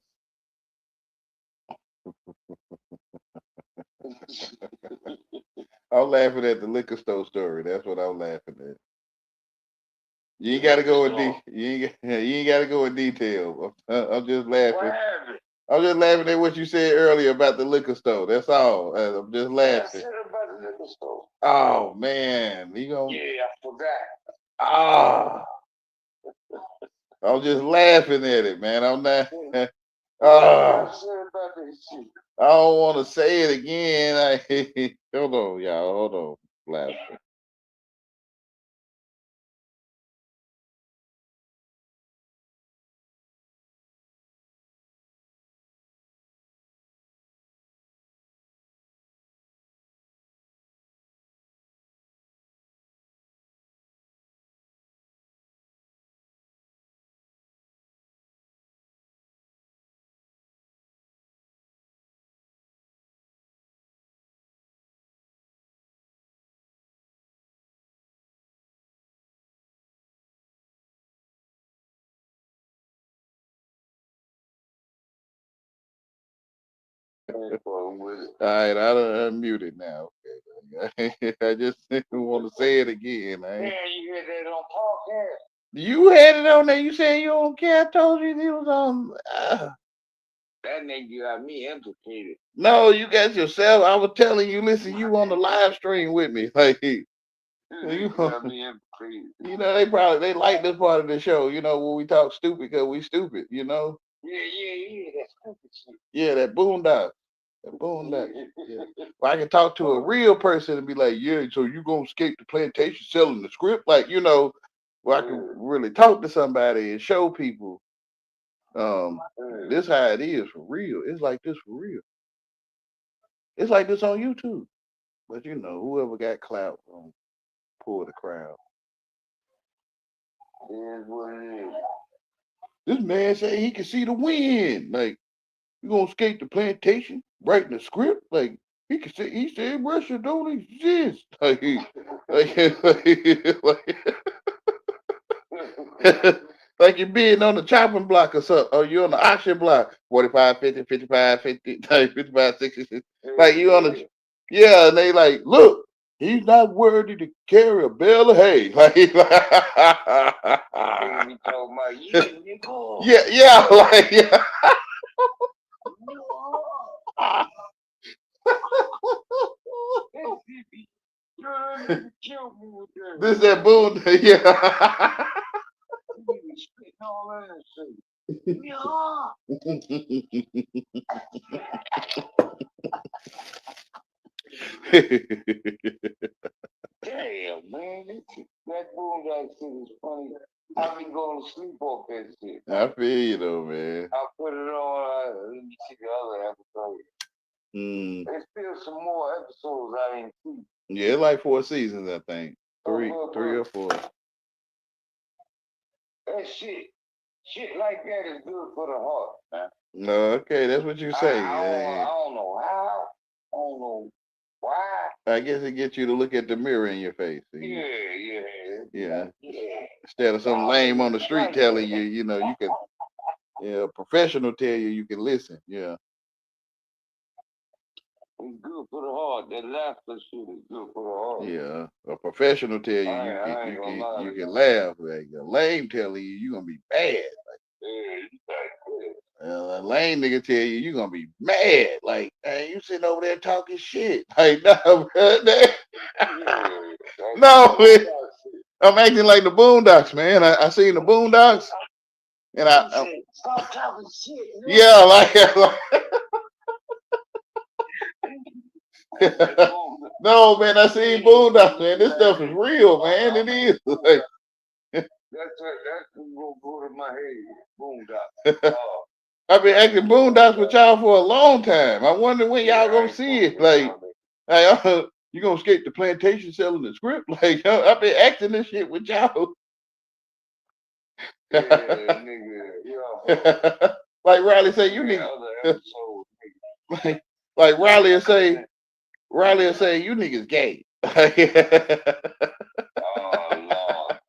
[SPEAKER 1] I'm laughing at the liquor store story. That's what I'm laughing at. You ain't got to go in you ain't got to go in detail. I'm just laughing.
[SPEAKER 4] What happened?
[SPEAKER 1] I'm just laughing at what you said earlier about the liquor store. That's all. I'm just
[SPEAKER 4] What I
[SPEAKER 1] laughing.
[SPEAKER 4] said about the liquor store?
[SPEAKER 1] Oh man, you gonna?
[SPEAKER 4] Yeah, I forgot.
[SPEAKER 1] Ah, I'm just laughing at it, man. I'm not.
[SPEAKER 4] What did
[SPEAKER 1] Ah,
[SPEAKER 4] I say about this shit?
[SPEAKER 1] I don't want to say it again. Hold on, y'all. Hold on. Laughing. All right, I done unmuted now. Okay. I just didn't want to say it again.
[SPEAKER 4] Yeah, you had that on podcast.
[SPEAKER 1] You had it on there. You said you don't care. I told you it was on.
[SPEAKER 4] That nigga got me implicated.
[SPEAKER 1] No, you got yourself. I was telling you, listen, you on the live stream with me. Like, you
[SPEAKER 4] got me implicated.
[SPEAKER 1] You know, they like this part of the show, you know, when we talk stupid because we stupid, you know?
[SPEAKER 4] Yeah, that stupid shit.
[SPEAKER 1] Yeah, that boondock. That boondock. Yeah. Well, I can talk to a real person and be like, yeah, so you gonna escape the plantation selling the script? Like, you know, where I can really talk to somebody and show people this how it is for real. It's like this for real. It's like this on YouTube. But you know, whoever got clout pull the crowd.
[SPEAKER 4] Here's what it is.
[SPEAKER 1] This man said he can see the wind. Like, you gonna escape the plantation? Writing the script? Like, he said Russia don't exist. Like, like you're being on the chopping block or something, or you're on the auction block, 45, 50, 55, 50, 55, 60, 60. Like you on the, yeah, and they like, look, he's not worthy to carry a bale of hay. Like, yeah, like, yeah. This that boon, yeah.
[SPEAKER 4] Damn, man, that boondock shit is funny. I be going to sleep off that shit.
[SPEAKER 1] I feel you though, man.
[SPEAKER 4] I put it on. Let me see the other episode. There's still some more episodes I ain't see.
[SPEAKER 1] Yeah, like 4 seasons, I think. Three or 4.
[SPEAKER 4] That shit like that is good for the heart, man.
[SPEAKER 1] No, okay, that's what you say.
[SPEAKER 4] I don't know how. I don't know why.
[SPEAKER 1] I guess it gets you to look at the mirror in your face.
[SPEAKER 4] Yeah.
[SPEAKER 1] Instead of some lame on the street telling you, you know, you can, a professional tell you, you can listen. Yeah.
[SPEAKER 4] It's good for the heart. That laughter shit is good for the heart.
[SPEAKER 1] Yeah. A professional tell you, you can laugh. Like a lame telling you, you're gonna be bad. A lame nigga tell you, you're gonna be mad. Like, hey, you sitting over there talking shit. Like, no, no, man. I'm acting like the Boondocks, man. I seen the Boondocks, and
[SPEAKER 4] stop talking shit.
[SPEAKER 1] Yeah, like no, man. I seen Boondocks, man. This stuff is real, man. It is. Like,
[SPEAKER 4] that's gonna go to my head. Boondocks.
[SPEAKER 1] I've been acting Boondocks with y'all for a long time. I wonder when y'all gonna see it. Like you gonna escape the plantation selling the script? Like, I've been acting this shit with y'all.
[SPEAKER 4] Yeah, nigga. Yeah.
[SPEAKER 1] Like Riley say, you need. Like Riley will say, you niggas gay.
[SPEAKER 4] Oh Lord.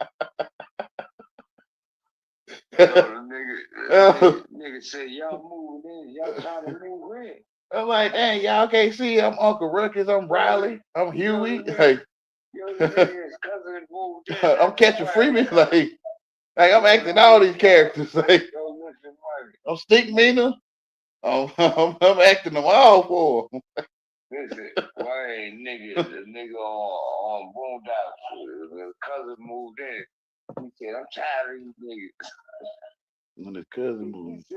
[SPEAKER 4] Nigga say y'all moving in, y'all trying to move in.
[SPEAKER 1] I'm like, dang, y'all can't see. I'm Uncle Ruckus. I'm Riley. I'm Huey. Like, I'm Catching Freeman. Like, Like I'm acting all these characters. Like I'm Stick Mina. I'm acting them all for 'em.
[SPEAKER 4] Listen, why nigga, the nigga on Boondocks, the cousin moved in. He said, I'm tired of these niggas.
[SPEAKER 1] When his cousin moved.
[SPEAKER 4] He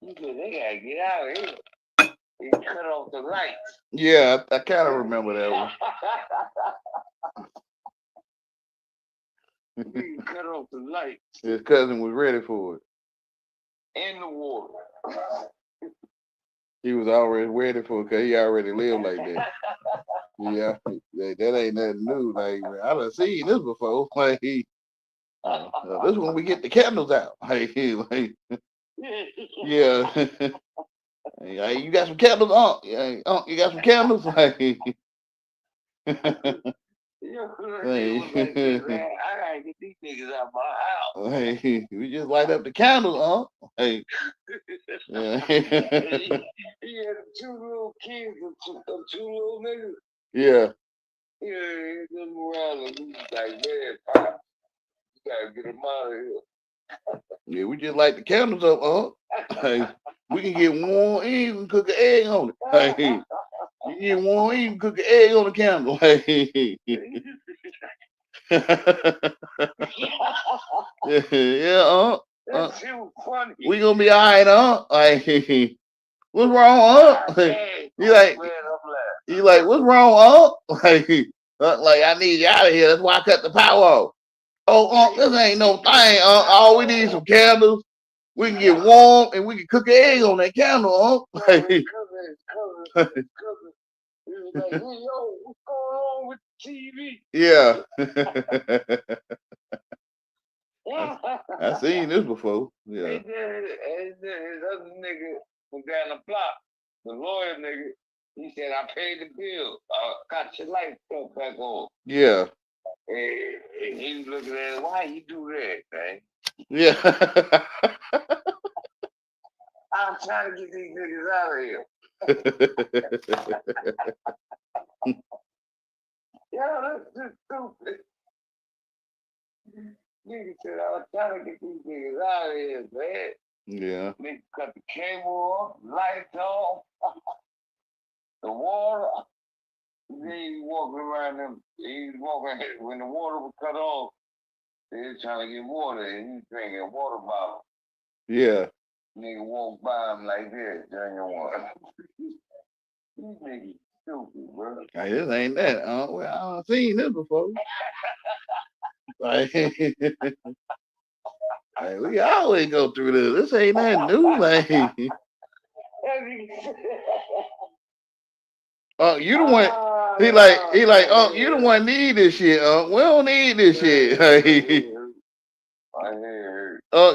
[SPEAKER 4] said, they gotta get out of here. He cut off the lights.
[SPEAKER 1] Yeah, I kind of remember that one.
[SPEAKER 4] He cut off the lights.
[SPEAKER 1] His cousin was ready for it.
[SPEAKER 4] In the water.
[SPEAKER 1] He was already ready for it because he already lived like that. Yeah, that ain't nothing new. Like I done seen this before. Like this when we get the candles out. Like yeah. Hey, you got some candles, yeah, you got some candles, like.
[SPEAKER 4] Like, man, I gotta get these niggas out my house.
[SPEAKER 1] Hey, we just light up the candles, Hey. Yeah.
[SPEAKER 4] He had two little kids and two little niggas.
[SPEAKER 1] Yeah.
[SPEAKER 4] Yeah, he them around and he was like, man, Pop, you gotta get him out of here.
[SPEAKER 1] Yeah, we just light the candles up, Hey, we can get warm and even cook an egg on it. Hey, you get warm and even cook an egg on the candle. Hey. Yeah,
[SPEAKER 4] That shit was funny.
[SPEAKER 1] we gonna be all right, Like, what's wrong, You like, what's wrong, Like, I need you out of here. That's why I cut the power off. Oh, this ain't no thing, All we need is some candles. We can get warm and we can cook an egg on that candle,
[SPEAKER 4] Cousin. He was like, hey, yo, what's going on with the TV?
[SPEAKER 1] Yeah. I seen this before. Yeah.
[SPEAKER 4] And then his other nigga was down the block, the lawyer nigga. He said, I paid the bill. Got your light stuff back on.
[SPEAKER 1] Yeah.
[SPEAKER 4] And he was looking at it, why you do that, man?
[SPEAKER 1] Yeah.
[SPEAKER 4] I'm trying to get these niggas out of here. Yo, that's just stupid. Nigga said, I was trying to get these niggas out of here, man.
[SPEAKER 1] Yeah.
[SPEAKER 4] Nigga cut the cable off, lights off, the water. Then he walking around them. He was walking when the water was cut off. They was trying to get water, and he drinking a water bottle.
[SPEAKER 1] Yeah.
[SPEAKER 4] Nigga walked by him like this, drinking water. These niggas stupid, bro.
[SPEAKER 1] Hey, this ain't that. Well, I done seen this before. Like, we always go through this. This ain't nothing new. Like, you the one. He like, you the one need this shit. We don't need this shit.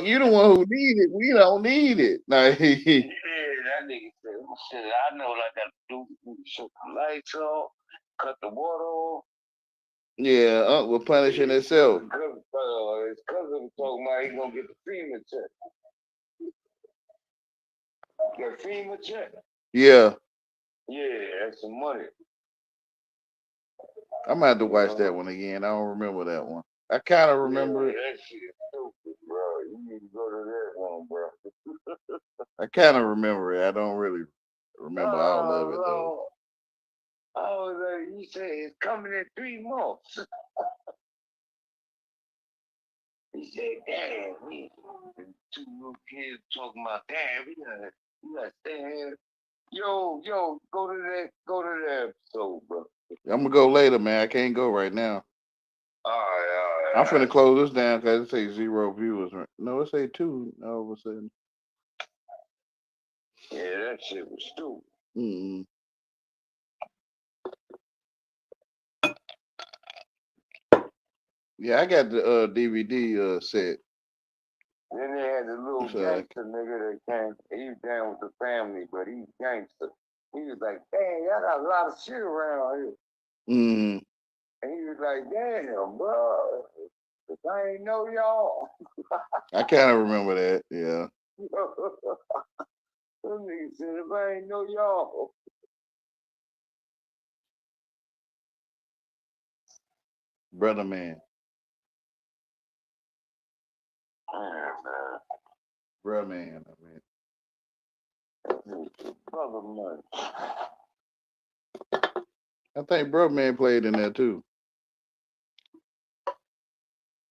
[SPEAKER 1] You the one who need it. We don't need it. Like,
[SPEAKER 4] yeah, that nigga said, shit, I know what I gotta do. Shut the lights off, cut the water off.
[SPEAKER 1] Yeah, we're punishing itself.
[SPEAKER 4] His cousin was talking about he gonna get the FEMA check. The FEMA check?
[SPEAKER 1] Yeah.
[SPEAKER 4] Yeah, that's some money.
[SPEAKER 1] I'm gonna have to watch that one again. I don't remember that one. I kind of remember it.
[SPEAKER 4] That shit is stupid, bro. You need to go to that one, bro.
[SPEAKER 1] I kind of remember it. I don't really remember all of it though.
[SPEAKER 4] I was like, you say it's coming in 3 months. He said, damn, we two little kids talking about, damn, we gotta stay here. Yo, go to that episode, bro.
[SPEAKER 1] I'm gonna go later, man. I can't go right now.
[SPEAKER 4] All right.
[SPEAKER 1] I'm finna close this down because it say 0 viewers. No, it say 2 all of a sudden.
[SPEAKER 4] Yeah, that shit was stupid.
[SPEAKER 1] Mm-mm. Yeah, I got the DVD set.
[SPEAKER 4] Then they had the little gangster nigga that came. He was down with the family, but he's gangster. He was like, "Dang, y'all got a lot of shit around here."
[SPEAKER 1] Mm-hmm.
[SPEAKER 4] And he was like, "Damn, bro, if I ain't know y'all."
[SPEAKER 1] I kind of remember that. Yeah.
[SPEAKER 4] Some nigga said, "If I ain't know y'all."
[SPEAKER 1] Brother man.
[SPEAKER 4] Man,
[SPEAKER 1] Bruh Man, I mean.
[SPEAKER 4] Brother man.
[SPEAKER 1] I think Bruh Man played in there too.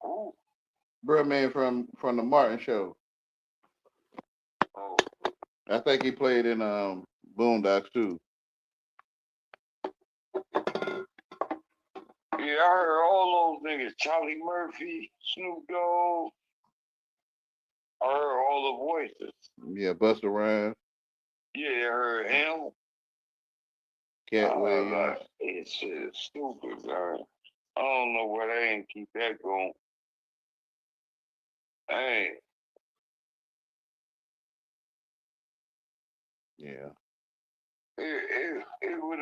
[SPEAKER 4] Ooh.
[SPEAKER 1] Bruh Man from the Martin Show.
[SPEAKER 4] Oh.
[SPEAKER 1] I think he played in Boondocks too.
[SPEAKER 4] Yeah, I heard all those niggas. Charlie Murphy, Snoop Dogg. I heard all the voices.
[SPEAKER 1] Yeah, Busta Rhymes,
[SPEAKER 4] Yeah, I heard him.
[SPEAKER 1] Cat Williams.
[SPEAKER 4] Like, it's shit stupid, man. I don't know why they ain't keep that going. Hey,
[SPEAKER 1] Yeah.
[SPEAKER 4] it would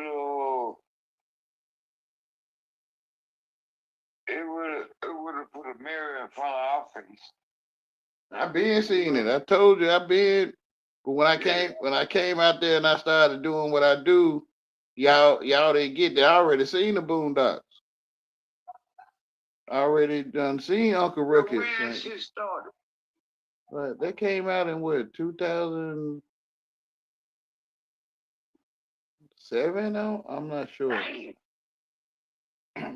[SPEAKER 4] have put a mirror in front of our face.
[SPEAKER 1] I been seeing it. I told you I been. But when I came out there and I started doing what I do, y'all didn't get there. I already seen the Boondocks. I already done seen Uncle Ruckus.
[SPEAKER 4] When that shit started.
[SPEAKER 1] But they came out in what, 2007? I'm not sure.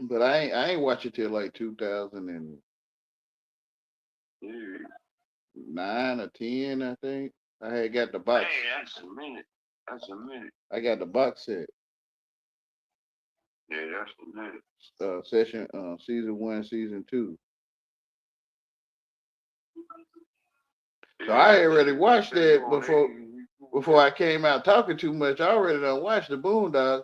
[SPEAKER 1] But I ain't watch it till like 2009 or 10, I think. I had got the box.
[SPEAKER 4] Hey, that's a minute.
[SPEAKER 1] I got the box set.
[SPEAKER 4] Yeah, that's a minute.
[SPEAKER 1] Season 1, season 2. So I had already watched that before I came out talking too much. I already done watched the Boondocks.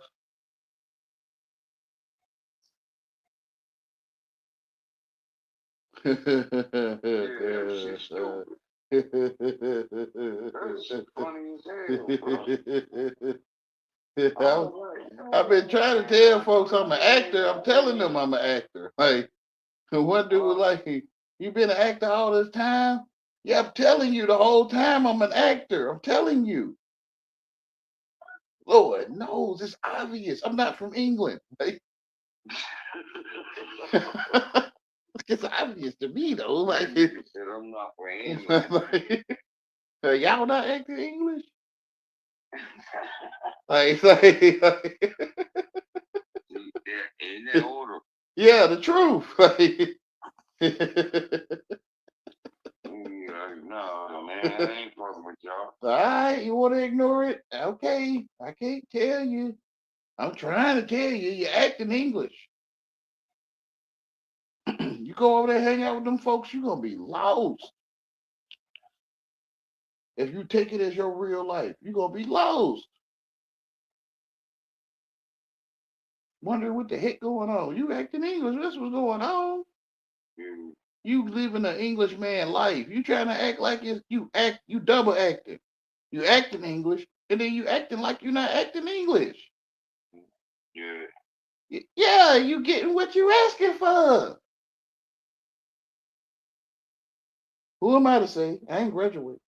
[SPEAKER 4] Yeah, that shit's stupid. That's funny as hell, bro.
[SPEAKER 1] I've been trying to tell folks I'm an actor. I'm telling them I'm an actor. Like, one dude was like, "You been an actor all this time?" Yeah, I'm telling you the whole time I'm an actor. I'm telling you. Lord knows it's obvious. I'm not from England. Like, it's obvious to me though. Like,
[SPEAKER 4] I'm not from England.
[SPEAKER 1] Y'all not acting English? like
[SPEAKER 4] in that order.
[SPEAKER 1] Yeah, the truth.
[SPEAKER 4] No, man, I ain't fucking with y'all.
[SPEAKER 1] All right, you want to ignore it? Okay, I can't tell you. I'm trying to tell you, you're acting English. You go over there, hang out with them folks, you're going to be lost. If you take it as your real life, you're going to be lost. Wondering what the heck going on. You acting English, that's what's going on.
[SPEAKER 4] Mm.
[SPEAKER 1] You living an English man life. You trying to act like you double acting. You acting English, and then you acting like you're not acting English.
[SPEAKER 4] Yeah.
[SPEAKER 1] Yeah, you getting what you asking for. Who am I to say? I ain't graduate.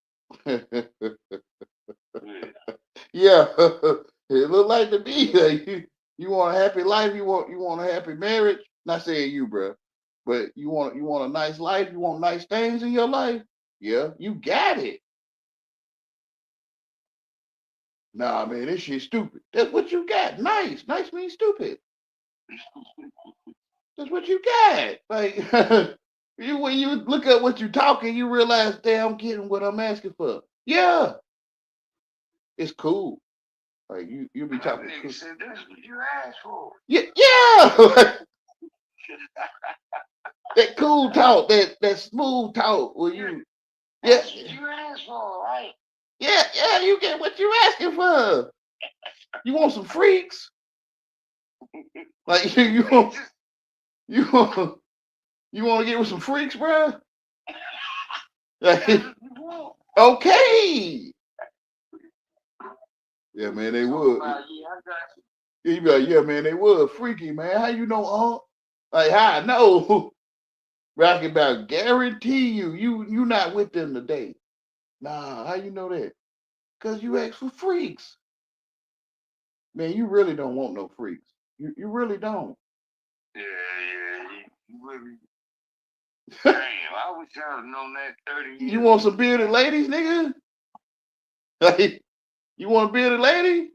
[SPEAKER 1] Yeah, it look like to me like you want a happy life. You want a happy marriage. Not saying you, bro, but you want a nice life. You want nice things in your life. Yeah, you got it. Nah, man, this shit stupid. That's what you got. Nice. Nice means stupid. That's what you got. Like when you look at what you're talking, you realize, damn, I'm getting what I'm asking for. Yeah. It's cool. Like you be talking.
[SPEAKER 4] Nigga said that's what you asked for.
[SPEAKER 1] Yeah. That cool talk, that smooth talk where you
[SPEAKER 4] That's what you asked for, right?
[SPEAKER 1] Yeah, you get what you asking for. You want some freaks? Like you want to get with some freaks, bro? Like, okay. Yeah, man, they would.
[SPEAKER 4] Yeah, I got
[SPEAKER 1] you. You be like, yeah, man, they would. Freaky, man. How you know, Like, how I know? Rocky about guarantee you not with them today. Nah, how you know that? Because you asked for freaks. Man, you really don't want no freaks. You really don't.
[SPEAKER 4] Yeah, you really. Damn, I wish I'd have known that 30 years.
[SPEAKER 1] You want some bearded ladies, nigga? Like, you want a bearded lady?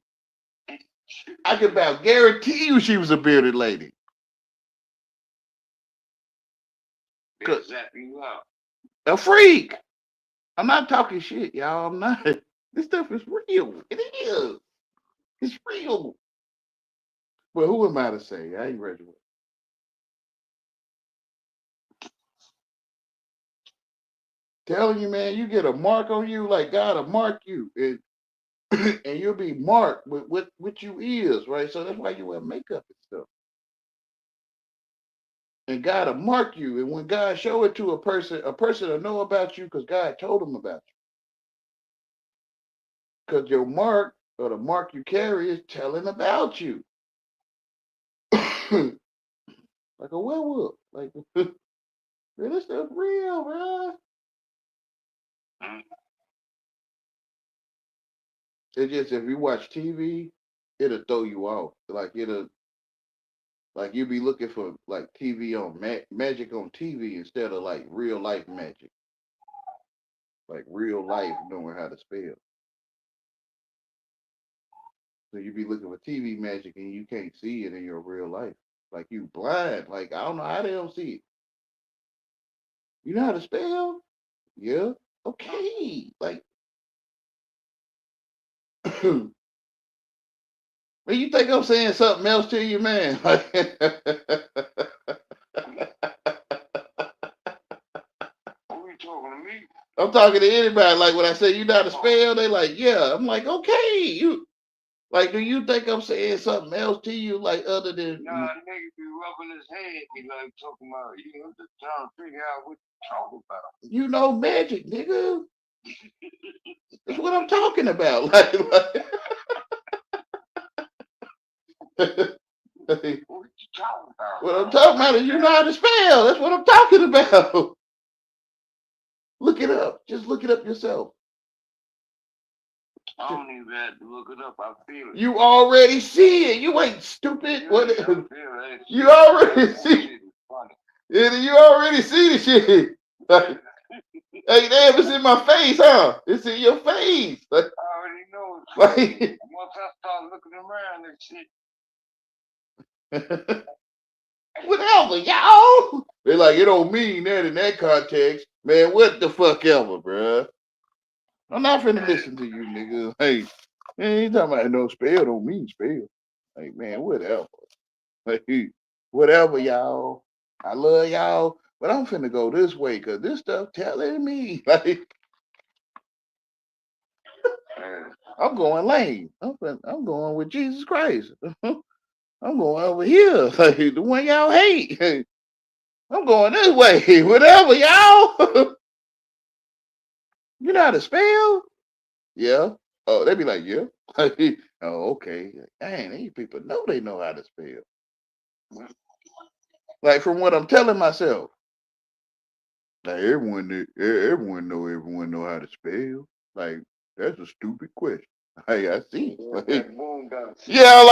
[SPEAKER 1] I can about guarantee you she was a bearded lady.
[SPEAKER 4] They'll zap you out.
[SPEAKER 1] A freak. I'm not talking shit, y'all. I'm not. This stuff is real. It is. It's real. Well, who am I to say? I ain't ready. Telling you, man, you get a mark on you, like God will mark you, and and you'll be marked with what you is, right? So that's why you wear makeup and stuff. And God will mark you, and when God show it to a person will know about you because God told them about you. Because your mark or the mark you carry is telling about you. Like a werewolf. Like, man, this stuff real, bro. It's just if you watch TV, it'll throw you off. Like you'll be looking for like TV on magic on TV instead of like real life magic. Like real life knowing how to spell. So you be looking for TV magic and you can't see it in your real life. Like you blind. Like I don't know how they don't see it. You know how to spell? Yeah. Okay. Like when you think I'm saying something else to you, man? Like,
[SPEAKER 4] Who you talking to me?
[SPEAKER 1] I'm talking to anybody. Like when I say you know how to spell, they like, yeah. I'm like, okay. You like, do you think I'm saying something else to you, like other than?
[SPEAKER 4] Nah, nigga be rubbing his head, be like talking about, you know, just trying to figure out what you talking about.
[SPEAKER 1] You know magic, nigga. That's what I'm talking about.
[SPEAKER 4] What you talking about?
[SPEAKER 1] What I'm talking about is you know how to spell. That's what I'm talking about. Look it up. Just look it up yourself.
[SPEAKER 4] I don't even have to look it up. I feel it.
[SPEAKER 1] You already see it. You ain't stupid.
[SPEAKER 4] Yeah,
[SPEAKER 1] What?
[SPEAKER 4] I feel that shit.
[SPEAKER 1] You already
[SPEAKER 4] That
[SPEAKER 1] see.
[SPEAKER 4] shit is funny.
[SPEAKER 1] Yeah, you already see the shit. Like, hey, damn, it's in my face, huh? It's in your face. Like,
[SPEAKER 4] I already know it's
[SPEAKER 1] like,
[SPEAKER 4] funny. Once I start looking around and shit.
[SPEAKER 1] whatever, y'all. They're like, it don't mean that in that context. Man, what the fuck ever, bruh. I'm not finna listen to you, nigga. Hey, man, you talking about no spell don't mean spell. Like, man, whatever. Like, whatever, y'all. I love y'all, but I'm finna go this way because this stuff telling me. Like, I'm going lane. I'm going with Jesus Christ. I'm going over here. Like, the one y'all hate. I'm going this way. Whatever, y'all. You know how to spell? Yeah. Oh, they be like, yeah. Oh, okay. Dang, these people they know how to spell. Like from what I'm telling myself. Like everyone know how to spell. Like that's a stupid question. Like I see. Like, yeah,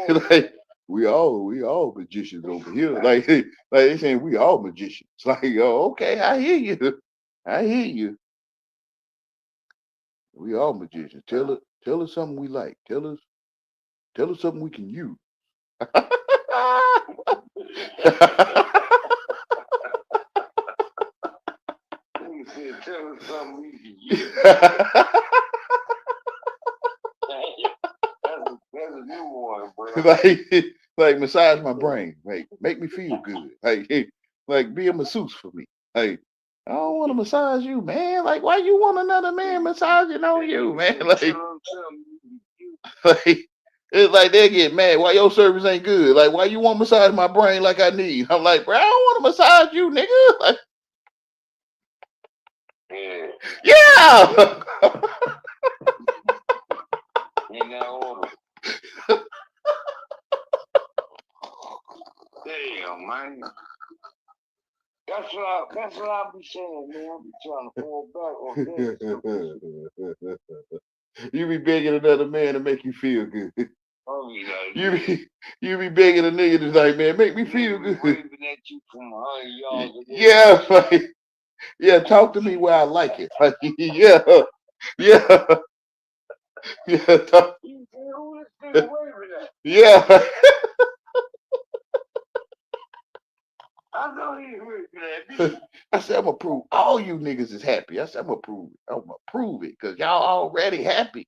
[SPEAKER 1] like we all magicians over here. Like they saying we all magicians. Like, oh, okay, I hear you. I hear you. We all magicians. Tell us something we like. Tell us something we can use.
[SPEAKER 4] Tell us something we can use. That's a new one, bro.
[SPEAKER 1] Like massage my brain. Like make me feel good. Like be a masseuse for me. Like I don't want to massage you, man. Like why you want another man massaging on you, man? Like it's like they get mad. Why your service ain't good? Like why you want to massage my brain like I need? I'm like, bro, I don't want to massage you, nigga. Like, yeah.
[SPEAKER 4] Damn, man. That's what I be saying, man. I be trying to fall back on this.
[SPEAKER 1] You be begging another man to make you feel good. You be begging a nigga to like, man, make me feel good.
[SPEAKER 4] Waving at you from 100 yards away.
[SPEAKER 1] Yeah, like, yeah, talk to me where I like it. Like, yeah, yeah, yeah, talk, yeah.
[SPEAKER 4] I know he heard that.
[SPEAKER 1] I said, I'm gonna prove all you niggas is happy. I said, I'm gonna prove it. I'm gonna prove it because y'all already happy.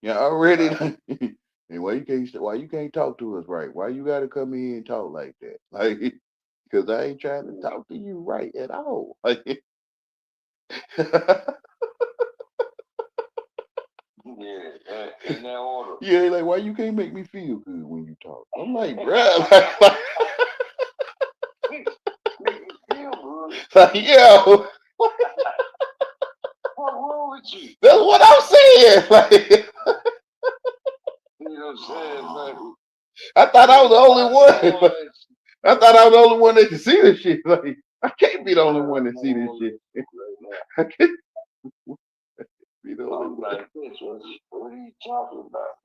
[SPEAKER 1] Y'all already. And why you can't talk to us right? Why you gotta come in and talk like that? Like, because I ain't trying to talk to you right at all. Like,
[SPEAKER 4] Yeah, in that order.
[SPEAKER 1] yeah, like why you can't make me feel good when you talk? I'm like, bruh,
[SPEAKER 4] Make you feel good.
[SPEAKER 1] like, yo,
[SPEAKER 4] What's wrong with you?
[SPEAKER 1] that's what I'm saying. Like,
[SPEAKER 4] You know what I'm saying? Like,
[SPEAKER 1] I thought I was the only one. I thought I was the only one that could see this shit. Like, I can't be the only one that see this shit. I can't be the only
[SPEAKER 4] I'm
[SPEAKER 1] one.
[SPEAKER 4] like, what are you talking about?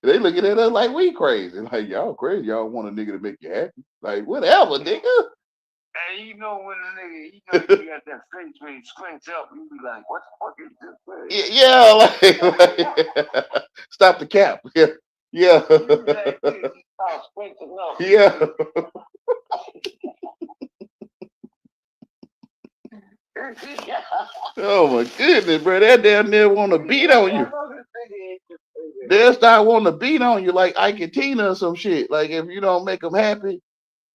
[SPEAKER 1] They looking at us like we crazy. Like, y'all crazy. Y'all want a nigga to make you happy. Like, whatever, nigga.
[SPEAKER 4] And you know when a nigga, you know you got that face where he squints up, you be like, what the fuck is this face?
[SPEAKER 1] Yeah, like stop the cap. Yeah. Yeah.
[SPEAKER 4] You be like, dude, you start squinting up.
[SPEAKER 1] Yeah. Oh my goodness, bro. That damn near want to beat on you. They'll start wanting to beat on you like Ike and Tina or some shit. Like if you don't make them happy,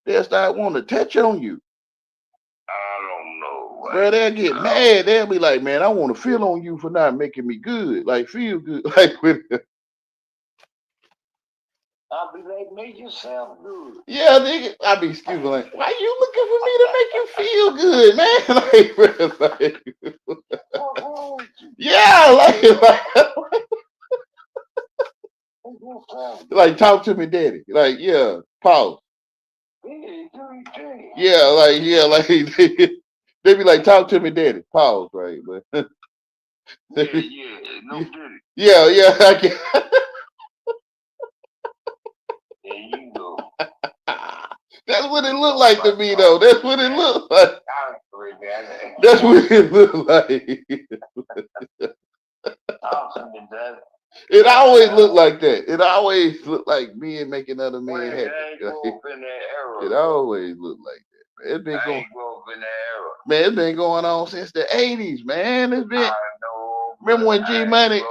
[SPEAKER 1] they'll start wanting to touch on you.
[SPEAKER 4] I don't know.
[SPEAKER 1] Bro, they'll get mad. They'll be like, man, I want to feel on you for not making me good. Like feel good. Like with
[SPEAKER 4] I'll be like, make yourself good.
[SPEAKER 1] yeah, nigga. I be excuse me, like, why you looking for me to make you feel good, man? Like, bro, like
[SPEAKER 4] What's wrong with you?
[SPEAKER 1] yeah, like talk to me, daddy. Like, yeah, pause. Yeah, like they be like, talk to me, daddy. Pause, right? But
[SPEAKER 4] no daddy.
[SPEAKER 1] yeah, I can.
[SPEAKER 4] There you go.
[SPEAKER 1] That's what it looked like to me, though. That's what it looked like. That's what it looked like. It always looked like that. It always looked like men making other men happy. It always looked like that. Man. It's been going. Man, it's been going on since the 80s, man. It's been. Remember when G Money?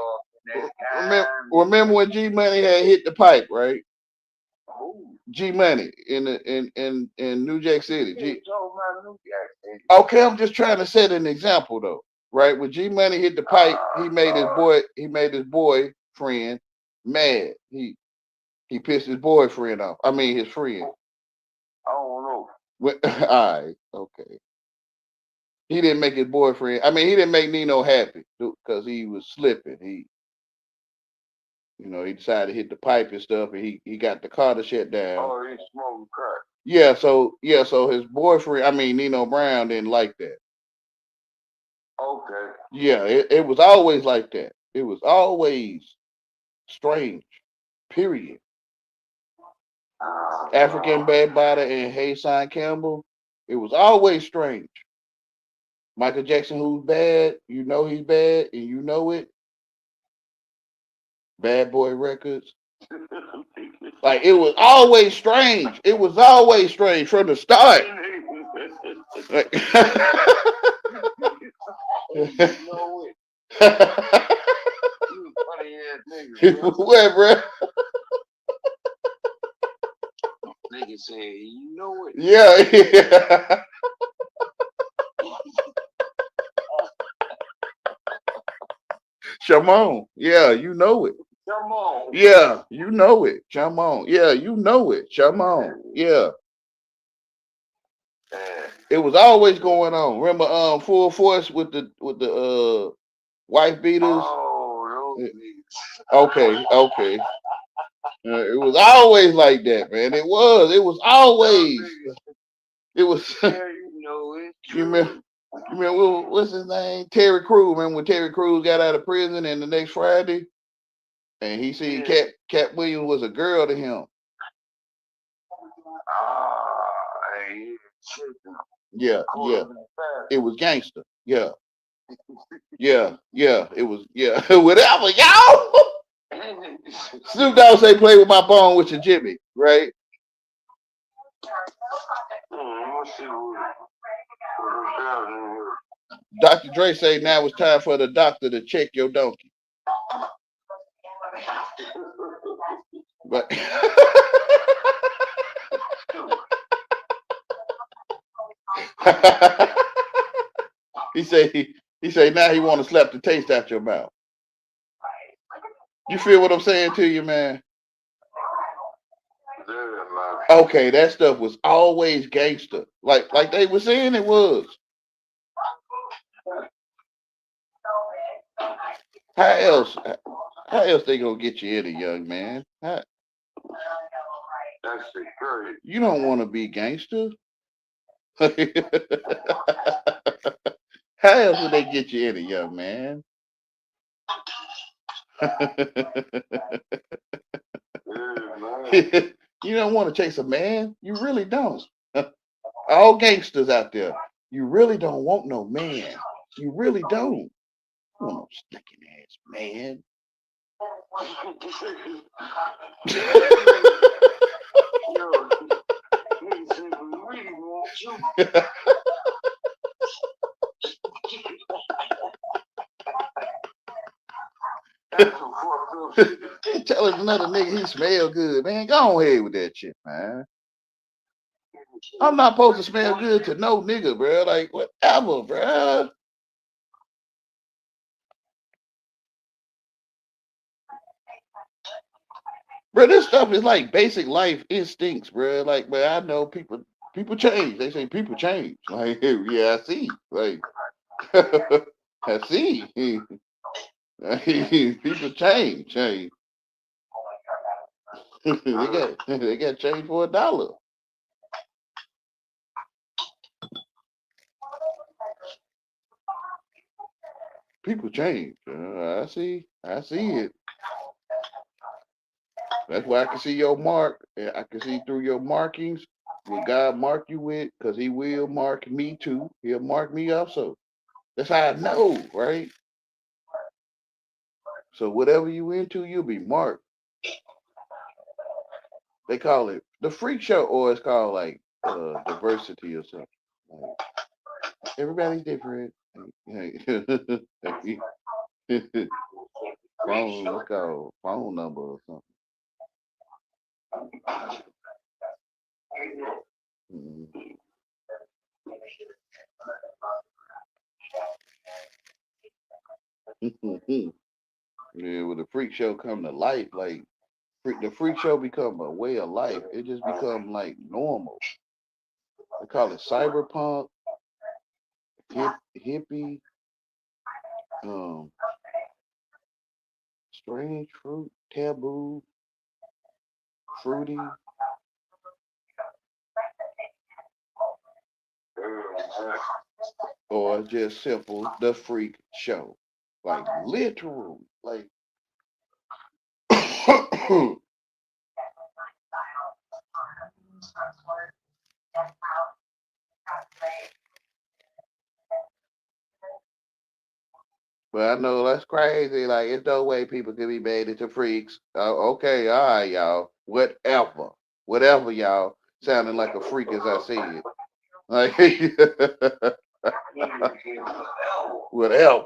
[SPEAKER 1] Remember when G Money had hit the pipe, right? G Money in New Jack City. Okay, I'm just trying to set an example though, right? When G Money hit the pipe, he made his boyfriend mad. He pissed his boyfriend off. I mean his friend.
[SPEAKER 4] I don't know.
[SPEAKER 1] All right, okay. He didn't make his boyfriend. I mean, he didn't make Nino happy because he was slipping. He decided to hit the pipe and stuff, and he got the car to shut down.
[SPEAKER 4] Oh, he smoking crack.
[SPEAKER 1] Yeah, so his boyfriend, I mean Nino Brown, didn't like that.
[SPEAKER 4] Okay.
[SPEAKER 1] Yeah, it was always like that. It was always strange. Period. African Bambaataa and Hassan Campbell. It was always strange. Michael Jackson, who's bad, you know he's bad, and you know it. Bad Boy Records. Like it was always strange. It was always strange from the start. Like, where, bro?
[SPEAKER 4] Nigga say, you know it.
[SPEAKER 1] Yeah. Shamon. Yeah, you know it.
[SPEAKER 4] Shamon.
[SPEAKER 1] Yeah, you know it. Shamon. Yeah, you know it. Shamon. Yeah. It was always going on. Remember Full Force with the wife beaters?
[SPEAKER 4] Oh, those
[SPEAKER 1] okay. It was always like that, man. It was always. It was.
[SPEAKER 4] Yeah, you know it.
[SPEAKER 1] You remember? You remember what's his name? Terry Crews. Remember when Terry Crews got out of prison and the next Friday, and he seen Cat Williams was a girl to him. Yeah. It was gangster. Yeah. It was whatever, y'all. Snoop Dogg say play with my bone with your Jimmy, right? Dr. Dre say now it's time for the doctor to check your donkey. But he say now he want to slap the taste out your mouth. You feel what I'm saying to you, man? Okay, that stuff was always gangster. Like they were saying it was. How else they gonna get you in it, young man? You don't want to be gangster. How else would they get you in it, young man? You don't want to chase a man. You really don't. All gangsters out there. You really don't want no man. You really don't. You want no stinking ass man. Telling another nigga he smell good, man. Go ahead with that shit, man. I'm not supposed to smell good to no nigga, bro. Like whatever, bro. Bro, this stuff is like basic life instincts, bro. Like, but I know people change. They say people change. Like, yeah, I see. Like, I see. People change. they got change for $1. People change. I see it. That's why I can see your mark. I can see through your markings what God marked you with, because he will mark me too. He'll mark me also. That's how I know, right? So whatever you into, you'll be marked. They call it the freak show, or it's called like diversity or something. Like, everybody's different. Phone, let's call phone number or something. Yeah, when the freak show come to life, like the freak show become a way of life. It just become like normal. They call it cyberpunk, hippie, strange fruit, taboo, fruity. Or just simple, the freak show. Like literal. Like but I know that's crazy. Like, it's no way people can be made into freaks. Okay, all right, y'all. Whatever, y'all. Sounding like a freak as I said. Like, whatever.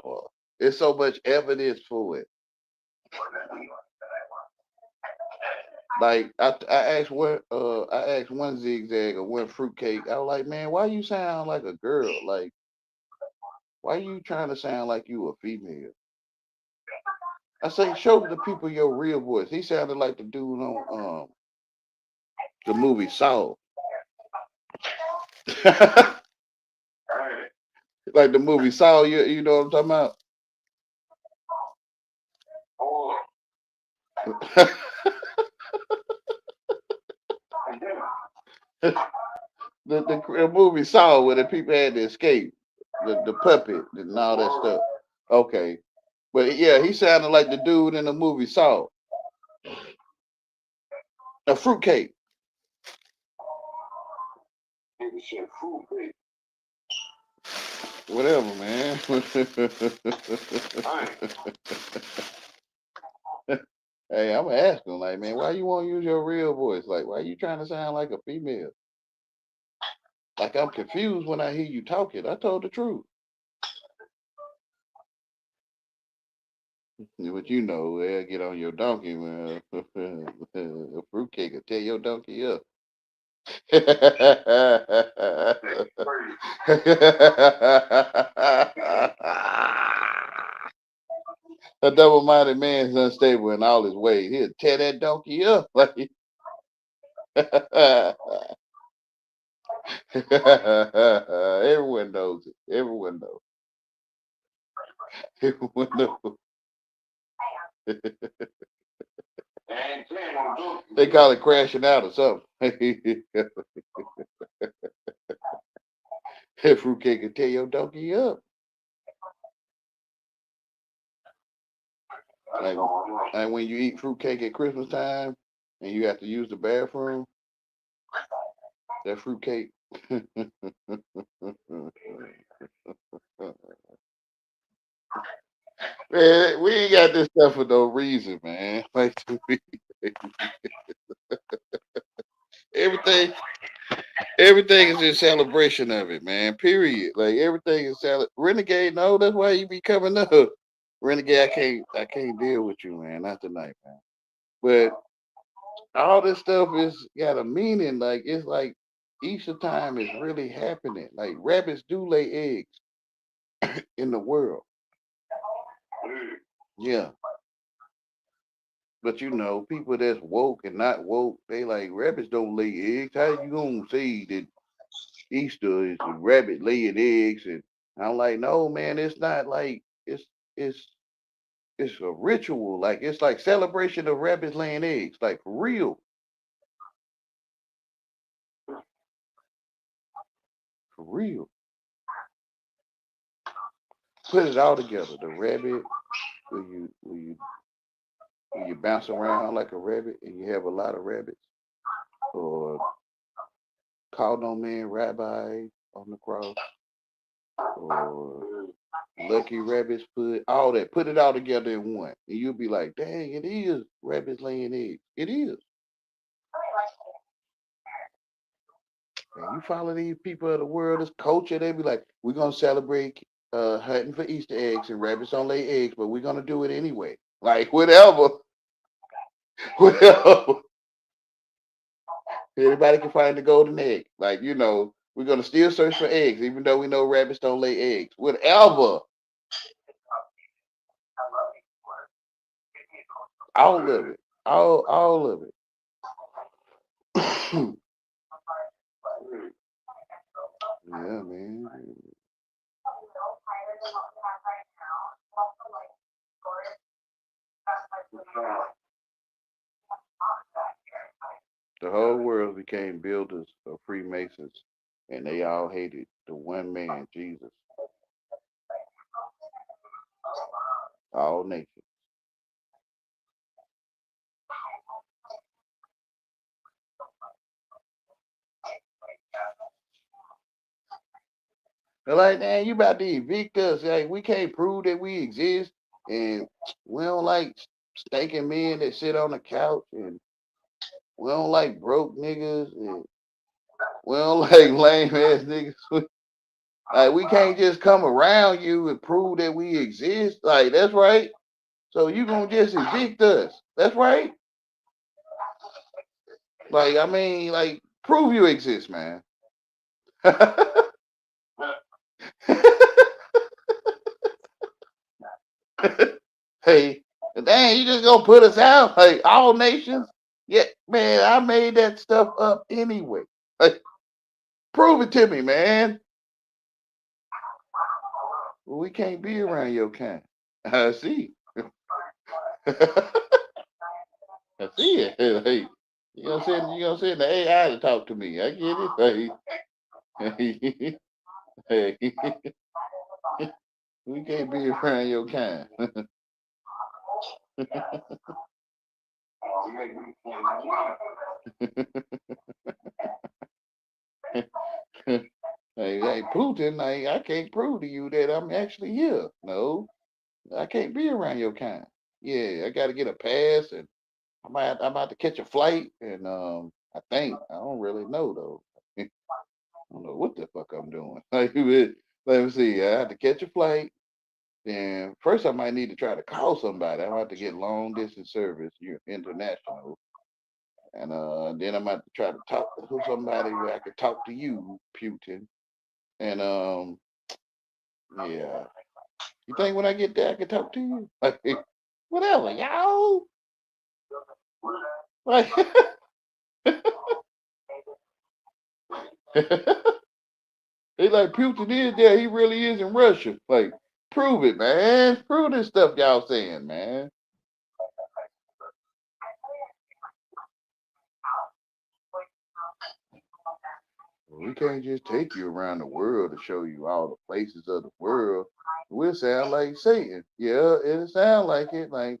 [SPEAKER 1] There's so much evidence for it. Like, I asked one zigzag or one fruitcake. I was like, man, why you sound like a girl? Like, why you trying to sound like you a female? I say, show the people your real voice. He sounded like the dude on the movie Saw. Like the movie Saw, you know what I'm talking about? the movie Saw, where the people had to escape. the puppet and all that stuff. Okay, but yeah, he sounded like the dude in the movie Saw. A fruitcake.
[SPEAKER 4] Nigga said fruit bait.
[SPEAKER 1] Whatever, man. Hey, I'm gonna ask him, like, man, why you won't use your real voice? Like, why you trying to sound like a female? Like, I'm confused when I hear you talking. I told the truth. But you know, they'll get on your donkey, man. A fruitcake will tear your donkey up. A double-minded man is unstable in all his ways. He'll tear that donkey up. Like, everyone knows it. Everyone knows. Everyone knows. They call it crashing out or something. That fruitcake can tear your donkey up. Like when you eat fruitcake at Christmas time and you have to use the bathroom, that fruitcake. Man, we ain't got this stuff for no reason, man. Like, everything is in celebration of it, man. Period. Like, everything is Renegade, no, that's why you be coming up. Renegade, I can't deal with you, man. Not tonight, man. But all this stuff is got a meaning. Like, it's like Easter time is really happening. Like, rabbits do lay eggs in the world. Yeah. But you know, people that's woke and not woke, they like rabbits don't lay eggs. How you gonna say that Easter is a rabbit laying eggs? And I'm like, no, man, it's not like it's it's a ritual. Like, it's like celebration of rabbits laying eggs, like for real. For real. Put it all together. The rabbit, when you bounce around like a rabbit and you have a lot of rabbits, or call no man rabbi on the cross, or lucky rabbits, put it all together in one. And you'll be like, dang, it is rabbits laying eggs. It is. And you follow these people of the world, this culture, they be like, we're gonna celebrate hunting for Easter eggs, and rabbits don't lay eggs, but we're gonna do it anyway. Like, whatever. Whatever. Everybody can find the golden egg. Like, you know, we're gonna still search for eggs, even though we know rabbits don't lay eggs. Whatever. All of it. All of it. Yeah, man. The whole world became builders of Freemasons, and they all hated the one man, Jesus. All nations. They're like, man, you about to evict us. Like, we can't prove that we exist. And we don't like stinking men that sit on the couch. And we don't like broke niggas. And we don't like lame ass niggas. Like, we can't just come around you and prove that we exist. Like, that's right. So you gonna just evict us. That's right. Like, I mean, like, prove you exist, man. Hey, dang, you just gonna put us out? Like, all nations? Yeah, man, I made that stuff up anyway. Like, prove it to me, man. Well, we can't be around your kind. I see. I see it. Hey, you gonna send the AI to talk to me. I get it. Hey, hey. We can't be around your kind. Hey, Putin, I can't prove to you that I'm actually here. No, I can't be around your kind. Yeah, I got to get a pass, and I'm about to catch a flight, and I don't really know though. I don't know what the fuck I'm doing. Let me see. I have to catch a flight. Then first I might need to try to call somebody. I have to get long distance service, international, and then I might try to talk to somebody where I could talk to you, Putin, and yeah. You think when I get there I can talk to you? Like, whatever, y'all. Like, they like Putin is there. He really is in Russia. Like, prove it, man. Prove this stuff y'all saying, man. We can't just take you around the world to show you all the places of the world. We'll sound like Satan. Yeah, it'll sound like it. Like,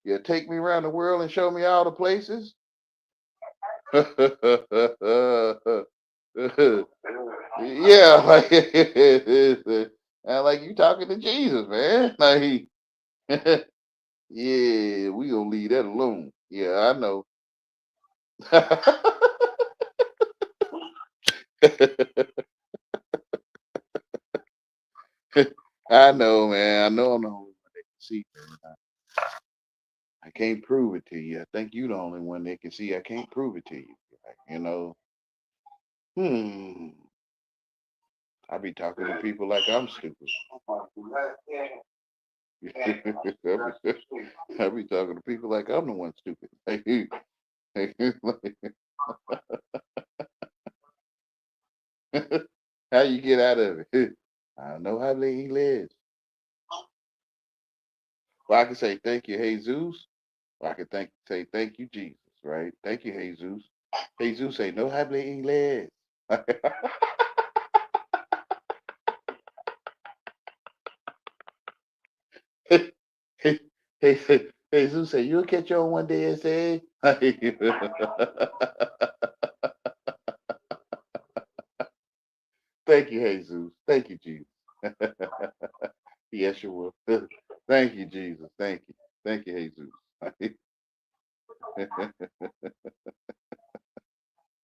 [SPEAKER 1] yeah, take me around the world and show me all the places. Yeah, like, like you talking to Jesus, man. Like, yeah, we gonna leave that alone. Yeah, I know. I know, man. I know I'm the only one that can see, man. I can't prove it to you. I think you the only one that can see. I can't prove it to you. Like, I be talking to people like I'm stupid. I be talking to people like I'm the one stupid. How you get out of it? I don't know how he lives. Well, I can say thank you, Jesus. Or I can say thank you, Jesus. Right? Thank you, Jesus. Jesus say no hable inglés. Jesus say you'll catch on one day and say. Thank you, Jesus. Thank you, Jesus. Yes, you will. Thank you, Jesus. Thank you. Thank you, Jesus.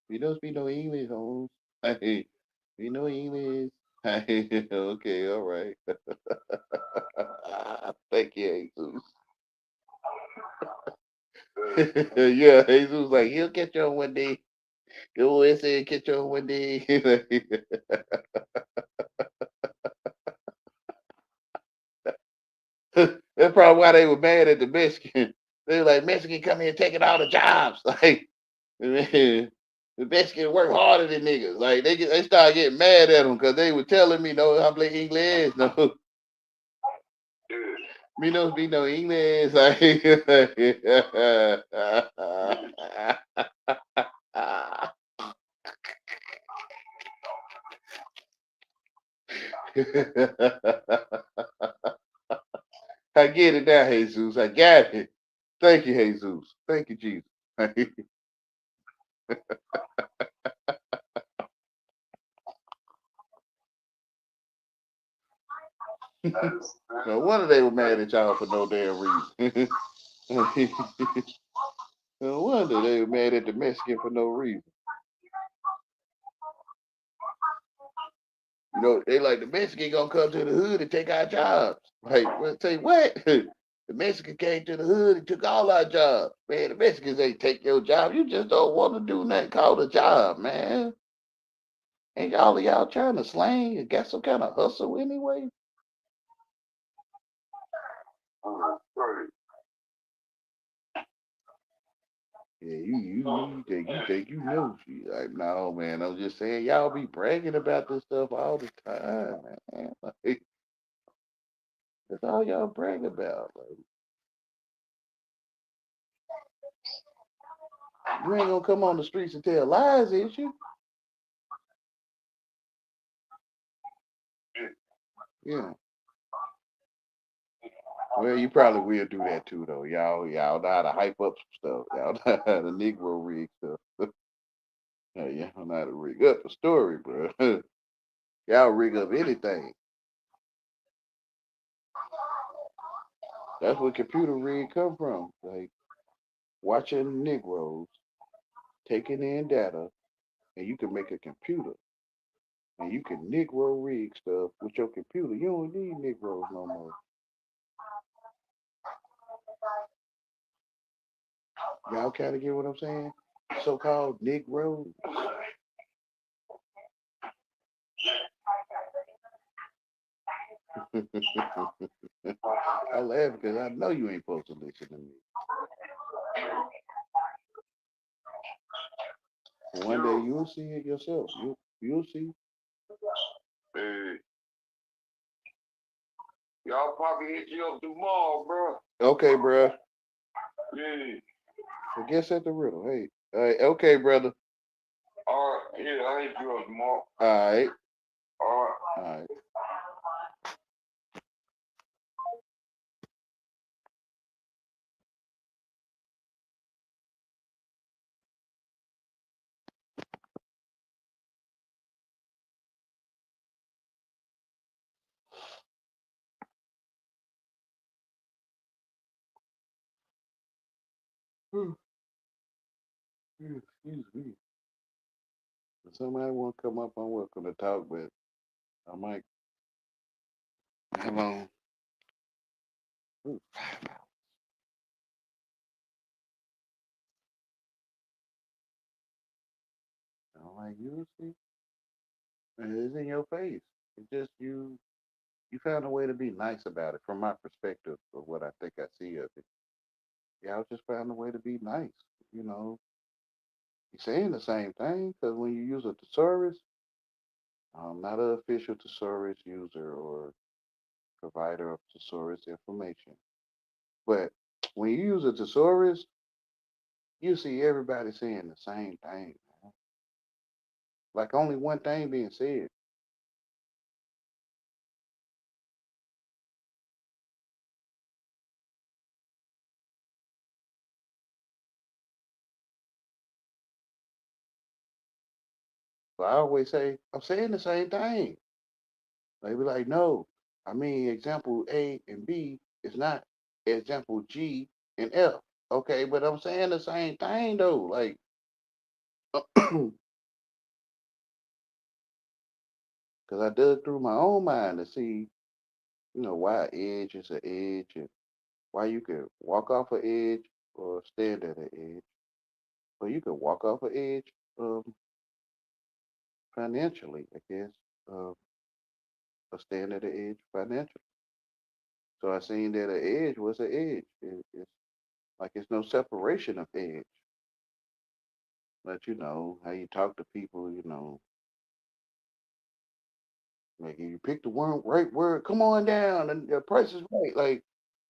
[SPEAKER 1] We don't speak no English, Holmes. We know English. Okay, all right. Thank you, Jesus. Yeah, Jesus like he'll catch on one day. Go and say catch on one day. That's probably why they were mad at the Mexican. They were like, Mexican come here taking all the jobs. Like, man, the Mexican work harder than niggas. Like, they started getting mad at them because they were telling me, no, I play English. No, me no speak no English. Like, I get it now, Jesus. I got it. Thank you, Jesus. Thank you, Jesus. No wonder they were mad at y'all for no damn reason. No wonder they were mad at the Mexican for no reason. They like the Mexican gonna come to the hood and take our jobs. Like, say what? The Mexican came to the hood and took all our jobs. Man, the Mexicans ain't take your job. You just don't want to do nothing called a job, man. Ain't all of y'all trying to slang and get some kind of hustle anyway? Yeah, you think you know. She like, no, man. I'm just saying, y'all be bragging about this stuff all the time, man. Like, that's all y'all brag about. Like, you ain't gonna come on the streets and tell lies, is you? Yeah. Well, you probably will do that too, though. Y'all know how to hype up some stuff. Y'all know how to Negro rig stuff. Y'all know how to rig up a story, bro. Y'all rig up anything. That's where computer rig come from. Like watching Negroes taking in data, and you can make a computer, and you can Negro rig stuff with your computer. You don't need Negroes no more. Y'all kind of get what I'm saying? So-called Negroes. I laugh because I know you ain't supposed to listen to me. One day you'll see it yourself. You'll see.
[SPEAKER 4] Hey, y'all probably hit you up tomorrow, bro.
[SPEAKER 1] Okay, bro.
[SPEAKER 4] Yeah.
[SPEAKER 1] I guess at the riddle. Hey. Okay, brother.
[SPEAKER 4] All right. Yeah, I'll hit you up tomorrow.
[SPEAKER 1] All right.
[SPEAKER 4] All right.
[SPEAKER 1] All right. Excuse me. If somebody want to come up, I'm welcome to talk, but I might have on. Ooh, I'm like, you'll see. And it's in your face. It's just you found a way to be nice about it from my perspective of what I think I see of it. Y'all just found a way to be nice. You know, you're saying the same thing because when you use a thesaurus, I'm not an official thesaurus user or provider of thesaurus information. But when you use a thesaurus, you see everybody saying the same thing, man. Like only one thing being said. So I always say, I'm saying the same thing. They be like, no, I mean, example A and B is not example G and F. Okay, but I'm saying the same thing though. Like, because I dug through my own mind to see, why an edge is an edge and why you can walk off an edge or stand at an edge. But you can walk off an edge financially, I guess, or stand at an edge financially. So I seen that an edge was an edge. It's like it's no separation of edge. But how you talk to people, like if you pick the one right word, come on down, and the price is right. Like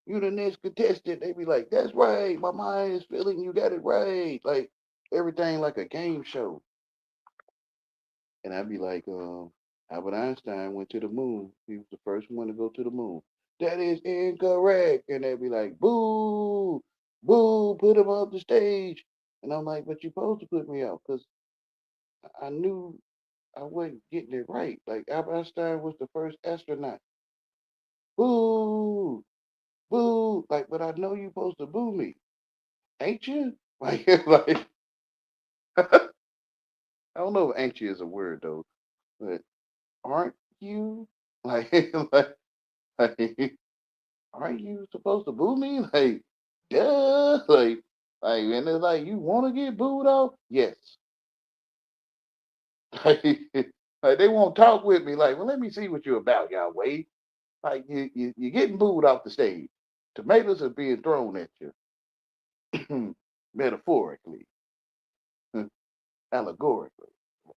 [SPEAKER 1] you the next contestant, they be like, that's right, my mind is feeling you got it right. Like everything like a game show. And I'd be like, Albert Einstein went to the moon. He was the first one to go to the moon. That is incorrect. And they'd be like, boo, boo, put him off the stage. And I'm like, but you're supposed to put me out because I knew I wasn't getting it right. Like Albert Einstein was the first astronaut. Boo, boo. Like, but I know you're supposed to boo me, ain't you? Like I don't know if ain't you is a word though, but aren't you? Like, like, aren't you supposed to boo me? Like, duh. And it's like, you want to get booed off? Yes. Like, they won't talk with me. Like, well, let me see what you're about, y'all. Wait. Like, you're getting booed off the stage. Tomatoes are being thrown at you, metaphorically, allegorically.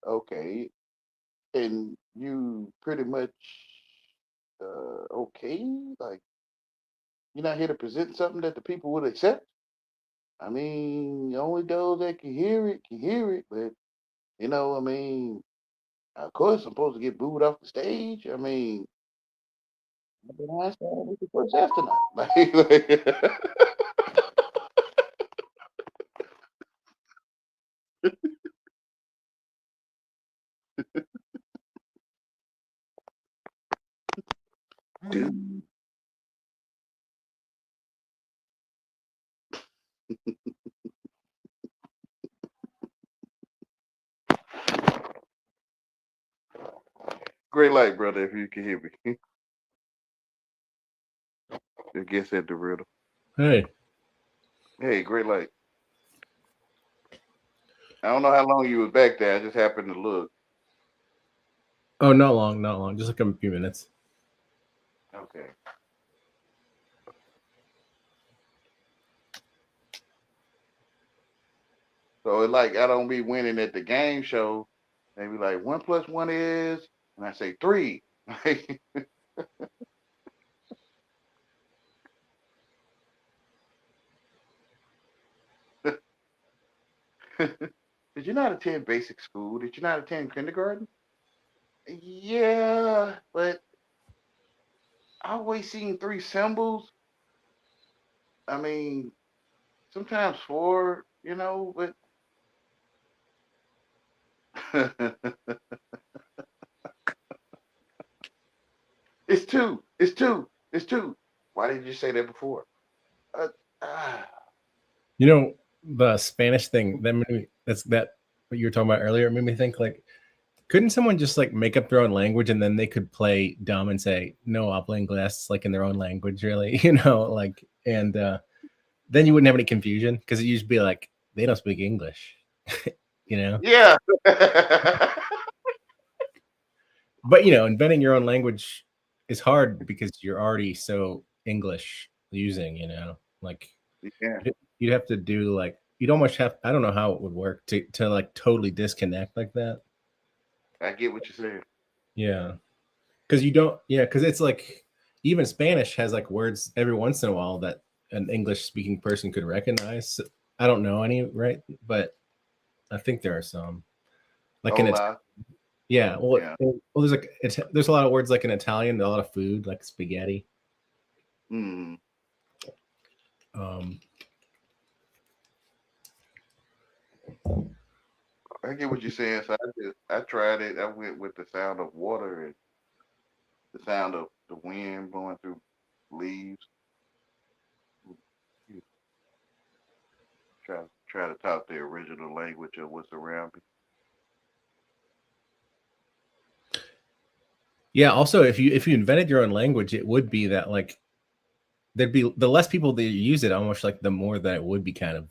[SPEAKER 1] Okay. And you pretty much, okay. Like, you're not here to present something that the people would accept. I mean, only those that can hear it can hear it. But I mean, of course, I'm supposed to get booed off the stage. I mean, Albert Einstein was the first astronaut. Like, dude. Great light, brother, if you can hear me. I guess at the riddle.
[SPEAKER 5] Hey.
[SPEAKER 1] Hey, great light. I don't know how long you was back there. I just happened to look.
[SPEAKER 5] Oh, not long. Just like a few minutes.
[SPEAKER 1] Okay. So it's like I don't be winning at the game show. They be like 1 + 1 is, and I say 3. Did you not attend basic school? Did you not attend kindergarten? Yeah, but I always seen 3 symbols. I mean, sometimes 4, but it's 2. It's 2. It's 2. Why did you say that before?
[SPEAKER 5] You know, the Spanish thing that what you were talking about earlier made me think, like, couldn't someone just like make up their own language and then they could play dumb and say no habla inglés, like in their own language, really? Like, and then you wouldn't have any confusion because it used to be like they don't speak English.
[SPEAKER 1] Yeah.
[SPEAKER 5] But inventing your own language is hard because you're already so English using, like
[SPEAKER 1] Yeah.
[SPEAKER 5] you'd have to do like you'd almost have, I don't know how it would work to like totally disconnect like that.
[SPEAKER 1] I get what you're saying.
[SPEAKER 5] Yeah. Because it's like even Spanish has like words every once in a while that an English speaking person could recognize. I don't know any, right? But I think there are some. Like
[SPEAKER 1] Hola.
[SPEAKER 5] yeah. Well, there's a lot of words like in Italian, a lot of food like spaghetti.
[SPEAKER 1] Mm. I get what you're saying. So I tried it. I went with the sound of water and the sound of the wind blowing through leaves. Try to talk the original language of what's around me.
[SPEAKER 5] Yeah. Also, if you invented your own language, it would be that like there'd be the less people that use it, almost like the more that it would be kind of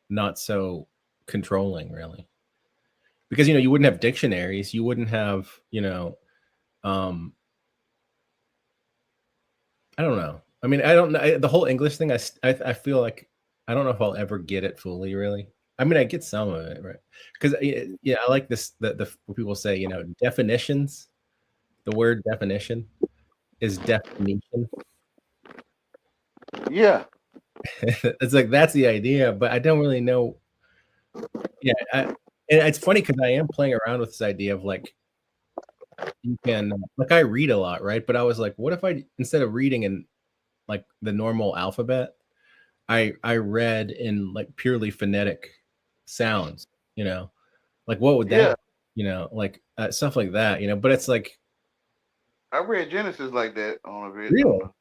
[SPEAKER 5] not so controlling, really. Because you wouldn't have dictionaries, you wouldn't have I don't know. I mean, I don't know the whole English thing. I feel like I don't know if I'll ever get it fully. Really, I mean, I get some of it, right? Because yeah, I like this. The what people say, definitions. The word definition is definition.
[SPEAKER 1] Yeah,
[SPEAKER 5] it's like that's the idea, but I don't really know. Yeah, and it's funny because I am playing around with this idea of like you can like I read a lot, right? But I was like, what if I instead of reading in like the normal alphabet, I read in like purely phonetic sounds, like what would that, like stuff like that, but it's like
[SPEAKER 1] I read Genesis like that on a video.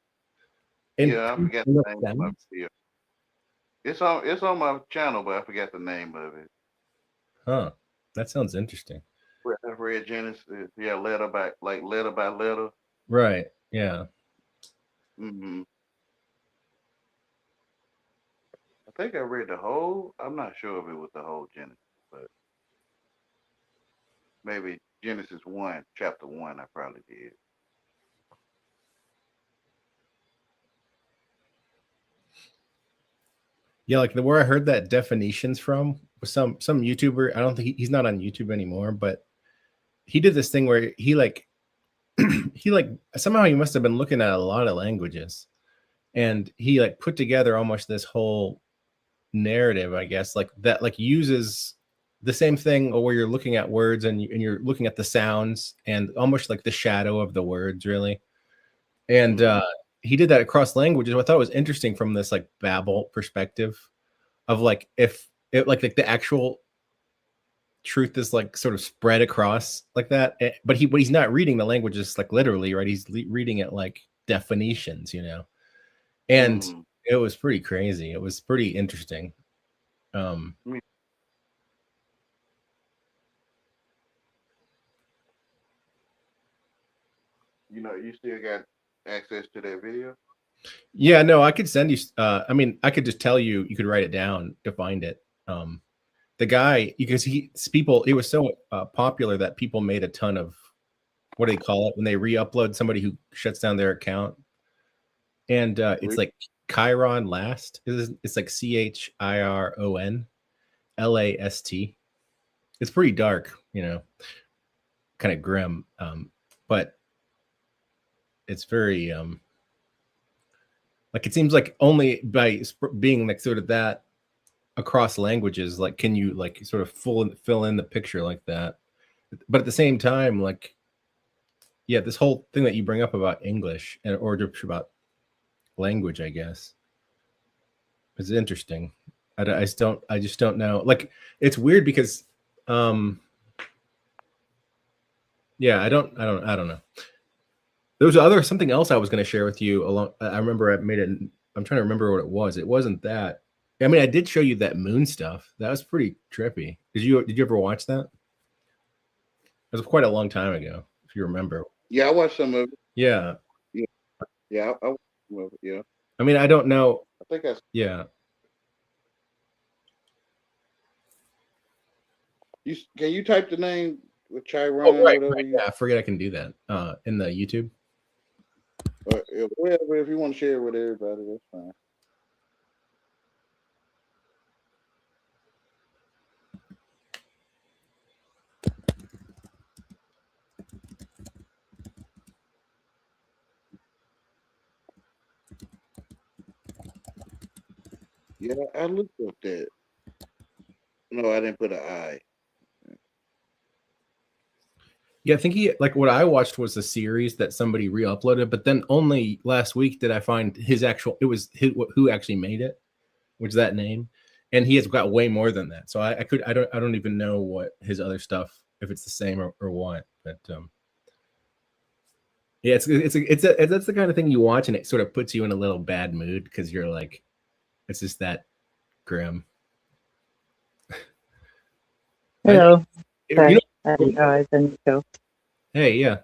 [SPEAKER 5] Really?
[SPEAKER 1] Yeah, I forgot the name of it. It's on my channel, but I forgot the name of it.
[SPEAKER 5] Huh? That sounds interesting.
[SPEAKER 1] I read Genesis, yeah, letter by letter.
[SPEAKER 5] Right. Yeah.
[SPEAKER 1] Mm-hmm. I think I read the whole. I'm not sure if it was the whole Genesis, but maybe Genesis 1, chapter 1. I probably did.
[SPEAKER 5] Yeah, like where I heard that definitions from was some YouTuber. I don't think he's not on YouTube anymore, but he did this thing where he like he like somehow he must have been looking at a lot of languages, and he like put together almost this whole narrative, I guess, like that like uses the same thing where you're looking at words and you're looking at the sounds and almost like the shadow of the words, really. And he did that across languages. I thought it was interesting from this like Babel perspective of like if it like the actual truth is like sort of spread across like that, but he's not reading the languages like literally, right? He's reading it like definitions, you know. And it was pretty crazy. It was pretty interesting.
[SPEAKER 1] You know, you still got access to that video?
[SPEAKER 5] Yeah, no, I could send you. I mean, I could just tell you. You could write it down to find it. The guy, because it was so popular that people made a ton of, what do they call it when they re-upload somebody who shuts down their account? And it's like Chiron Last. It's like CHIRON LAST. It's pretty dark, you know, kind of grim, but it's very like it seems like only by being like sort of that across languages, like can you like sort of fill in the picture like that. But at the same time, like, yeah, this whole thing that you bring up about English or just about language, I guess, is interesting. I just don't know. Like, it's weird because yeah, I don't know. There was something else I was going to share with you along. I remember I made it. I'm trying to remember what it was. It wasn't that. I mean, I did show you that moon stuff. That was pretty trippy. Did you ever watch that? It was quite a long time ago, if you remember.
[SPEAKER 1] Yeah, I watched some of it.
[SPEAKER 5] Yeah.
[SPEAKER 1] Yeah, I watched some of it. Yeah.
[SPEAKER 5] I mean, I don't know.
[SPEAKER 1] I think that's.
[SPEAKER 5] Yeah.
[SPEAKER 1] Can you type the name with Chiron?
[SPEAKER 5] Oh, right. Yeah, I forget I can do that in the YouTube.
[SPEAKER 1] Whatever, if you want to share it with everybody, that's fine. Yeah, I looked up that. No, I didn't put an I.
[SPEAKER 5] Yeah, I think what I watched was a series that somebody re-uploaded, but then only last week did I find who actually made it, which is that name, and he has got way more than that. So I don't even know what his other stuff, if it's the same or what, but yeah, it's that's the kind of thing you watch and it sort of puts you in a little bad mood because you're like, it's just that grim.
[SPEAKER 6] Hello.
[SPEAKER 5] You know,
[SPEAKER 6] I didn't go.
[SPEAKER 5] Hey, yeah.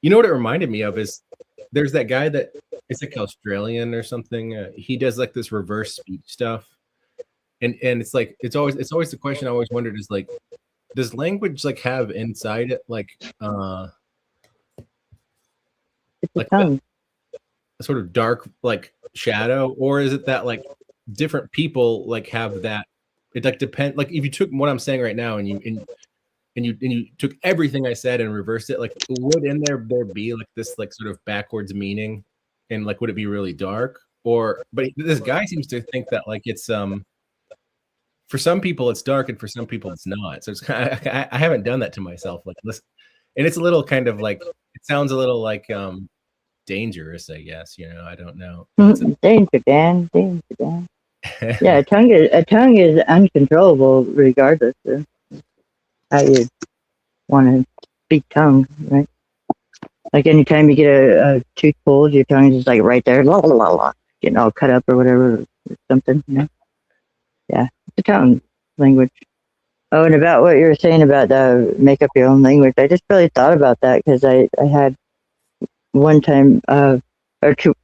[SPEAKER 5] You know what it reminded me of is there's that guy that is like Australian or something. He does like this reverse speech stuff, and it's like it's always the question I always wondered is like, does language like have inside it like a sort of dark like shadow, or is it that like different people like have that? It like depend, like if you took what I'm saying right now and you took everything I said and reversed it, like would in there be like this like sort of backwards meaning, and like would it be really dark? Or but this guy seems to think that like it's for some people it's dark and for some people it's not. So it's kind of, I haven't done that to myself, like listen, and it's a little kind of like, it sounds a little like dangerous, I guess, you know. I don't know.
[SPEAKER 6] Danger, Dan. Yeah, a tongue is uncontrollable regardless of how you want to speak tongue, right? Like anytime you get a tooth pulled, your tongue is just like right there, la la la la, getting all cut up or whatever, or something, you know? Yeah, it's a tongue language. Oh, and about what you were saying about make up your own language, I just really thought about that because I had one time, or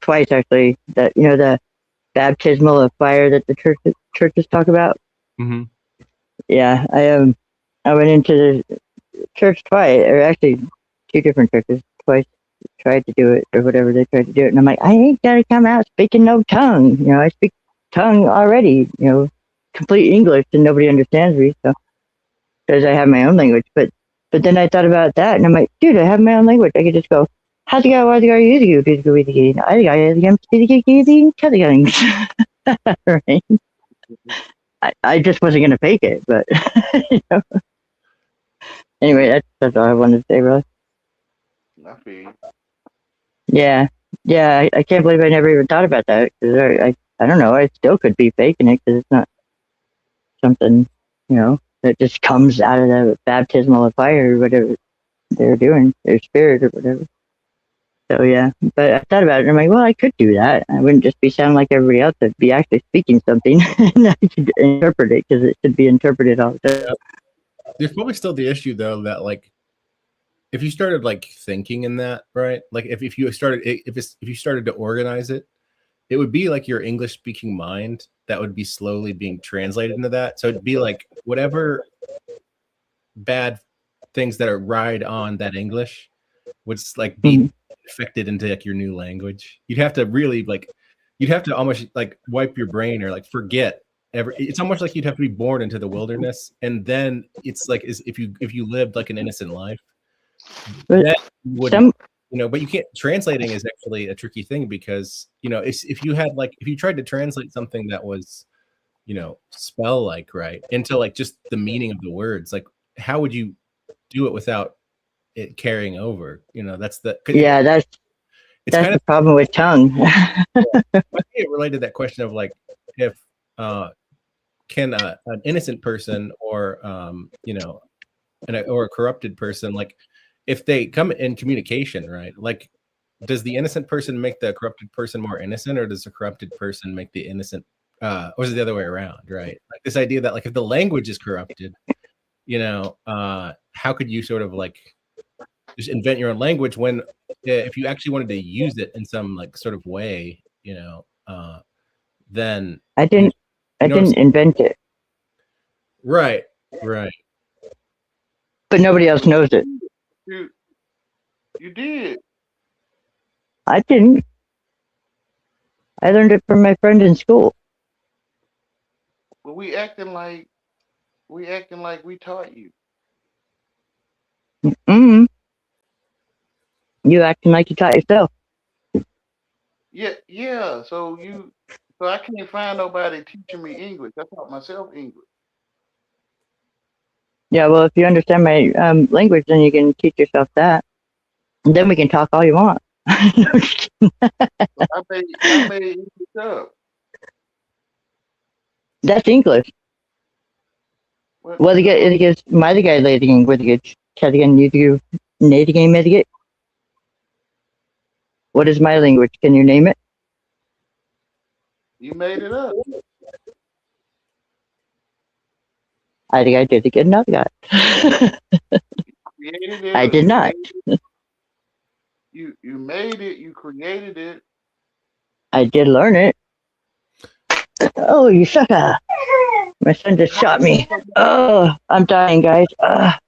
[SPEAKER 6] twice actually, that, you know, the baptismal of fire that the churches talk about.
[SPEAKER 5] Mm-hmm.
[SPEAKER 6] Yeah, I went into the church twice, or actually 2 different churches twice, tried to do it or whatever they tried to do it, and I'm like, I ain't gotta come out speaking no tongue. You know, I speak tongue already. You know, complete English, and nobody understands me. So because I have my own language, but then I thought about that, and I'm like, dude, I have my own language. I could just go. Right? I just wasn't gonna fake it, but you know. Anyway, that's all I wanted to say, really.
[SPEAKER 1] I feel you.
[SPEAKER 6] Yeah, yeah. I can't believe I never even thought about that. 'Cause I don't know. I still could be faking it because it's not something, that just comes out of the baptismal fire or whatever they're doing, their spirit or whatever. So yeah, but I thought about it and I'm like, well, I could do that. I wouldn't just be sounding like everybody else. I'd be actually speaking something and I could interpret it because it should be interpreted all the time.
[SPEAKER 5] There's probably still the issue though that like if you started like thinking in that, right? Like if you started to organize it, it would be like your English speaking mind that would be slowly being translated into that. So it'd be like whatever bad things that are ride on that English would like be affected into like your new language. You'd have to really like, you'd have to almost like wipe your brain or like forget it's almost like you'd have to be born into the wilderness, and then it's like if you lived like an innocent life, that would but you can't. Translating is actually a tricky thing because if you tried to translate something that was spell like right into like just the meaning of the words, like how would you do it without it carrying over? That's the
[SPEAKER 6] that's kind of the problem with tongue.
[SPEAKER 5] I think it related to that question of like if can an innocent person or or a corrupted person, like if they come in communication, right? Like, does the innocent person make the corrupted person more innocent, or does the corrupted person make the innocent? Or is it the other way around, right? Like this idea that like if the language is corrupted, how could you sort of like just invent your own language when if you actually wanted to use it in some like sort of way, then
[SPEAKER 6] I didn't invent it.
[SPEAKER 5] Right.
[SPEAKER 6] But nobody else knows it.
[SPEAKER 1] You did.
[SPEAKER 6] I didn't. I learned it from my friend in school.
[SPEAKER 1] But we acting like we taught you.
[SPEAKER 6] You acting like you taught yourself.
[SPEAKER 1] Yeah. So I can't find nobody teaching me English. I taught myself English.
[SPEAKER 6] Yeah, well, if you understand my language, then you can teach yourself that. And then we can talk all you want.
[SPEAKER 1] I made English up.
[SPEAKER 6] That's English. Well, my guy leiding with the Kadigan you Nadigan Medigate. What is my language? Can you name it?
[SPEAKER 1] You made it up.
[SPEAKER 6] I think I did again. Not that. I did not.
[SPEAKER 1] You made it. You created it.
[SPEAKER 6] I did learn it. Oh, you sucker! My son just shot me. Oh, I'm dying, guys.
[SPEAKER 1] But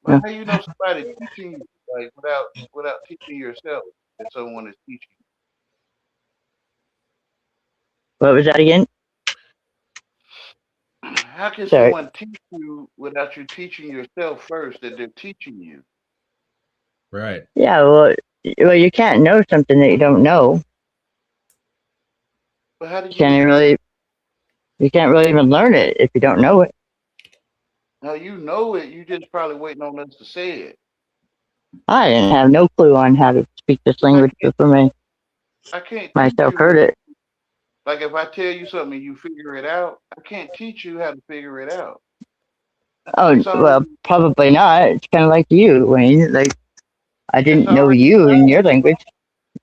[SPEAKER 1] how you know somebody teaching you like without teaching yourself that someone is teaching you?
[SPEAKER 6] What was that again?
[SPEAKER 1] How can someone teach you without you teaching yourself first that they're teaching you?
[SPEAKER 5] Right.
[SPEAKER 6] Yeah, well, you can't know something that you don't know.
[SPEAKER 1] But how do you
[SPEAKER 6] you can't really even learn it if you don't know it.
[SPEAKER 1] Now you know it, you just probably waiting on us to say it.
[SPEAKER 6] I didn't have no clue on how to speak this language before
[SPEAKER 1] I can't
[SPEAKER 6] myself heard it.
[SPEAKER 1] Like if I tell you something and you figure it out, I can't teach you how to figure it out.
[SPEAKER 6] Oh, well, probably not. It's kind of like you, Wayne. Like, I didn't know you in your language,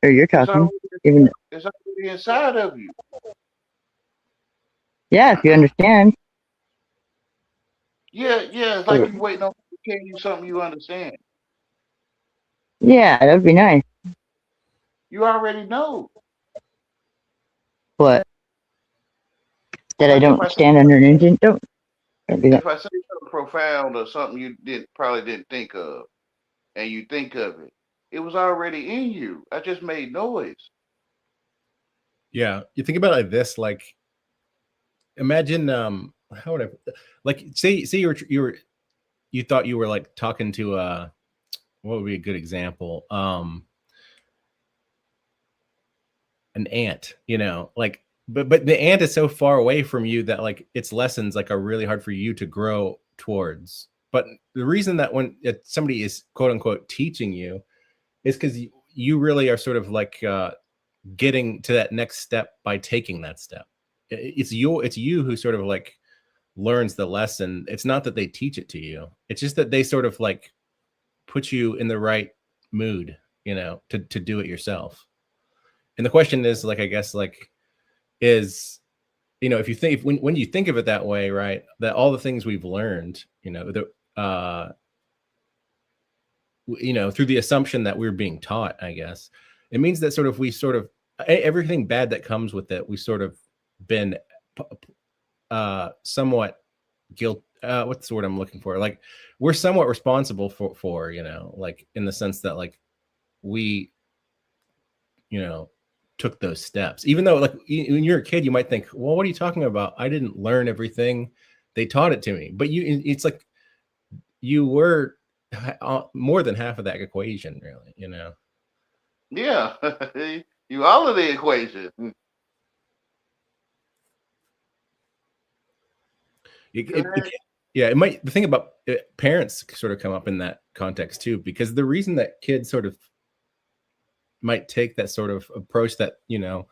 [SPEAKER 6] or you're talking.
[SPEAKER 1] It's already inside of you.
[SPEAKER 6] Yeah, if you understand.
[SPEAKER 1] Yeah, it's like you waiting on me to tell you something you understand.
[SPEAKER 6] Yeah, that'd be nice.
[SPEAKER 1] You already know.
[SPEAKER 6] What? That I don't stand under an engine? Don't.
[SPEAKER 1] If I say something profound or something you probably didn't think of, and you think of it, it was already in you. I just made noise.
[SPEAKER 5] Yeah, you think about it like this, like imagine how would I like say you thought you were like talking to what would be a good example? An ant, like but the ant is so far away from you that like its lessons like are really hard for you to grow towards. But the reason that when somebody is quote unquote teaching you is because you really are sort of like getting to that next step by taking that step. It's you who sort of like learns the lesson. It's not that they teach it to you. It's just that they sort of like put you in the right mood, you know, to do it yourself. And the question is, like, I guess, like, is, you know, if you think, when you think of it that way, right, that all the things we've learned, you know, through the assumption that we're being taught, I guess, it means that sort of everything bad that comes with it, we sort of been somewhat what's the word I'm looking for? Like, we're somewhat responsible for, you know, like, in the sense that, like, we, you know, took those steps. Even though, like, when you're a kid, you might think, well, what are you talking about? I didn't learn everything. They taught it to me. But it's like you were more than half of that equation, really, you know?
[SPEAKER 1] Yeah. You all of the equation.
[SPEAKER 5] It might. The thing about parents sort of come up in that context too, because the reason that kids sort of might take that sort of approach, that, you know,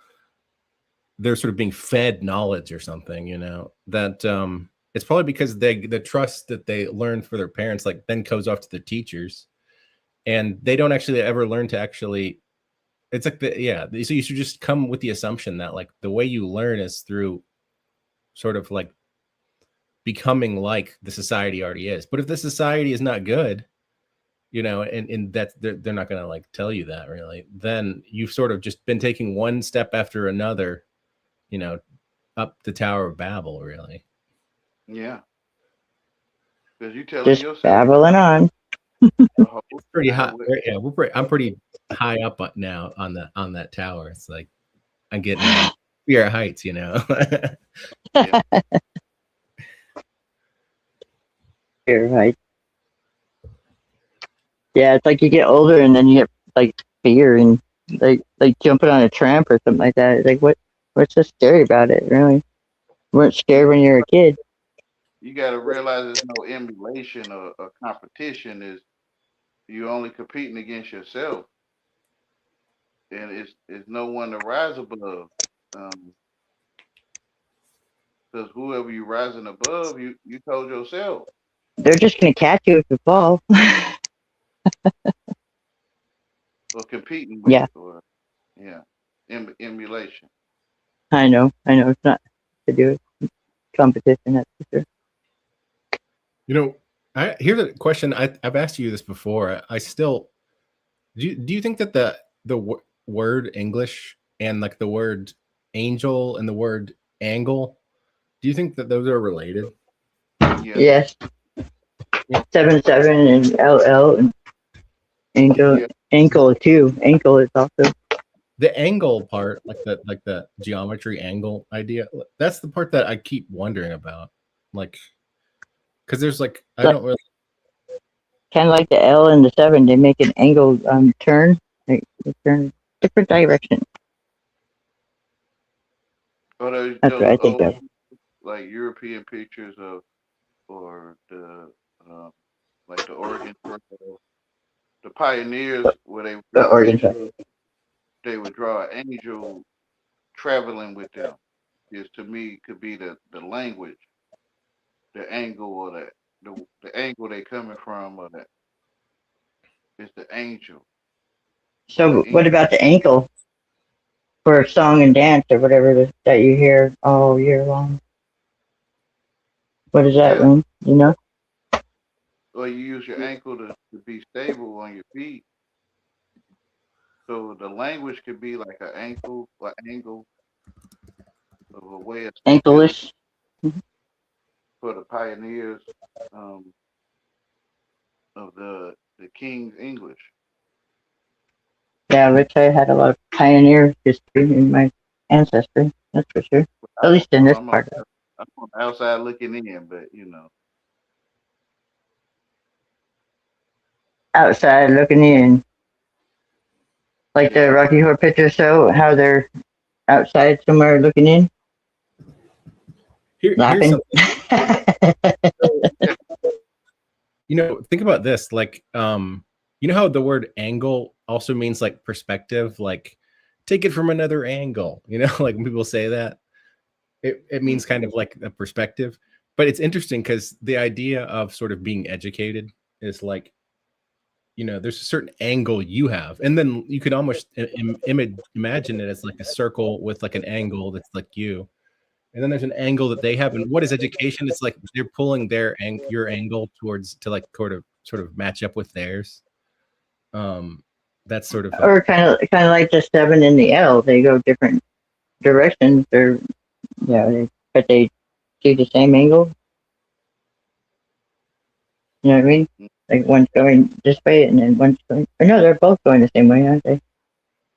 [SPEAKER 5] they're sort of being fed knowledge or something, you know, that it's probably because the trust that they learn for their parents, like, then goes off to the teachers, and they don't actually ever learn to actually. It's like so you should just come with the assumption that, like, the way you learn is through sort of like becoming like the society already is. But if the society is not good, you know, and that they're not going to, like, tell you that, really, then you've sort of just been taking one step after another, you know, up the Tower of Babel, really.
[SPEAKER 1] Yeah. Because you telling
[SPEAKER 6] Just
[SPEAKER 1] yourself
[SPEAKER 6] babbling on.
[SPEAKER 5] It's pretty high. Yeah, I'm pretty high up now on that tower. It's like I'm getting fear heights, you know.
[SPEAKER 1] Yeah.
[SPEAKER 6] You're right. Yeah, it's like you get older and then you get like fear and like jumping on a tramp or something like that. It's like, what's so scary about it, really? You weren't scared when you were a kid.
[SPEAKER 1] You got to realize there's no emulation or competition. Is you only competing against yourself, and it's no one to rise above. Because whoever you rising above, you told yourself.
[SPEAKER 6] They're just gonna catch you if you fall.
[SPEAKER 1] Or competing with.
[SPEAKER 6] Yeah.
[SPEAKER 1] Or emulation.
[SPEAKER 6] I know. It's not to do with competition, that's for sure.
[SPEAKER 5] You know, here's a question. I've asked you this before. I still do you think that the word English and, like, the word angel and the word angle, do you think that those are related?
[SPEAKER 1] Yeah.
[SPEAKER 6] Yes. 7 and LL and angel. Yeah. Ankle too. Ankle is also
[SPEAKER 5] the angle part, like the geometry angle idea. That's the part that I keep wondering about, like, because there's, like, I don't really
[SPEAKER 6] kind of like the L and the 7. They make an angle turn. They turn different direction.
[SPEAKER 1] Or
[SPEAKER 6] that's what I think of.
[SPEAKER 1] Like European pictures of, or the like the Oregon Trail, the pioneers, where
[SPEAKER 6] the Oregon Trail.
[SPEAKER 1] They would draw an angel traveling with them. Is, to me, could be the language, the angle, or the angle they coming from, or that it's the angel.
[SPEAKER 6] So what about the ankle for song and dance or whatever that you hear all year long? What does that mean? You know?
[SPEAKER 1] Or you use your ankle to be stable on your feet. So the language could be like an ankle or angle of a way of
[SPEAKER 6] ankleish
[SPEAKER 1] for the pioneers of the King's English.
[SPEAKER 6] Yeah, which I had a lot of pioneer history in my ancestry. That's for sure. At least in this part of it.
[SPEAKER 1] I'm on the outside looking in, but you know.
[SPEAKER 6] Outside looking in. Like the Rocky Horror Picture Show, how they're outside somewhere looking in. Laughing.
[SPEAKER 5] You know, think about this. Like, you know how the word angle also means like perspective, like take it from another angle, you know, like when people say that, it means kind of like a perspective. But it's interesting because the idea of sort of being educated is like, you know, there's a certain angle you have, and then you could almost imagine it as like a circle with like an angle that's like you, and then there's an angle that they have. And what is education? It's like they're pulling your angle towards to like sort of match up with theirs. That's sort of
[SPEAKER 6] Or kind of like the 7 and the L. They go different directions, or but they see the same angle. You know what I mean? Like one's going this way, and then one's going. Or no, they're both going the same way, aren't they?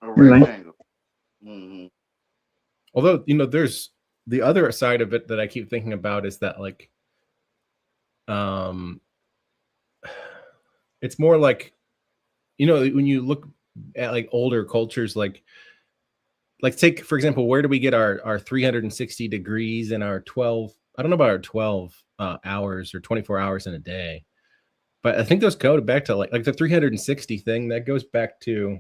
[SPEAKER 1] A rectangle. Mm-hmm.
[SPEAKER 5] although, you know, there's the other side of it that I keep thinking about is that like, it's more like, you know, when you look at like older cultures, like take for example, where do we get our 360 degrees and our 12? I don't know about our 12 hours or 24 hours in a day, but I think those go back to like the 360 thing that goes back to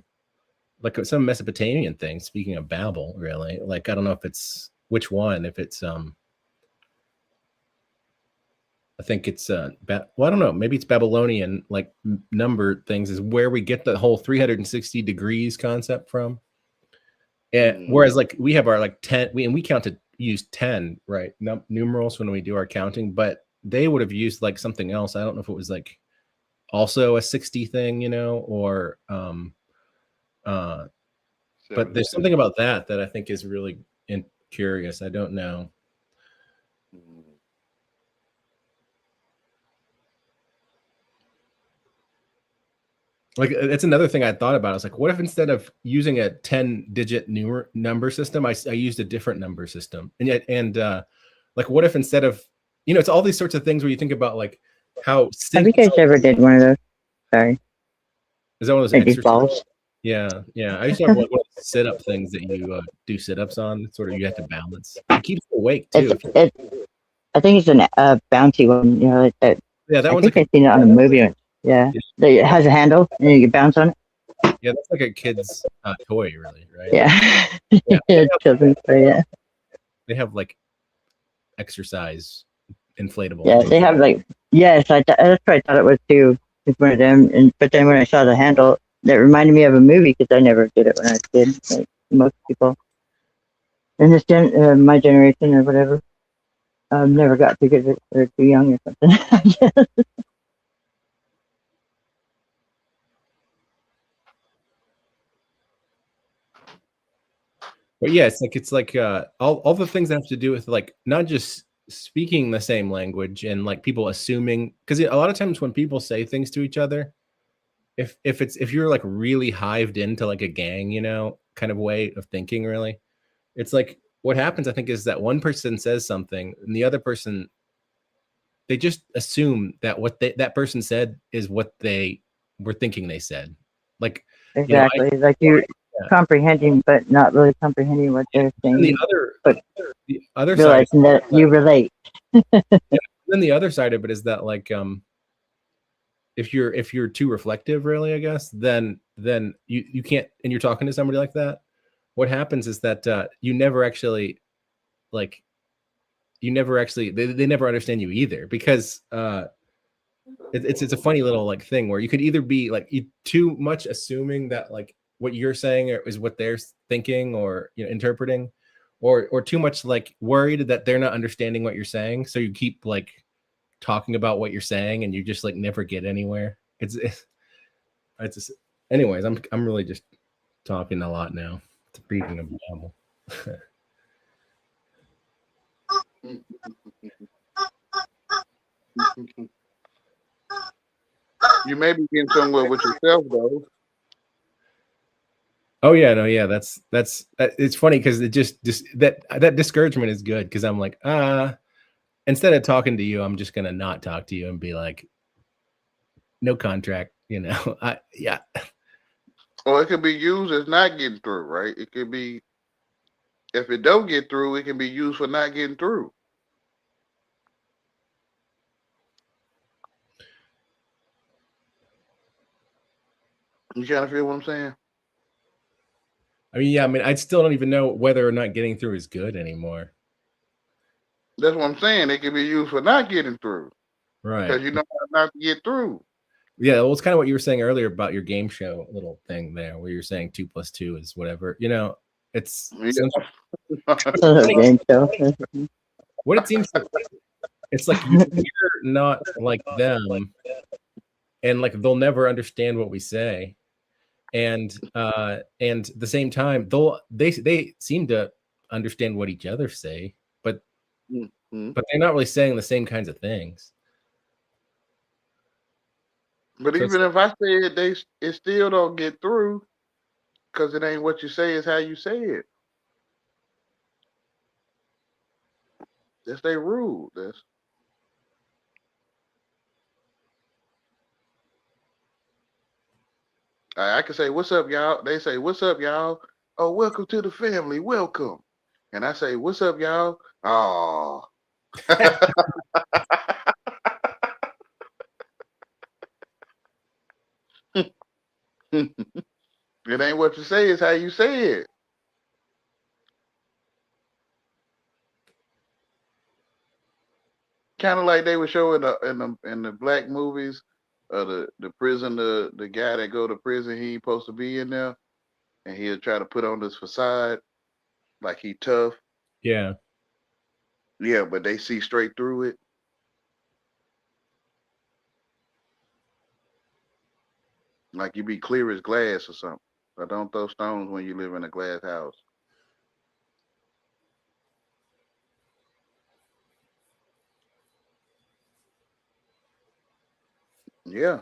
[SPEAKER 5] like some Mesopotamian thing. Speaking of Babel, really, like I don't know if it's which one. If it's I think it's well, I don't know. Maybe it's Babylonian, like number things is where we get the whole 360 degrees concept from. And whereas like we have our like 10, we use 10, right? Numerals when we do our counting, but they would have used like something else. I don't know if it was like also a 60 thing, you know, or but there's something about that I think is really curious. I don't know. Like that's another thing I thought about. I was like, what if instead of using a 10-digit number system, I used a different number system? And like, what if instead of, you know, it's all these sorts of things where you think about like how.
[SPEAKER 6] Have you guys ever did one of those? Sorry.
[SPEAKER 5] Is that one of those
[SPEAKER 6] Like these
[SPEAKER 5] exercises?
[SPEAKER 6] balls?
[SPEAKER 5] Yeah. I used to have like one of those sit-up things that you do sit-ups on. Sort of you have to balance. It keeps you awake too.
[SPEAKER 6] I think it's a bouncy one. You know, like that.
[SPEAKER 5] Yeah, that
[SPEAKER 6] I
[SPEAKER 5] one's
[SPEAKER 6] think
[SPEAKER 5] like
[SPEAKER 6] I've seen it on a movie. Yeah, it has a handle and you can bounce on it.
[SPEAKER 5] Yeah, that's like a kid's toy, really, right?
[SPEAKER 6] Yeah,
[SPEAKER 5] Yeah.
[SPEAKER 6] Children's toy. Yeah.
[SPEAKER 5] They have like exercise inflatable.
[SPEAKER 6] Yeah,
[SPEAKER 5] things.
[SPEAKER 6] they have like that's what I thought it was too. It's one of them, but then when I saw the handle, that reminded me of a movie because I never did it when I was a kid. Like most people in this my generation or whatever, never got too good or too young or something.
[SPEAKER 5] But yeah, it's like all the things that have to do with like not just speaking the same language and like people assuming, because a lot of times when people say things to each other, if you're like really hived into like a gang, you know, kind of way of thinking, really, it's like what happens, I think, is that one person says something and the other person, they just assume that what that person said is what they were thinking they said. Like
[SPEAKER 6] exactly, you know, like you're comprehending, but not really comprehending what they're saying.
[SPEAKER 5] The other side,
[SPEAKER 6] realizing that you relate.
[SPEAKER 5] Then the other side of it is that like if you're too reflective, really, I guess, then you can't, and you're talking to somebody like that, what happens is that you never actually like they never understand you either, because it's a funny little like thing where you could either be like too much assuming that like what you're saying is what they're thinking or, you know, interpreting, or too much like worried that they're not understanding what you're saying, so you keep like talking about what you're saying and you just like never get anywhere. It's just, anyways, I'm really just talking a lot now, speaking of Babel.
[SPEAKER 1] You may be getting somewhere with yourself though.
[SPEAKER 5] Oh yeah, no, yeah, that's it's funny because it just that discouragement is good, because I'm like, instead of talking to you, I'm just gonna not talk to you and be like, no contract, you know. Yeah.
[SPEAKER 1] Or it could be used as not getting through, right? It could be, if it don't get through, it can be used for not getting through. You kind of feel what I'm saying?
[SPEAKER 5] I mean, yeah, I mean, I still don't even know whether or not getting through is good anymore.
[SPEAKER 1] That's what I'm saying. They can be used for not getting through.
[SPEAKER 5] Right.
[SPEAKER 1] Because you know how not to get through.
[SPEAKER 5] Yeah, well, it's kind of what you were saying earlier about your game show little thing there, where you're saying 2 + 2 is whatever. You know, it's
[SPEAKER 6] Game show.
[SPEAKER 5] what it seems like. It's like you're not like them, and like they'll never understand what we say, and at the same time they seem to understand what each other say, but but they're not really saying the same kinds of things.
[SPEAKER 1] But
[SPEAKER 5] So
[SPEAKER 1] even if I say it, it still don't get through because it ain't what you say, it's how you say it. That's their rule. I can say, "What's up, y'all?" They say, "What's up, y'all?" "Oh, welcome to the family. Welcome." And I say, "What's up, y'all?" Oh. It ain't what you say, it's how you say it. Kind of like they were showing in the black movies, the prison, the guy that go to prison, he ain't supposed to be in there, and he'll try to put on this facade like he tough.
[SPEAKER 5] Yeah.
[SPEAKER 1] Yeah, but they see straight through it. Like you be clear as glass or something. But don't throw stones when you live in a glass house. Yeah.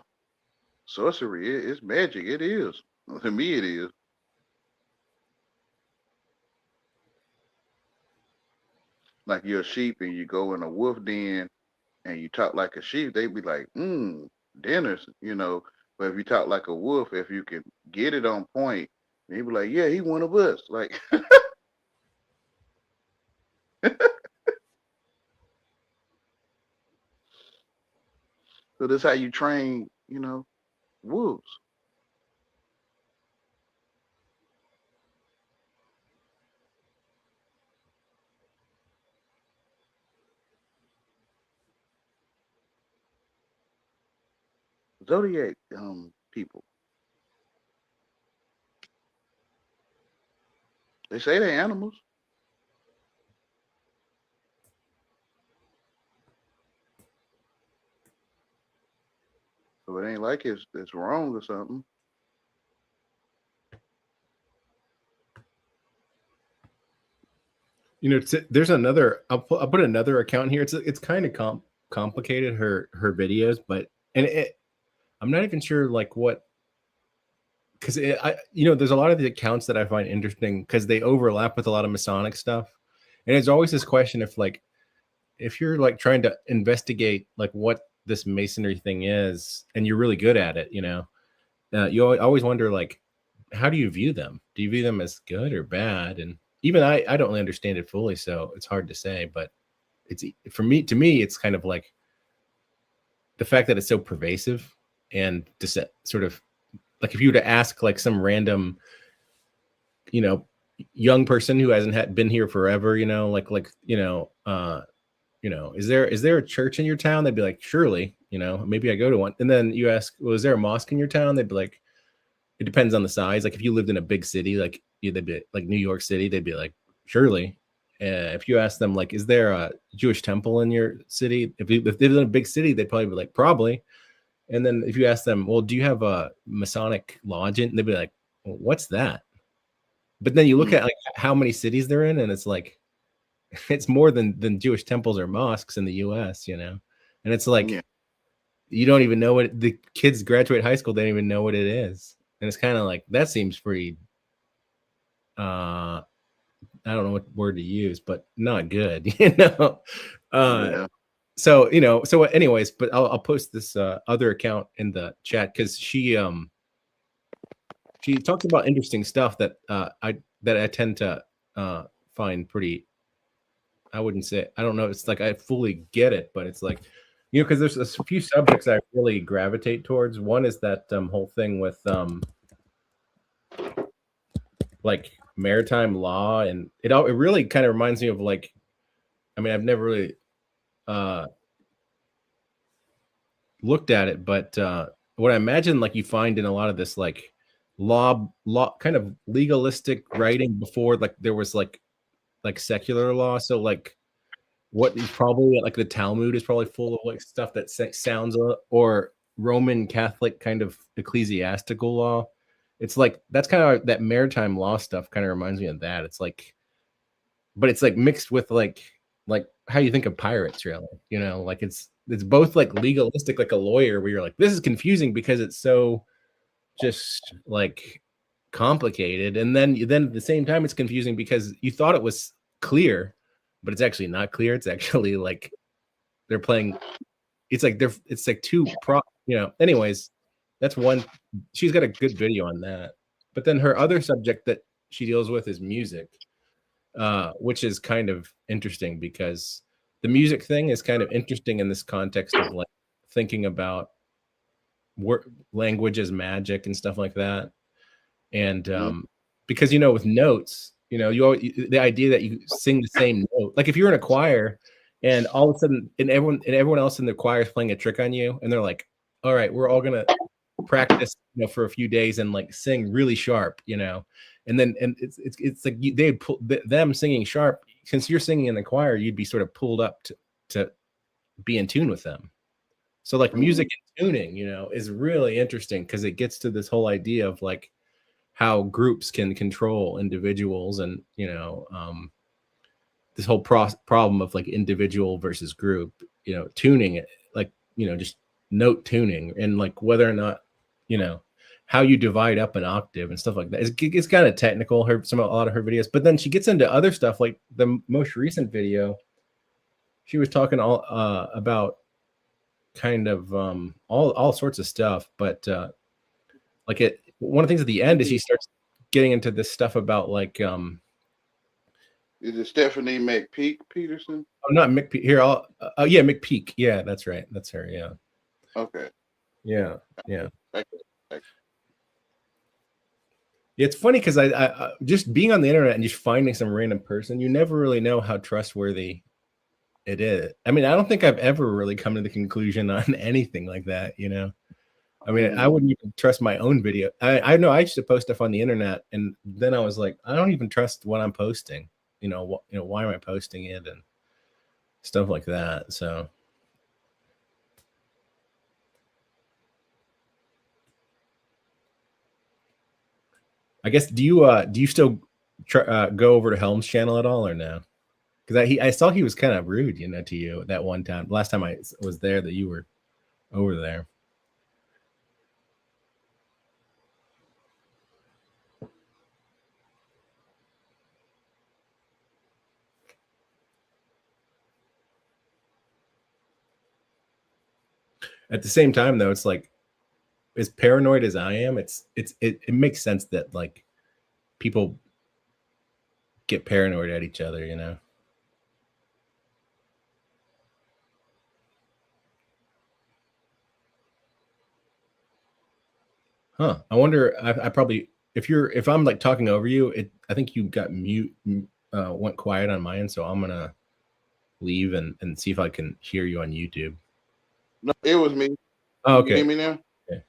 [SPEAKER 1] Sorcery, it's magic. It is. To me, it is. Like you're a sheep and you go in a wolf den and you talk like a sheep, they be like, dinners, you know. But if you talk like a wolf, if you can get it on point, they be like, yeah, he one of us. Like, so that's how you train, you know, wolves. Zodiac people. They say they're animals. So it ain't like it's wrong or something.
[SPEAKER 5] You know, there's another. I'll put another account here. It's kind of complicated her videos, but I'm not even sure like what, because there's a lot of the accounts that I find interesting because they overlap with a lot of Masonic stuff, and it's always this question if you're like trying to investigate like what this Masonry thing is, and you're really good at it, you always wonder like, how do you view them? Do you view them as good or bad? And even I don't really understand it fully, so it's hard to say. But it's to me, it's kind of like the fact that it's so pervasive and just sort of like if you were to ask like some random, young person who hasn't been here forever, is there a church in your town? They'd be like, surely, maybe I go to one. And then you ask, well, is there a mosque in your town? They'd be like, it depends on the size. Like if you lived in a big city, like they'd be like New York City, they'd be like, surely. If you ask them, like, is there a Jewish temple in your city? If they live in a big city, they'd probably be like, probably. And then if you ask them, well, do you have a Masonic lodge? They'd be like, well, what's that? But then you look at like how many cities they're in, and it's like, it's more than Jewish temples or mosques in the U.S., And it's like, you don't even know what the kids graduate high school. They don't even know what it is. And it's kind of like, that seems pretty, I don't know what word to use, but not good, So, so anyways, but I'll post this other account in the chat because she talks about interesting stuff that I tend to find pretty, I wouldn't say, I don't know, it's like I fully get it, but it's like, because there's a few subjects I really gravitate towards. One is that whole thing with like maritime law, and it really kind of reminds me of like, I mean, I've never really looked at it, but what I imagine like you find in a lot of this like law kind of legalistic writing before like there was like secular law. So like what is probably like the Talmud is probably full of like stuff that sounds or Roman Catholic kind of ecclesiastical law. It's like that's kind of that maritime law stuff kind of reminds me of that. It's like, but it's like mixed with like how you think of pirates, really, you know, like it's both like legalistic, like a lawyer, where you're like, this is confusing because it's so just like complicated, and then at the same time it's confusing because you thought it was clear, but it's actually not clear. It's actually like they're playing. It's like two you know. Anyways, that's one. She's got a good video on that. But then her other subject that she deals with is music, which is kind of interesting because the music thing is kind of interesting in this context of like thinking about language as magic and stuff like that. And because, you know, with notes, you know, the idea that you sing the same note, like if you're in a choir and all of a sudden and everyone else in the choir is playing a trick on you, and they're like, all right, we're all gonna practice, you know, for a few days and like sing really sharp, you know, and it's like they'd pull them singing sharp. Since you're singing in the choir, you'd be sort of pulled up to be in tune with them. So like music and tuning, you know, is really interesting because it gets to this whole idea of like how groups can control individuals, and you know, this whole problem of like individual versus group, you know, tuning it, like, you know, just note tuning, and like whether or not, you know, how you divide up an octave and stuff like that. It's kind of technical, a lot of her videos, but then she gets into other stuff. Like the most recent video, she was talking all about kind of all sorts of stuff, but like one of the things at the end is she starts getting into this stuff about like
[SPEAKER 1] is it Stephanie Peterson?
[SPEAKER 5] Oh, not McPeak here. Yeah, McPeak. Yeah, that's right. That's her. Yeah.
[SPEAKER 1] Okay.
[SPEAKER 5] Yeah.
[SPEAKER 1] Thank you.
[SPEAKER 5] It's funny because I just being on the internet and just finding some random person, you never really know how trustworthy it is. I mean, I don't think I've ever really come to the conclusion on anything like that, you know. I mean, I wouldn't even trust my own video. I know I used to post stuff on the internet, and then I was like, I don't even trust what I'm posting. You know, why am I posting it and stuff like that? So, I guess do you still go over to Helm's channel at all or no? Because I saw he was kind of rude, you know, to you that one time. Last time I was there, that you were over there. At the same time, though, it's like, as paranoid as I am, it makes sense that like people get paranoid at each other, you know. Huh. I wonder. I probably if I'm like talking over you, I think you got mute, went quiet on my end, so I'm gonna leave and see if I can hear you on YouTube.
[SPEAKER 1] No, it was me.
[SPEAKER 5] Oh, okay.
[SPEAKER 1] You hear me now?
[SPEAKER 5] Okay.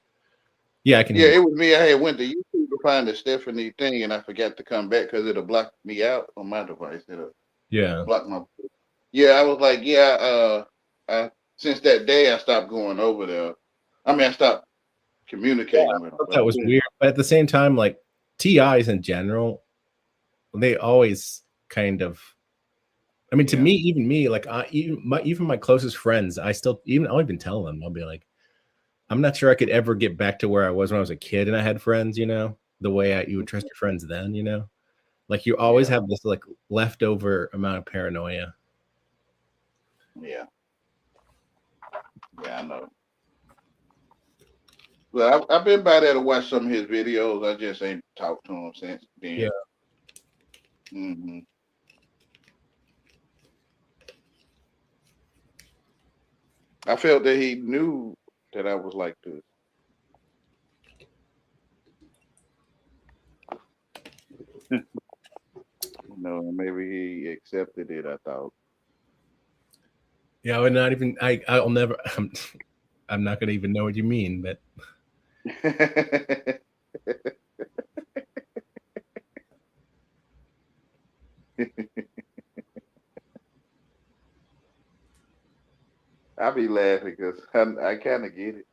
[SPEAKER 5] Yeah, I can hear you.
[SPEAKER 1] It was me. I had went to YouTube to find the Stephanie thing, and I forgot to come back because it'll block me out on my device. It'll block my. Yeah, I was like, since that day I stopped going over there. I mean, I stopped communicating with them.
[SPEAKER 5] That was weird, but at the same time, like TIs in general, they always kind of. I mean, to me, even me, like even my closest friends, I'll even tell them, I'll be like, I'm not sure I could ever get back to where I was when I was a kid and I had friends, you know, the way you would trust your friends then, you know, like you always have this like leftover amount of paranoia.
[SPEAKER 1] Yeah, I know. Well, I've been by there to watch some of his videos. I just ain't talked to him since then.
[SPEAKER 5] Yeah.
[SPEAKER 1] Mm-hmm. I felt that he knew that I was like this. Maybe he accepted it. I thought.
[SPEAKER 5] Yeah, I would not even. I'll never. I'm not gonna even know what you mean, but
[SPEAKER 1] I be laughing because I kind of get it.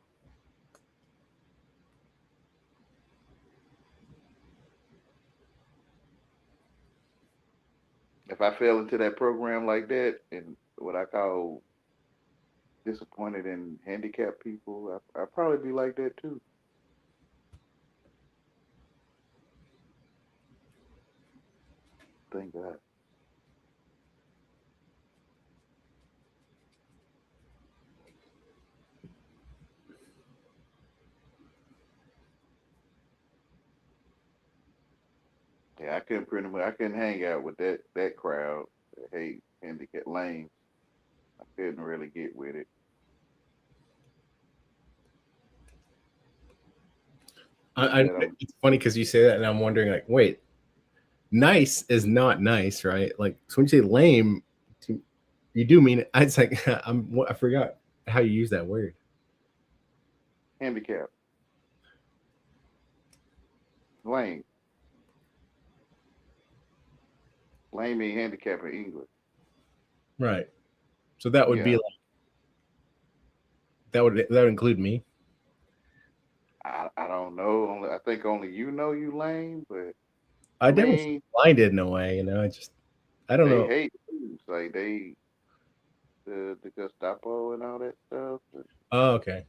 [SPEAKER 1] If I fell into that program like that, and what I call disappointed in handicapped people, I'd probably be like that too. Thank God. Yeah, I couldn't hang out with that crowd that hate handicap lame. I couldn't really get with it. But
[SPEAKER 5] it's funny because you say that, and I'm wondering, like, wait, nice is not nice, right? Like, so when you say lame, you do mean it. It's like I forgot how you use that word.
[SPEAKER 1] Handicap. Lame. Lame mean handicap in English.
[SPEAKER 5] Right. So that would be like that would include me.
[SPEAKER 1] I don't know. I think only you know you lame, but
[SPEAKER 5] I definitely blinded in a way, I don't know.
[SPEAKER 1] They hate things like the Gestapo and all that stuff.
[SPEAKER 5] Oh, okay.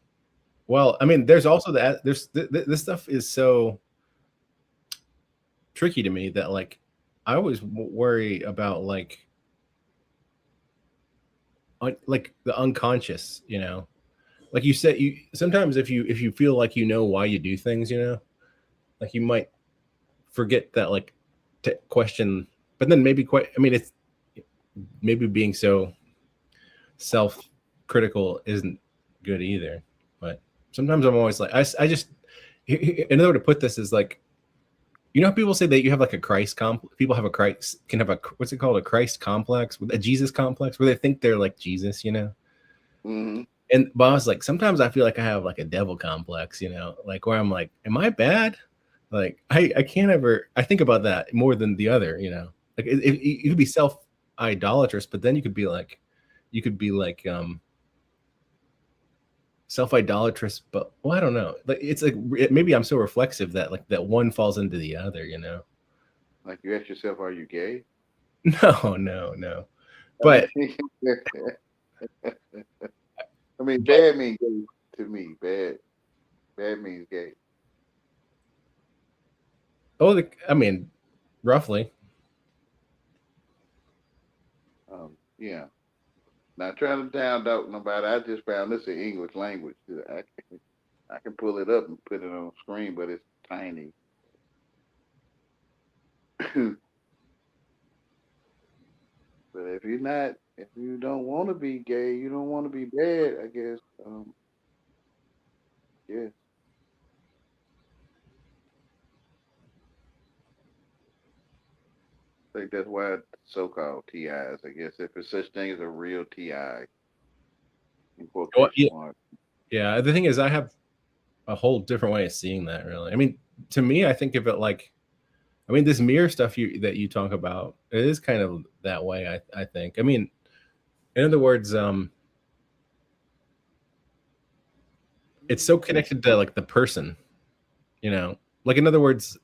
[SPEAKER 5] Well, I mean, there's also there's this stuff is so tricky to me that like I always worry about like the unconscious, like you said, you sometimes if you feel like you know why you do things, like you might forget that like to question, but then maybe it's maybe being so self-critical isn't good either. But sometimes I'm always like I just another way to put this is like, how people say that you have like a Christ complex. People have can have a what's it called, a Christ complex, a Jesus complex, where they think they're like Jesus,
[SPEAKER 1] Mm-hmm.
[SPEAKER 5] But I was like, sometimes I feel like I have like a devil complex, like where I'm like, am I bad? Like I can't ever. I think about that more than the other, Like you could be self-idolatrous, but then you could be like self-idolatrous, but I don't know. Like it's like maybe I'm so reflexive that like that one falls into the other,
[SPEAKER 1] Like you ask yourself, are you gay?
[SPEAKER 5] No. But
[SPEAKER 1] I mean, bad means gay to me. Bad means gay.
[SPEAKER 5] Oh, I mean, roughly.
[SPEAKER 1] Yeah. Not trying to down doubt nobody. I just found this in English language. I can pull it up and put it on screen, but it's tiny. But if you don't want to be gay, you don't want to be bad, I guess. Yeah. I think that's why so-called TIs. I guess if it's such thing as a real TI, in quotation marks.
[SPEAKER 5] Yeah, the thing is, I have a whole different way of seeing that. Really, I mean, to me, I think of it like, I mean, this mirror stuff that you talk about, it is kind of that way. I think. I mean, in other words, it's so connected to like the person, like in other words,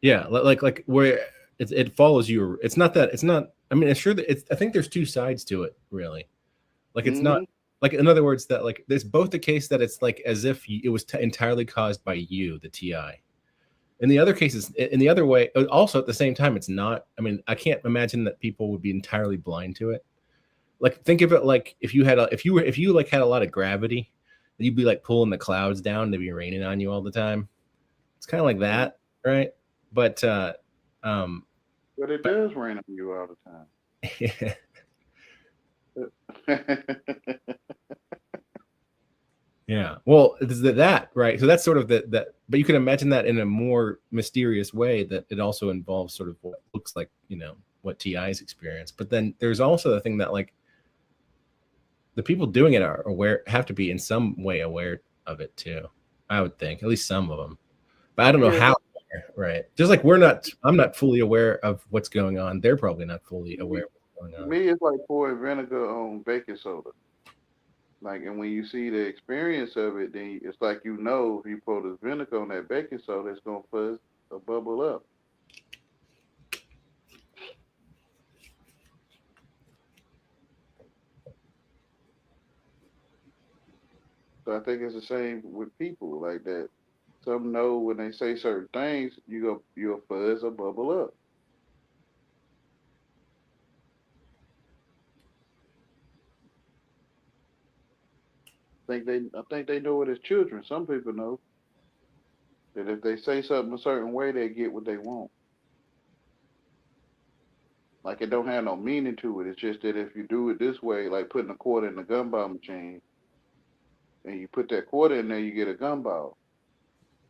[SPEAKER 5] yeah, like where it follows you. It's not. I mean, it's sure that I think there's two sides to it, really. Like it's not like, in other words, that like there's both the case that it's like as if it was entirely caused by you, the TI. In the other cases, in the other way, also at the same time, it's not. I mean, I can't imagine that people would be entirely blind to it. Like think of it like if you had if you like had a lot of gravity, you'd be like pulling the clouds down, they'd be raining on you all the time. It's kind of like that, right? But
[SPEAKER 1] but it does rain on you all the time.
[SPEAKER 5] Yeah. Well, it's that right. So that's sort of that. But you can imagine that in a more mysterious way. That it also involves sort of what looks like, what TI's experience. But then there's also the thing that like the people doing it are aware, have to be in some way aware of it too. I would think at least some of them. But I don't know
[SPEAKER 1] Yeah,
[SPEAKER 5] how. Right. Just like I'm not fully aware of what's going on. They're probably not fully aware of what's going
[SPEAKER 1] to
[SPEAKER 5] on.
[SPEAKER 1] me, it's like pouring vinegar on baking soda. Like, and when you see the experience of it, then it's like if you pour this vinegar on that baking soda, it's gonna fuzz or bubble up. So I think it's the same with people like that. Some know when they say certain things, you'll fuzz or bubble up. I think they know it as children. Some people know that if they say something a certain way, they get what they want. Like it don't have no meaning to it. It's just that if you do it this way, like putting a quarter in the gumball machine, and you put that quarter in there, you get a gumball.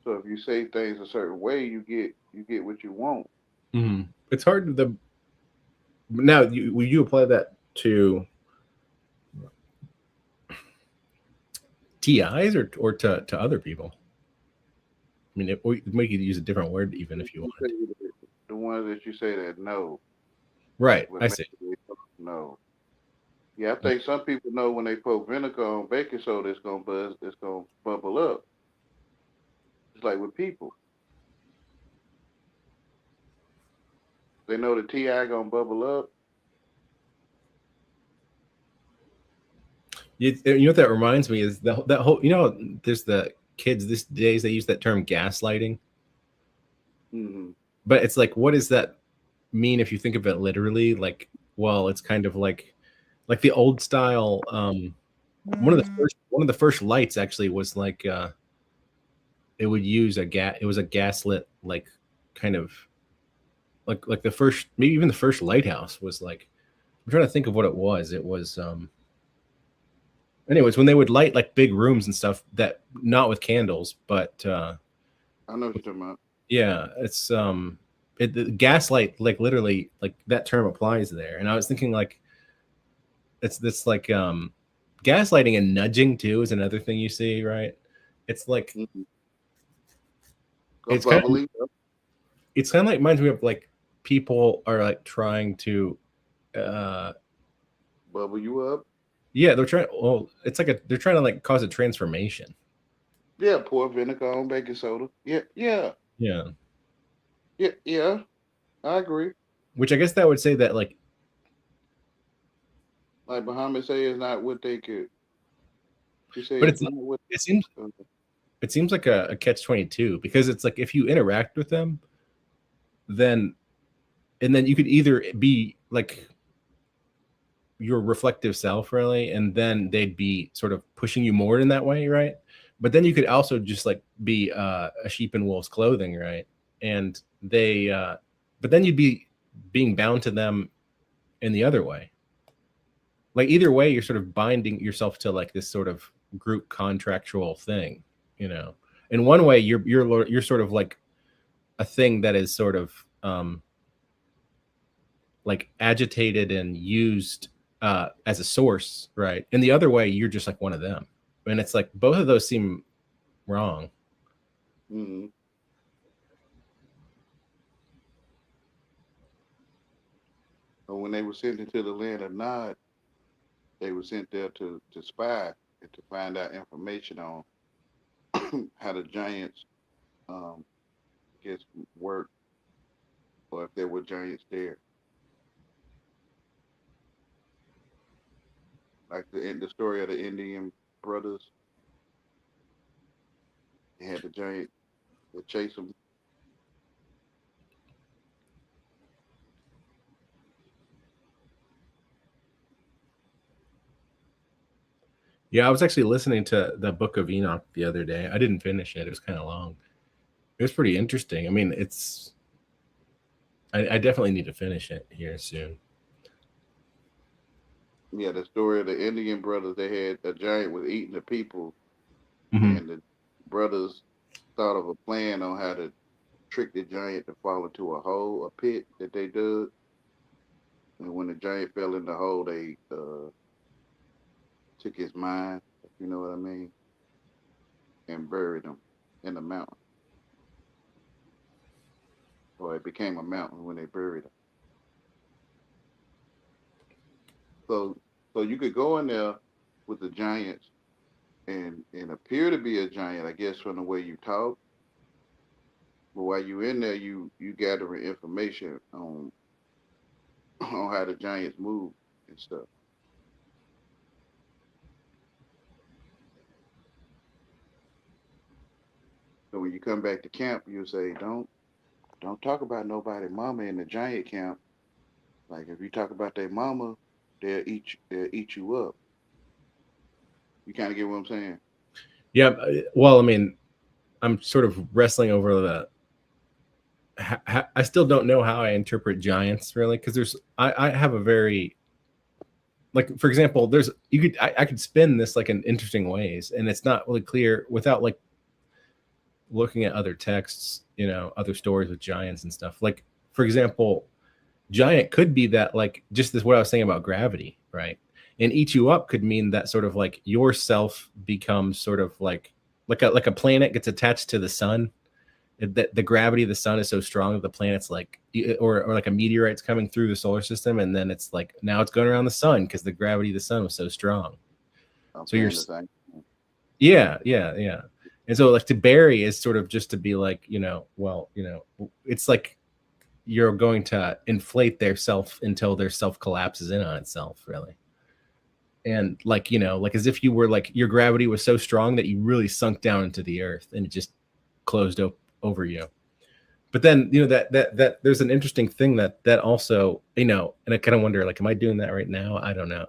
[SPEAKER 1] So if you say things a certain way, you get what you want.
[SPEAKER 5] Mm-hmm. It's hard to now. Will you apply that to TIs or to other people? I mean, we could use a different word even if you want.
[SPEAKER 1] The ones that you say that no,
[SPEAKER 5] Right. I see.
[SPEAKER 1] No. Yeah, I think some people know when they put vinegar on baking soda, it's gonna buzz, it's gonna bubble up. It's like with people, they know the TI gonna bubble up.
[SPEAKER 5] You know what that reminds me is that whole, there's the kids these days, they use that term gaslighting.
[SPEAKER 1] Mm-hmm.
[SPEAKER 5] But it's like, what does that mean if you think of it literally? Like, well, it's kind of like the old style. One of the first lights actually was like it would use it was a gaslit, like kind of like the first, maybe even the first lighthouse was like, I'm trying to think of what it was. It was anyways, when they would light like big rooms and stuff, that not with candles, but
[SPEAKER 1] I know what you're talking about.
[SPEAKER 5] yeah, it's the gaslight, like literally, like that term applies there. And I was thinking like it's like gaslighting and nudging too is another thing you see, right? It's like
[SPEAKER 1] Mm-hmm.
[SPEAKER 5] it's
[SPEAKER 1] bubbly.
[SPEAKER 5] It's kind of like, reminds me of like people are like trying to
[SPEAKER 1] Bubble you up.
[SPEAKER 5] yeah, they're trying, well, it's like they're trying to like cause a transformation.
[SPEAKER 1] Yeah, pour vinegar on baking soda. Yeah, yeah,
[SPEAKER 5] Yeah.
[SPEAKER 1] yeah, yeah. I agree.
[SPEAKER 5] Which I guess that would say that like
[SPEAKER 1] Muhammad say is not what they could. He said
[SPEAKER 5] but
[SPEAKER 1] it's not what.
[SPEAKER 5] it seems like a catch-22, because it's like if you interact with them, then you could either be like your reflective self, really, and then they'd be sort of pushing you more in that way, right? But then you could also just like be a sheep in wolf's clothing, right? And they but then you'd be being bound to them in the other way. Like either way, you're sort of binding yourself to like this sort of group contractual thing, in one way you're sort of like a thing that is sort of like agitated and used as a source, right? And the other way, you're just like one of them. And it's like both of those seem wrong.
[SPEAKER 1] Mm-hmm. But when they were sent into the land of Nod, they were sent there to spy and to find out information on how the giants gets work, or if there were giants there. Like the story of the Indian brothers, they had the giant that chase them.
[SPEAKER 5] Yeah, I was actually listening to the Book of Enoch the other day. I didn't finish it. It was kind of long. It was pretty interesting. I mean, I definitely need to finish it here soon.
[SPEAKER 1] Yeah, the story of the Indian brothers, they had a giant was eating the people,
[SPEAKER 5] Mhm.
[SPEAKER 1] and the brothers thought of a plan on how to trick the giant to fall into a pit that they dug. And when the giant fell in the hole, they took his mind, if you know what I mean, and buried him in the mountain. Or it became a mountain when they buried him. So so you could go in there with the giants and appear to be a giant, I guess, from the way you talk. But while you in there, you gathering information on on how the giants move and stuff. So when you come back to camp, you say, don't talk about nobody mama in the giant camp. Like if you talk about their mama, they'll eat you up. You kind of get what I'm saying?
[SPEAKER 5] Yeah. Well, I mean, I'm sort of wrestling over the. I still don't know how I interpret giants really, because I have a very, like, for example, I could spin this like in interesting ways, and it's not really clear without like looking at other texts, other stories with giants and stuff. Like, for example, giant could be that, like, just this what I was saying about gravity, right? And eat you up could mean that sort of like yourself becomes sort of like a planet gets attached to the sun. The gravity of the sun is so strong that the planet's like, or like a meteorite's coming through the solar system, and then it's like now it's going around the sun because the gravity of the sun was so strong.
[SPEAKER 1] I'm
[SPEAKER 5] So you're
[SPEAKER 1] saying the same.
[SPEAKER 5] yeah. And so like to bury is sort of just to be like, it's like you're going to inflate their self until their self collapses in on itself, really. And like, like as if you were like your gravity was so strong that you really sunk down into the earth and it just closed over you. But then, that there's an interesting thing that also, and I kind of wonder, like, am I doing that right now? I don't know.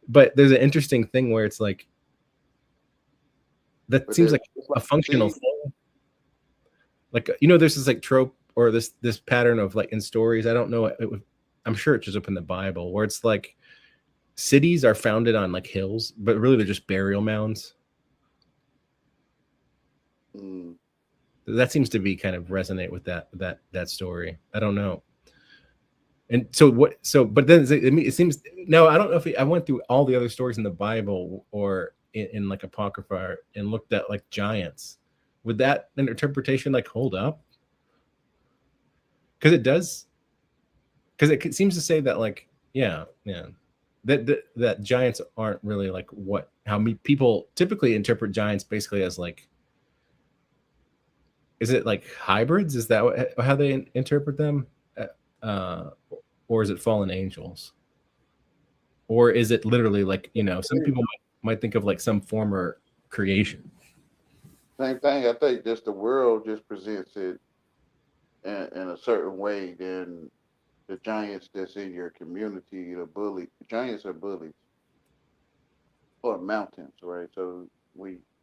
[SPEAKER 5] But there's an interesting thing where it's like, that
[SPEAKER 1] But
[SPEAKER 5] seems like
[SPEAKER 1] it's
[SPEAKER 5] a functional
[SPEAKER 1] see,
[SPEAKER 5] thing. Like, there's this like trope or this pattern of like in stories. I don't know. I'm sure it's just up in the Bible where it's like cities are founded on like hills, but really they're just burial mounds. That seems to be kind of resonate with that story. I don't know. And so but then it seems, no, I don't know if I went through all the other stories in the Bible or in like Apocrypha and looked at like giants. Would that interpretation like hold up? Because it does. Because it seems to say that like, yeah. That giants aren't really like how people typically interpret giants basically as like, is it like hybrids? Is that how they interpret them? Or is it fallen angels? Or is it literally like, some people might think of like some former creation.
[SPEAKER 1] same thing. I think just the world just presents it in a certain way than the giants that's in your community. Giants are bullies or mountains, right? So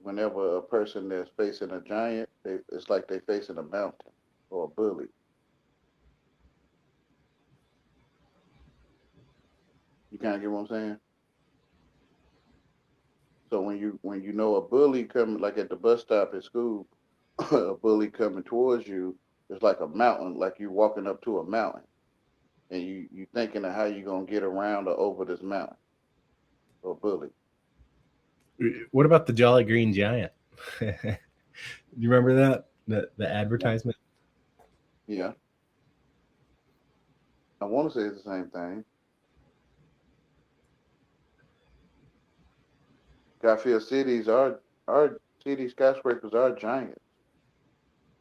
[SPEAKER 1] whenever a person that's facing a giant, it's like they facing a mountain or a bully. You kind of get what I'm saying? So when you know a bully coming, like at the bus stop at school, a bully coming towards you, it's like a mountain, like you walking up to a mountain, and you thinking of how you gonna get around or over this mountain. Or bully.
[SPEAKER 5] What about the Jolly Green Giant? You remember that the advertisement?
[SPEAKER 1] Yeah, I want to say it's the same thing. I feel cities our city skyscrapers are giants,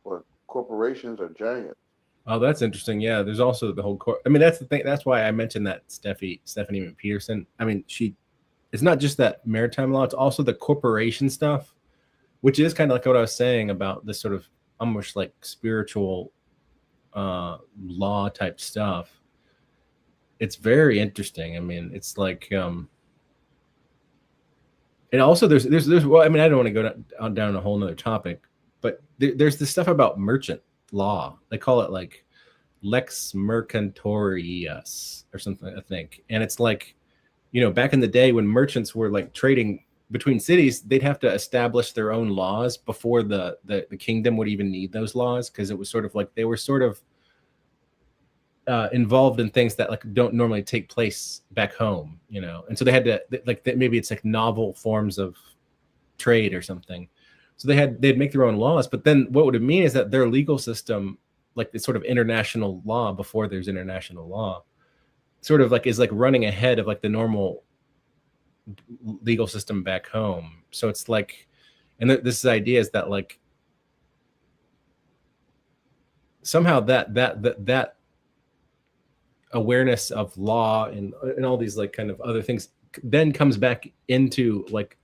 [SPEAKER 1] or corporations are giants.
[SPEAKER 5] Oh, that's interesting. Yeah, there's also the whole I mean, that's the thing. That's why I mentioned that Stephanie McPherson. I mean, it's not just that maritime law; it's also the corporation stuff, which is kind of like what I was saying about this sort of almost like spiritual law type stuff. It's very interesting. I mean, it's like and also there's well, I mean, I don't want to go down a whole nother topic, but there's this stuff about merchant law. They call it like lex mercantorius or something, I think. And it's like, back in the day when merchants were like trading between cities, they'd have to establish their own laws before the kingdom would even need those laws, because it was sort of like they were sort of involved in things that like don't normally take place back home, you know. And so they had to like maybe it's like novel forms of trade or something. So they'd make their own laws, but then what would it mean is that their legal system, like the sort of international law before there's international law, sort of like is like running ahead of like the normal legal system back home. So it's like, and this idea is that like somehow that awareness of law and all these like kind of other things then comes back into like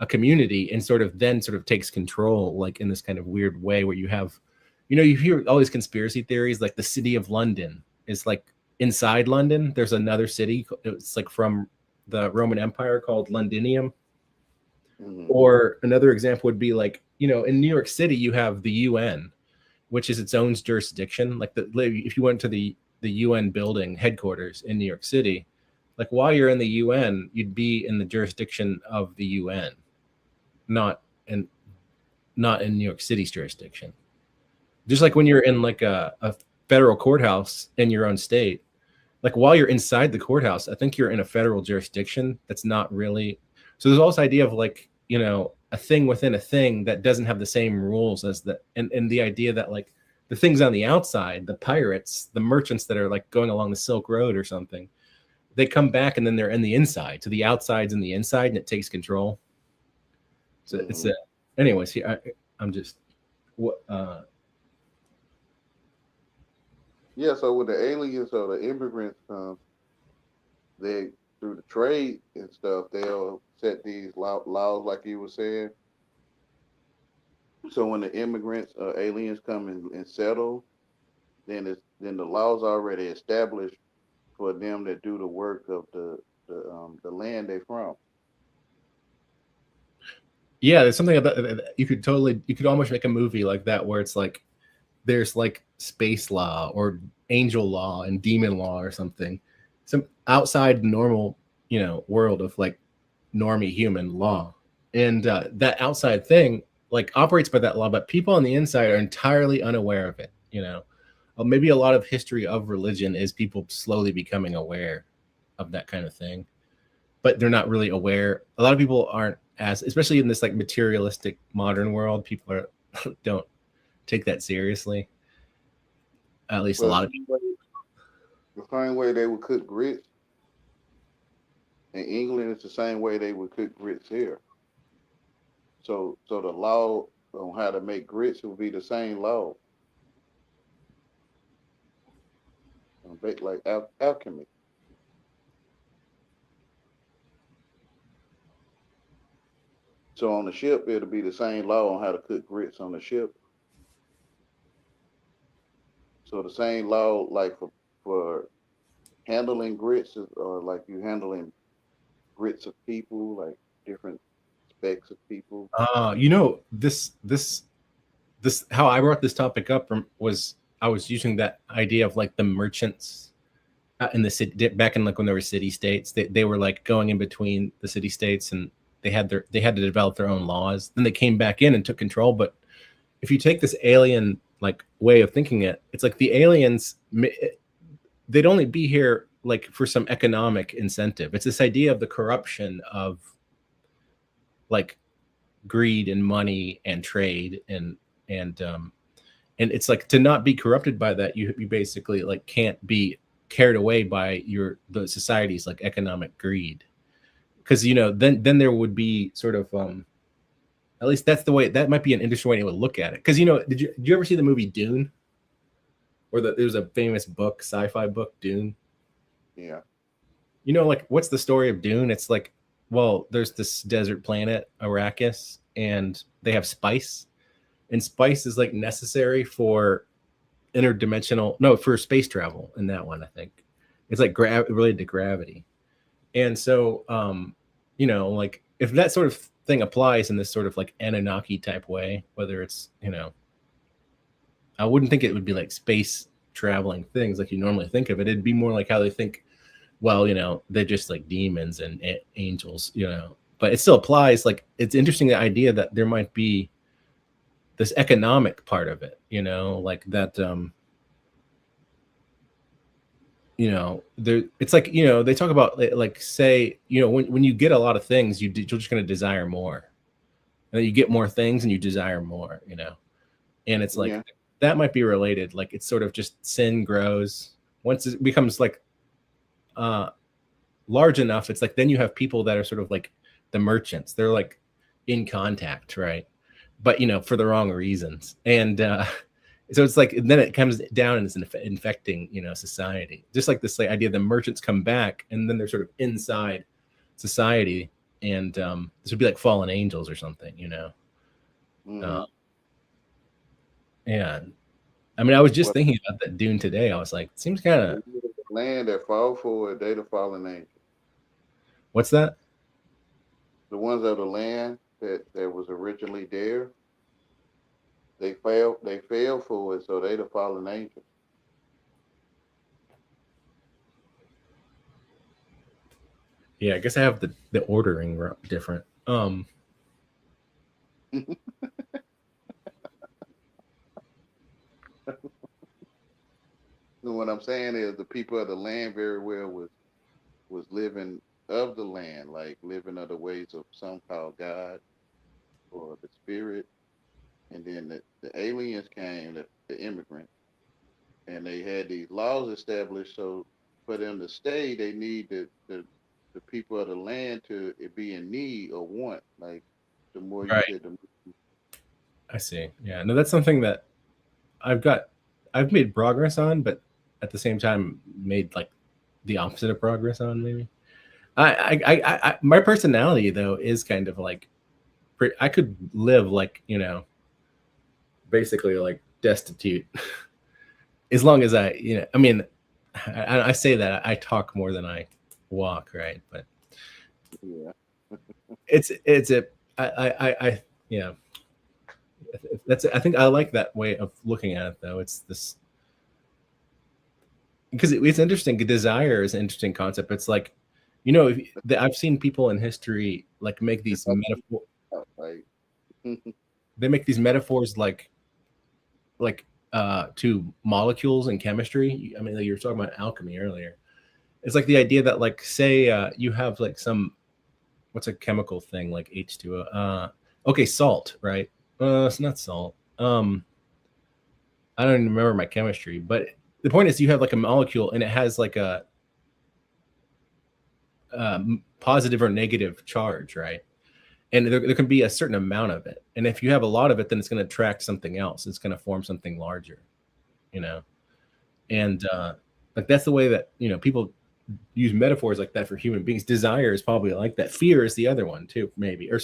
[SPEAKER 5] a community and sort of takes control, like in this kind of weird way where you have, you know, you hear all these conspiracy theories, like the city of London is like inside London. There's another city, it's like from the Roman Empire called Londinium. Mm-hmm. Or another example would be like, you know, in New York City, you have the UN, which is its own jurisdiction. Like if you went to the UN building headquarters in New York City, like while you're in the UN, you'd be in the jurisdiction of the UN, not in New York City's jurisdiction. Just like when you're in like a federal courthouse in your own state, like while you're inside the courthouse, I think you're in a federal jurisdiction that's not really. So there's also this idea of like, you know, a thing within a thing that doesn't have the same rules as the, and the idea that like the things on the outside, the pirates, the merchants that are like going along the Silk Road or something, they come back and then they're in the inside. So the outside's in the inside and it takes control. So it's anyways, here I'm just what
[SPEAKER 1] yeah, so when the aliens or the immigrants come, they through the trade and stuff, they'll set these laws like you were saying. So when the immigrants or aliens come and settle, then the laws already established for them to do the work of the land they're from.
[SPEAKER 5] Yeah, there's something about you could almost make a movie like that where it's like there's like space law or angel law and demon law or something, some outside normal, you know, world of like normie human law, and that outside thing like operates by that law, but people on the inside are entirely unaware of it. You know, maybe a lot of history of religion is people slowly becoming aware of that kind of thing, but they're not really aware. A lot of people aren't as, especially in this like materialistic modern world, people don't take that seriously. At least a lot of people.
[SPEAKER 1] The same way they would cook grits in England, it's the same way they would cook grits here. So the law on how to make grits will be the same law. Like alchemy. So on the ship, it'll be the same law on how to cook grits on the ship. So the same law, like for handling grits, or like you handling grits of people, like different specs of people.
[SPEAKER 5] You know, this how I brought this topic up was I was using that idea of like the merchants in the city back in like when there were city states. They were like going in between the city states and they had to develop their own laws. Then they came back in and took control. But if you take this alien like way of thinking it's like the aliens, they'd only be here like for some economic incentive. It's this idea of the corruption of like greed and money and trade and it's like to not be corrupted by that, you basically like can't be carried away by the society's like economic greed. Because, you know, then there would be sort of at least that's the way, that might be an interesting way to look at it. Because, you know, did you ever see the movie Dune? Or there was a famous book, sci-fi book, Dune.
[SPEAKER 1] Yeah.
[SPEAKER 5] You know, like what's the story of Dune? It's like, well, there's this desert planet, Arrakis, and they have spice. And spice is like necessary for for space travel in that one, I think. It's like related to gravity. And so, you know, like if that sort of thing applies in this sort of like Anunnaki type way, whether it's, you know, I wouldn't think it would be like space traveling things like you normally think of it. It'd be more like how they think, well, you know, they're just like demons and angels, you know, but it still applies. Like, it's interesting, the idea that there might be this economic part of it, you know, like that, you know, there, it's like, you know, they talk about, like, say, you know, when you get a lot of things, you're just going to desire more, and then you get more things and you desire more, you know, and it's like,
[SPEAKER 1] Yeah.
[SPEAKER 5] that might be related. Like, it's sort of just sin grows once it becomes like large enough. It's like, then you have people that are sort of like the merchants. They're like in contact, right? But, you know, for the wrong reasons. And so it's like, then it comes down and it's infecting, you know, society. Just like this, like, idea the merchants come back and then they're sort of inside society, and this would be like fallen angels or something, you know. Yeah, I mean, I was just thinking about that Dune today. I was like, it seems kind of
[SPEAKER 1] land that fall for it, they the fallen angels.
[SPEAKER 5] What's that?
[SPEAKER 1] The ones of the land that was originally there, they fell for it, so they the fallen angels.
[SPEAKER 5] Yeah, I guess I have the ordering different.
[SPEAKER 1] What I'm saying is the people of the land very well was living of the land, like living of the ways of some called God or the spirit. And then the aliens came, the immigrants, and they had these laws established. So for them to stay, they need the people of the land to be in need or want. Like, the more you
[SPEAKER 5] Right.
[SPEAKER 1] said, the more.
[SPEAKER 5] I see. Yeah, no, that's something that I've made progress on, but at the same time made like the opposite of progress on, maybe. I my personality though is kind of like, I could live like, you know, basically like destitute as long as I, you know, I mean, I say that I talk more than I walk, right? But
[SPEAKER 1] Yeah.
[SPEAKER 5] it's a I you know, I think I like that way of looking at it though. It's this, because it's interesting. Desire is an interesting concept. It's like, you know, I've seen people in history like make these metaphors.
[SPEAKER 1] Like,
[SPEAKER 5] They make these metaphors like to molecules in chemistry. I mean, like you were talking about alchemy earlier. It's like the idea that, like, say you have like some, what's a chemical thing like H2O? Okay, salt, right? It's not salt. I don't even remember my chemistry, but the point is you have like a molecule and it has like a positive or negative charge, right? And there can be a certain amount of it. And if you have a lot of it, then it's going to attract something else. It's going to form something larger, you know? And like, that's the way that, you know, people use metaphors like that for human beings. Desire is probably like that. Fear is the other one too, maybe. Or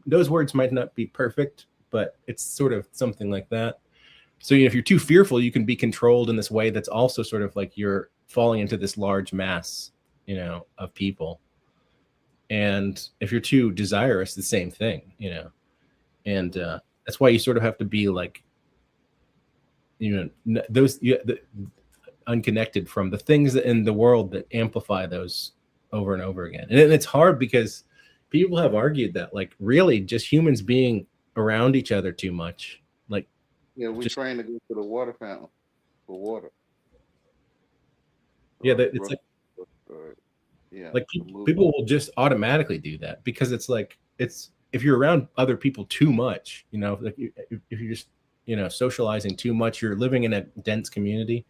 [SPEAKER 5] those words might not be perfect, but it's sort of something like that. So, you know, if you're too fearful, you can be controlled in this way that's also sort of like you're falling into this large mass, you know, of people. And if you're too desirous, the same thing, you know. And that's why you sort of have to be like, you know, unconnected from the things that in the world that amplify those over and over again. And it's hard because people have argued that, like, really just humans being around each other too much, like,
[SPEAKER 1] yeah, we trying to go to the water fountain for water.
[SPEAKER 5] Yeah, it's like,
[SPEAKER 1] yeah,
[SPEAKER 5] like people will just automatically do that because it's like, it's, if you're around other people too much, you know, like if you're just, you know, socializing too much, you're living in a dense community.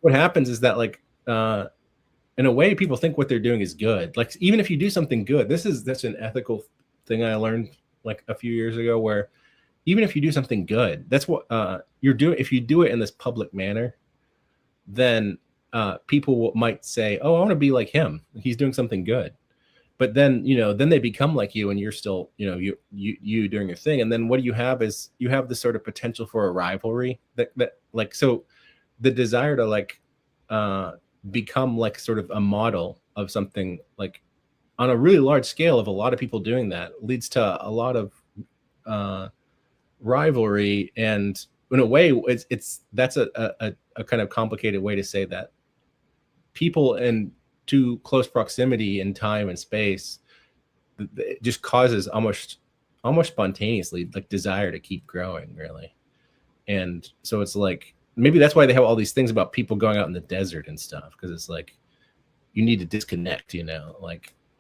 [SPEAKER 5] What happens is that, like, in a way, people think what they're doing is good. Like, even if you do something good, that's an ethical thing I learned like a few years ago, where even if you do something good, that's what you're doing. If you do it in this public manner, then people might say, "Oh, I want to be like him. He's doing something good." But then, you know, then they become like you, and you're still, you know, you doing your thing. And then what you have is you have this sort of potential for a rivalry that like, so the desire to like become like sort of a model of something, like on a really large scale of a lot of people doing that, leads to a lot of rivalry. And in a way, that's a kind of complicated way to say that people in too close proximity in time and space, it just causes almost spontaneously like desire to keep growing, really. And so it's like maybe that's why they have all these things about people going out in the desert and stuff, because it's like you need to disconnect,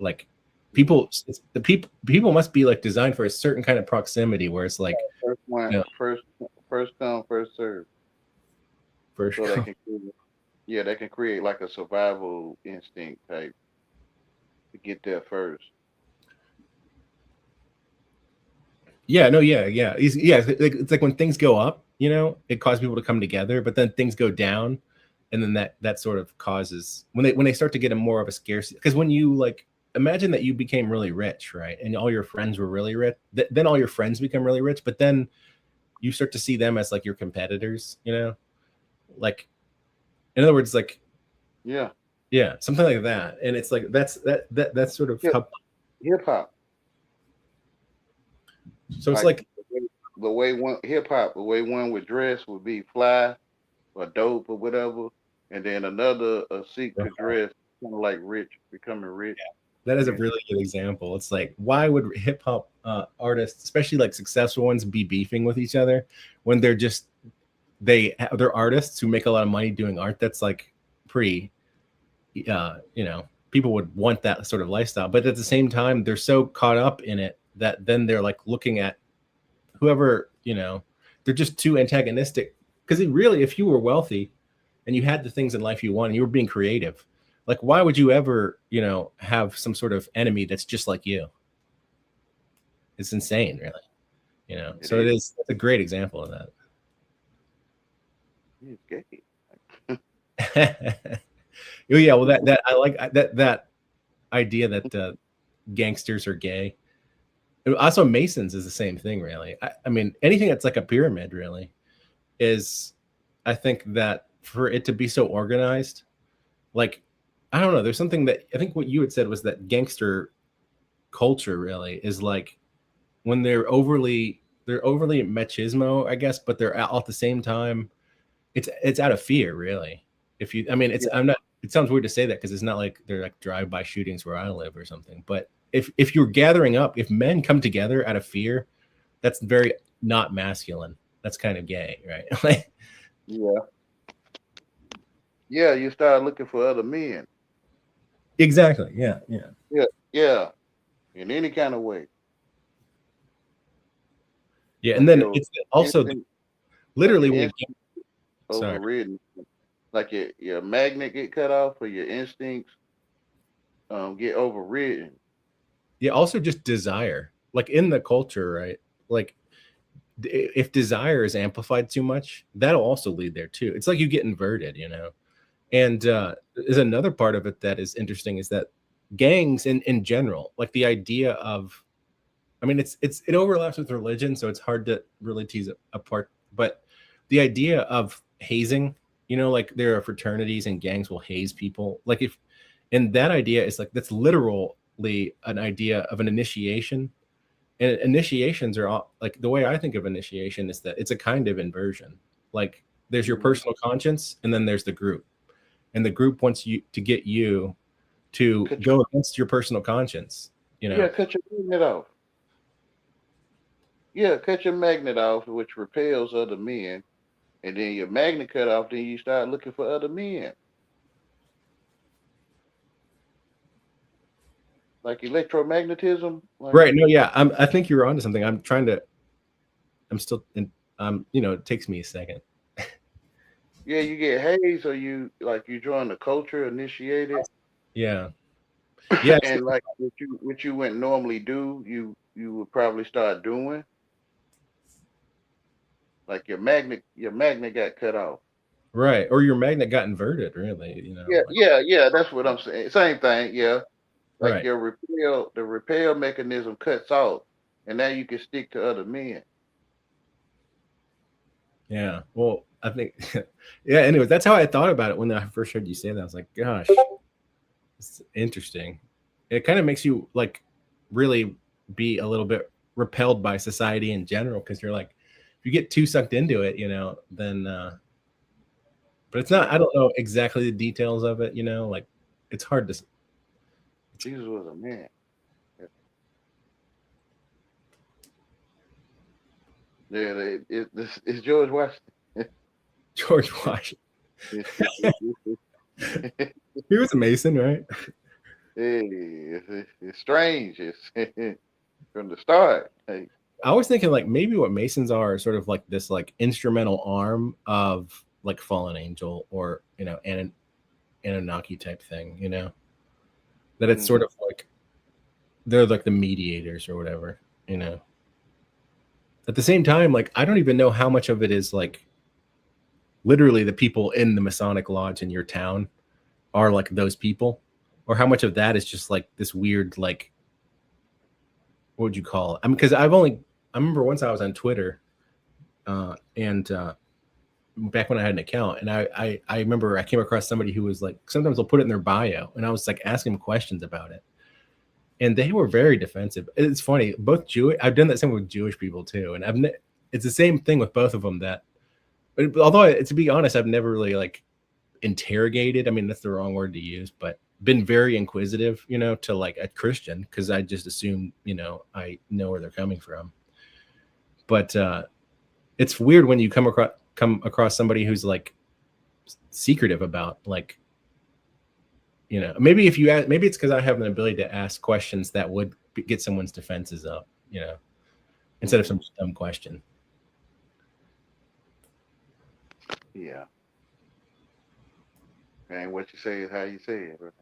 [SPEAKER 5] like people, the people must be like designed for a certain kind of proximity where it's like
[SPEAKER 1] First one,
[SPEAKER 5] you know,
[SPEAKER 1] first come, first serve.
[SPEAKER 5] first
[SPEAKER 1] So they can they can create like a survival instinct type to get there first.
[SPEAKER 5] Yeah, no, yeah. It's like when things go up, it causes people to come together, but then things go down, and then that sort of causes when they start to get a more of a scarcity. Because when you like imagine that you became really rich, right, and all your friends were really rich, then all your friends become really rich, but then you start to see them as like your competitors, like in other words, like
[SPEAKER 1] Yeah,
[SPEAKER 5] something like that, and it's like that's sort of how.
[SPEAKER 1] hip hop.
[SPEAKER 5] So it's like
[SPEAKER 1] the way one hip hop, the way one would dress would be fly or dope or whatever, and then another seek to dress kind of like rich, becoming rich.
[SPEAKER 5] that is a really good example. It's like, why would hip hop artists, especially like successful ones, be beefing with each other when they're they're artists who make a lot of money doing art that's like pretty, people would want that sort of lifestyle, but at the same time, they're so caught up in it that then they're like looking at whoever, they're just too antagonistic. Because really, if you were wealthy and you had the things in life you want and you were being creative, like why would you ever, have some sort of enemy that's just like you? It's insane, really. So it's a great example of that.
[SPEAKER 1] He's gay.
[SPEAKER 5] Yeah, well, that I like that idea that gangsters are gay. Also, Masons is the same thing, really. I mean, anything that's like a pyramid, really, is, I think that for it to be so organized, like, I don't know, there's something that I think what you had said was that gangster culture really is like when they're overly machismo, I guess, but they're at the same time, it's out of fear, really. It sounds weird to say that because it's not like they're like drive-by shootings where I live or something, but if you're gathering up, if men come together out of fear, that's very not masculine. That's kind of gay, right?
[SPEAKER 1] Yeah, you start looking for other men.
[SPEAKER 5] Exactly. Yeah.
[SPEAKER 1] In any kind of way.
[SPEAKER 5] Yeah, and then it's also literally when
[SPEAKER 1] overridden. Like your magnet get cut off or your instincts get overridden.
[SPEAKER 5] Yeah, also just desire, like in the culture, right? Like if desire is amplified too much, that'll also lead there too. It's like you get inverted, And there's another part of it that is interesting is that gangs in general, like the idea of, I mean, it overlaps with religion, so it's hard to really tease it apart. But the idea of hazing, like there are fraternities and gangs will haze people. Like and that idea is like, that's literally an idea of an initiation. And initiations are all, like the way I think of initiation is that it's a kind of inversion. Like there's your personal conscience and then there's the group. And the group wants you to get you to go against your personal conscience,
[SPEAKER 1] Yeah, cut your magnet off. Yeah, cut your magnet off, which repels other men. And then your magnet cut off, then you start looking for other men. Like electromagnetism.
[SPEAKER 5] Right. No, yeah. I think you're onto something. I'm still in, it takes me a second.
[SPEAKER 1] Yeah, you get hazed, or you join the culture, initiated.
[SPEAKER 5] Yeah.
[SPEAKER 1] Yeah. And like what you wouldn't normally do, you would probably start doing. Like your magnet got cut off.
[SPEAKER 5] Right. Or your magnet got inverted, really,
[SPEAKER 1] Yeah, that's what I'm saying. Same thing, yeah. Like
[SPEAKER 5] right.
[SPEAKER 1] the repel mechanism cuts off, and now you can stick to other men.
[SPEAKER 5] Yeah. Well, I think, yeah, anyways, that's how I thought about it when I first heard you say that. I was like, gosh, it's interesting. It kind of makes you like really be a little bit repelled by society in general, because you're like, if you get too sucked into it, then, but it's not, I don't know exactly the details of it, like it's hard to.
[SPEAKER 1] Jesus was a man. Yeah, it's George Washington.
[SPEAKER 5] George Washington. He was a Mason, right?
[SPEAKER 1] It's strange. It's from the start. Hey,
[SPEAKER 5] I was thinking like maybe what Masons are is sort of like this like instrumental arm of like Fallen Angel or Anunnaki type thing, that it's sort of like they're like the mediators or whatever. At the same time, like I don't even know how much of it is like literally the people in the Masonic lodge in your town are like those people, or how much of that is just like this weird like what would you call it? I mean, because I remember once I was on Twitter, and back when I had an account, and I remember I came across somebody who was like sometimes they'll put it in their bio, and I was like asking them questions about it, and they were very defensive. It's funny, both Jewish. I've done that same with Jewish people too, and it's the same thing with both of them. Although to be honest, I've never really like interrogated. I mean, that's the wrong word to use, but been very inquisitive, to like a Christian because I just assume, I know where they're coming from. But it's weird when you come across somebody who's like secretive about like, maybe maybe it's because I have an ability to ask questions that would get someone's defenses up, instead of some dumb question.
[SPEAKER 1] yeah. And what you say is how you say it. Right?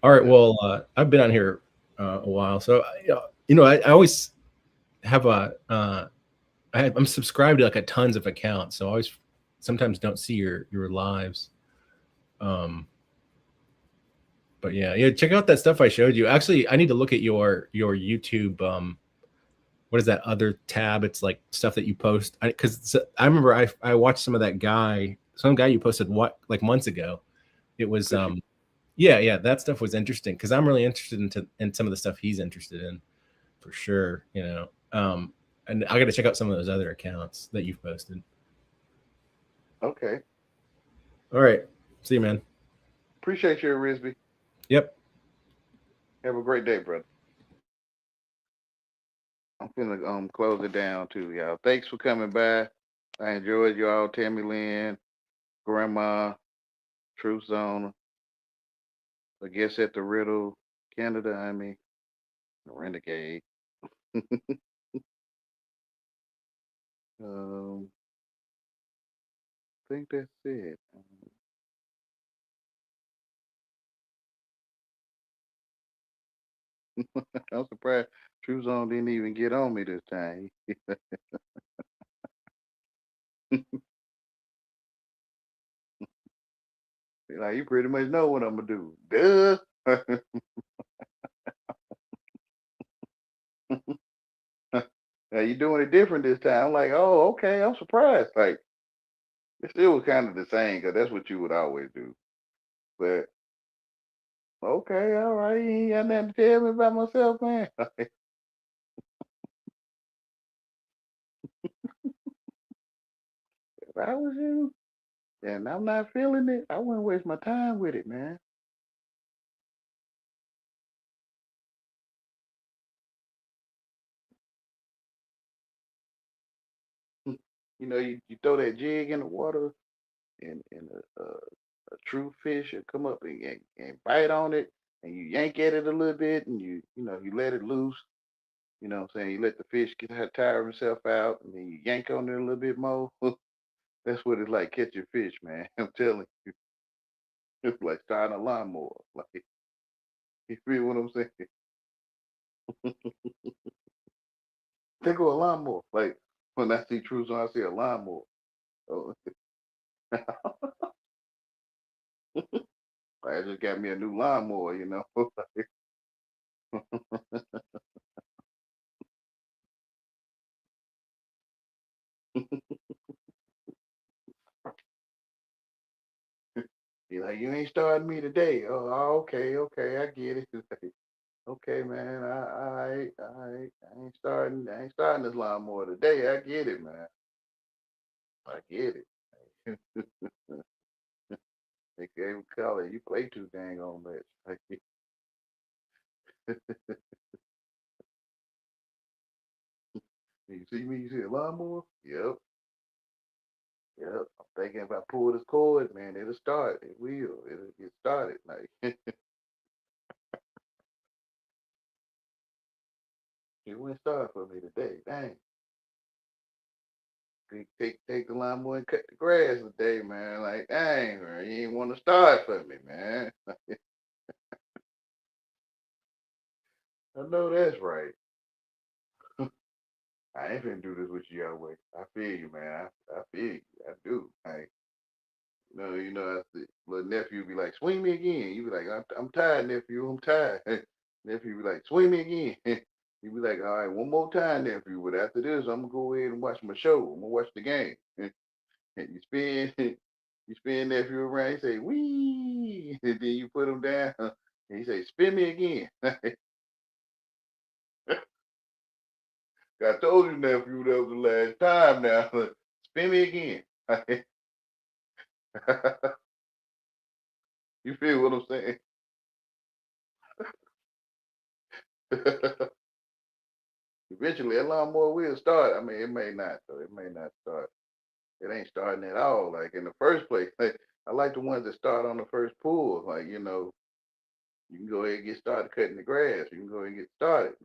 [SPEAKER 5] All right. Well, I've been on here a while, so I always have I'm subscribed to like a tons of accounts, so I always sometimes don't see your lives. But yeah, check out that stuff I showed you. Actually, I need to look at your YouTube. What is that other tab? It's like stuff that you post. Because I remember I watched some guy you posted like months ago. It was yeah, that stuff was interesting because I'm really interested in some of the stuff he's interested in, for sure. And I got to check out some of those other accounts that you've posted.
[SPEAKER 1] Okay.
[SPEAKER 5] All right. See you, man.
[SPEAKER 1] Appreciate you, Risby.
[SPEAKER 5] Yep.
[SPEAKER 1] Have a great day, brother. I'm gonna close it down too, y'all. Thanks for coming by. I enjoyed y'all, Tammy Lynn, Grandma, Truth Zone. I guess at the Riddle, Canada. I mean, Renegade. I think that's it. I'm surprised True Zone didn't even get on me this time. Like, you pretty much know what I'm gonna do. Duh. Now you doing it different this time. I'm like, oh, okay. I'm surprised. Like, it still was kind of the same because that's what you would always do. But okay, all right. You ain't got nothing to tell me about myself, man. If I was you and I'm not feeling it, I wouldn't waste my time with it, man. You throw that jig in the water and a true fish will come up and bite on it, and you yank at it a little bit, and you let it loose. You know what I'm saying? You let the fish tire himself out, and then you yank on it a little bit more. That's what it's like catching fish, man. I'm telling you, it's like starting a lawnmower. Like, you feel what I'm saying? Think of a lawnmower. Like when I see True Zone, I see a lawnmower. Oh, I just got me a new lawnmower, You're like, you ain't starting me today. Oh, okay, I get it. Okay, man. I ain't starting this lawnmower today. I get it, man. I get it. They gave call it. You play too dang on much. You see me? You see a lawnmower? Yep. Yep. I'm thinking if I pull this cord, man, it'll start. It will. It'll get started. Like it wouldn't start for me today. Dang. Take the lawnmower and cut the grass today, man. Like, dang, man, you ain't want to start for me, man. I know that's right. I ain't finna do this with you, Yahweh. I feel you, man. I feel you. I do. Like, little nephew be like, swing me again. You be like, I'm tired, nephew. I'm tired. Nephew be like, swing me again. You be like, all right, one more time, nephew. But after this, I'm gonna go ahead and watch my show. I'm gonna watch the game. And you spin, you spin nephew around. He say, wee, and then you put him down. And he say, spin me again. I told you, nephew, that was the last time. Now, spin me again. You feel what I'm saying? Eventually, that lawnmower will start. I mean, it may not, though. It may not start. It ain't starting at all. Like in the first place, like, I like the ones that start on the first pull. Like, you can go ahead and get started cutting the grass. You can go ahead and get started.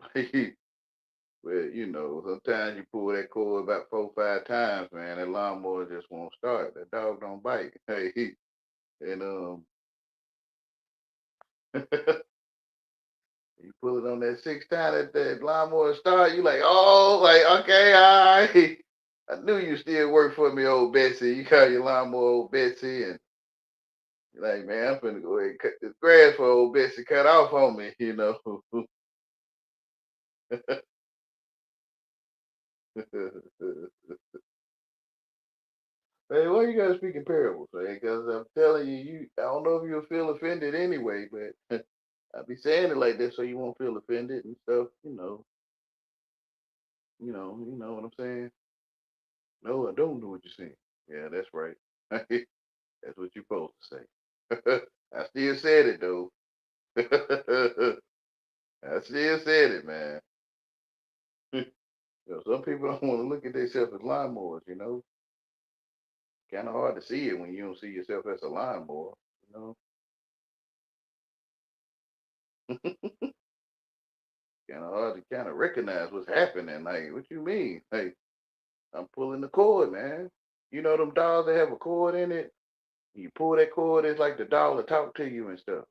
[SPEAKER 1] But sometimes you pull that cord about 4 or 5 times, man. That lawnmower just won't start. That dog don't bite. Hey, and you pull it on that 6th time that lawnmower start. You like, oh, like okay, all right. I knew you still work for me, old Betsy. You call your lawnmower old Betsy, and you're like, man, I'm finna go ahead and cut this grass for old Betsy cut off on me, Hey, why you gotta speak in parables? Because I'm telling you, I don't know if you'll feel offended anyway, but I be saying it like that so you won't feel offended and stuff. You know what I'm saying. No, I don't know what you're saying. Yeah, that's right. That's what you're supposed to say. I still said it though. I still said it, man. Some people don't want to look at themselves as lawnmowers. Kind of hard to see it when you don't see yourself as a lawnmower. You know. Kind of hard to kind of recognize what's happening. Like, what you mean? Like, I'm pulling the cord, man. You know them dolls that have a cord in it? You pull that cord, it's like the doll will talk to you and stuff.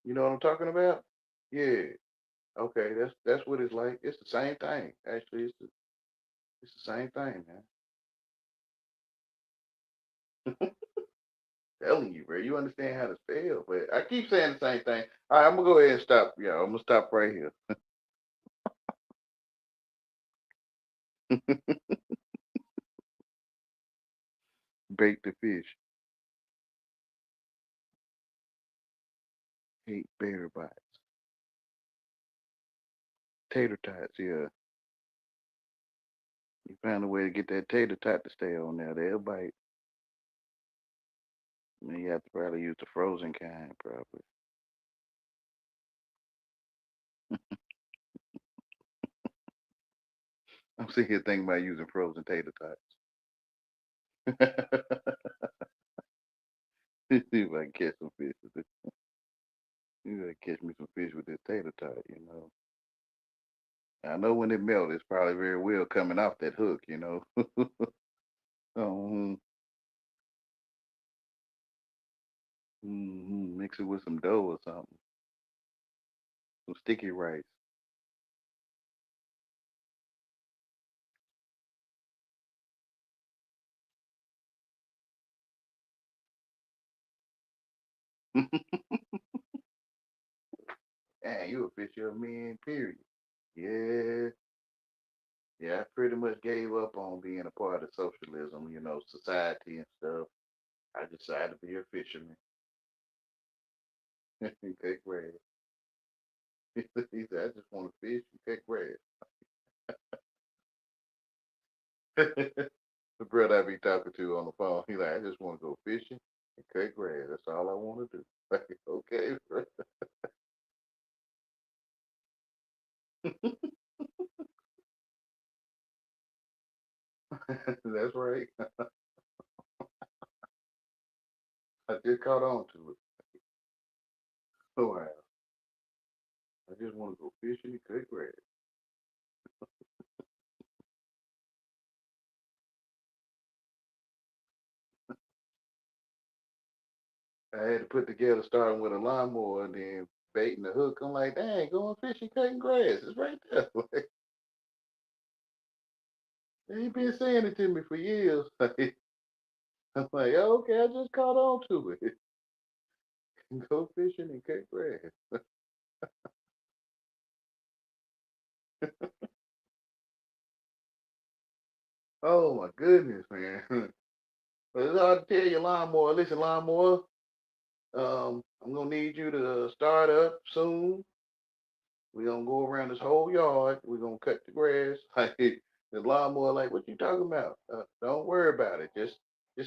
[SPEAKER 1] You know what I'm talking about? Yeah. Okay, that's what it's like. It's the same thing. Actually, it's the same thing, man. Telling you, bro. You understand how to spell, but I keep saying the same thing. All right, I'm gonna go ahead and stop. Yeah, I'm gonna stop right here. Bake the fish. Hate bear bites. Tater tots. Yeah, you found a way to get that tater tot to stay on there. They'll bite. I mean, you have to probably use the frozen kind, probably. I'm sitting here thinking about using frozen tater tots. See if I can catch some fish with it. You gotta catch me some fish with this tater tot. I know when it melts, it's probably very well coming off that hook. um, mix it with some dough or something, some sticky rice. Man, you a fisher man, period. Yeah, yeah. I pretty much gave up on being a part of socialism, society and stuff. I decided to be a fisherman. Take grass. He said, I just want to fish and take grass. The brother I be talking to on the phone, he like, I just want to go fishing and cut grass. That's all I want to do. Like, okay, bro. That's right. I just caught on to it. Oh, wow. I just want to go fishing and cut grass. I had to put together starting with a lawnmower and then baiting the hook. I'm like, dang, going fishing, cutting grass. It's right there. They ain't been saying it to me for years. I'm like, okay, I just caught on to it. Go fishing and cut grass. Oh my goodness, man. But it's hard to tell your lawnmower, listen, lawnmower, I'm gonna need you to start up soon. We're gonna go around this whole yard. We're gonna cut the grass. The lawnmower, like, what you talking about? Don't worry about it. Just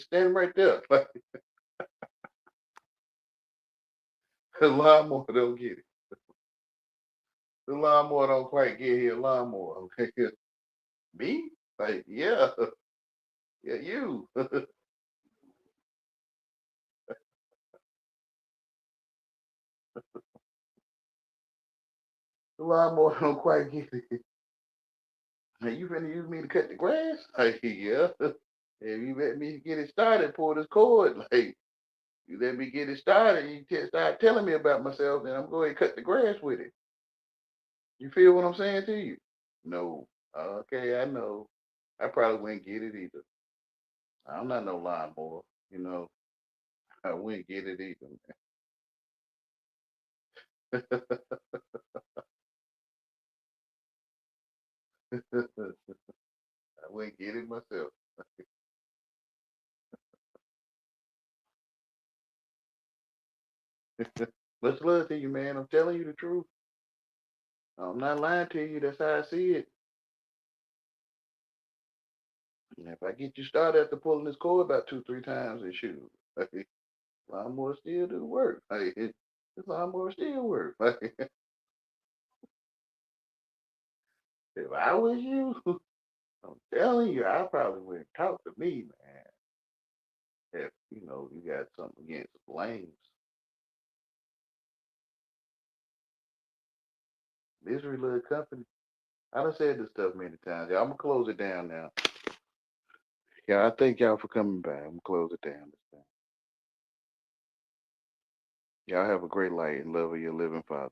[SPEAKER 1] stand right there. Like the lawnmower don't get it. The lawnmower don't quite get here. Lawnmower, okay? Me? Like, yeah, yeah, you. The lawnmower don't quite get it. Hey, you finna use me to cut the grass? Like, yeah. If you let me get it started, pull this cord. Like, you let me get it started, you start telling me about myself, then I'm going to cut the grass with it. You feel what I'm saying to you? No. Okay, I know. I probably wouldn't get it either. I'm not no lawnmower, you know. I wouldn't get it either, man. I wouldn't get it myself. Much love to you, man. I'm telling you the truth. I'm not lying to you. That's how I see it. And if I get you started after pulling this cord about 2, 3 times, then shoot. Lawnmower still do work. This lawnmower still work. If I was you, I'm telling you, I probably wouldn't talk to me, man. If you got something against the flames. Misery Little Company. I done said this stuff many times. Yeah, I'm gonna close it down now. Yeah, I thank y'all for coming back. I'm gonna close it down this time. Y'all have a great light and love of your living Father.